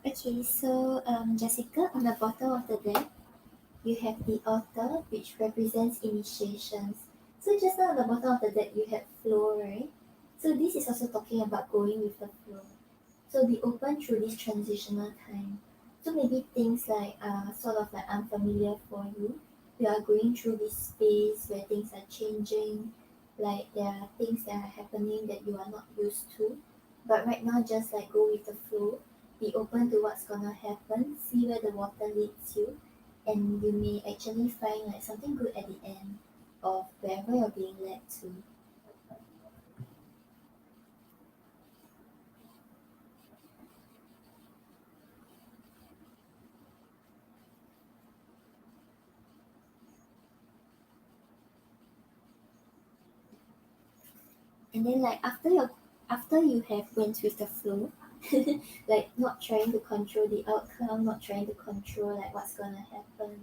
S1: Okay, so Jessica, on the bottom of the deck, you have the author, which represents initiations. So just now on the bottom of the deck, you have flow, right? So this is also talking about going with the flow. So be open through this transitional time. So maybe things like sort of like unfamiliar for you. You are going through this space where things are changing, like there are things that are happening that you are not used to. But right now just like go with the flow. Be open to what's gonna happen, see where the water leads you, and you may actually find like something good at the end of wherever you're being led to. And then like after you have went with the flow, like not trying to control the outcome, not trying to control like what's gonna happen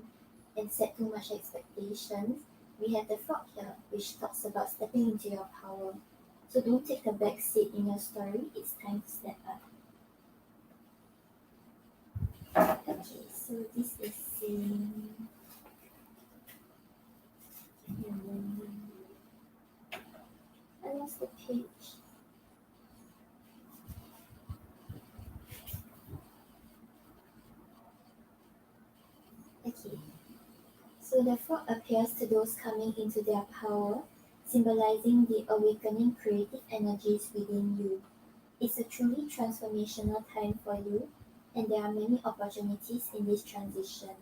S1: and set too much expectations, we have the frog here, which talks about stepping into your power. So don't take the back seat in your story, it's time to step up. Okay, so this is saying I lost the page. Okay. So the frog appears to those coming into their power, symbolizing the awakening creative energies within you. It's a truly transformational time for you, and there are many opportunities in this transition.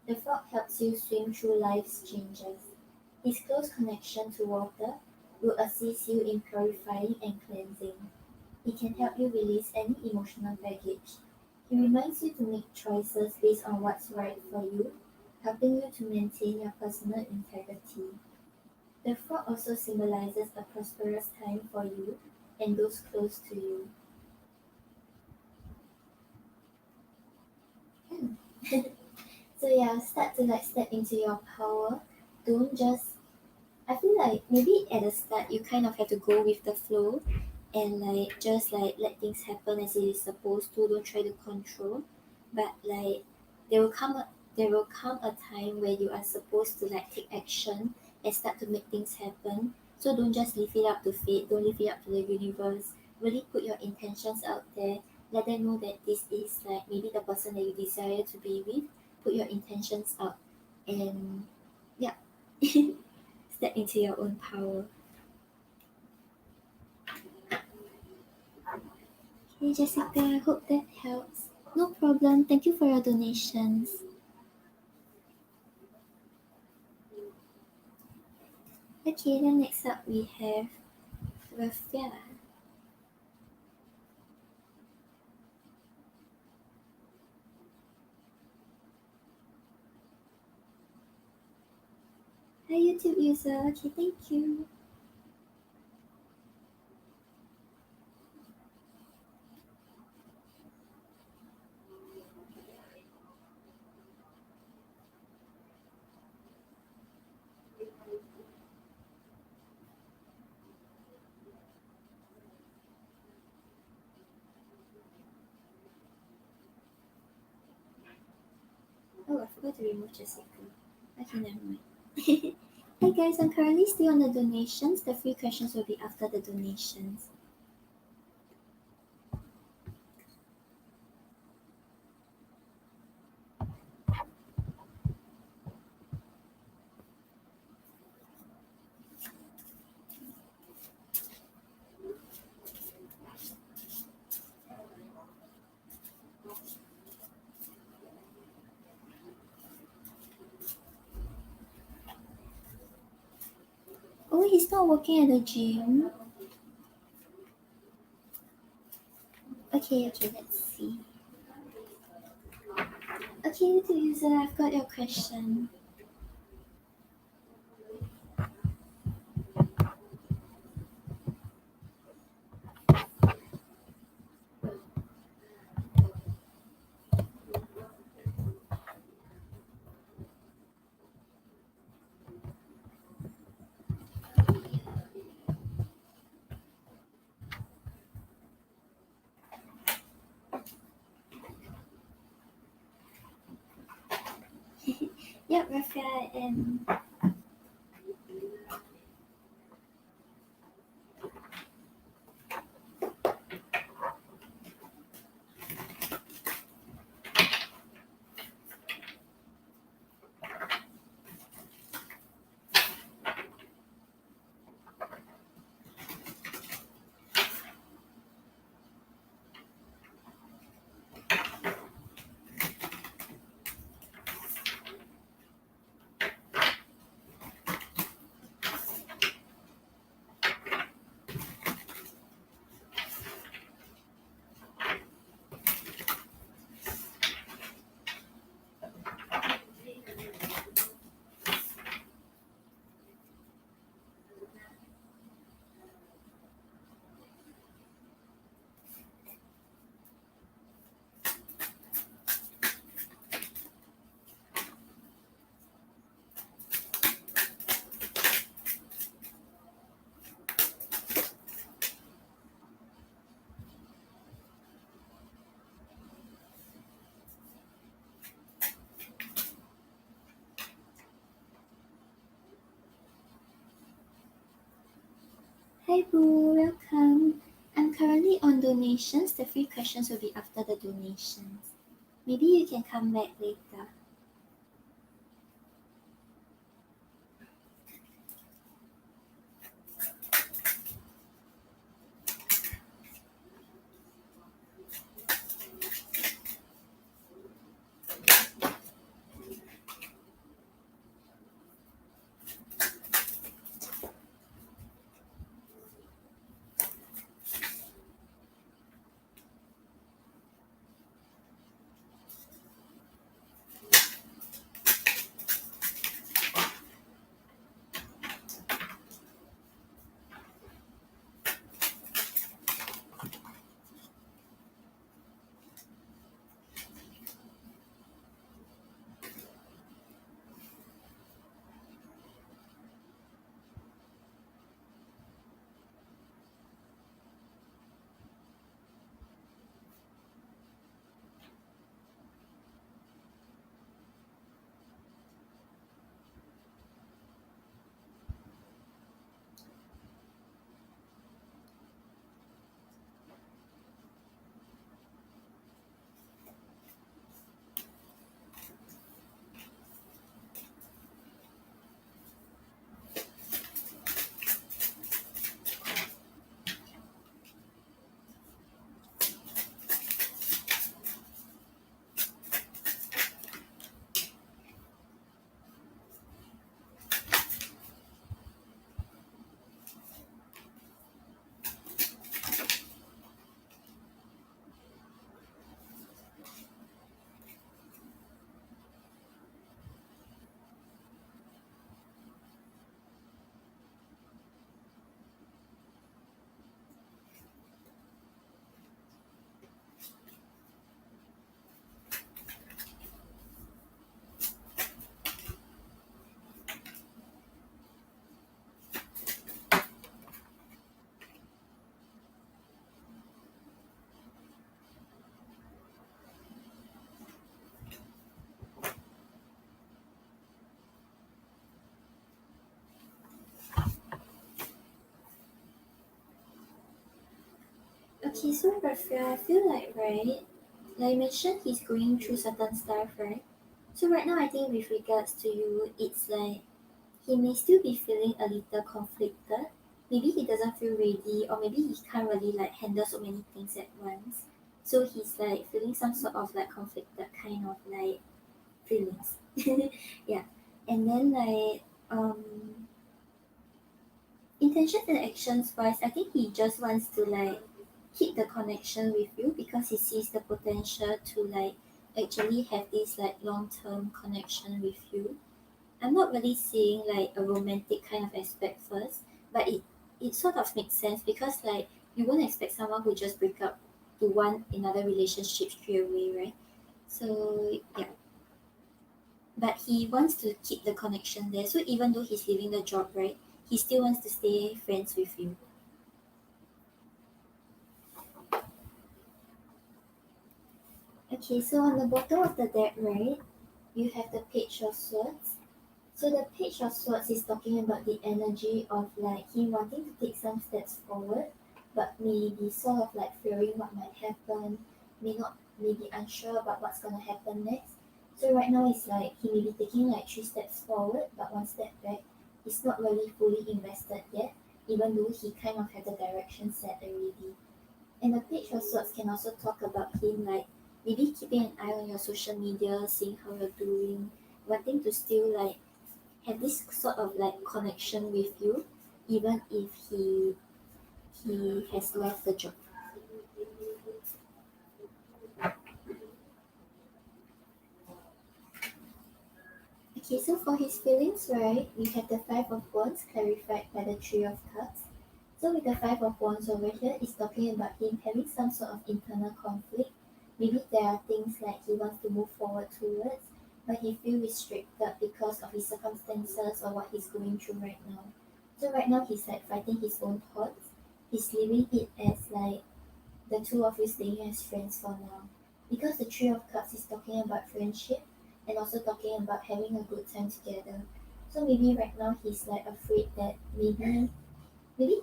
S1: The frog helps you swim through life's changes. His close connection to water will assist you in purifying and cleansing. He can help you release any emotional baggage. He reminds you to make choices based on what's right for you, helping you to maintain your personal integrity. The frog also symbolizes a prosperous time for you and those close to you. So yeah, start to like step into your power. Don't just I feel like maybe at the start you kind of have to go with the flow and like just like let things happen as it is supposed to. Don't try to control. But like there will come a there will come a time where you are supposed to like take action and start to make things happen. So don't just leave it up to fate, don't leave it up to the universe. Really put your intentions out there. Let them know that this is like maybe the person that you desire to be with. Put your intentions out and yeah. Step into your own power. Hey Jessica, hope that helps. No problem. Thank you for your donations. Okay, then next up we have Rafia. Hi YouTube user. Okay, thank you. Oh, I forgot to remove Jessica. Okay, never mind. Hey guys, I'm currently still on the donations. The free questions will be after the donations. Oh, he's not working at the gym. Okay, let's see. Okay, the user, I've got your question. Yep, Rafael, and hi Boo, welcome. I'm currently on donations. The free questions will be after the donations. Maybe you can come back later. Okay, so Rafia, I feel like, right, like I mentioned, he's going through certain stuff, right? So right now, I think with regards to you, it's like he may still be feeling a little conflicted. Maybe he doesn't feel ready, or maybe he can't really like handle so many things at once. So he's like feeling some sort of like conflicted kind of like feelings. Yeah. And then like intentions and actions wise, I think he just wants to like keep the connection with you because he sees the potential to like actually have this like long term connection with you. I'm not really seeing like a romantic kind of aspect first, but it sort of makes sense because like you won't expect someone who just break up to want another relationship straight away, right? So yeah, but he wants to keep the connection there. So even though he's leaving the job, right, he still wants to stay friends with you. Okay, so on the bottom of the deck, right, you have the Page of Swords. So the Page of Swords is talking about the energy of like him wanting to take some steps forward, but maybe sort of like fearing what might happen, maybe unsure about what's gonna happen next. So right now it's like he may be taking like three steps forward, but one step back. He's not really fully invested yet, even though he kind of had the direction set already. And the Page of Swords can also talk about him like maybe keeping an eye on your social media, seeing how you're doing, wanting to still like have this sort of like connection with you, even if he has left the job. Okay, so for his feelings, right, we have the Five of Wands clarified by the Three of Cups. So with the Five of Wands over here, it's talking about him having some sort of internal conflict. Maybe there are things like he wants to move forward towards, but he feels restricted because of his circumstances or what he's going through right now. So right now he's like fighting his own thoughts. He's leaving it as like the two of you staying as friends for now. Because the Three of Cups is talking about friendship and also talking about having a good time together. So maybe right now he's like afraid that maybe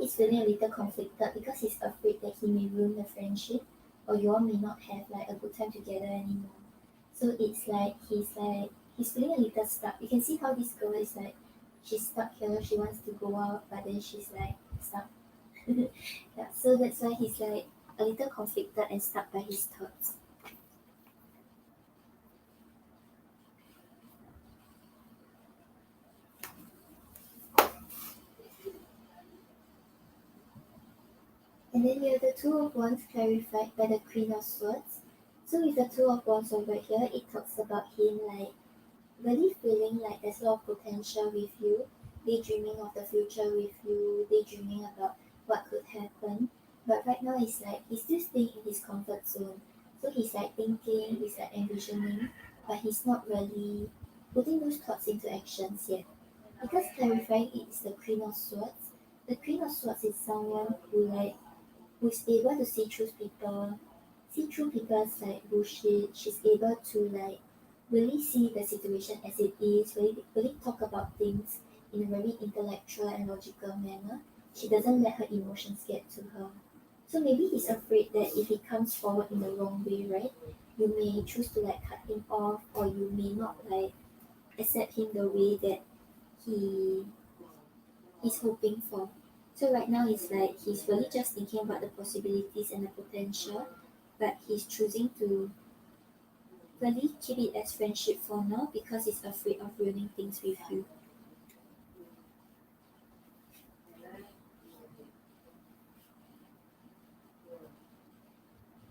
S1: he's feeling a little conflicted because he's afraid that he may ruin the friendship or you all may not have like a good time together anymore. So it's like he's feeling a little stuck. You can see how this girl is like she's stuck here, she wants to go out but then she's like stuck. Yeah, so that's why he's like a little conflicted and stuck by his thoughts. And then you have the Two of Wands clarified by the Queen of Swords. So with the Two of Wands over here, it talks about him like really feeling like there's a lot of potential with you, daydreaming of the future with you, daydreaming about what could happen. But right now it's like he's still staying in his comfort zone. So he's like thinking, he's like envisioning, but he's not really putting those thoughts into actions yet. Because clarifying it is the Queen of Swords. The Queen of Swords is someone who's able to see through people's like bullshit. She's able to like really see the situation as it is, really talk about things in a very intellectual and logical manner. She doesn't let her emotions get to her. So maybe he's afraid that if he comes forward in the wrong way, right, you may choose to like cut him off or you may not like accept him the way that he is hoping for. So right now it's like he's really just thinking about the possibilities and the potential, but he's choosing to really keep it as friendship for now because he's afraid of ruining things with you.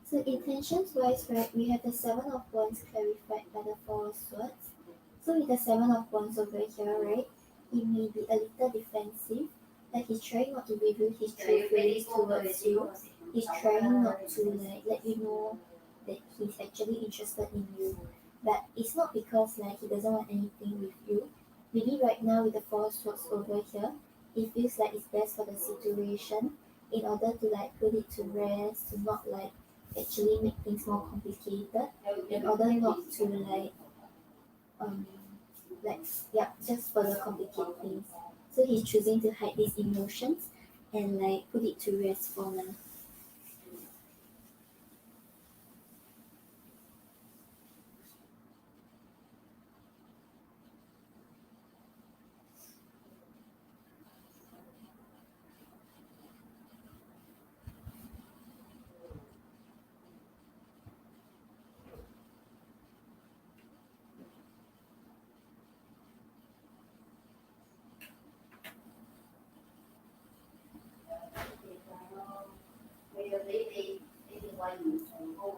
S1: So intentions wise, right, we have the Seven of Wands clarified by the Four of Swords. So with the Seven of Wands over here, right, he may be a little defensive, like he's trying not to reveal his true feelings towards you. He's trying not to like let you know that he's actually interested in you. But it's not because like he doesn't want anything with you. Maybe right now with the Four of Swords over here, he feels like it's best for the situation in order to like put it to rest, to not like actually make things more complicated in order not to um like yeah just further complicate things. So he's choosing to hide these emotions and like put it to rest for now.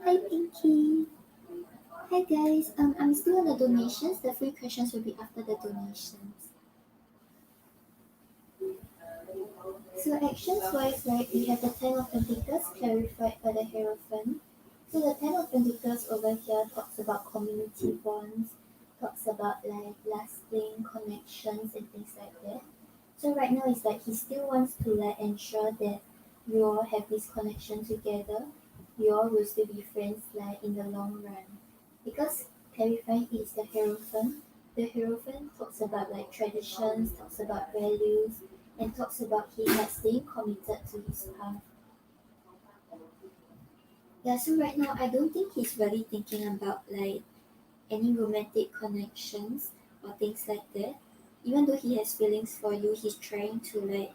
S1: Hi Pinky. Hi guys. I'm still on the donations. The free questions will be after the donations. So actions wise, right, we have the Ten of Pentacles clarified by the Hierophant. So the Ten of Pentacles over here talks about community bonds, talks about like lasting connections and things like that. So right now it's like he still wants to like ensure that you all have this connection together. You all will still be friends like in the long run. Because clarifying is the Hierophant. The Hierophant talks about like traditions, talks about values, and talks about him like staying committed to his path. Yeah, so right now I don't think he's really thinking about like any romantic connections or things like that. Even though he has feelings for you, he's trying to like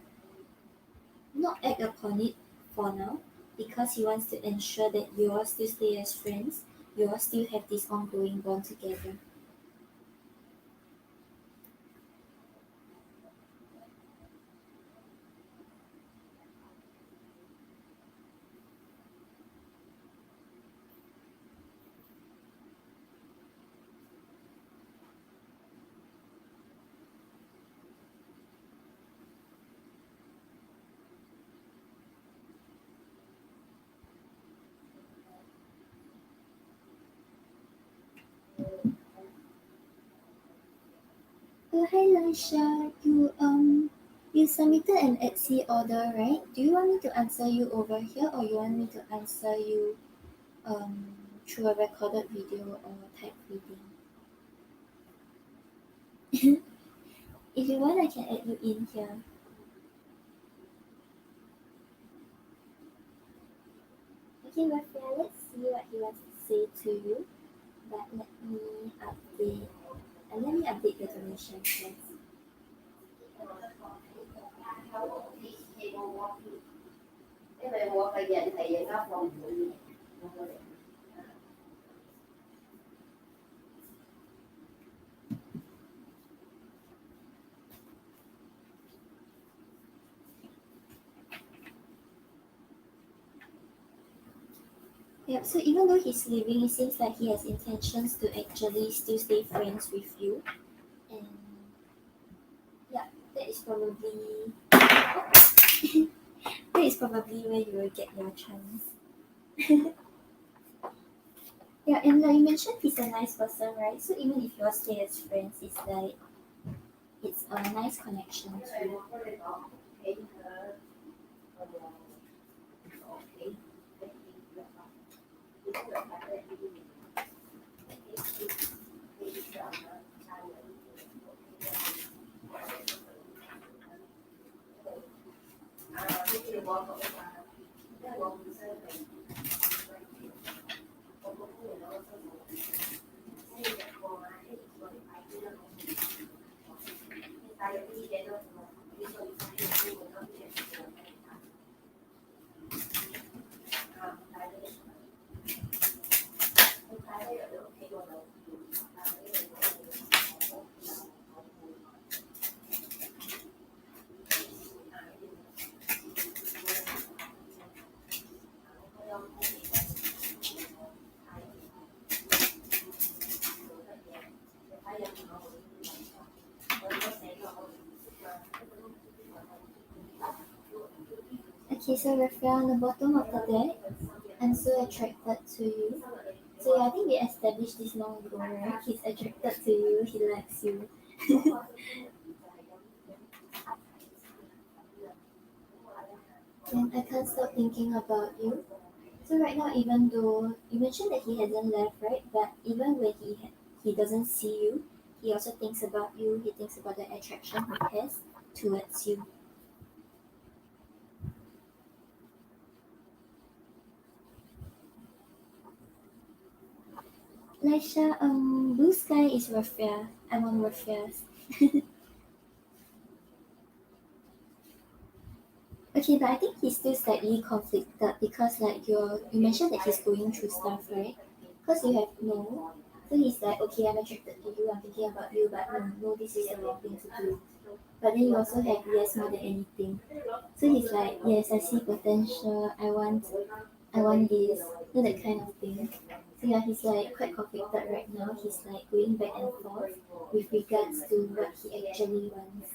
S1: not act upon it for now because he wants to ensure that you all still stay as friends, you all still have this ongoing bond together. Oh hi Laisha, you submitted an Etsy order, right? Do you want me to answer you over here or you want me to answer you through a recorded video or type reading? If you want I can add you in here. Okay Rafael, let's see what he wants to say to you. But let me update the donation first. Yeah, so even though he's leaving, it seems like he has intentions to actually still stay friends with you. And yeah, that is probably that is probably where you will get your chance. Yeah, and like you mentioned, he's a nice person, right? So even if you all stay as friends, it's like it's a nice connection too. Okay, so Raphael, on the bottom of the deck, I'm so attracted to you. So yeah, I think we established this long ago, right? He's attracted to you, he likes you. And I can't stop thinking about you. So right now, even though you mentioned that he hasn't left, right? But even when he doesn't see you, he also thinks about you. He thinks about the attraction he has towards you. Laisha, blue sky is Raphael. I'm on Raphael's. Okay, but I think he's still slightly conflicted because like you mentioned that he's going through stuff, right? Because you have no. So he's like, okay, I'm attracted to you, I'm thinking about you, but no, this is the wrong thing to do. But then you also have yes more than anything. So he's like, yes, I see potential. I want this, that kind of thing. So yeah, he's like quite conflicted right now. He's like going back and forth with regards to what he actually wants.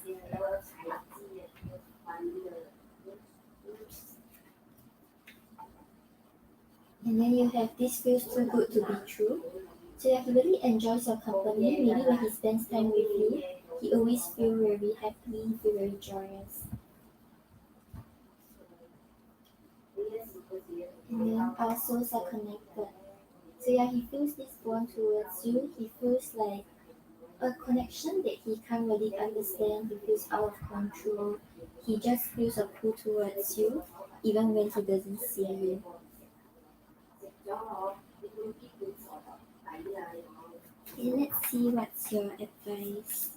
S1: And then you have this feels too good to be true. So yeah, he really enjoys your company. Maybe when he spends time with you, he always feel very happy, feel very joyous. And then our souls are connected. So yeah, he feels this bond towards you. He feels like a connection that he can't really understand. He feels out of control. He just feels a pull towards you, even when he doesn't see you. Okay, let's see what's your advice.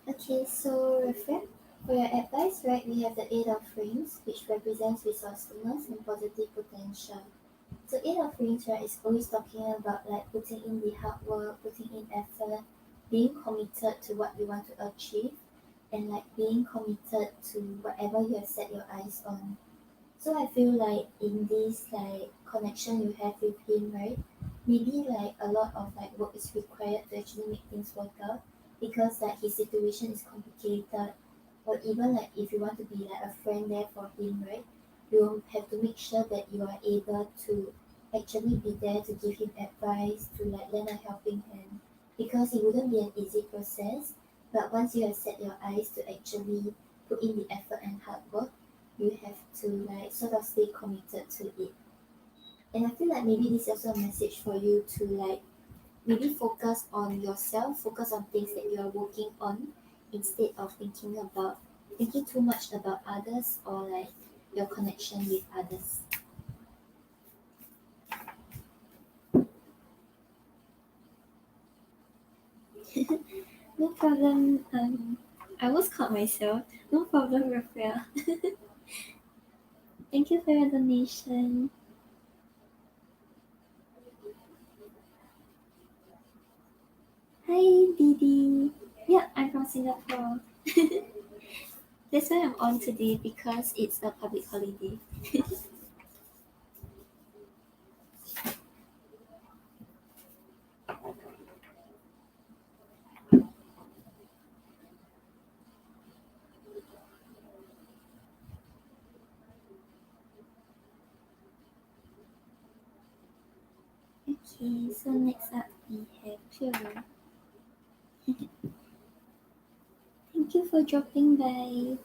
S1: Okay, so Rafia, for your advice, right, we have the Eight of Rings, which represents resourcefulness and positive potential. So Eight of Rings, right, is always talking about like putting in the hard work, putting in effort, being committed to what you want to achieve, and like being committed to whatever you have set your eyes on. So I feel like in this like connection you have with him, right? Maybe like a lot of like work is required to actually make things work out because like his situation is complicated. Or even like if you want to be like a friend there for him, right? You have to make sure that you are able to actually be there to give him advice, to like lend a helping hand. Because it wouldn't be an easy process. But once you have set your eyes to actually put in the effort and hard work, you have to like sort of stay committed to it. And I feel like maybe this is also a message for you to like maybe focus on yourself, focus on things that you are working on instead of thinking too much about others or like your connection with others. No problem. I was caught myself. No problem, Raphael. Thank you for your donation. Hi, Didi. Yeah, I'm from Singapore. That's why I'm on today because it's a public holiday. Okay, so next up we have Pure. Thank you for dropping by.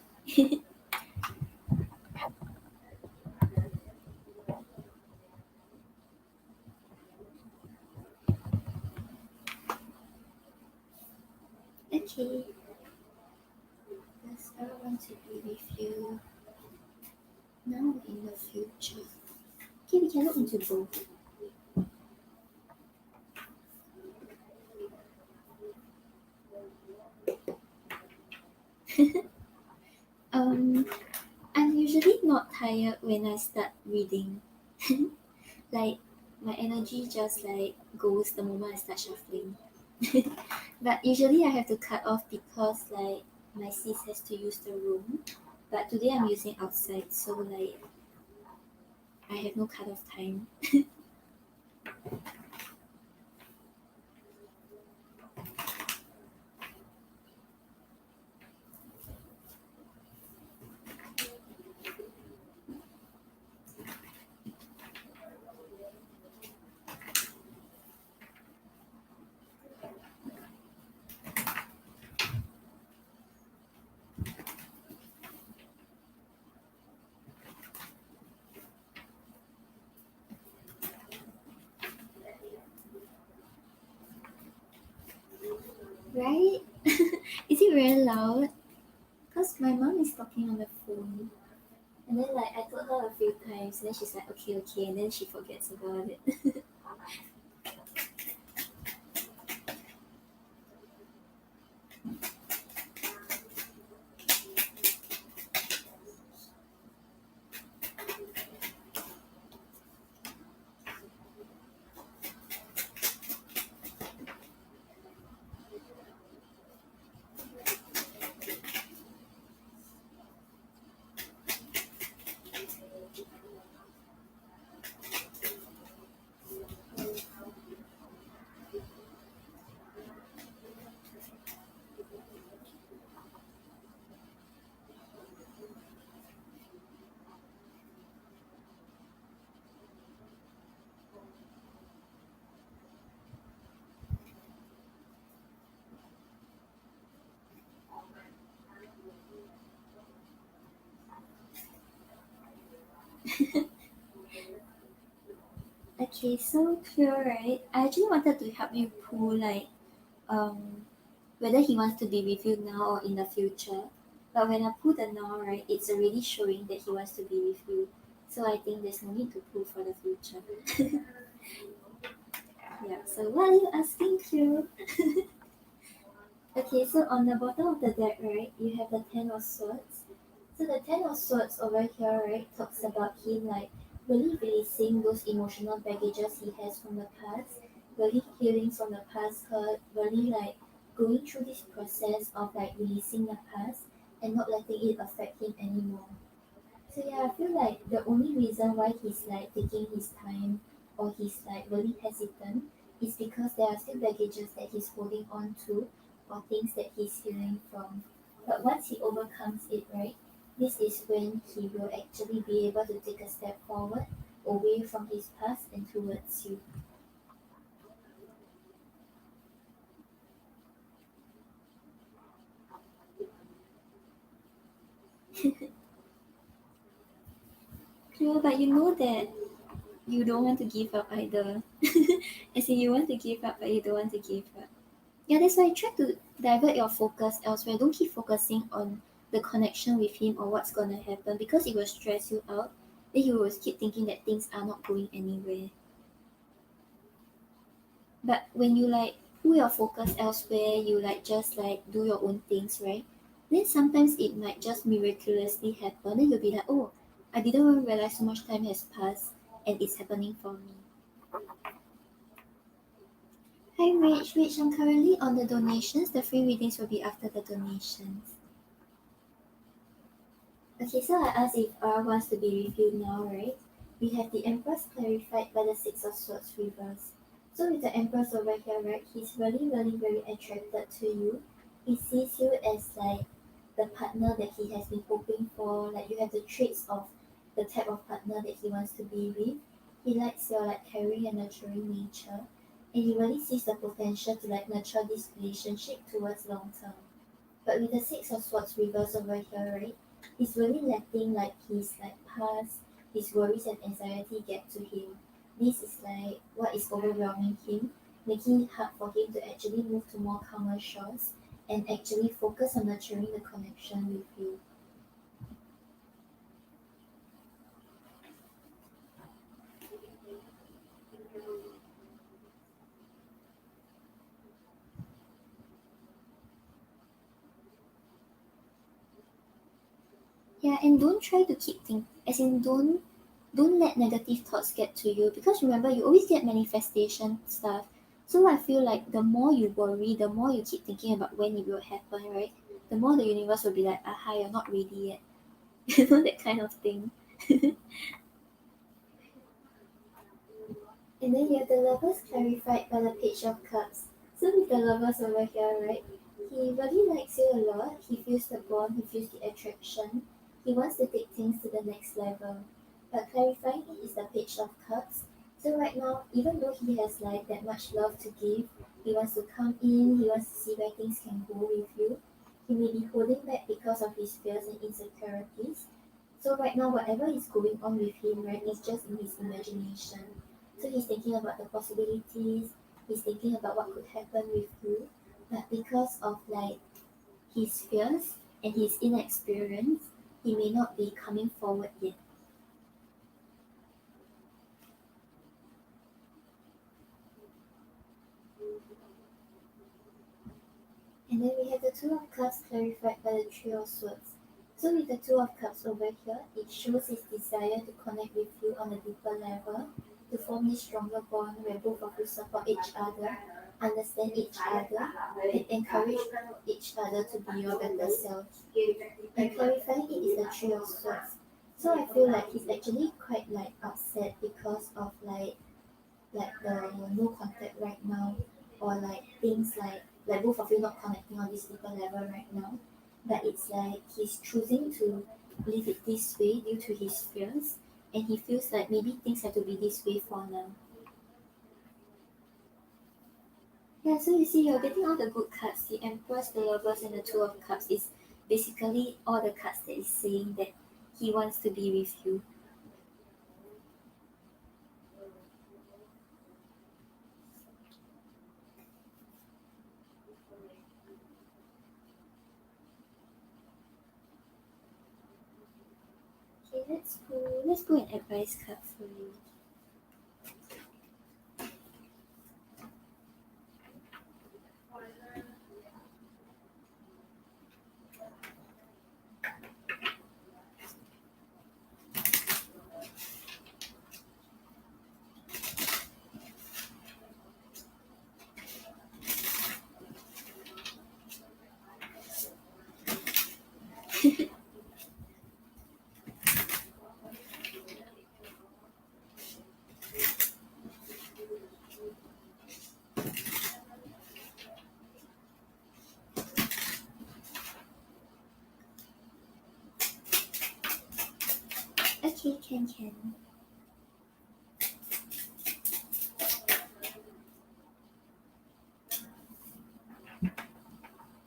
S1: Okay, yes, I want to be with you now in the future. Okay, we can look into both. Um, I'm usually not tired when I start reading. Like my energy just like goes the moment I start shuffling. But usually I have to cut off because like my sis has to use the room. But today I'm using outside, so like I have no cut off time. Right? Is it very loud? Because my mom is talking on the phone. And then like I told her a few times, and then she's like, okay, okay, and then she forgets about it. Okay, so Cleo, right? I actually wanted to help you pull like um whether he wants to be with you now or in the future. But when I pull the now, right, it's already showing that he wants to be with you. So I think there's no need to pull for the future. Yeah, so what are you asking, Q? Okay, so on the bottom of the deck, right, you have the Ten of Swords. So the Ten of Swords over here, right, talks about him like really releasing those emotional baggages he has from the past, really healing from the past hurt, really like going through this process of like releasing the past and not letting it affect him anymore. So yeah, I feel like the only reason why he's like taking his time or he's like really hesitant is because there are still baggages that he's holding on to or things that he's healing from. But once he overcomes it, right, this is when he will actually be able to take a step forward away from his past and towards you. Cleo, but you know that you don't want to give up either. As in you want to give up but you don't want to give up. Yeah, that's why I try to divert your focus elsewhere. Don't keep focusing on the connection with him or what's gonna happen because it will stress you out. Then you will keep thinking that things are not going anywhere. But when you like put your focus elsewhere, you like just like do your own things, right? Then sometimes it might just miraculously happen. Then you'll be like, oh, I didn't even realize so much time has passed and it's happening for me. Hi Rich, Rich, I'm currently on the donations. The free readings will be after the donations. Okay, so I asked if R wants to be reviewed now, right? We have the Empress clarified by the Six of Swords reverse. So with the Empress over here, right, he's really, really very attracted to you. He sees you as like the partner that he has been hoping for. Like you have the traits of the type of partner that he wants to be with. He likes your like caring and nurturing nature. And he really sees the potential to like nurture this relationship towards long term. But with the Six of Swords reverse over here, right? He's really letting like his like past, his worries and anxiety get to him. This is like what is overwhelming him, making it hard for him to actually move to more calmer shores and actually focus on nurturing the connection with you. Yeah, and don't try to keep think as in don't let negative thoughts get to you because remember you always get manifestation stuff. So I feel like the more you worry, the more you keep thinking about when it will happen, right? The more the universe will be like, aha, you're not ready yet. That kind of thing. And then you have the lovers clarified by the page of cups. So with the lovers over here, right? He really likes you a lot. He feels the bond, he feels the attraction. He wants to take things to the next level. But clarifying it is the page of cups. So right now, even though he has like that much love to give, he wants to come in, he wants to see where things can go with you. He may be holding back because of his fears and insecurities. So right now, whatever is going on with him, right, is just in his imagination. So he's thinking about the possibilities. He's thinking about what could happen with you, but because of like his fears and his inexperience, he may not be coming forward yet. And then we have the Two of Cups clarified by the Three of Swords. So with the Two of Cups over here, it shows his desire to connect with you on a deeper level, to form this stronger bond where both of you support each other, understand each other, and encourage each other to be your better self. And clarifying it is the Three of Swords. So I feel like he's actually quite like upset because of like the no contact right now, or like things like both of you not connecting on this deeper level right now, but it's like he's choosing to leave it this way due to his fears, and he feels like maybe things have to be this way for now. Yeah, so you see you're getting all the good cards. The Empress, the Lovers, and the Two of Cups is basically all the cards that is saying that he wants to be with you. Okay, let's go an advice card for you. Okay, can.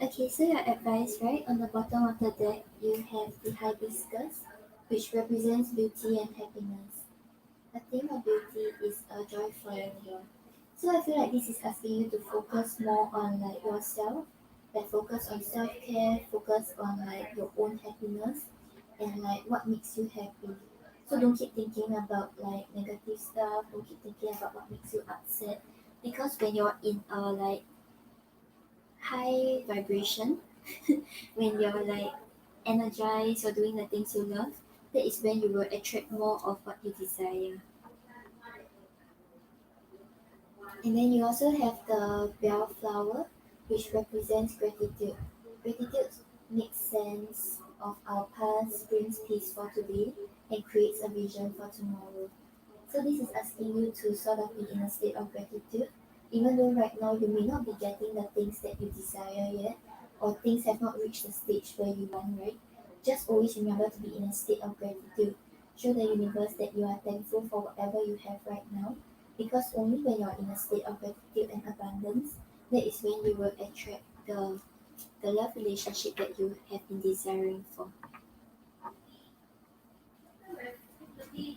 S1: Okay, so your advice, right? On the bottom of the deck, you have the hibiscus, which represents beauty and happiness. The theme of beauty is a joy forever. So I feel like this is asking you to focus more on like yourself, like focus on self-care, focus on like your own happiness, and like what makes you happy. So don't keep thinking about like negative stuff, don't keep thinking about what makes you upset. Because when you're in a like high vibration, when you're like energized or doing the things you love, that is when you will attract more of what you desire. And then you also have the bellflower, which represents gratitude. Gratitude makes sense of our past, brings peace for today, and creates a vision for tomorrow. So this is asking you to sort of be in a state of gratitude, even though right now you may not be getting the things that you desire yet, or things have not reached the stage where you want, right? Just always remember to be in a state of gratitude. Show the universe that you are thankful for whatever you have right now, because only when you're in a state of gratitude and abundance, that is when you will attract the love relationship that you have been desiring for. Okay,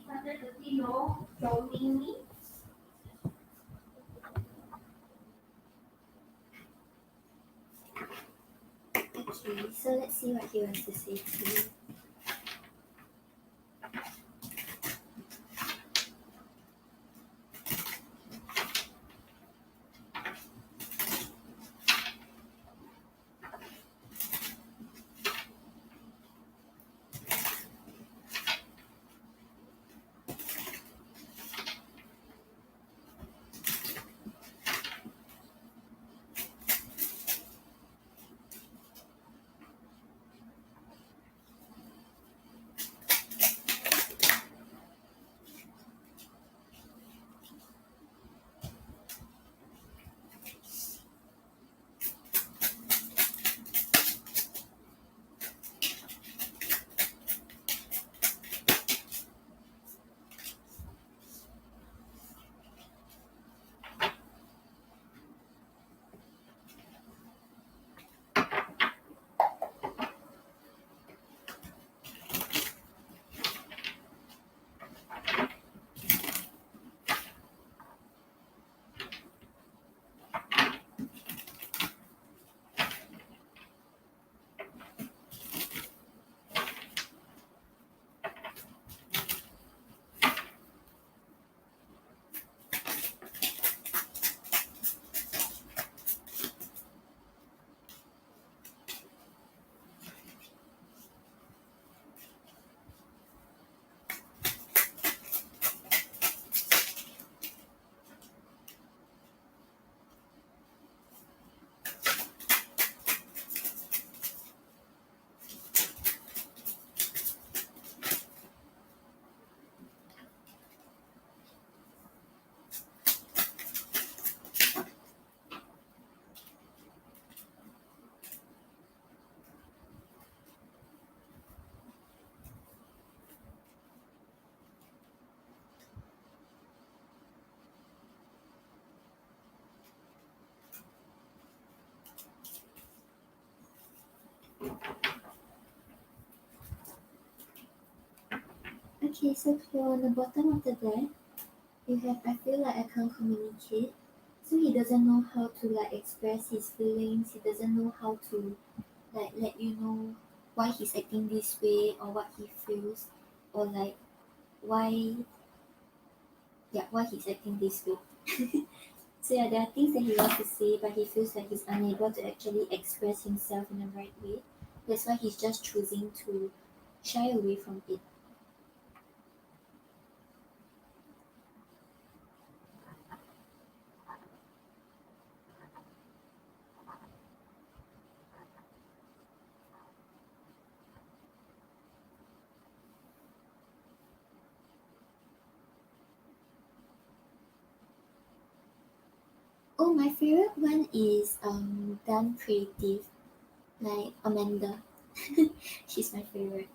S1: so let's see what he wants to say to you. Okay, so here on the bottom of the deck, you have I feel like I can't communicate. So he doesn't know how to like express his feelings. He doesn't know how to like let you know why he's acting this way or what he feels or like why why he's acting this way. So yeah, there are things that he wants to say but he feels like he's unable to actually express himself in the right way. That's why he's just choosing to shy away from it. Oh, my favorite one is done creative, like Amanda. She's my favorite.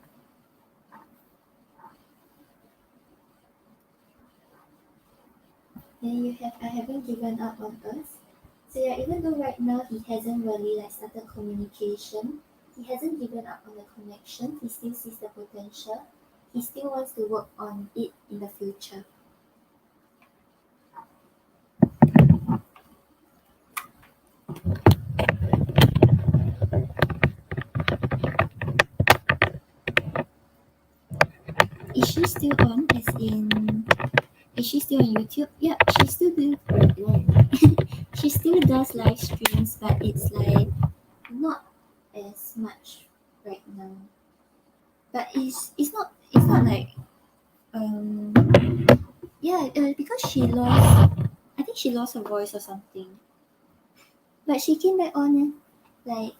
S1: Then you have I haven't given up on us. So yeah, even though right now he hasn't really like started communication, he hasn't given up on the connection. He still sees the potential. He still wants to work on it in the future. Is she still on? As in, is she still on YouTube? Yeah, she still do. She still does live streams, but it's like not as much right now. But it's not like um yeah because she lost I think she lost her voice or something. But she came back on like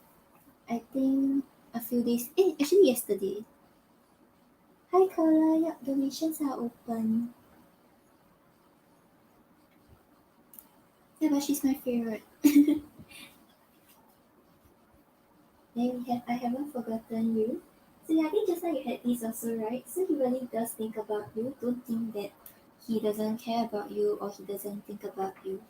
S1: I think a few days actually yesterday. Hi Carla, yeah, donations are open. Yeah, but she's my favorite. Then we have I haven't forgotten you. So yeah, I think just like you had this also, right? So he really does think about you. Don't think that he doesn't care about you or he doesn't think about you.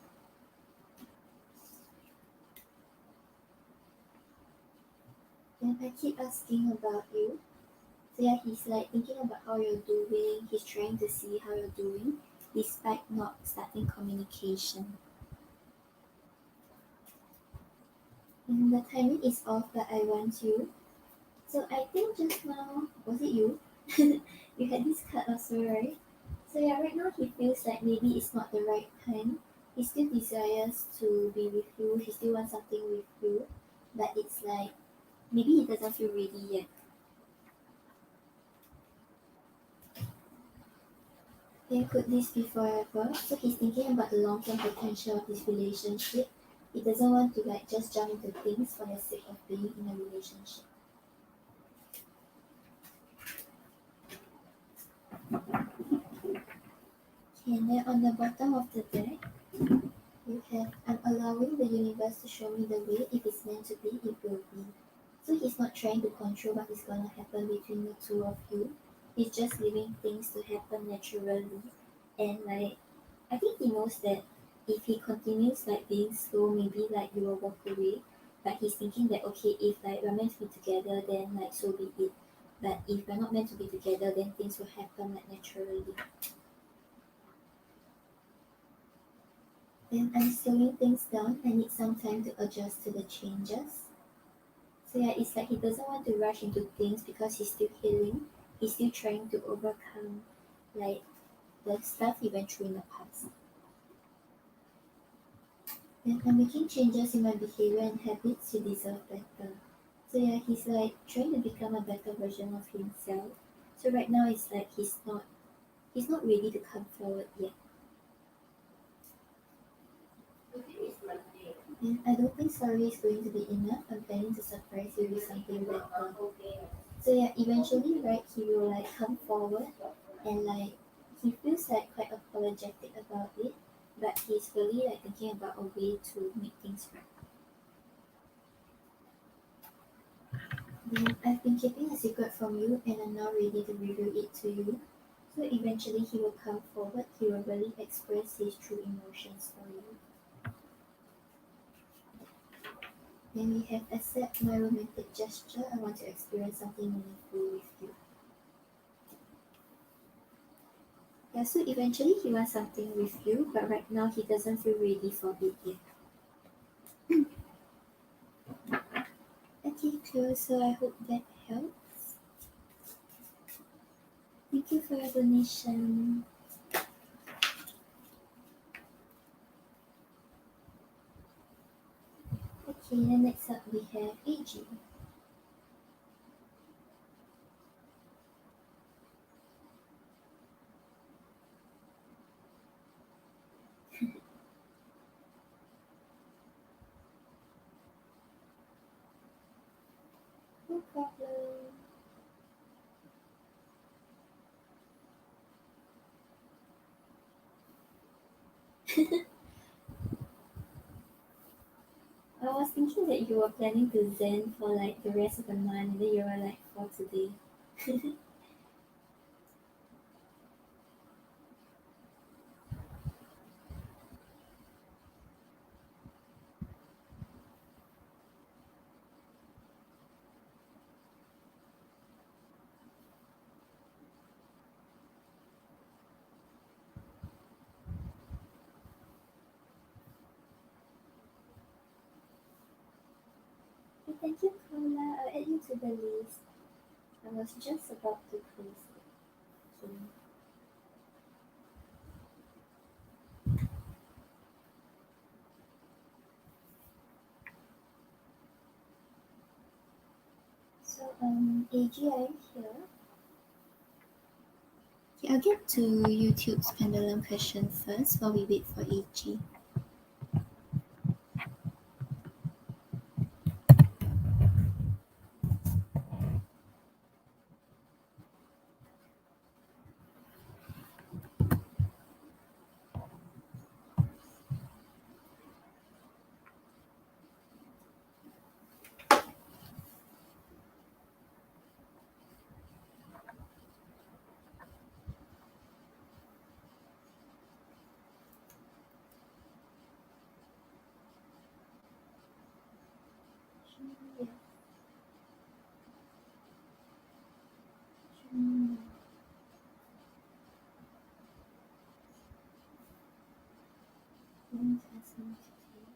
S1: Then I keep asking about you. So yeah, he's like thinking about how you're doing. He's trying to see how you're doing, despite not starting communication. And the timing is off, but I want you. So I think just now was it you? You had this card also, right? So yeah, right now he feels like maybe it's not the right time. He still desires to be with you. He still wants something with you, but it's like maybe he doesn't feel ready yet. Then could this be forever? So he's thinking about the long-term potential of this relationship. He doesn't want to like just jump into things for the sake of being in a relationship. Okay, and then on the bottom of the deck, you have I'm allowing the universe to show me the way. If it's meant to be, it will be. So he's not trying to control what is gonna happen between the two of you. He's just leaving things to happen naturally. And like I think he knows that if he continues like being slow, maybe like you will walk away. But he's thinking that okay, if like we're meant to be together, then like so be it. But if we're not meant to be together, then things will happen like naturally. Then I'm slowing things down. I need some time to adjust to the changes. So yeah, it's like he doesn't want to rush into things because he's still healing. He's still trying to overcome like the stuff he went through in the past. Then I'm making changes in my behavior and habits to deserve better. So yeah, he's like trying to become a better version of himself. So right now it's like he's not ready to come forward yet. And I don't think sorry is going to be enough. I'm planning to surprise you with something better. So yeah, eventually, right, he will like come forward and like he feels like quite apologetic about it, but he's really like thinking about a way to make things right. Then I've been keeping a secret from you and I'm now ready to reveal it to you. So eventually he will come forward, he will really express his true emotions for you. Then we have accept my romantic gesture. I want to experience something meaningful with you. Yeah, so eventually he wants something with you, but right now he doesn't feel ready for it yet. Okay, cool. So I hope that helps. Thank you for your donation. Okay, then next up we have AG. No problem. I was thinking that you were planning to zen for like the rest of the month, and then you were like for today. Okay, thank you, Carla. I'll add you to the list. I was just about to close it. Okay. So, AG, are you here? Okay, I'll get to YouTube's pendulum question first while we wait for AG. Yeah. Mm, don't ask me today.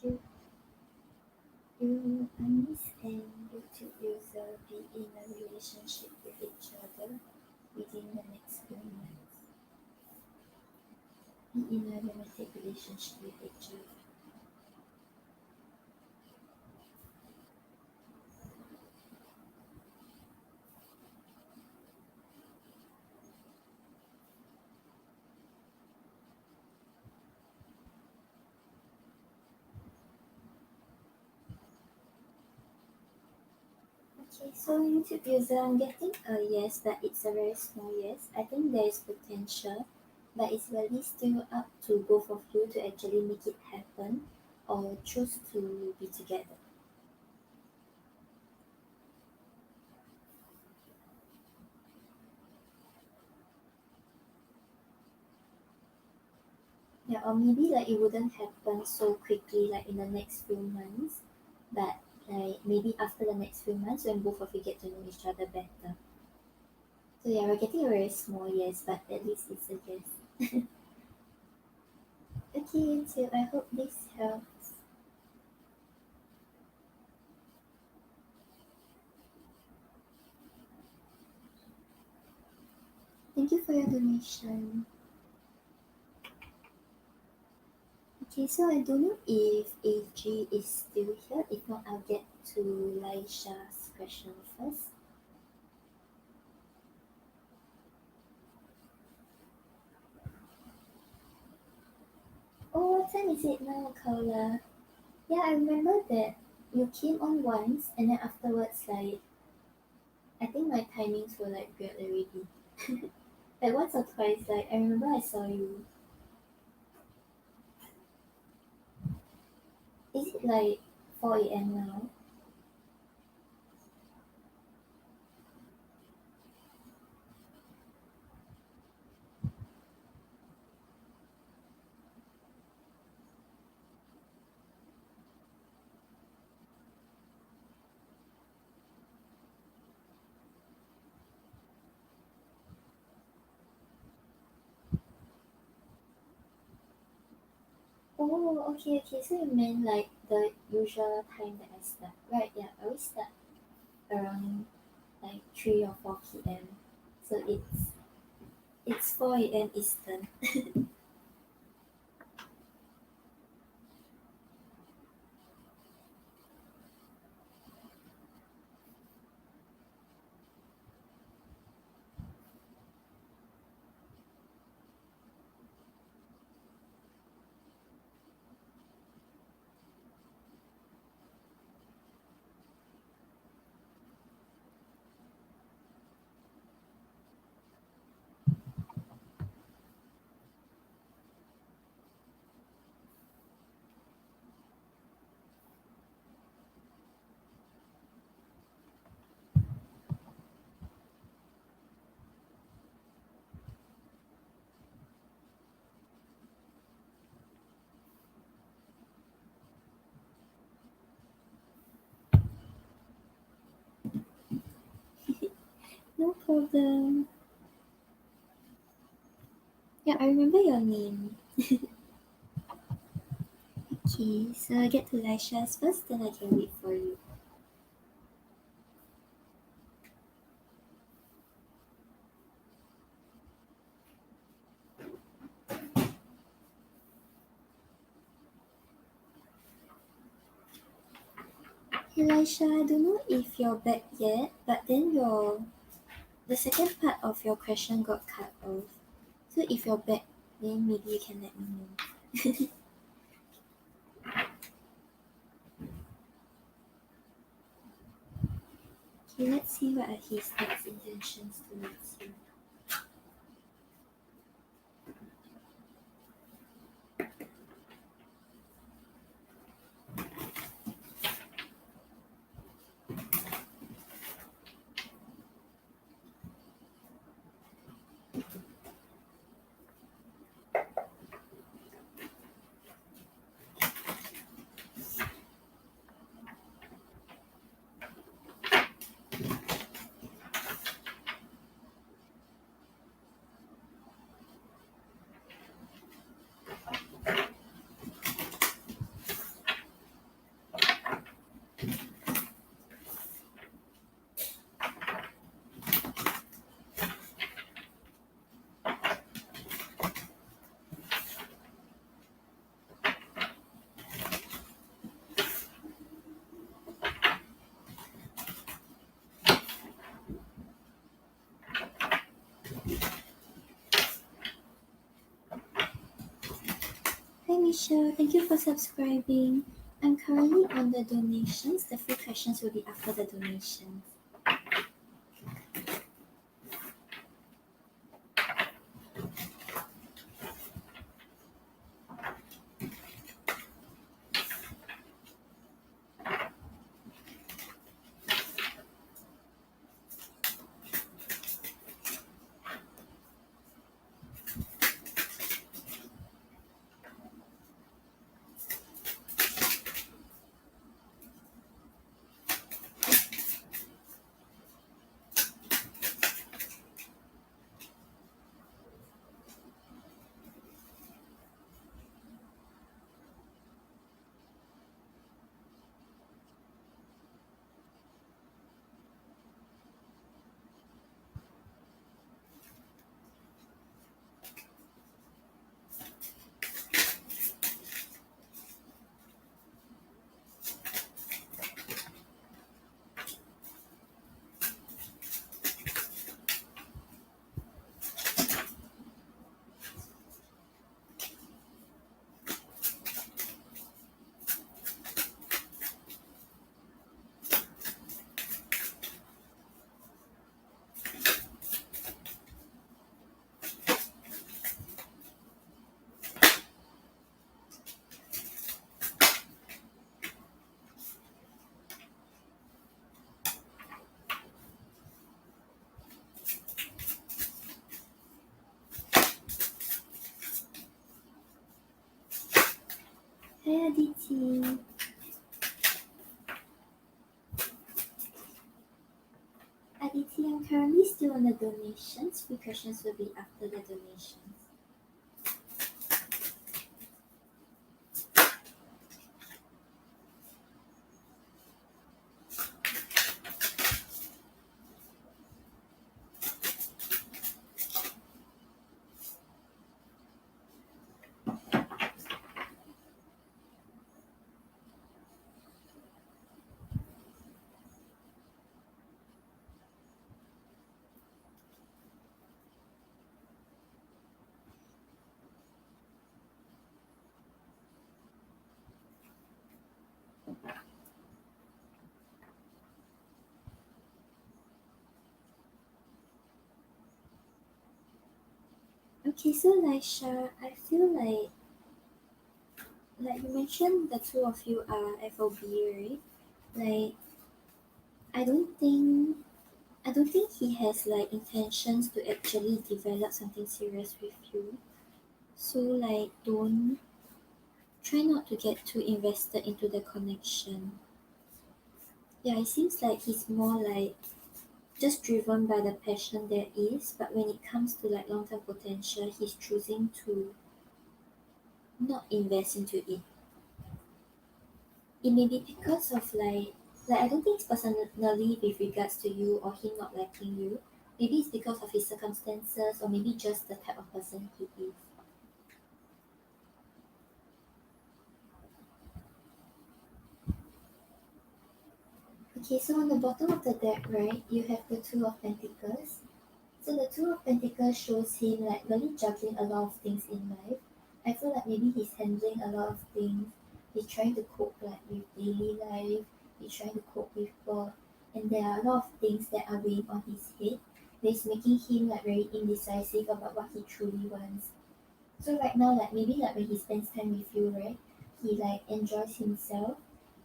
S1: You, you understand YouTube user be in a relationship with each other within the next few months. Be in a romantic relationship with each other. Okay, so YouTube user, I'm getting a yes, but it's a very small yes. I think there is potential, but it's really still up to both of you to actually make it happen or choose to be together. Yeah, or maybe like it wouldn't happen so quickly, like in the next few months, but like maybe after the next few months when both of you get to know each other better. So yeah, we're getting a very small yes, but at least it's a yes. Okay, so I hope this helps. Thank you for your donation. Okay, so I don't know if AG is still here. If not, I'll get to Laisha's question first. Oh, what time is it now, Carla? Yeah, I remember that you came on once and then afterwards, like, I think my timings were like weird already. Like once or twice, like, I remember I saw you. Is it like 4 a.m. now? Oh, okay. So you meant like the usual time that I start, right? Yeah, I always start around like 3 or 4 p.m. So it's 4 a.m. Eastern. No problem. Yeah, I remember your name. Okay, so I get to Lisha's first, then I can read for you. Hey Lisha, I don't know if you're back yet, but then the second part of your question got cut off. So if you're back, then maybe you can let me know. Okay, let's see what are his next intentions towards you. Hi Misha, thank you for subscribing. I'm currently on the donations. The free questions will be after the donations. Hi Aditi. Aditi, I'm currently still on the donations. Free questions will be after the donations. Okay, so like Shah, I feel like you mentioned the two of you are FOB, right? Like I don't think I don't think he has like intentions to actually develop something serious with you. So like don't try not to get too invested into the connection. Yeah, it seems like he's more like just driven by the passion there is, but when it comes to like long term potential, he's choosing to not invest into it. It may be because of like I don't think it's personally with regards to you or him not liking you. Maybe it's because of his circumstances or maybe just the type of person he is. Okay, so on the bottom of the deck, right, you have the Two of Pentacles. So the Two of Pentacles shows him like really juggling a lot of things in life. I feel like maybe he's handling a lot of things. He's trying to cope like with daily life. He's trying to cope with work, and there are a lot of things that are weighing on his head. That's making him like very indecisive about what he truly wants. So right now, like maybe like when he spends time with you, right, he like enjoys himself.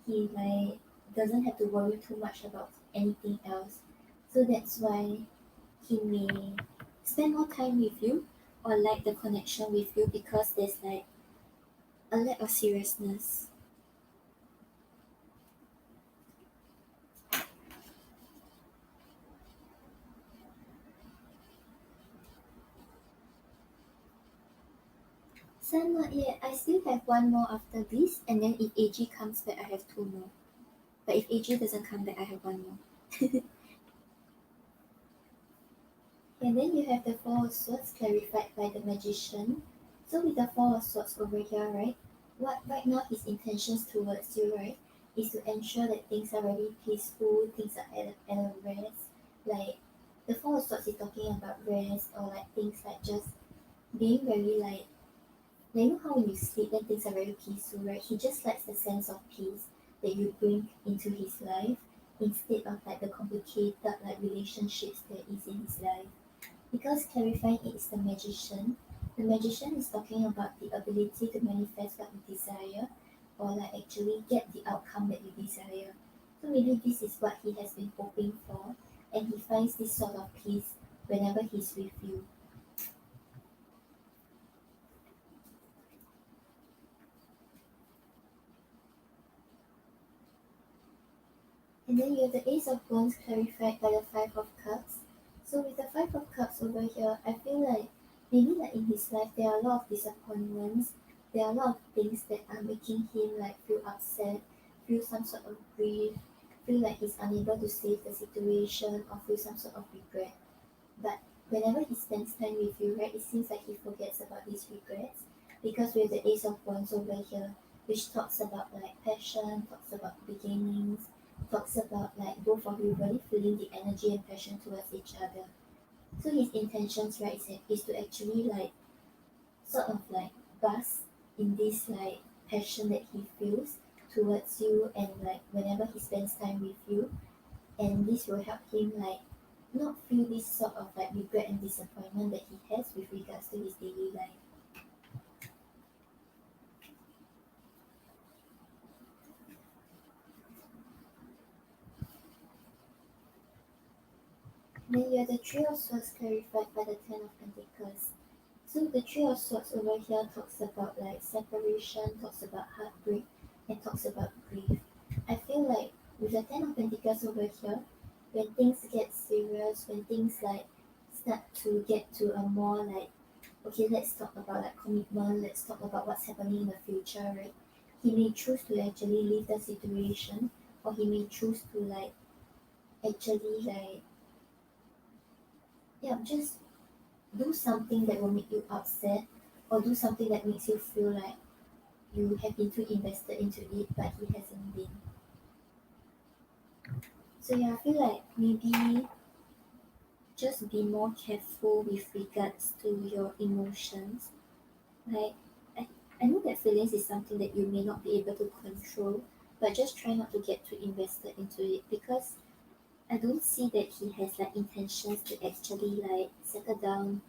S1: He like doesn't have to worry too much about anything else. So that's why he may spend more time with you or like the connection with you because there's like a lack of seriousness. Sun not yet. I still have one more after this, and then if AG comes back, I have two more. But if AG doesn't come back, I have one more. And then you have the Four of Swords clarified by the Magician. So with the Four of Swords over here, right? What right now his intentions towards you, right, is to ensure that things are very peaceful, things are at a rest. Like the Four of Swords is talking about rest or like things like just being very like you know how when you sleep then things are very peaceful, right? He just likes the sense of peace that you bring into his life instead of like the complicated like relationships that is in his life. Because clarifying it is the magician is talking about the ability to manifest what you desire or like actually get the outcome that you desire. So maybe this is what he has been hoping for and he finds this sort of peace whenever he's with you. And then you have the Ace of Wands clarified by the Five of Cups. So with the Five of Cups over here, I feel like maybe like in his life there are a lot of disappointments. There are a lot of things that are making him like feel upset, feel some sort of grief, feel like he's unable to save the situation or feel some sort of regret. But whenever he spends time with you, right, it seems like he forgets about these regrets because we have the Ace of Wands over here, which talks about like passion, talks about beginnings, talks about like both of you really feeling the energy and passion towards each other. So his intentions, right, is to actually like sort of like bask in this like passion that he feels towards you and like whenever he spends time with you, and this will help him like not feel this sort of like regret and disappointment that he has with regards to his daily life. Then you have the Three of Swords clarified by the Ten of Pentacles. So the Three of Swords over here talks about like separation, talks about heartbreak, and talks about grief. I feel like with the Ten of Pentacles over here, when things get serious, when things like start to get to a more like okay, let's talk about like commitment, let's talk about what's happening in the future, right? He may choose to actually leave the situation or he may choose to like actually like yeah, just do something that will make you upset or do something that makes you feel like you have been too invested into it but he hasn't been. So yeah, I feel like maybe just be more careful with regards to your emotions. Like, I, I know that feelings is something that you may not be able to control, but just try not to get too invested into it because I don't see that he has like intentions to actually like settle down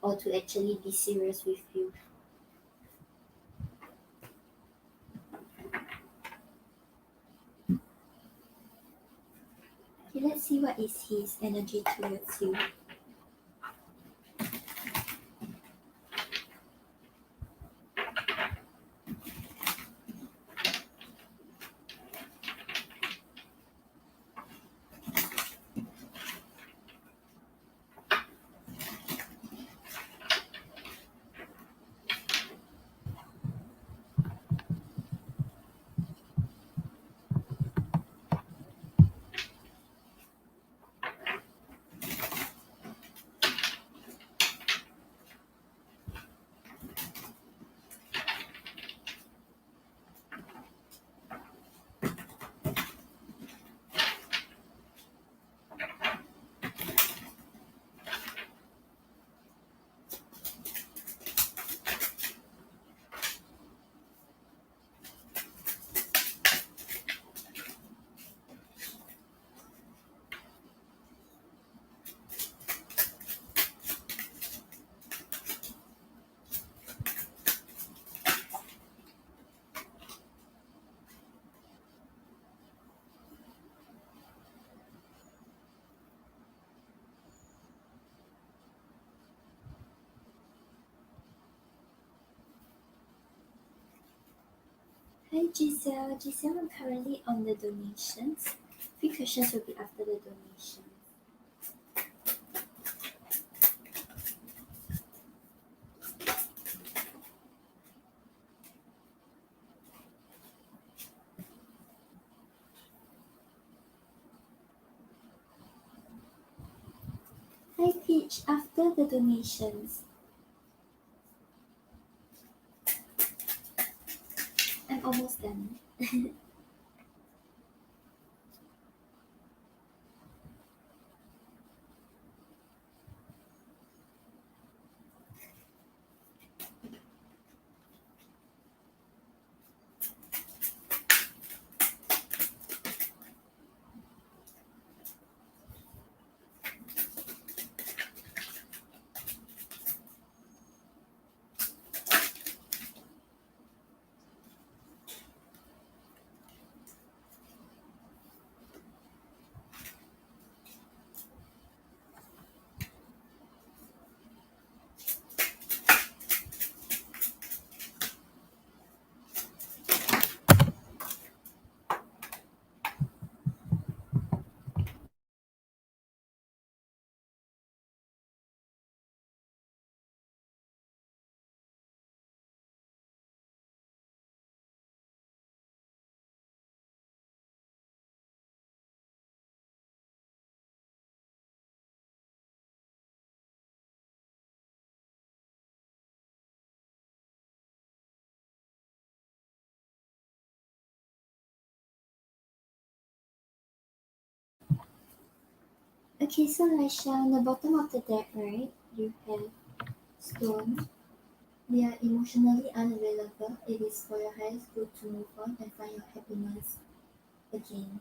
S1: or to actually be serious with you. Okay, let's see what is his energy towards you. Hi Giselle. Giselle, I'm currently on the donations. 3 questions will be after the donations. Hi Peach, after the donations. I'm almost done. Okay, so Laisha, on the bottom of the deck, right, you have stone. They are emotionally unavailable. It is for your highest good to move on and find your happiness again.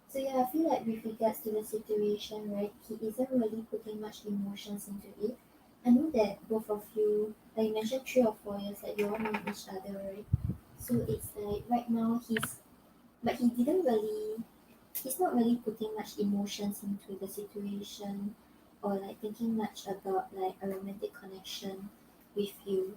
S1: So yeah, I feel like with regards to the situation, right, he isn't really putting much emotions into it. I know that both of you, like you mentioned 3 or 4 years, like you all know each other, right? So it's like right now but he's not really putting much emotions into the situation or like thinking much about like a romantic connection with you.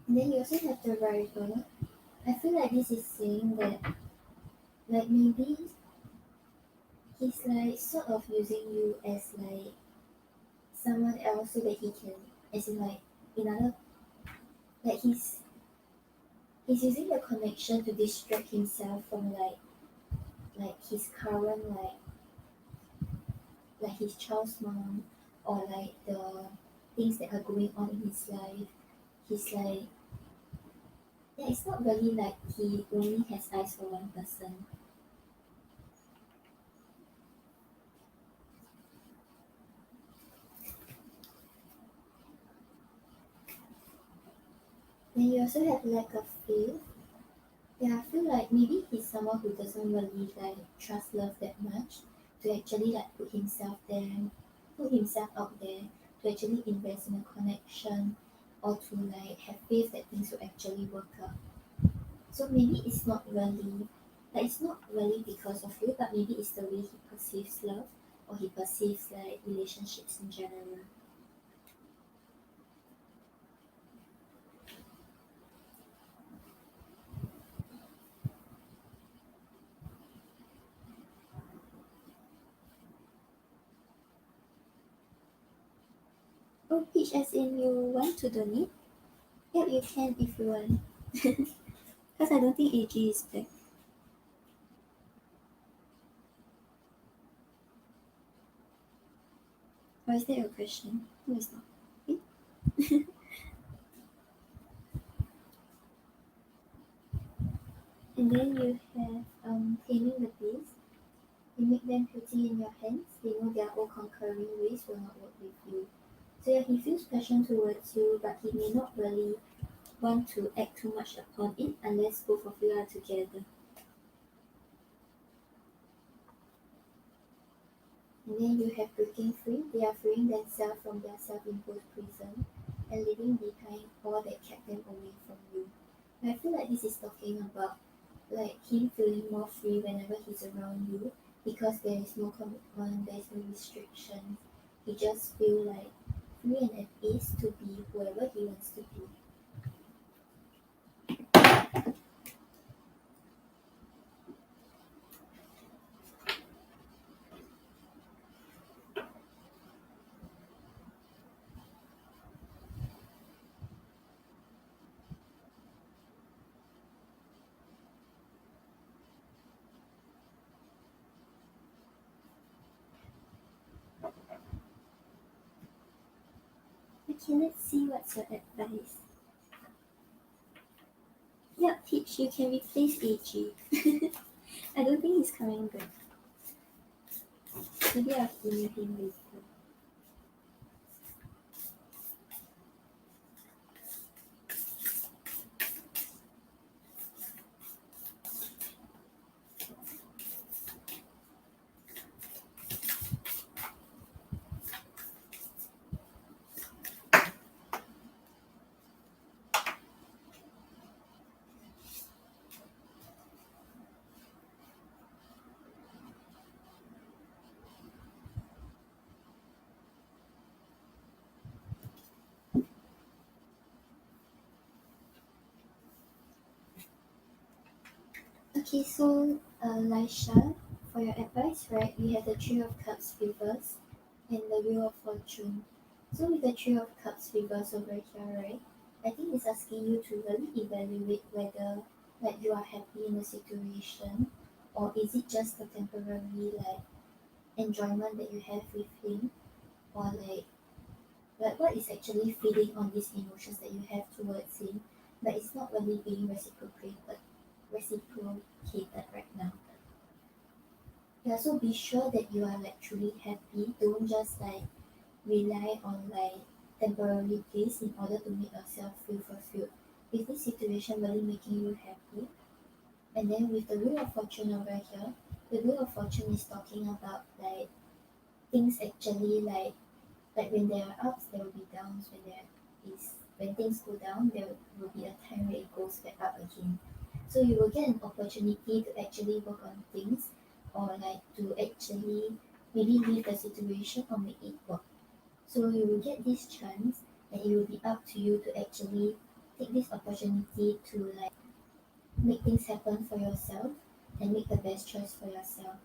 S1: And then you also have the Virgo. I feel like this is saying that like maybe he's like sort of using you as like someone else so that he can, as in like in other, like he's using the connection to distract himself from like his current like his child's mom or like the things that are going on in his life. He's like, yeah, it's not really like he only has eyes for one person. Then you also have like a fifth. Yeah, I feel like maybe he's someone who doesn't really like trust love that much to actually like put himself out there to actually invest in a connection or to like have faith that things will actually work out. So maybe it's not really because of you, but maybe it's the way he perceives love or he perceives like relationships in general. Oh, Peach, as in you want to donate? Yep, you can if you want. Because I don't think AG is back. Or is that your question? No, it's not. Eh? And then you have taming the beast. You make them pretty in your hands. They know their own conquering ways will not work with you. So yeah, he feels passion towards you, but he may not really want to act too much upon it unless both of you are together. And then you have breaking free. They are freeing themselves from their self-imposed prison and leaving behind all that kept them away from you. And I feel like this is talking about like him feeling more free whenever he's around you because there is no commitment, there is no restrictions. He just feel like free and at ease to be whoever he wants to be. Okay, let's see what's your advice. Yeah, Peach, you can replace AG. I don't think he's coming back. Maybe I'll email him later. Okay, so Laisha, for your advice, right, we have the Three of Cups reverse and the Wheel of Fortune. So with the Three of Cups reverse over here, right, I think it's asking you to really evaluate whether like you are happy in the situation or is it just a temporary like enjoyment that you have with him or like what is actually feeding on these emotions that you have towards him but it's not really being reciprocated right now. Yeah, so be sure that you are like truly happy. Don't just like rely on like temporary bliss in order to make yourself feel fulfilled. Is this situation really making you happy? And then with the Wheel of Fortune over here, the Wheel of Fortune is talking about like things actually like when there are ups, there will be downs. When things go down, there will be a time where it goes back up again. So you will get an opportunity to actually work on things or like to actually maybe leave the situation or make it work. So you will get this chance and it will be up to you to actually take this opportunity to like make things happen for yourself and make the best choice for yourself.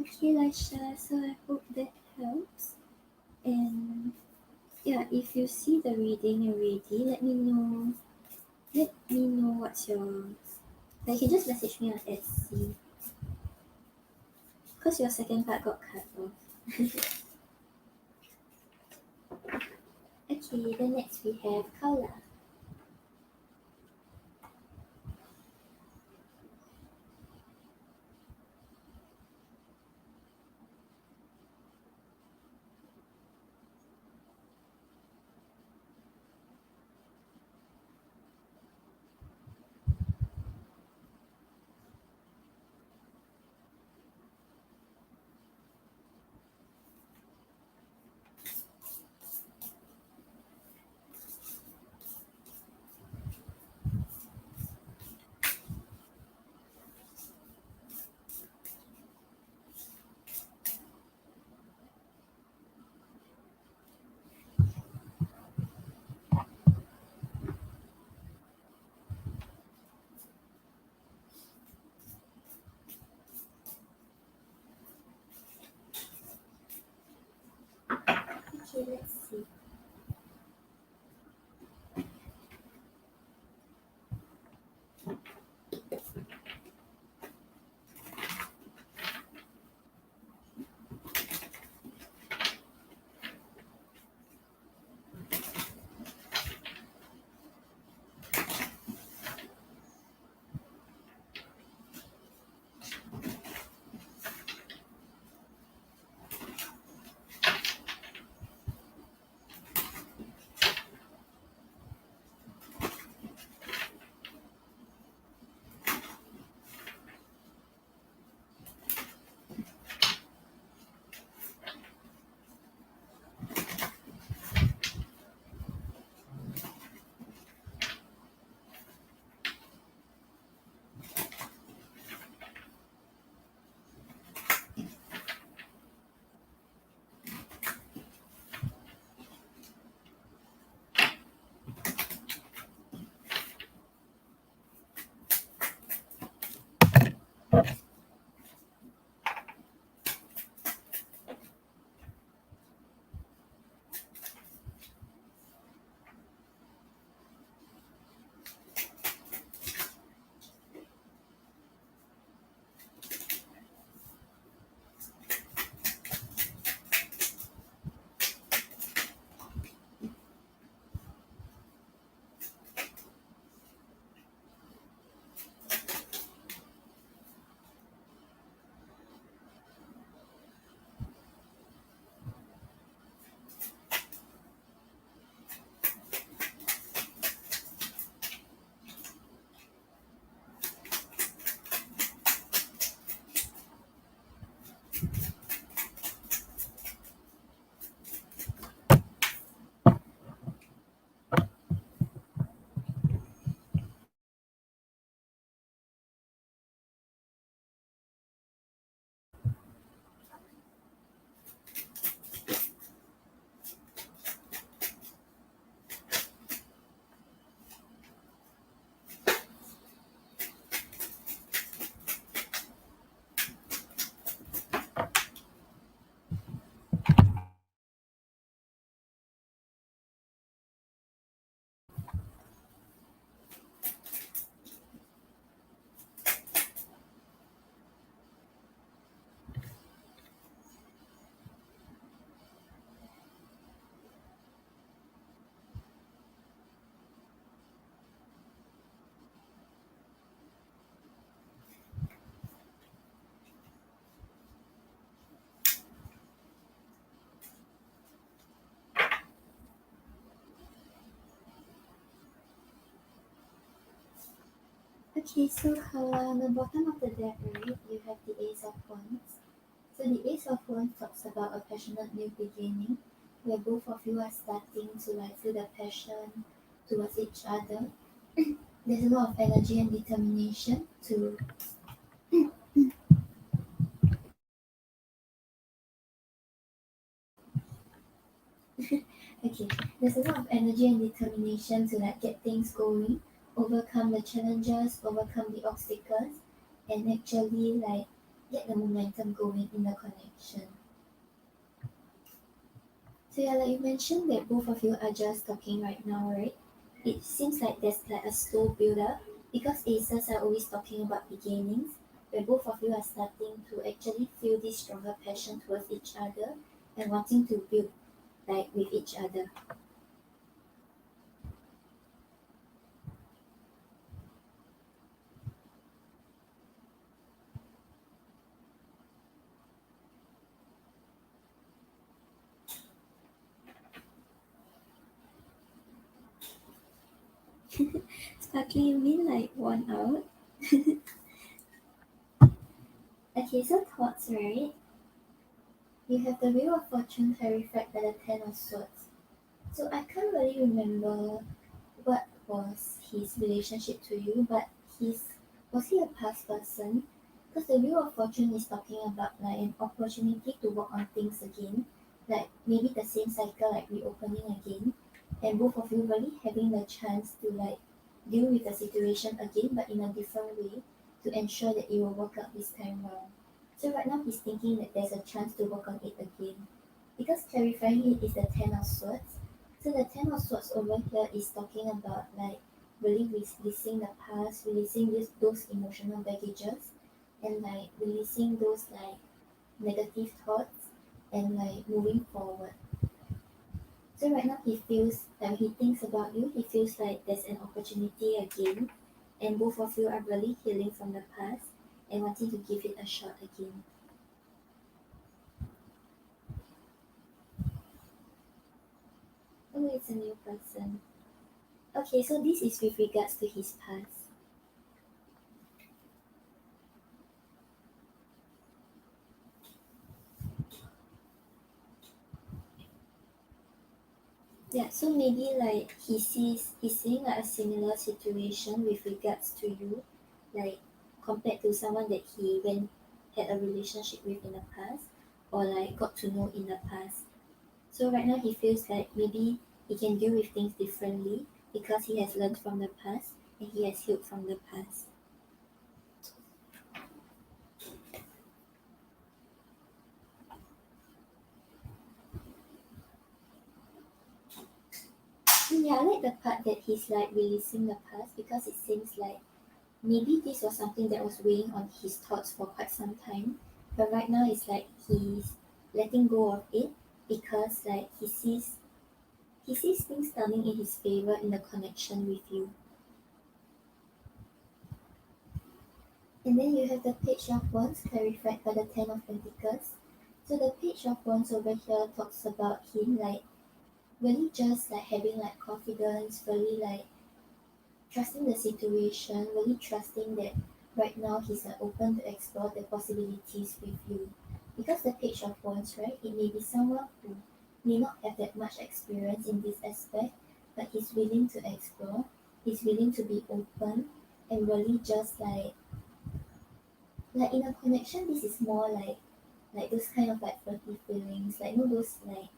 S1: Okay, Laisha, so I hope that helps. And yeah, if you see the reading already, let me know. Let me know what's your. Like, you can just message me on Etsy because your second part got cut off. Okay, then next we have Kaula. Okay, let's see. Okay, so on the bottom of the deck, right, you have the Ace of Wands. So the Ace of Wands talks about a passionate new beginning, where both of you are starting to like feel the passion towards each other. There's a lot of energy and determination to okay. There's a lot of energy and determination to like get things going, overcome the challenges, overcome the obstacles, and actually like get the momentum going in the connection. So yeah, like you mentioned that both of you are just talking right now, right? It seems like there's like a slow build up because aces are always talking about beginnings, where both of you are starting to actually feel this stronger passion towards each other and wanting to build like with each other. Sparkly, you mean like one out? Okay, so thoughts, right? You have the Wheel of Fortune clarified by the Ten of Swords. So I can't really remember what was his relationship to you, but he's was he a past person? Because the Wheel of Fortune is talking about like an opportunity to work on things again, like maybe the same cycle like reopening again, and both of you really having the chance to like deal with the situation again, but in a different way to ensure that it will work out this time round. So right now he's thinking that there's a chance to work on it again because clarifying it is the Ten of Swords. So the Ten of Swords over here is talking about like really releasing the past, releasing those emotional baggages, and like releasing those like negative thoughts, and like moving forward. So right now he feels like he thinks about you, he feels like there's an opportunity again, and both of you are really healing from the past and wanting to give it a shot again. Oh, it's a new person. Okay, so this is with regards to his past. Yeah, so maybe like he's seeing like a similar situation with regards to you, like compared to someone that he went had a relationship with in the past or like got to know in the past. So right now he feels like maybe he can deal with things differently because he has learned from the past and he has healed from the past. Yeah, I like the part that he's like releasing the past because it seems like maybe this was something that was weighing on his thoughts for quite some time. But right now it's like he's letting go of it because like he sees things turning in his favor in the connection with you. And then you have the Page of Wands clarified by the Ten of Pentacles. So the Page of Wands over here talks about him like really just like having like confidence, really like trusting the situation, really trusting that right now he's like open to explore the possibilities with you. Because the Page of Wands, right, it may be someone who may not have that much experience in this aspect, but he's willing to explore, he's willing to be open and really just like in a connection this is more like those kind of like flirty feelings, like you know those like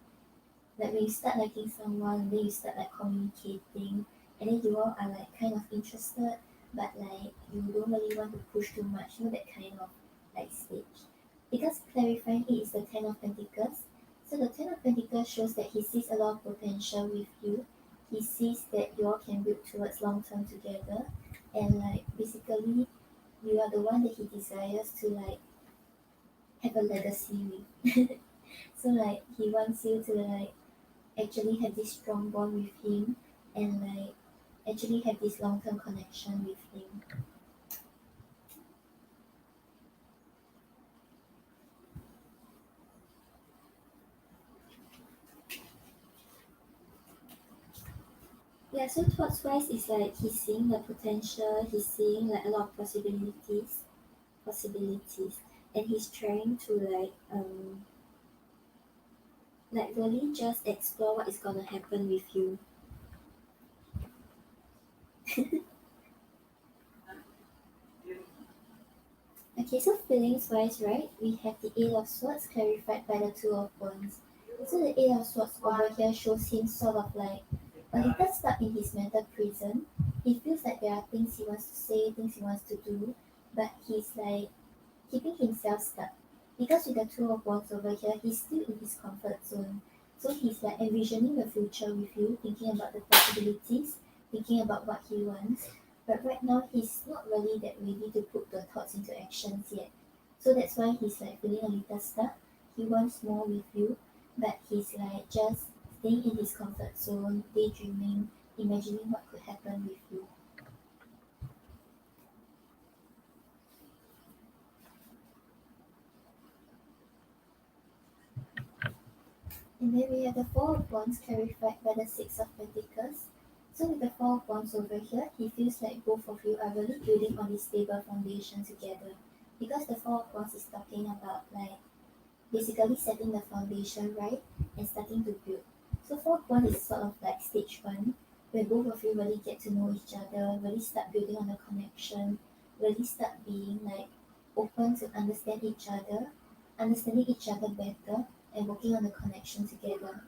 S1: when you start liking someone, then you start like communicating, and then you all are like kind of interested, but like you don't really want to push too much, you know that kind of like stage. Because clarifying it is the Ten of Pentacles. So the Ten of Pentacles shows that he sees a lot of potential with you. He sees that you all can build towards long term together, and like basically you are the one that he desires to like have a legacy with. So like he wants you to like actually have this strong bond with him and like actually have this long term connection with him. Yeah, so thoughts wise is like he's seeing the potential, he's seeing like a lot of possibilities, and he's trying to like really just explore what is gonna happen with you. Okay, so feelings wise, right? We have the Eight of Swords clarified by the Two of Wands. So the Eight of Swords over here shows him sort of like a little stuck in his mental prison. He feels like there are things he wants to say, things he wants to do, but he's like keeping himself stuck. Because with the Two of Wands over here, he's still in his comfort zone. So he's like envisioning the future with you, thinking about the possibilities, thinking about what he wants. But right now, he's not really that ready to put the thoughts into actions yet. So that's why he's like feeling a little stuck. He wants more with you, but he's like just staying in his comfort zone, daydreaming, imagining what could happen with you. And then we have the Four of Wands clarified by the Six of Pentacles. So with the Four of Wands over here, he feels like both of you are really building on this stable foundation together. Because the Four of Wands is talking about like basically setting the foundation right and starting to build. So Four of Wands is sort of like stage one, where both of you really get to know each other, really start building on a connection, really start being like open to understanding each other better, and working on the connection together.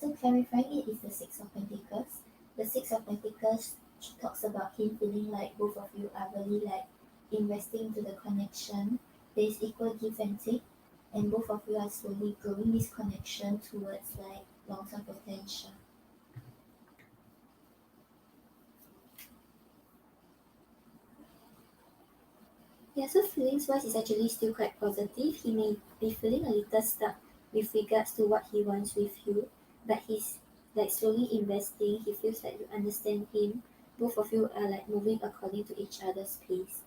S1: So clarifying it is the Six of Pentacles. The Six of Pentacles talks about him feeling like both of you are really like investing into the connection. There is equal give and take, and both of you are slowly growing this connection towards like long-term potential. Yeah, so feelings wise is actually still quite positive. He may be feeling a little stuck with regards to what he wants with you, but he's like slowly investing. He feels like you understand him. Both of you are like moving according to each other's pace.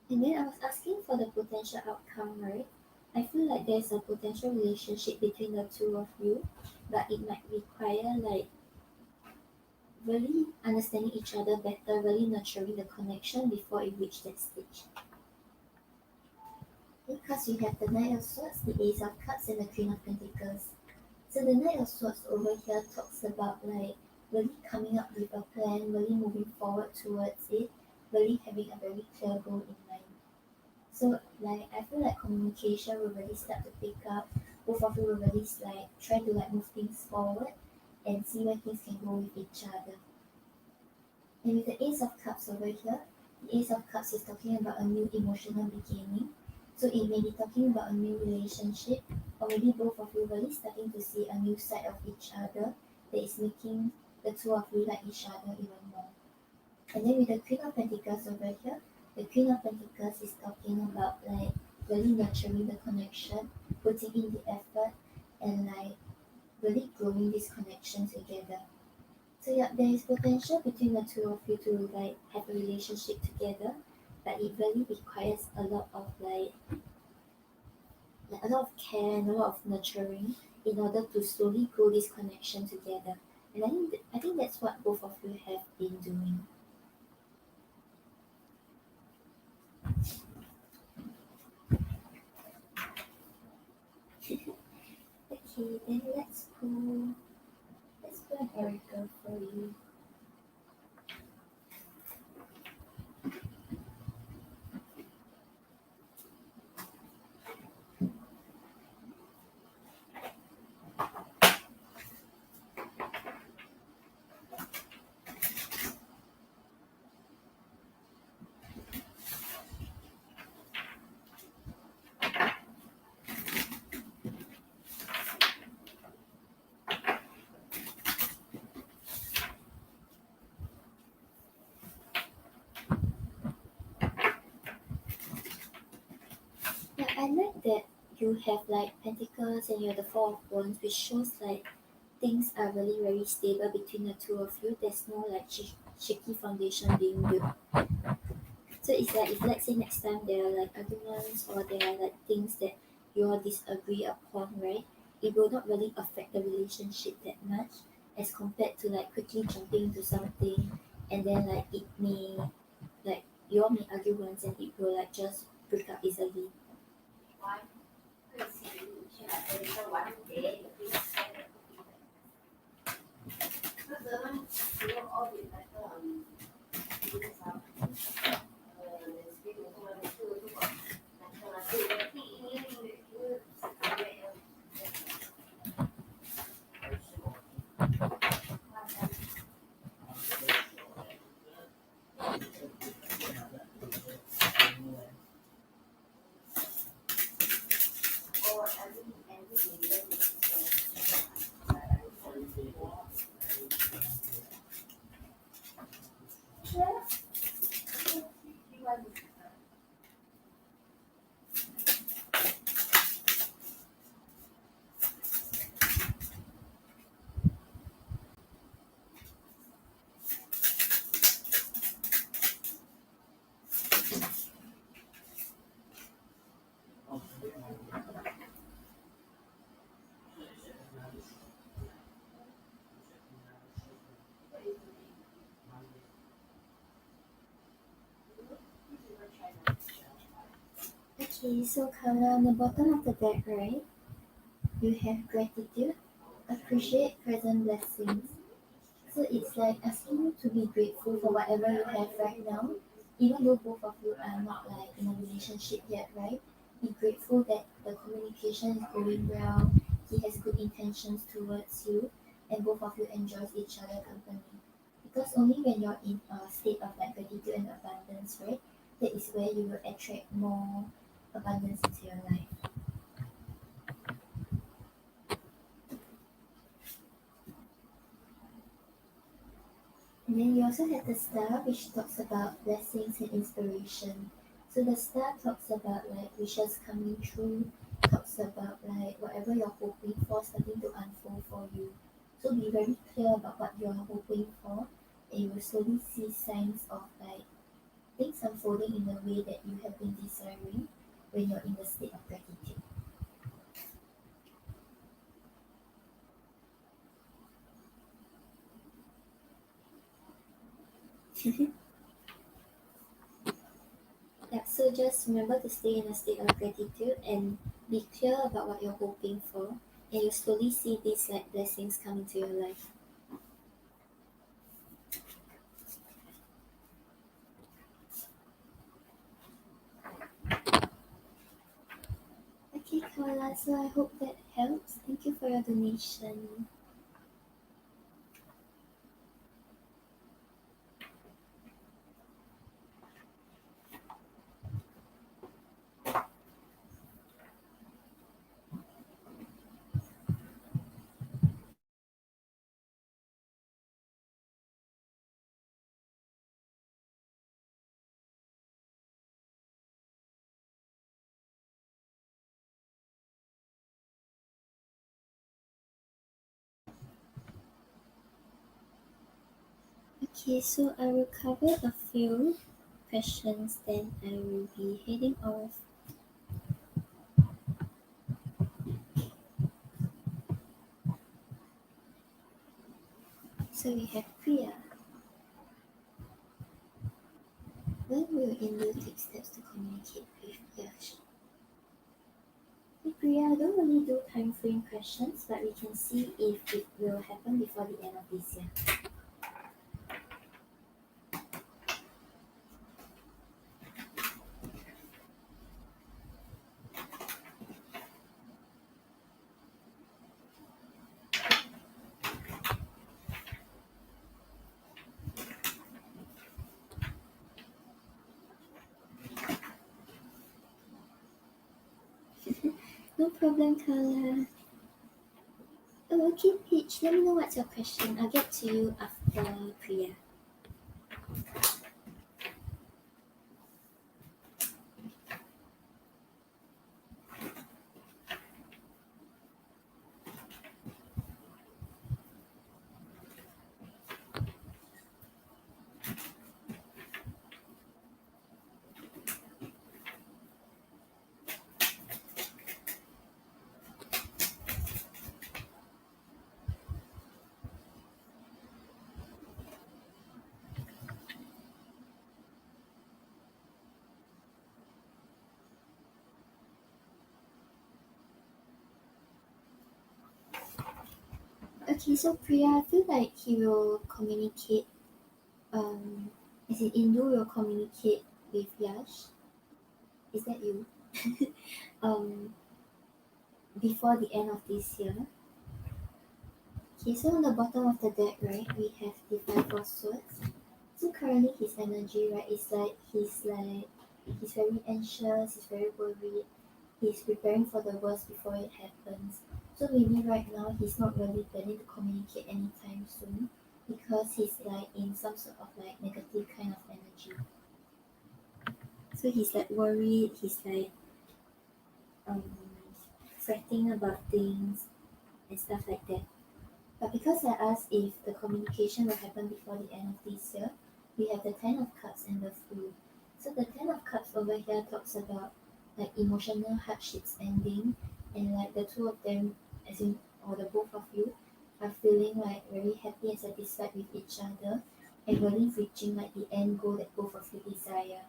S1: And then I was asking for the potential outcome, right? I feel like there's a potential relationship between the two of you, but it might require like really understanding each other better, really nurturing the connection before it reach that stage. Because you have the Knight of Swords, the Ace of Cups, and the Queen of Pentacles. So the Knight of Swords over here talks about like really coming up with a plan, really moving forward towards it, really having a very clear goal in mind. So like I feel like communication will really start to pick up. Both of you will really like try to like move things forward and see where things can go with each other. And with the Ace of Cups over here, the Ace of Cups is talking about a new emotional beginning. So it may be talking about a new relationship, or maybe both of you really starting to see a new side of each other that is making the two of you like each other even more. And then with the Queen of Pentacles over here, the Queen of Pentacles is talking about like really nurturing the connection, putting in the effort, and like really growing this connection together. So yeah, there is potential between the two of you to like have a relationship together, but it really requires a lot of like a lot of care and a lot of nurturing in order to slowly grow this connection together. And I think that's what both of you have been doing. Okay, then let's pull an oracle for you. Yeah, I like that you have like pentacles and you have the four of wands, which shows like things are really very stable between the two of you. There's no like shaky foundation being built. So it's like if let's say next time there are like arguments or there are like things that you all disagree upon, right? It will not really affect the relationship that much as compared to like quickly jumping into something and then like it may like you all may argue once and it will like just break up easily. Okay, so Carla, on the bottom of the deck, right, you have gratitude, appreciate present blessings. So it's like asking you to be grateful for whatever you have right now, even though both of you are not like in a relationship yet, right? Be grateful that the communication is going well. he has good intentions towards you, and both of you enjoy each other company. Because only when you're in a state of like gratitude and abundance, right, that is where you will attract more abundance into your life. And then you also have the star, which talks about blessings and inspiration. So the star talks about like wishes coming true, talks about like whatever you're hoping for starting to unfold for you. So be very clear about what you're hoping for, and you will slowly see signs of like things unfolding in the way that you have been desiring when you're in the state of gratitude. Yeah, so just remember to stay in a state of gratitude and be clear about what you're hoping for, and you slowly see these like blessings come into your life. Okay, Kawala, so I hope that helps. Thank you for your donation. Okay, so I will cover a few questions, then I will be heading off. So we have Priya. When will Indu take steps to communicate with Yash? Hey Priya, I don't really do time frame questions, but we can see if it will happen before the end of this year. No problem, Carla. Oh, okay, Peach. Let me know what's your question. I'll get to you after Priya. Okay, so Priya, I feel like he will communicate. As in Indu will communicate with Yash. Is that you? um, Before the end of this year. Okay, so on the bottom of the deck, right, we have the Five of Swords. So currently his energy, right, is like he's very anxious, he's very worried, he's preparing for the worst before it happens. So maybe right now he's not really planning to communicate anytime soon because he's like in some sort of like negative kind of energy. So he's like worried, he's like um fretting about things and stuff like that. But because I asked if the communication will happen before the end of this year, we have the Ten of Cups and the Fool. So the Ten of Cups over here talks about like emotional hardships ending, and like the two of them, as in or the both of you, are feeling like very happy and satisfied with each other, and really reaching like the end goal that both of you desire.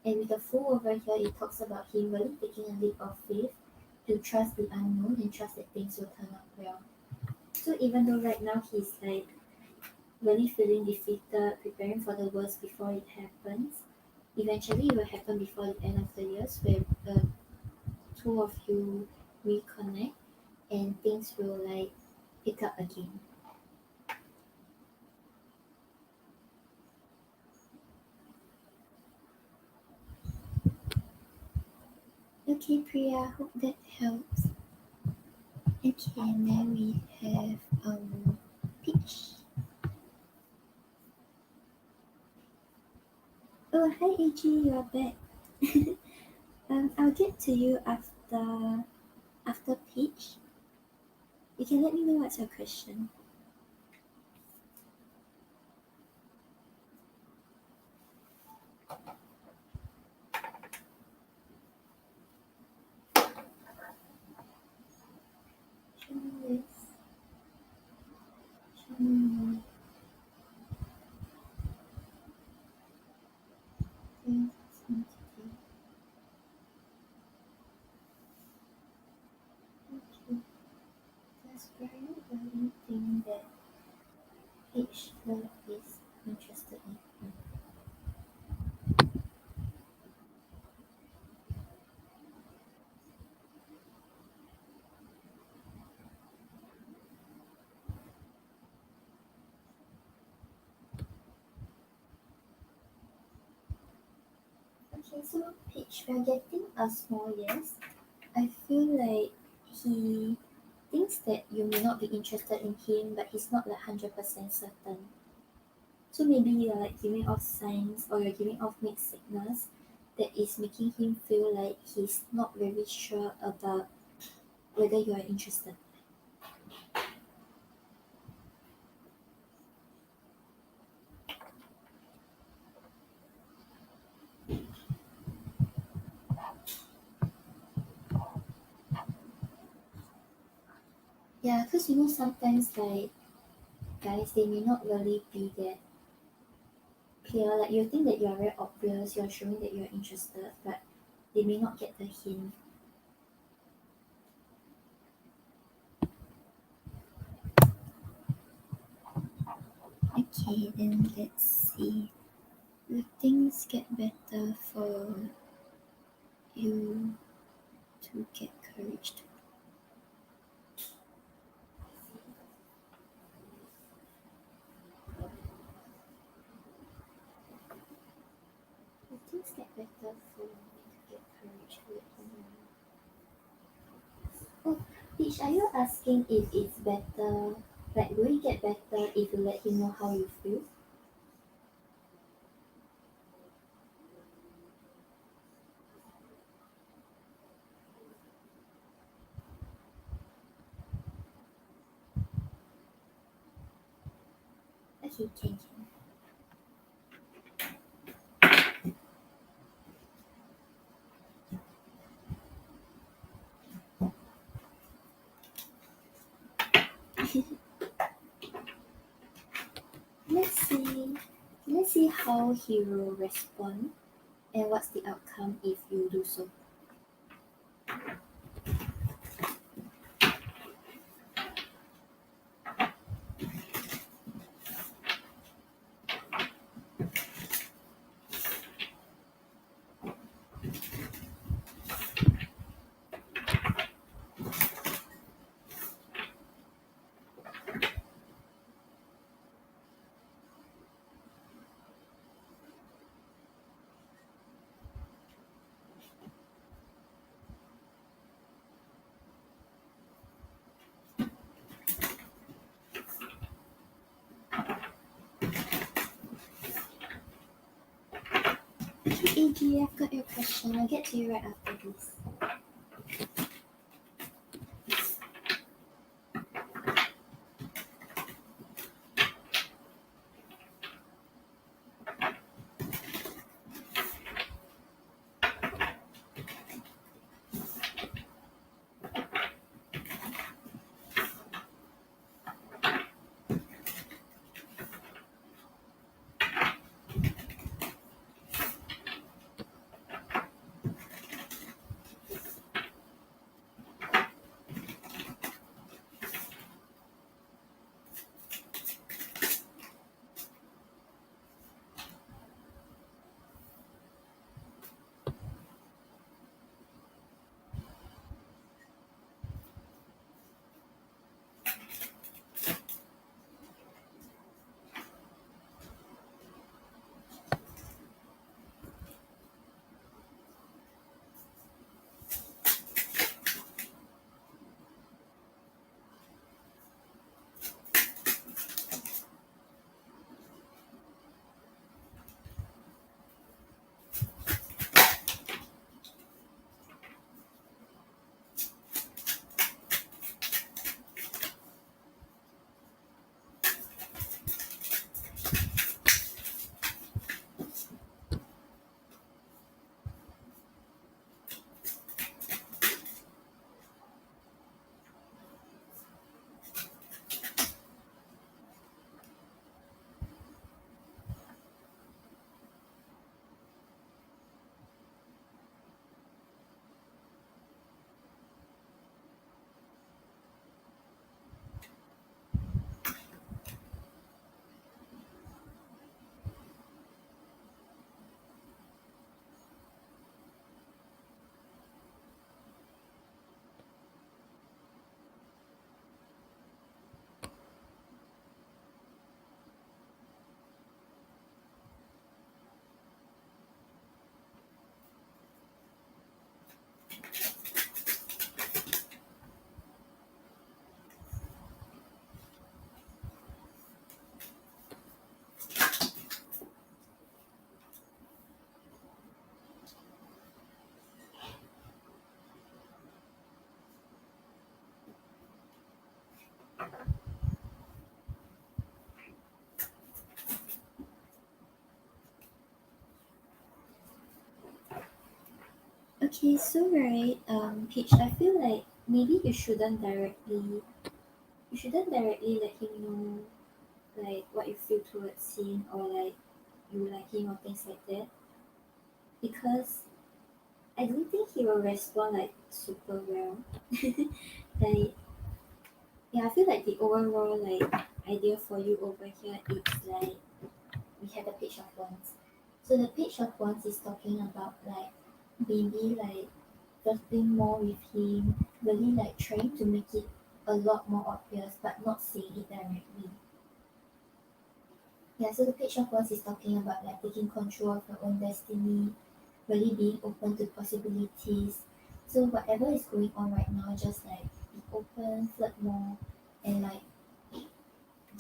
S1: And with the Fool over here, it talks about him really taking a leap of faith to trust the unknown and trust that things will turn out well. So even though right now he's like really feeling defeated, preparing for the worst before it happens, eventually it will happen before the end of the year where the two of you reconnect and things will like pick up again. Okay, Priya, hope that helps. Okay, now we have Peach. Oh, hi AG, you are back. I'll get to you after Peach. You can let me know what's your question. Show me this. Show me more. Things entity. Okay. Does Brian really think that Peach love is interested in him? Okay, so Peach, we're getting a small yes. I feel like he thinks that you may not be interested in him, but he's not like 100% certain. So maybe you're like giving off signs or you're giving off mixed signals that is making him feel like he's not very sure about whether you are interested. Yeah, because you know sometimes like guys they may not really be that clear. Like you think that you are very obvious, you're showing that you're interested, but they may not get the hint. Okay, then let's see. Will things get better for you to get courage to? Will things get better for me to get courage to let him know? Oh, Peach, are you asking if it's better? Like, will it get better if you let him know how you feel? Okay, can. Let's see. Let's see how he will respond and what's the outcome if you do so. Okay, AG, I've got your question. I'll get to you right after this. Okay, so right, Peach, I feel like maybe you shouldn't directly let him know like what you feel towards him or like you like him or things like that because I don't think he will respond like super well. Like yeah, I feel like the overall like idea for you over here is like we have the page of wands. So the page of wands is talking about like maybe like flirting more with him, really like trying to make it a lot more obvious but not saying it directly. Yeah, so the page of wands is talking about like taking control of your own destiny, really being open to possibilities. So whatever is going on right now, just like be open, flirt more, and like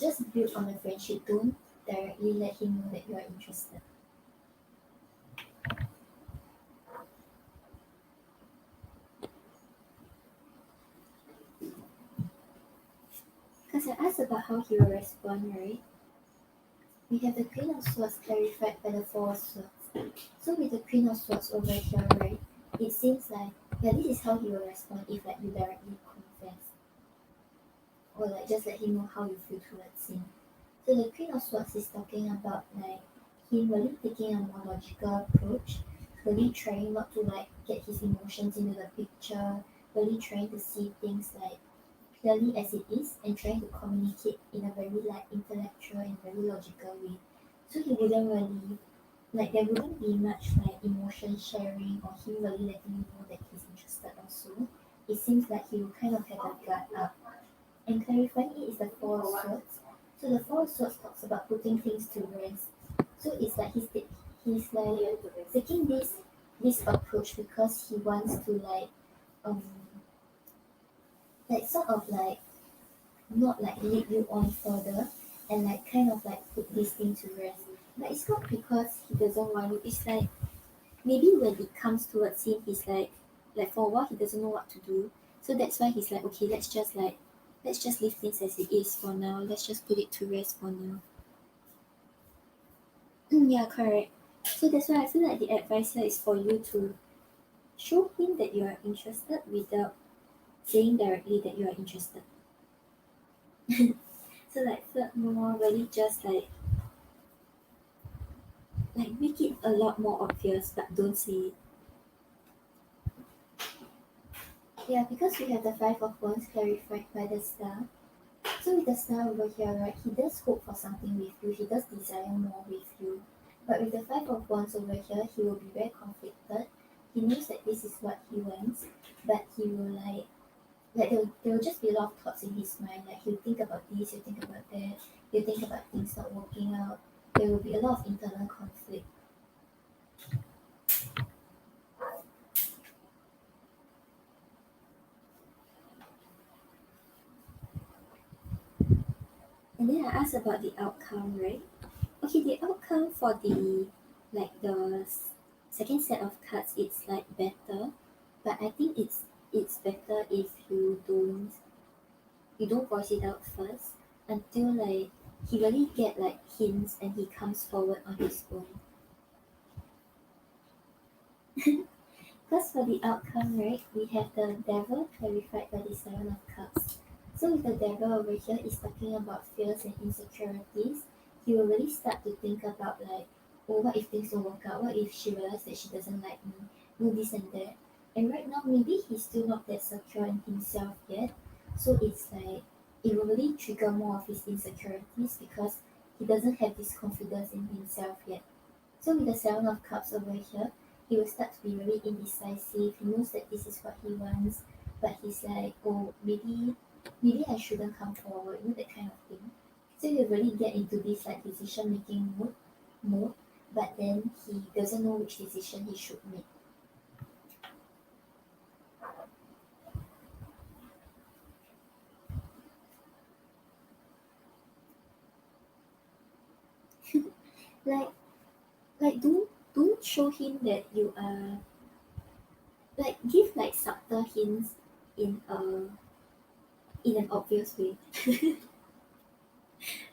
S1: just build on the friendship. Don't directly let him know that you are interested. Because I asked about how he will respond, right? We have the Queen of Swords clarified by the Four of Swords. So with the Queen of Swords over here, right, it seems like yeah, this is how he will respond if like you directly confess or like just let him know how you feel towards him. So the Queen of Swords is talking about like him really taking a more logical approach, really trying not to like get his emotions into the picture, really trying to see things like clearly as it is and trying to communicate in a very like intellectual and very logical way. So he wouldn't really like there wouldn't be much like emotion sharing or him really letting you know that he's interested also. It seems like he will kind of have a gut up. And clarifying it is the Four of Swords. So the Four of Swords talks about putting things to rest. So it's like he's like taking this approach because he wants to um like sort of like not like lead you on further and like kind of like put this thing to rest. But it's not because he doesn't want you. It's like maybe when it comes towards him, he's like for a while he doesn't know what to do. So that's why he's like, okay, let's just leave things as it is for now. Let's just put it to rest for now. Yeah, correct. So that's why I feel like the advice here is for you to show him that you are interested without saying directly that you are interested. So like flirt more, really just like make it a lot more obvious, but don't say it. Yeah, because we have the Five of Wands clarified by the Star. So with the Star over here, right, he does hope for something with you. He does desire more with you. But with the Five of Wands over here, he will be very conflicted. He knows that this is what he wants, but he will like there will just be a lot of thoughts in his mind. Like he'll think about this, he'll think about that, he'll think about things not working out. There will be a lot of internal conflict. And then I asked about the outcome, right? Okay, the outcome for the second set of cards, it's like better, but I think it's better if you don't voice it out first until like he really get like hints and he comes forward on his own. Because for the outcome, right, we have the devil clarified by the Seven of Cups. So with the devil over here is talking about fears and insecurities. He will really start to think about like, oh, what if things don't work out? What if she realizes that she doesn't like me? No, this and that. And right now, maybe he's still not that secure in himself yet. So it's like it will really trigger more of his insecurities because he doesn't have this confidence in himself yet. So with the Seven of Cups over here, he will start to be really indecisive. He knows that this is what he wants, but he's like, oh, maybe I shouldn't come forward, that kind of thing. So he'll really get into this like decision making mode, but then he doesn't know which decision he should make. Like don't show him that you are like give like subtle hints in a in an obvious way.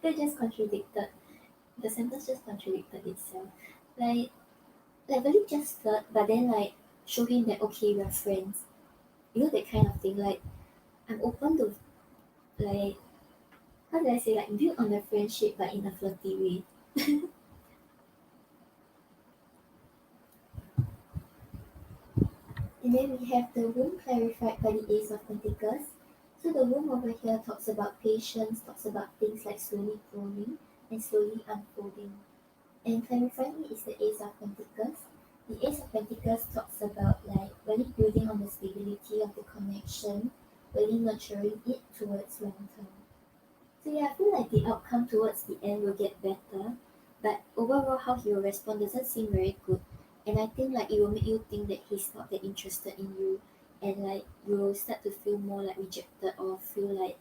S1: That just contradicted the sentence just contradicted itself. Like really just flirt, but then like show him that okay, we're friends. You know, that kind of thing. Like, I'm open to, like, how do I say, like, build on the friendship but in a flirty way. And then we have the womb clarified by the Ace of Pentacles. So the womb over here talks about patience, talks about things like slowly growing and slowly unfolding. And clarifying it is the Ace of Pentacles. The Ace of Pentacles talks about like really building on the stability of the connection, really nurturing it towards long term. So yeah, I feel like the outcome towards the end will get better, but overall how he will respond doesn't seem very good. And I think like it will make you think that he's not that interested in you, and like you will start to feel more like rejected or feel like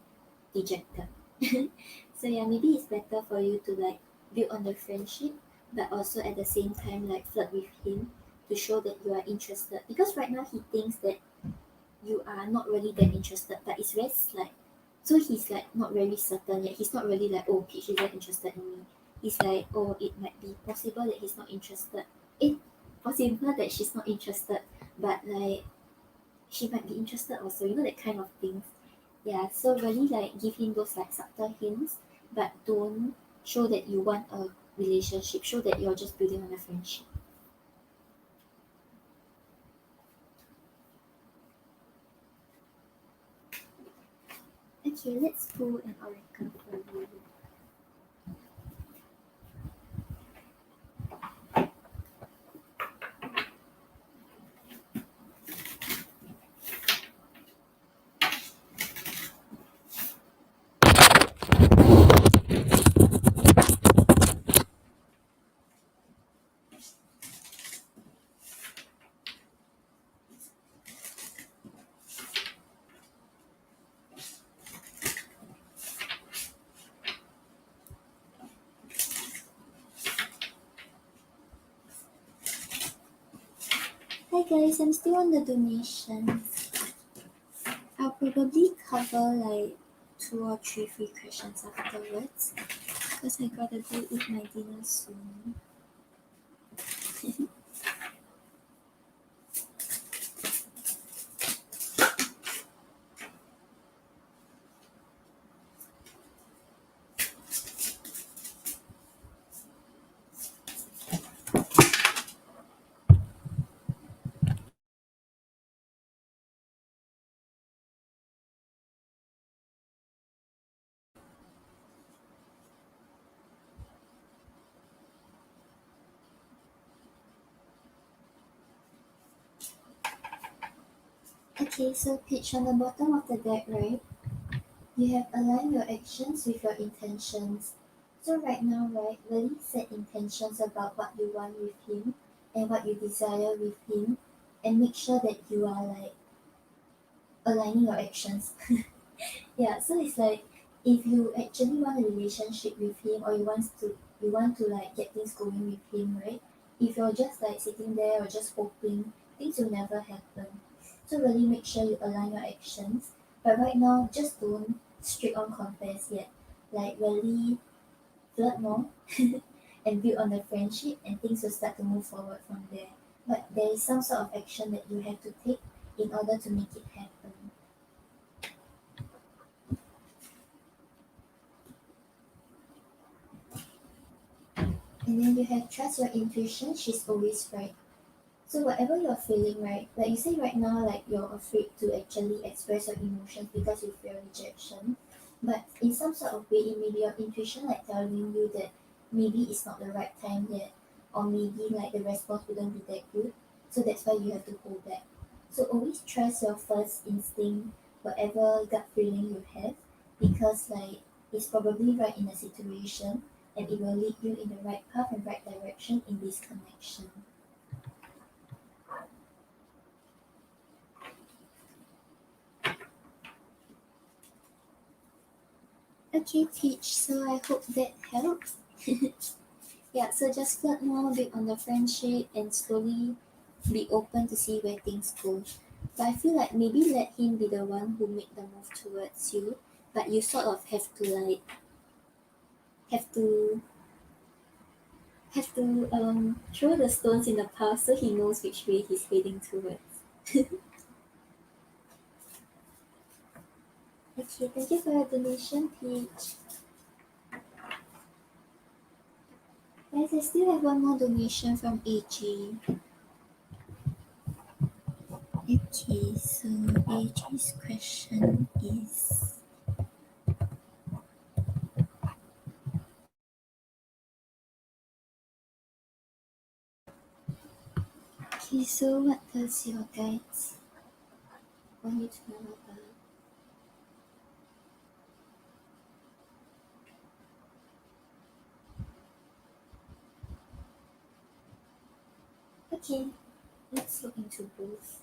S1: dejected. So yeah, maybe it's better for you to like build on the friendship, but also at the same time like flirt with him to show that you are interested. Because right now he thinks that you are not really that interested, but it's very slight. So he's like not very certain yet. He's not really like, oh, Peach is not interested in me. He's like, oh, it might be possible that he's not interested. It possible that she's not interested, but like she might be interested also. You know, that kind of things. Yeah. So really like give him those like subtle hints, but don't show that you want a relationship. Show that you're just building on a friendship. Okay, let's pull an oracle for you. Hi guys, I'm still on the donations. I'll probably cover like 2 or 3 free questions afterwards because I gotta go eat my dinner soon. Okay, so pitch on the bottom of the deck, right? You have aligned your actions with your intentions. So right now, right, really set intentions about what you want with him and what you desire with him, and make sure that you are like aligning your actions. Yeah, so it's like if you actually want a relationship with him or you want to like get things going with him, right? If you're just like sitting there or just hoping, things will never happen. So really make sure you align your actions. But right now, just don't strict on confess yet. Like really flirt more and build on the friendship, and things will start to move forward from there. But there is some sort of action that you have to take in order to make it happen. And then you have trust your intuition, she's always right. So whatever you're feeling, right, like you say right now, like you're afraid to actually express your emotions because you fear rejection. But in some sort of way, it may be your intuition like telling you that maybe it's not the right time yet, or maybe like the response wouldn't be that good. So that's why you have to hold back. So always trust your first instinct, whatever gut feeling you have, because like it's probably right in a situation, and it will lead you in the right path and right direction in this connection. Okay, Peach. So I hope that helps. Yeah, so just flirt more a bit on the friendship and slowly be open to see where things go. But I feel like maybe let him be the one who make the move towards you, but you sort of have to have to throw the stones in the path so he knows which way he's heading towards. Okay, thank you for your donation, Peach. Guys, I still have one more donation from AJ. Okay, so AJ's question is, okay, so what does your guides want you to know about? Okay, let's look into both.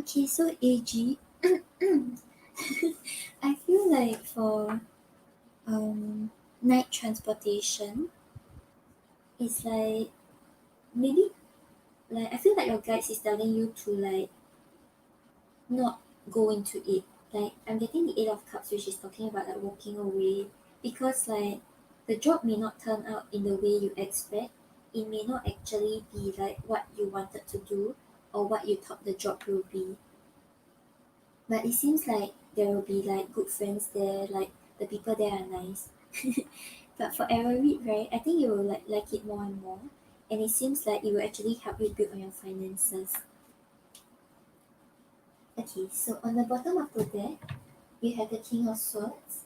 S1: Okay, so AG, I feel like for um night transportation, it's like maybe like I feel like your guides is telling you to like not go into it. Like I'm getting the Eight of Cups, which is talking about like walking away, because like the job may not turn out in the way you expect. It may not actually be like what you wanted to do or what you thought the job will be. But it seems like there will be like good friends there, like the people there are nice. But for arrow read, right, I think you will like it more and more. And it seems like it will actually help you build on your finances. Okay, so on the bottom of the deck, you have the King of Swords.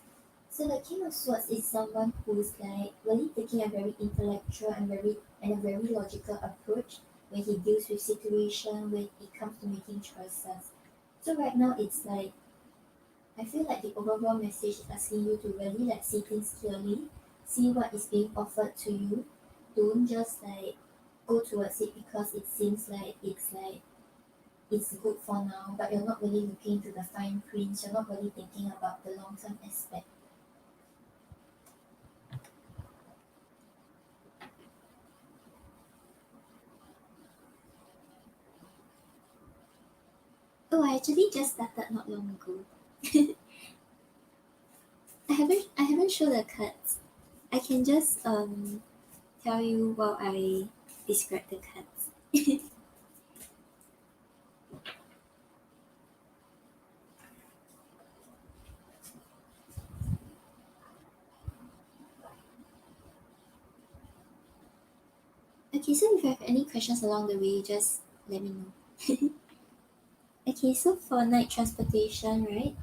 S1: So the King of Swords is someone who's like really taking a very intellectual and a very logical approach when he deals with situation when it comes to making choices. So right now it's like I feel like the overall message is asking you to really like see things clearly, see what is being offered to you. Don't just like go towards it because it seems like it's good for now, but you're not really looking into the fine prints, you're not really thinking about the long term aspect. Oh, I actually just started not long ago. I haven't shown the cards. I can just tell you while I describe the cards. Okay, so if you have any questions along the way, just let me know. Okay, so for night transportation, right?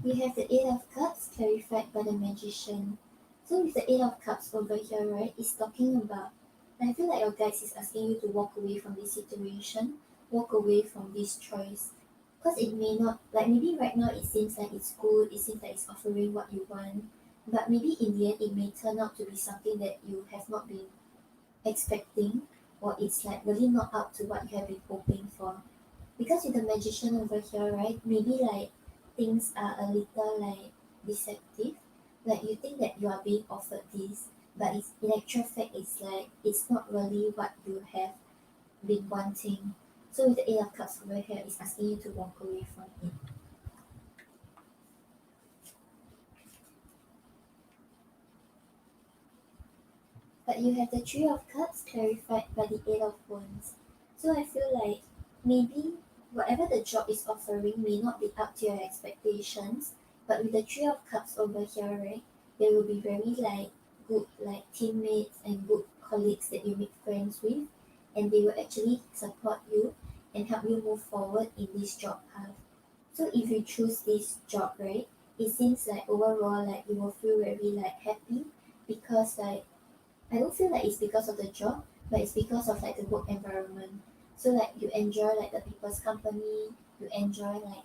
S1: We have the Eight of Cups clarified by the Magician. So with the Eight of Cups over here, right, it's talking about. I feel like your guides is asking you to walk away from this situation, walk away from this choice, because it may not like maybe right now it seems like it's good, it seems like it's offering what you want, but maybe in the end it may turn out to be something that you have not been expecting, or it's like really not up to what you have been hoping for. Because with the magician over here, right, maybe like things are a little like deceptive. Like you think that you are being offered this, but it's in actual fact it's like it's not really what you have been wanting. So with the Eight of Cups over here, it's asking you to walk away from it. But you have the Three of Cups clarified by the Eight of Wands. So I feel like maybe whatever the job is offering may not be up to your expectations, but with the Three of Cups over here, right, there will be very like good like teammates and good colleagues that you make friends with, and they will actually support you and help you move forward in this job path. So if you choose this job, right, it seems like overall like you will feel very like happy because like I don't feel like it's because of the job, but it's because of like the work environment. So like you enjoy like the people's company, you enjoy like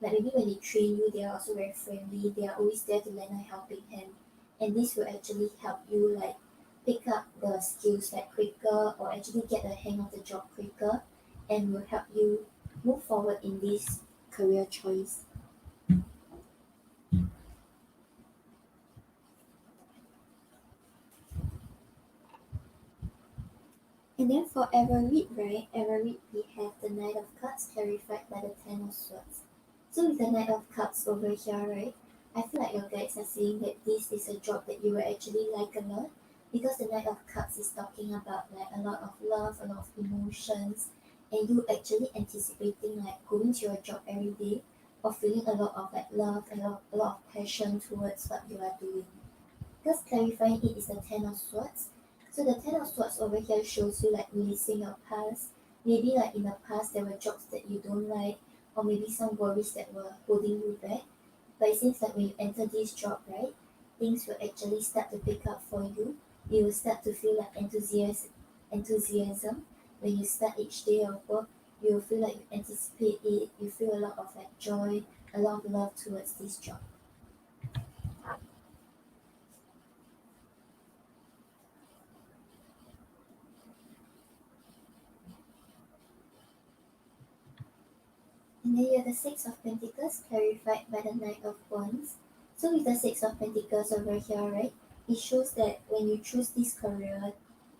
S1: maybe when they train you, they are also very friendly. They are always there to lend a helping hand, and this will actually help you like pick up the skills like quicker, or actually get the hang of the job quicker, and will help you move forward in this career choice. And then for Everett, right? Everett, we have the Knight of Cups clarified by the Ten of Swords. So with the Knight of Cups over here, right? I feel like your guides are saying that this is a job that you will actually like a lot, because the Knight of Cups is talking about like a lot of love, a lot of emotions, and you actually anticipating like going to your job every day, or feeling a lot of like love and a lot of passion towards what you are doing. Because clarifying it is the Ten of Swords. So the Ten of Swords over here shows you like releasing your past. Maybe like in the past there were jobs that you don't like, or maybe some worries that were holding you back. But it seems like when you enter this job, right, things will actually start to pick up for you. You will start to feel like enthusiasm. When you start each day of work, you will feel like you anticipate it. You feel a lot of like joy, a lot of love towards this job. And then you have the Six of Pentacles clarified by the Knight of Wands. So with the Six of Pentacles over here, right, it shows that when you choose this career,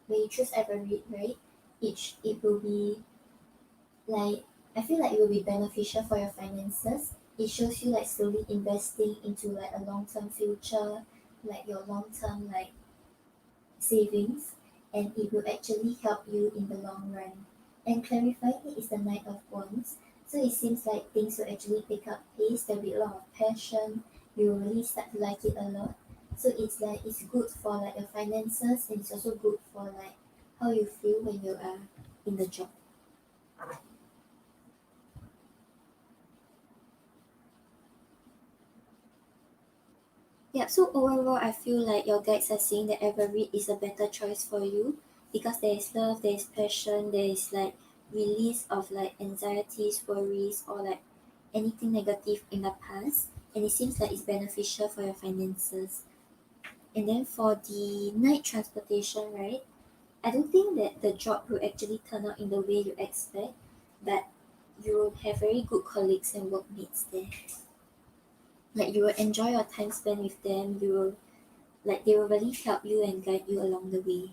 S1: when you choose Everett, right, it will be like I feel like it will be beneficial for your finances. It shows you like slowly investing into like a long term future, like your long term like savings, and it will actually help you in the long run. And clarifying it is the Knight of Wands. So it seems like things will actually pick up pace, there'll be a lot of passion, you will really start to like it a lot. So it's like it's good for like your finances, and it's also good for like how you feel when you are in the job. Yeah, so overall I feel like your guides are saying that Everett is a better choice for you, because there is love, there is passion, there is like release of like anxieties, worries, or like anything negative in the past, and it seems like it's beneficial for your finances. And then for the night transportation, right? I don't think that the job will actually turn out in the way you expect, but you will have very good colleagues and workmates there. Like you will enjoy your time spent with them, you will like they will really help you and guide you along the way.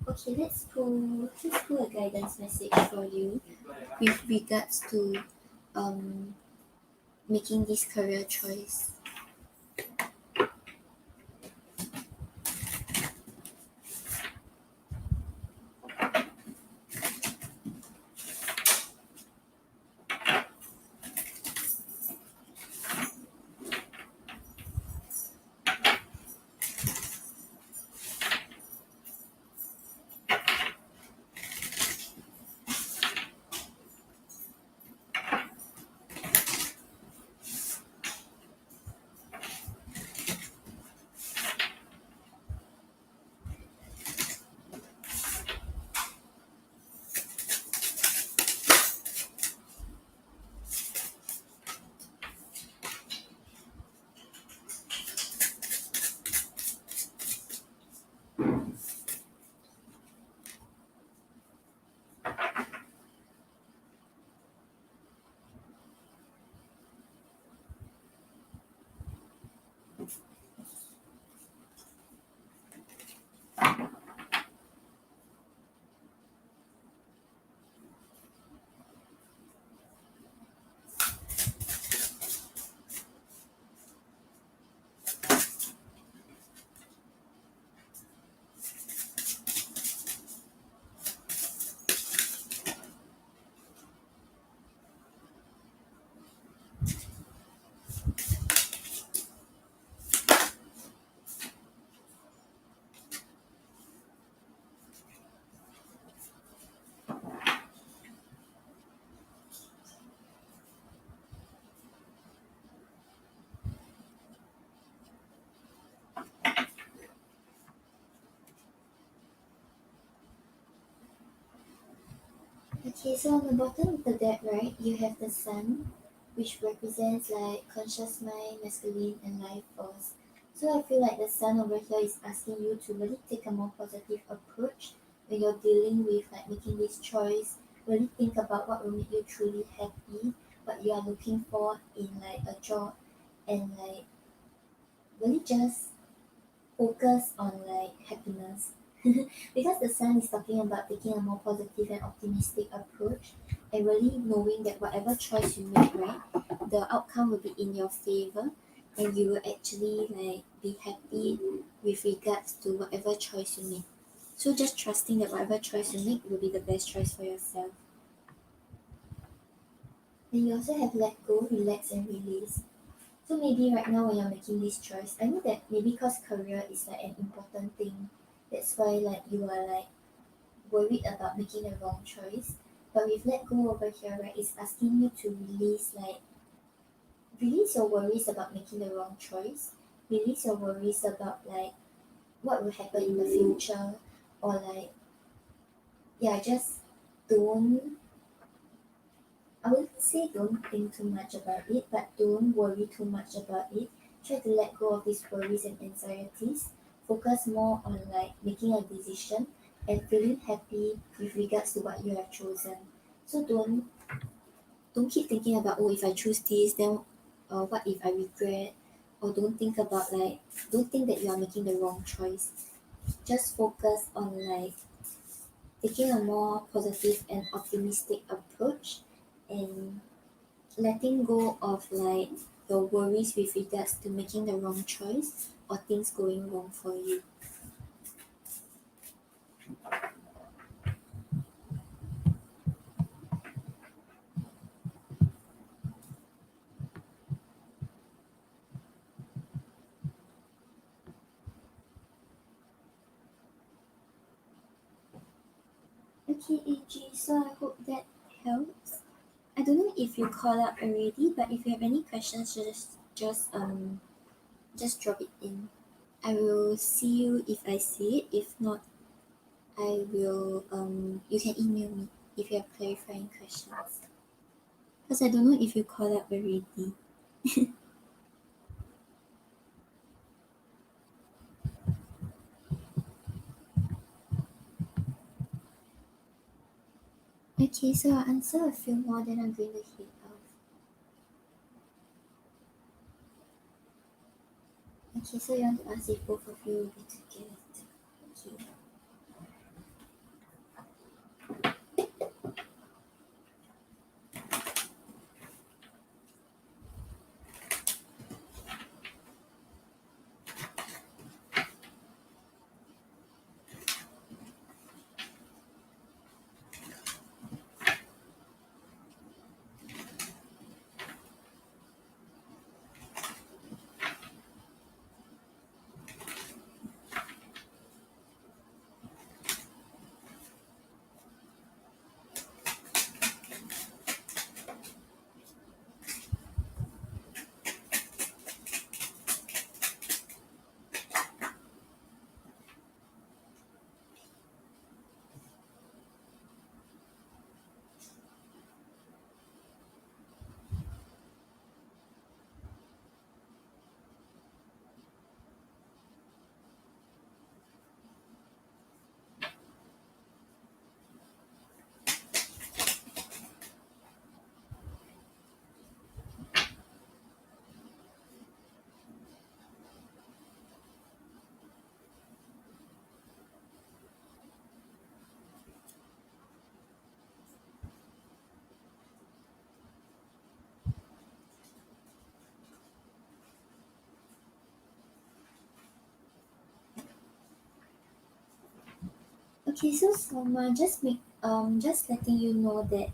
S1: Okay, let's pull a guidance message for you with regards to um making this career choice. Okay, so on the bottom of the deck, right, you have the sun, which represents like conscious mind, masculine, and life force. So I feel like the sun over here is asking you to really take a more positive approach when you're dealing with like making this choice. Really think about what will make you truly happy, what you are looking for in like a job, and like really just focus on like happiness. Because the sun is talking about taking a more positive and optimistic approach and really knowing that whatever choice you make, right, the outcome will be in your favor and you will actually like be happy with regards to whatever choice you make. So just trusting that whatever choice you make will be the best choice for yourself. And you also have let go, relax and release. So maybe right now when you're making this choice, I know that maybe because career is like an important thing, that's why like you are like worried about making a wrong choice. But with let go over here, right, it's asking you to release your worries about making the wrong choice. Release your worries about like what will happen in the future or like yeah, just don't I wouldn't say don't think too much about it, but don't worry too much about it. Try to let go of these worries and anxieties. Focus more on like making a decision and feeling happy with regards to what you have chosen. So don't keep thinking about oh if I choose this then what if I regret or don't think that you are making the wrong choice. Just focus on like taking a more positive and optimistic approach and letting go of like your worries with regards to making the wrong choice or things going wrong for you. Okay, AG, so I hope that helps. I don't know if you called up already, but if you have any questions, just drop it in. I will see you if I see it. If not, I will you can email me if you have clarifying questions. Because I don't know if you called up already. Okay, so I'll answer a few more, then I'm going to head off. Okay, so you want to ask if both of you will be together. Okay. Okay, so Soma, just letting you know that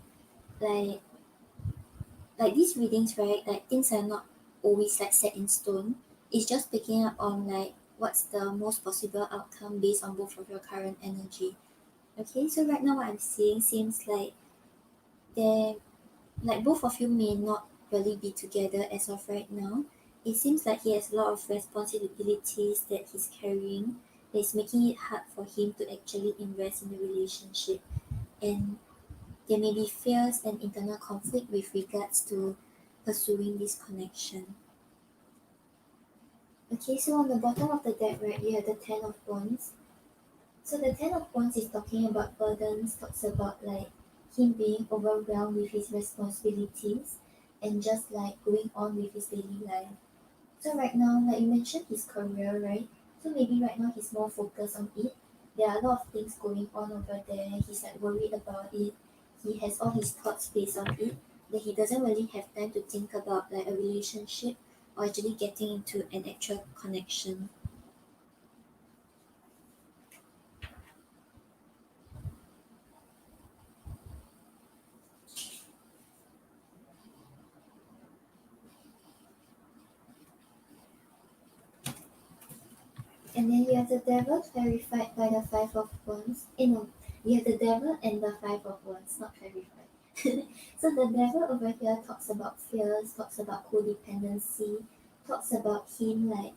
S1: like these readings, right? Like things are not always like set in stone. It's just picking up on like what's the most possible outcome based on both of your current energy. Okay, so right now what I'm seeing seems like there like both of you may not really be together as of right now. It seems like he has a lot of responsibilities that he's carrying that is making it hard for him to actually invest in the relationship, and there may be fears and internal conflict with regards to pursuing this connection. Okay, so on the bottom of the deck, right, you have the Ten of Wands. So the Ten of Wands is talking about burdens, talks about like him being overwhelmed with his responsibilities and just like going on with his daily life. So right now, like you mentioned his career, right? So maybe right now he's more focused on it. There are a lot of things going on over there. He's like worried about it. He has all his thoughts based on it. That he doesn't really have time to think about like a relationship or actually getting into an actual connection. And then you have the devil clarified by the five of wands. No, you have the devil and the five of wands, not clarified. So the devil over here talks about fears, talks about codependency, talks about him like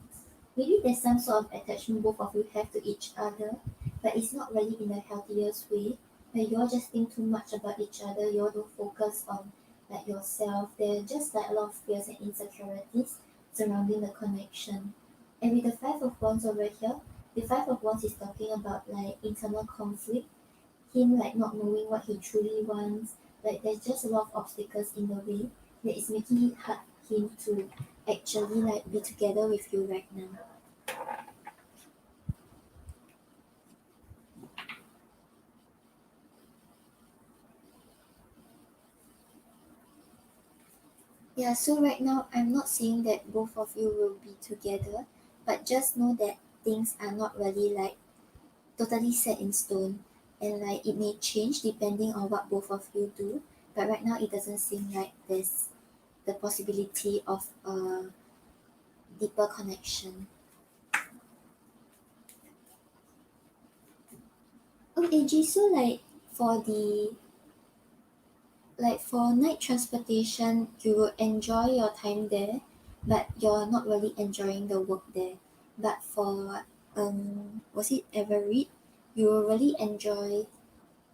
S1: maybe there's some sort of attachment both of you have to each other, but it's not really in the healthiest way. Where you all just think too much about each other, you all don't focus on like yourself. There are just like a lot of fears and insecurities surrounding the connection. And with the Five of Wands over here, the Five of Wands is talking about like internal conflict, him like not knowing what he truly wants. Like there's just a lot of obstacles in the way that is making it hard for him to actually like be together with you right now. Yeah, so right now I'm not saying that both of you will be together, but just know that things are not really like totally set in stone, and like it may change depending on what both of you do, but right now it doesn't seem like there's the possibility of a deeper connection. Okay, G, so like for the like for night transportation you will enjoy your time there, but you're not really enjoying the work there. But for was it ever read, you will really enjoy,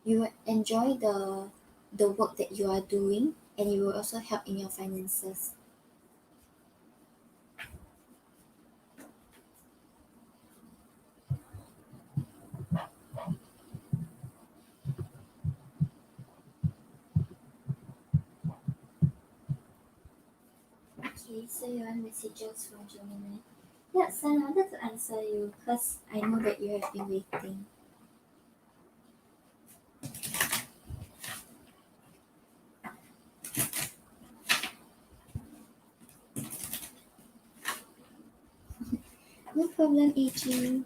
S1: you will enjoy the work that you are doing, and it will also help in your finances. Okay, so you want messages from Gemini? Yeah, Sun, I wanted to answer you because I know that you have been waiting. No problem, AG.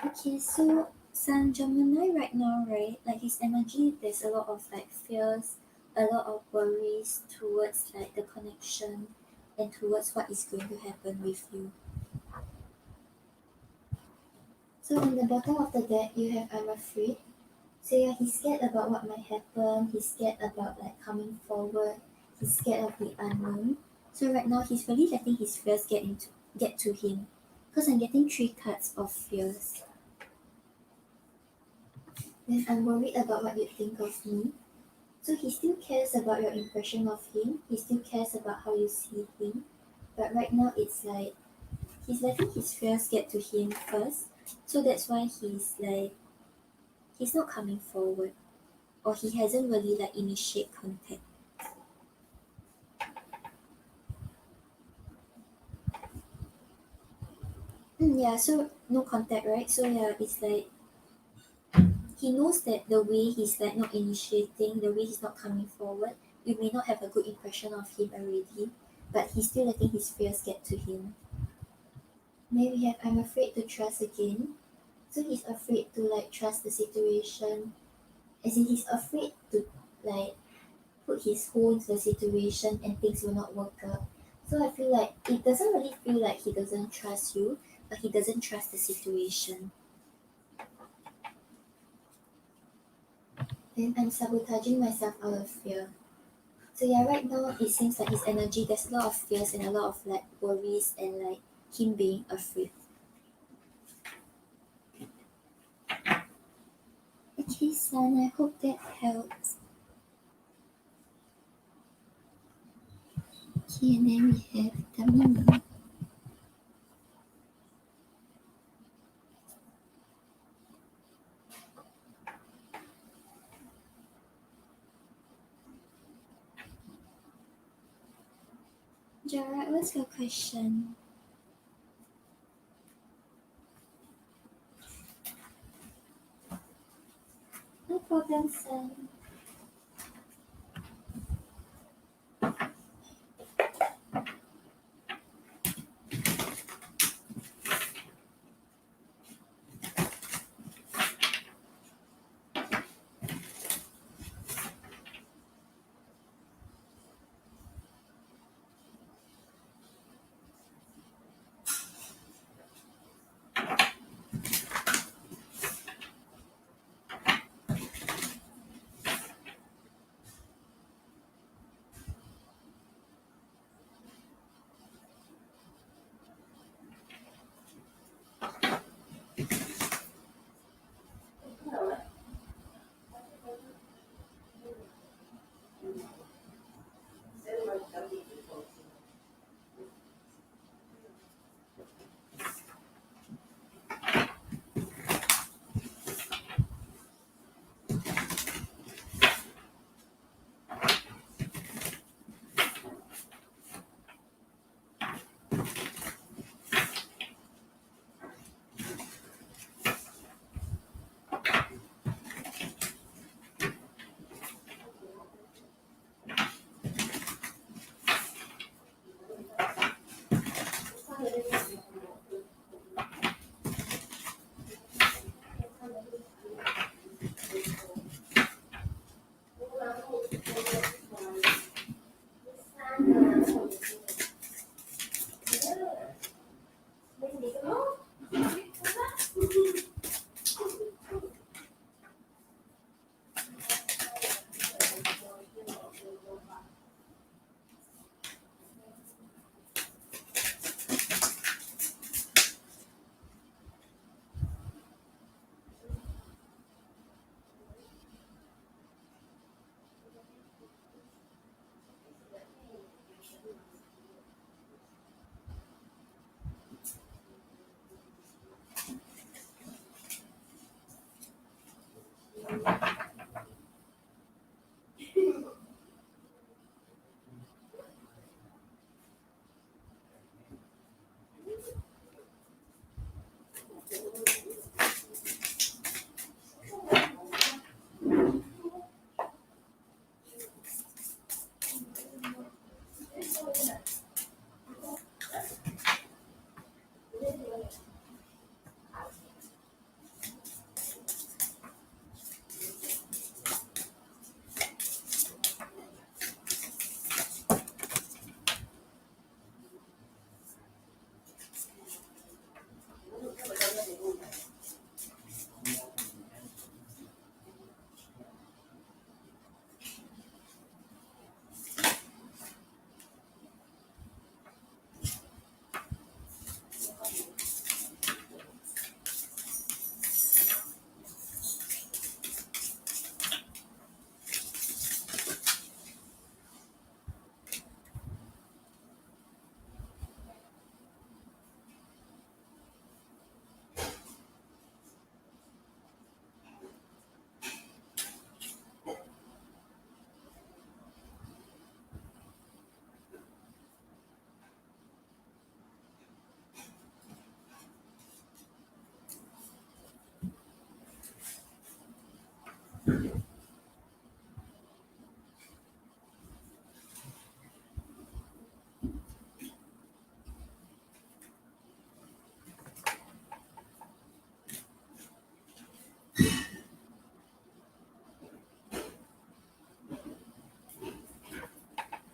S1: Okay, so Sun Gemini right now, right? Like his energy, there's a lot of like fears, a lot of worries towards like the connection and towards what is going to happen with you. So on the bottom of the deck, you have I'm afraid. So yeah, he's scared about what might happen. He's scared about like coming forward. He's scared of the unknown. So right now, he's really letting his fears get into. get to him. Because I'm getting 3 cards of fears. Then I'm worried about what you think of me. So he still cares about your impression of him. He still cares about how you see him. But right now it's like he's letting his fears get to him first. So that's why he's not coming forward. Or he hasn't really initiate contact. Yeah, so no contact, right? So yeah, it's like he knows that the way he's not initiating, the way he's not coming forward, you may not have a good impression of him already, but he's still letting his fears get to him. Then we have I'm afraid to trust again. So he's afraid to trust the situation. As in he's afraid to like put his whole into the situation and things will not work out. So I feel like it doesn't really feel like he doesn't trust you, but he doesn't trust the situation. Then I'm sabotaging myself out of fear. So yeah, right now it seems like his energy, there's a lot of fears and a lot of worries and him being afraid. Okay, son, I hope that helps. Okay, and then we have the meaning. Jared, what's your question? No problem, son.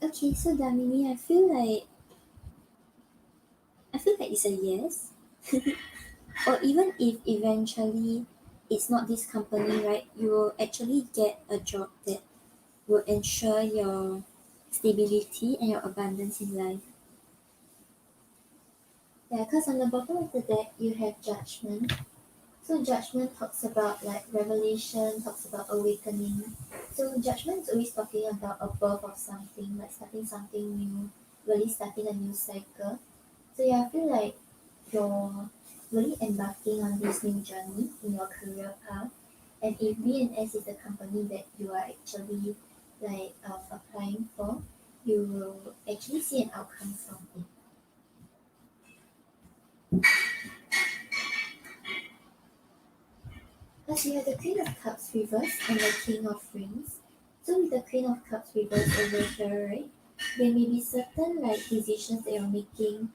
S1: Okay, so Damini, I feel like it's a yes. Or even if eventually it's not this company, right, you will actually get a job that will ensure your stability and your abundance in life. Yeah, because on the bottom of the deck you have judgment. So judgment talks about like revelation, talks about awakening. So judgment is always talking about a birth of something, like starting something new, really starting a new cycle. So yeah, I feel like you're really embarking on this new journey in your career path. And if BNS is the company that you are actually applying for, you will actually see an outcome from it. Plus, you have the Queen of Cups reversed and the King of Rings. So with the Queen of Cups reversed over here, right, there may be certain like decisions that you're making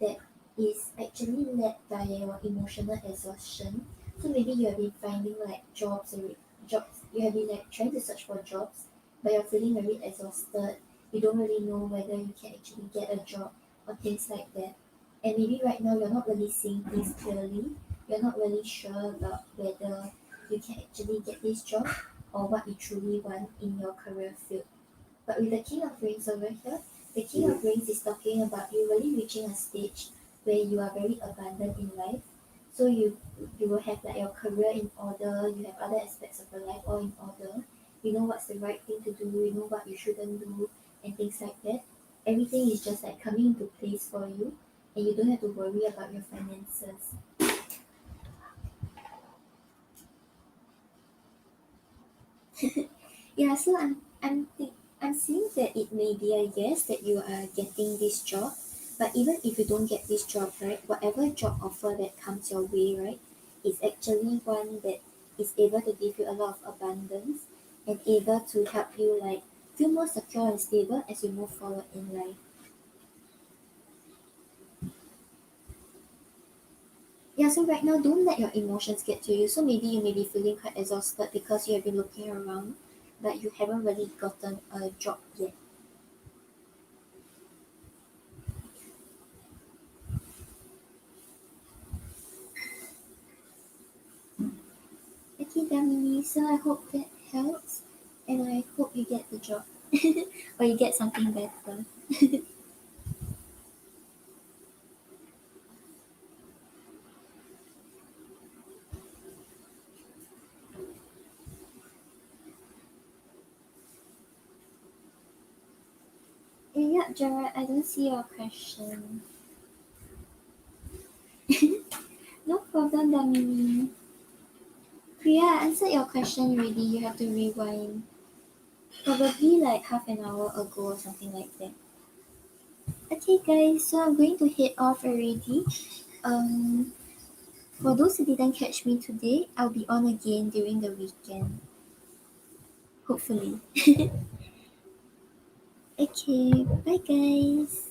S1: that is actually led by your emotional exhaustion. So maybe you have been finding like jobs. You have been like trying to search for jobs, but you're feeling very exhausted. You don't really know whether you can actually get a job or things like that. And maybe right now you're not really seeing things clearly. You're not really sure about whether you can actually get this job or what you truly want in your career field. But with the King of Rings over here, the King of Rings is talking about you really reaching a stage where you are very abundant in life. So you will have like your career in order, you have other aspects of your life all in order. You know what's the right thing to do, you know what you shouldn't do, and things like that. Everything is just like coming into place for you, and you don't have to worry about your finances. Yeah, so I'm seeing that it may be a yes that you are getting this job, but even if you don't get this job, right, whatever job offer that comes your way, right, is actually one that is able to give you a lot of abundance and able to help you like feel more secure and stable as you move forward in life. Yeah, so right now don't let your emotions get to you. So maybe you may be feeling quite exhausted because you have been looking around, but you haven't really gotten a job yet. Okay, Damini, so I hope that helps and I hope you get the job or you get something better. Yeah, Jared, I don't see your question. No problem, Damini. Priya, I answered your question already. You have to rewind. Probably like half an hour ago or something like that. Okay, guys, so I'm going to head off already. Um, for those who didn't catch me today, I'll be on again during the weekend. Hopefully. Okay, bye, guys.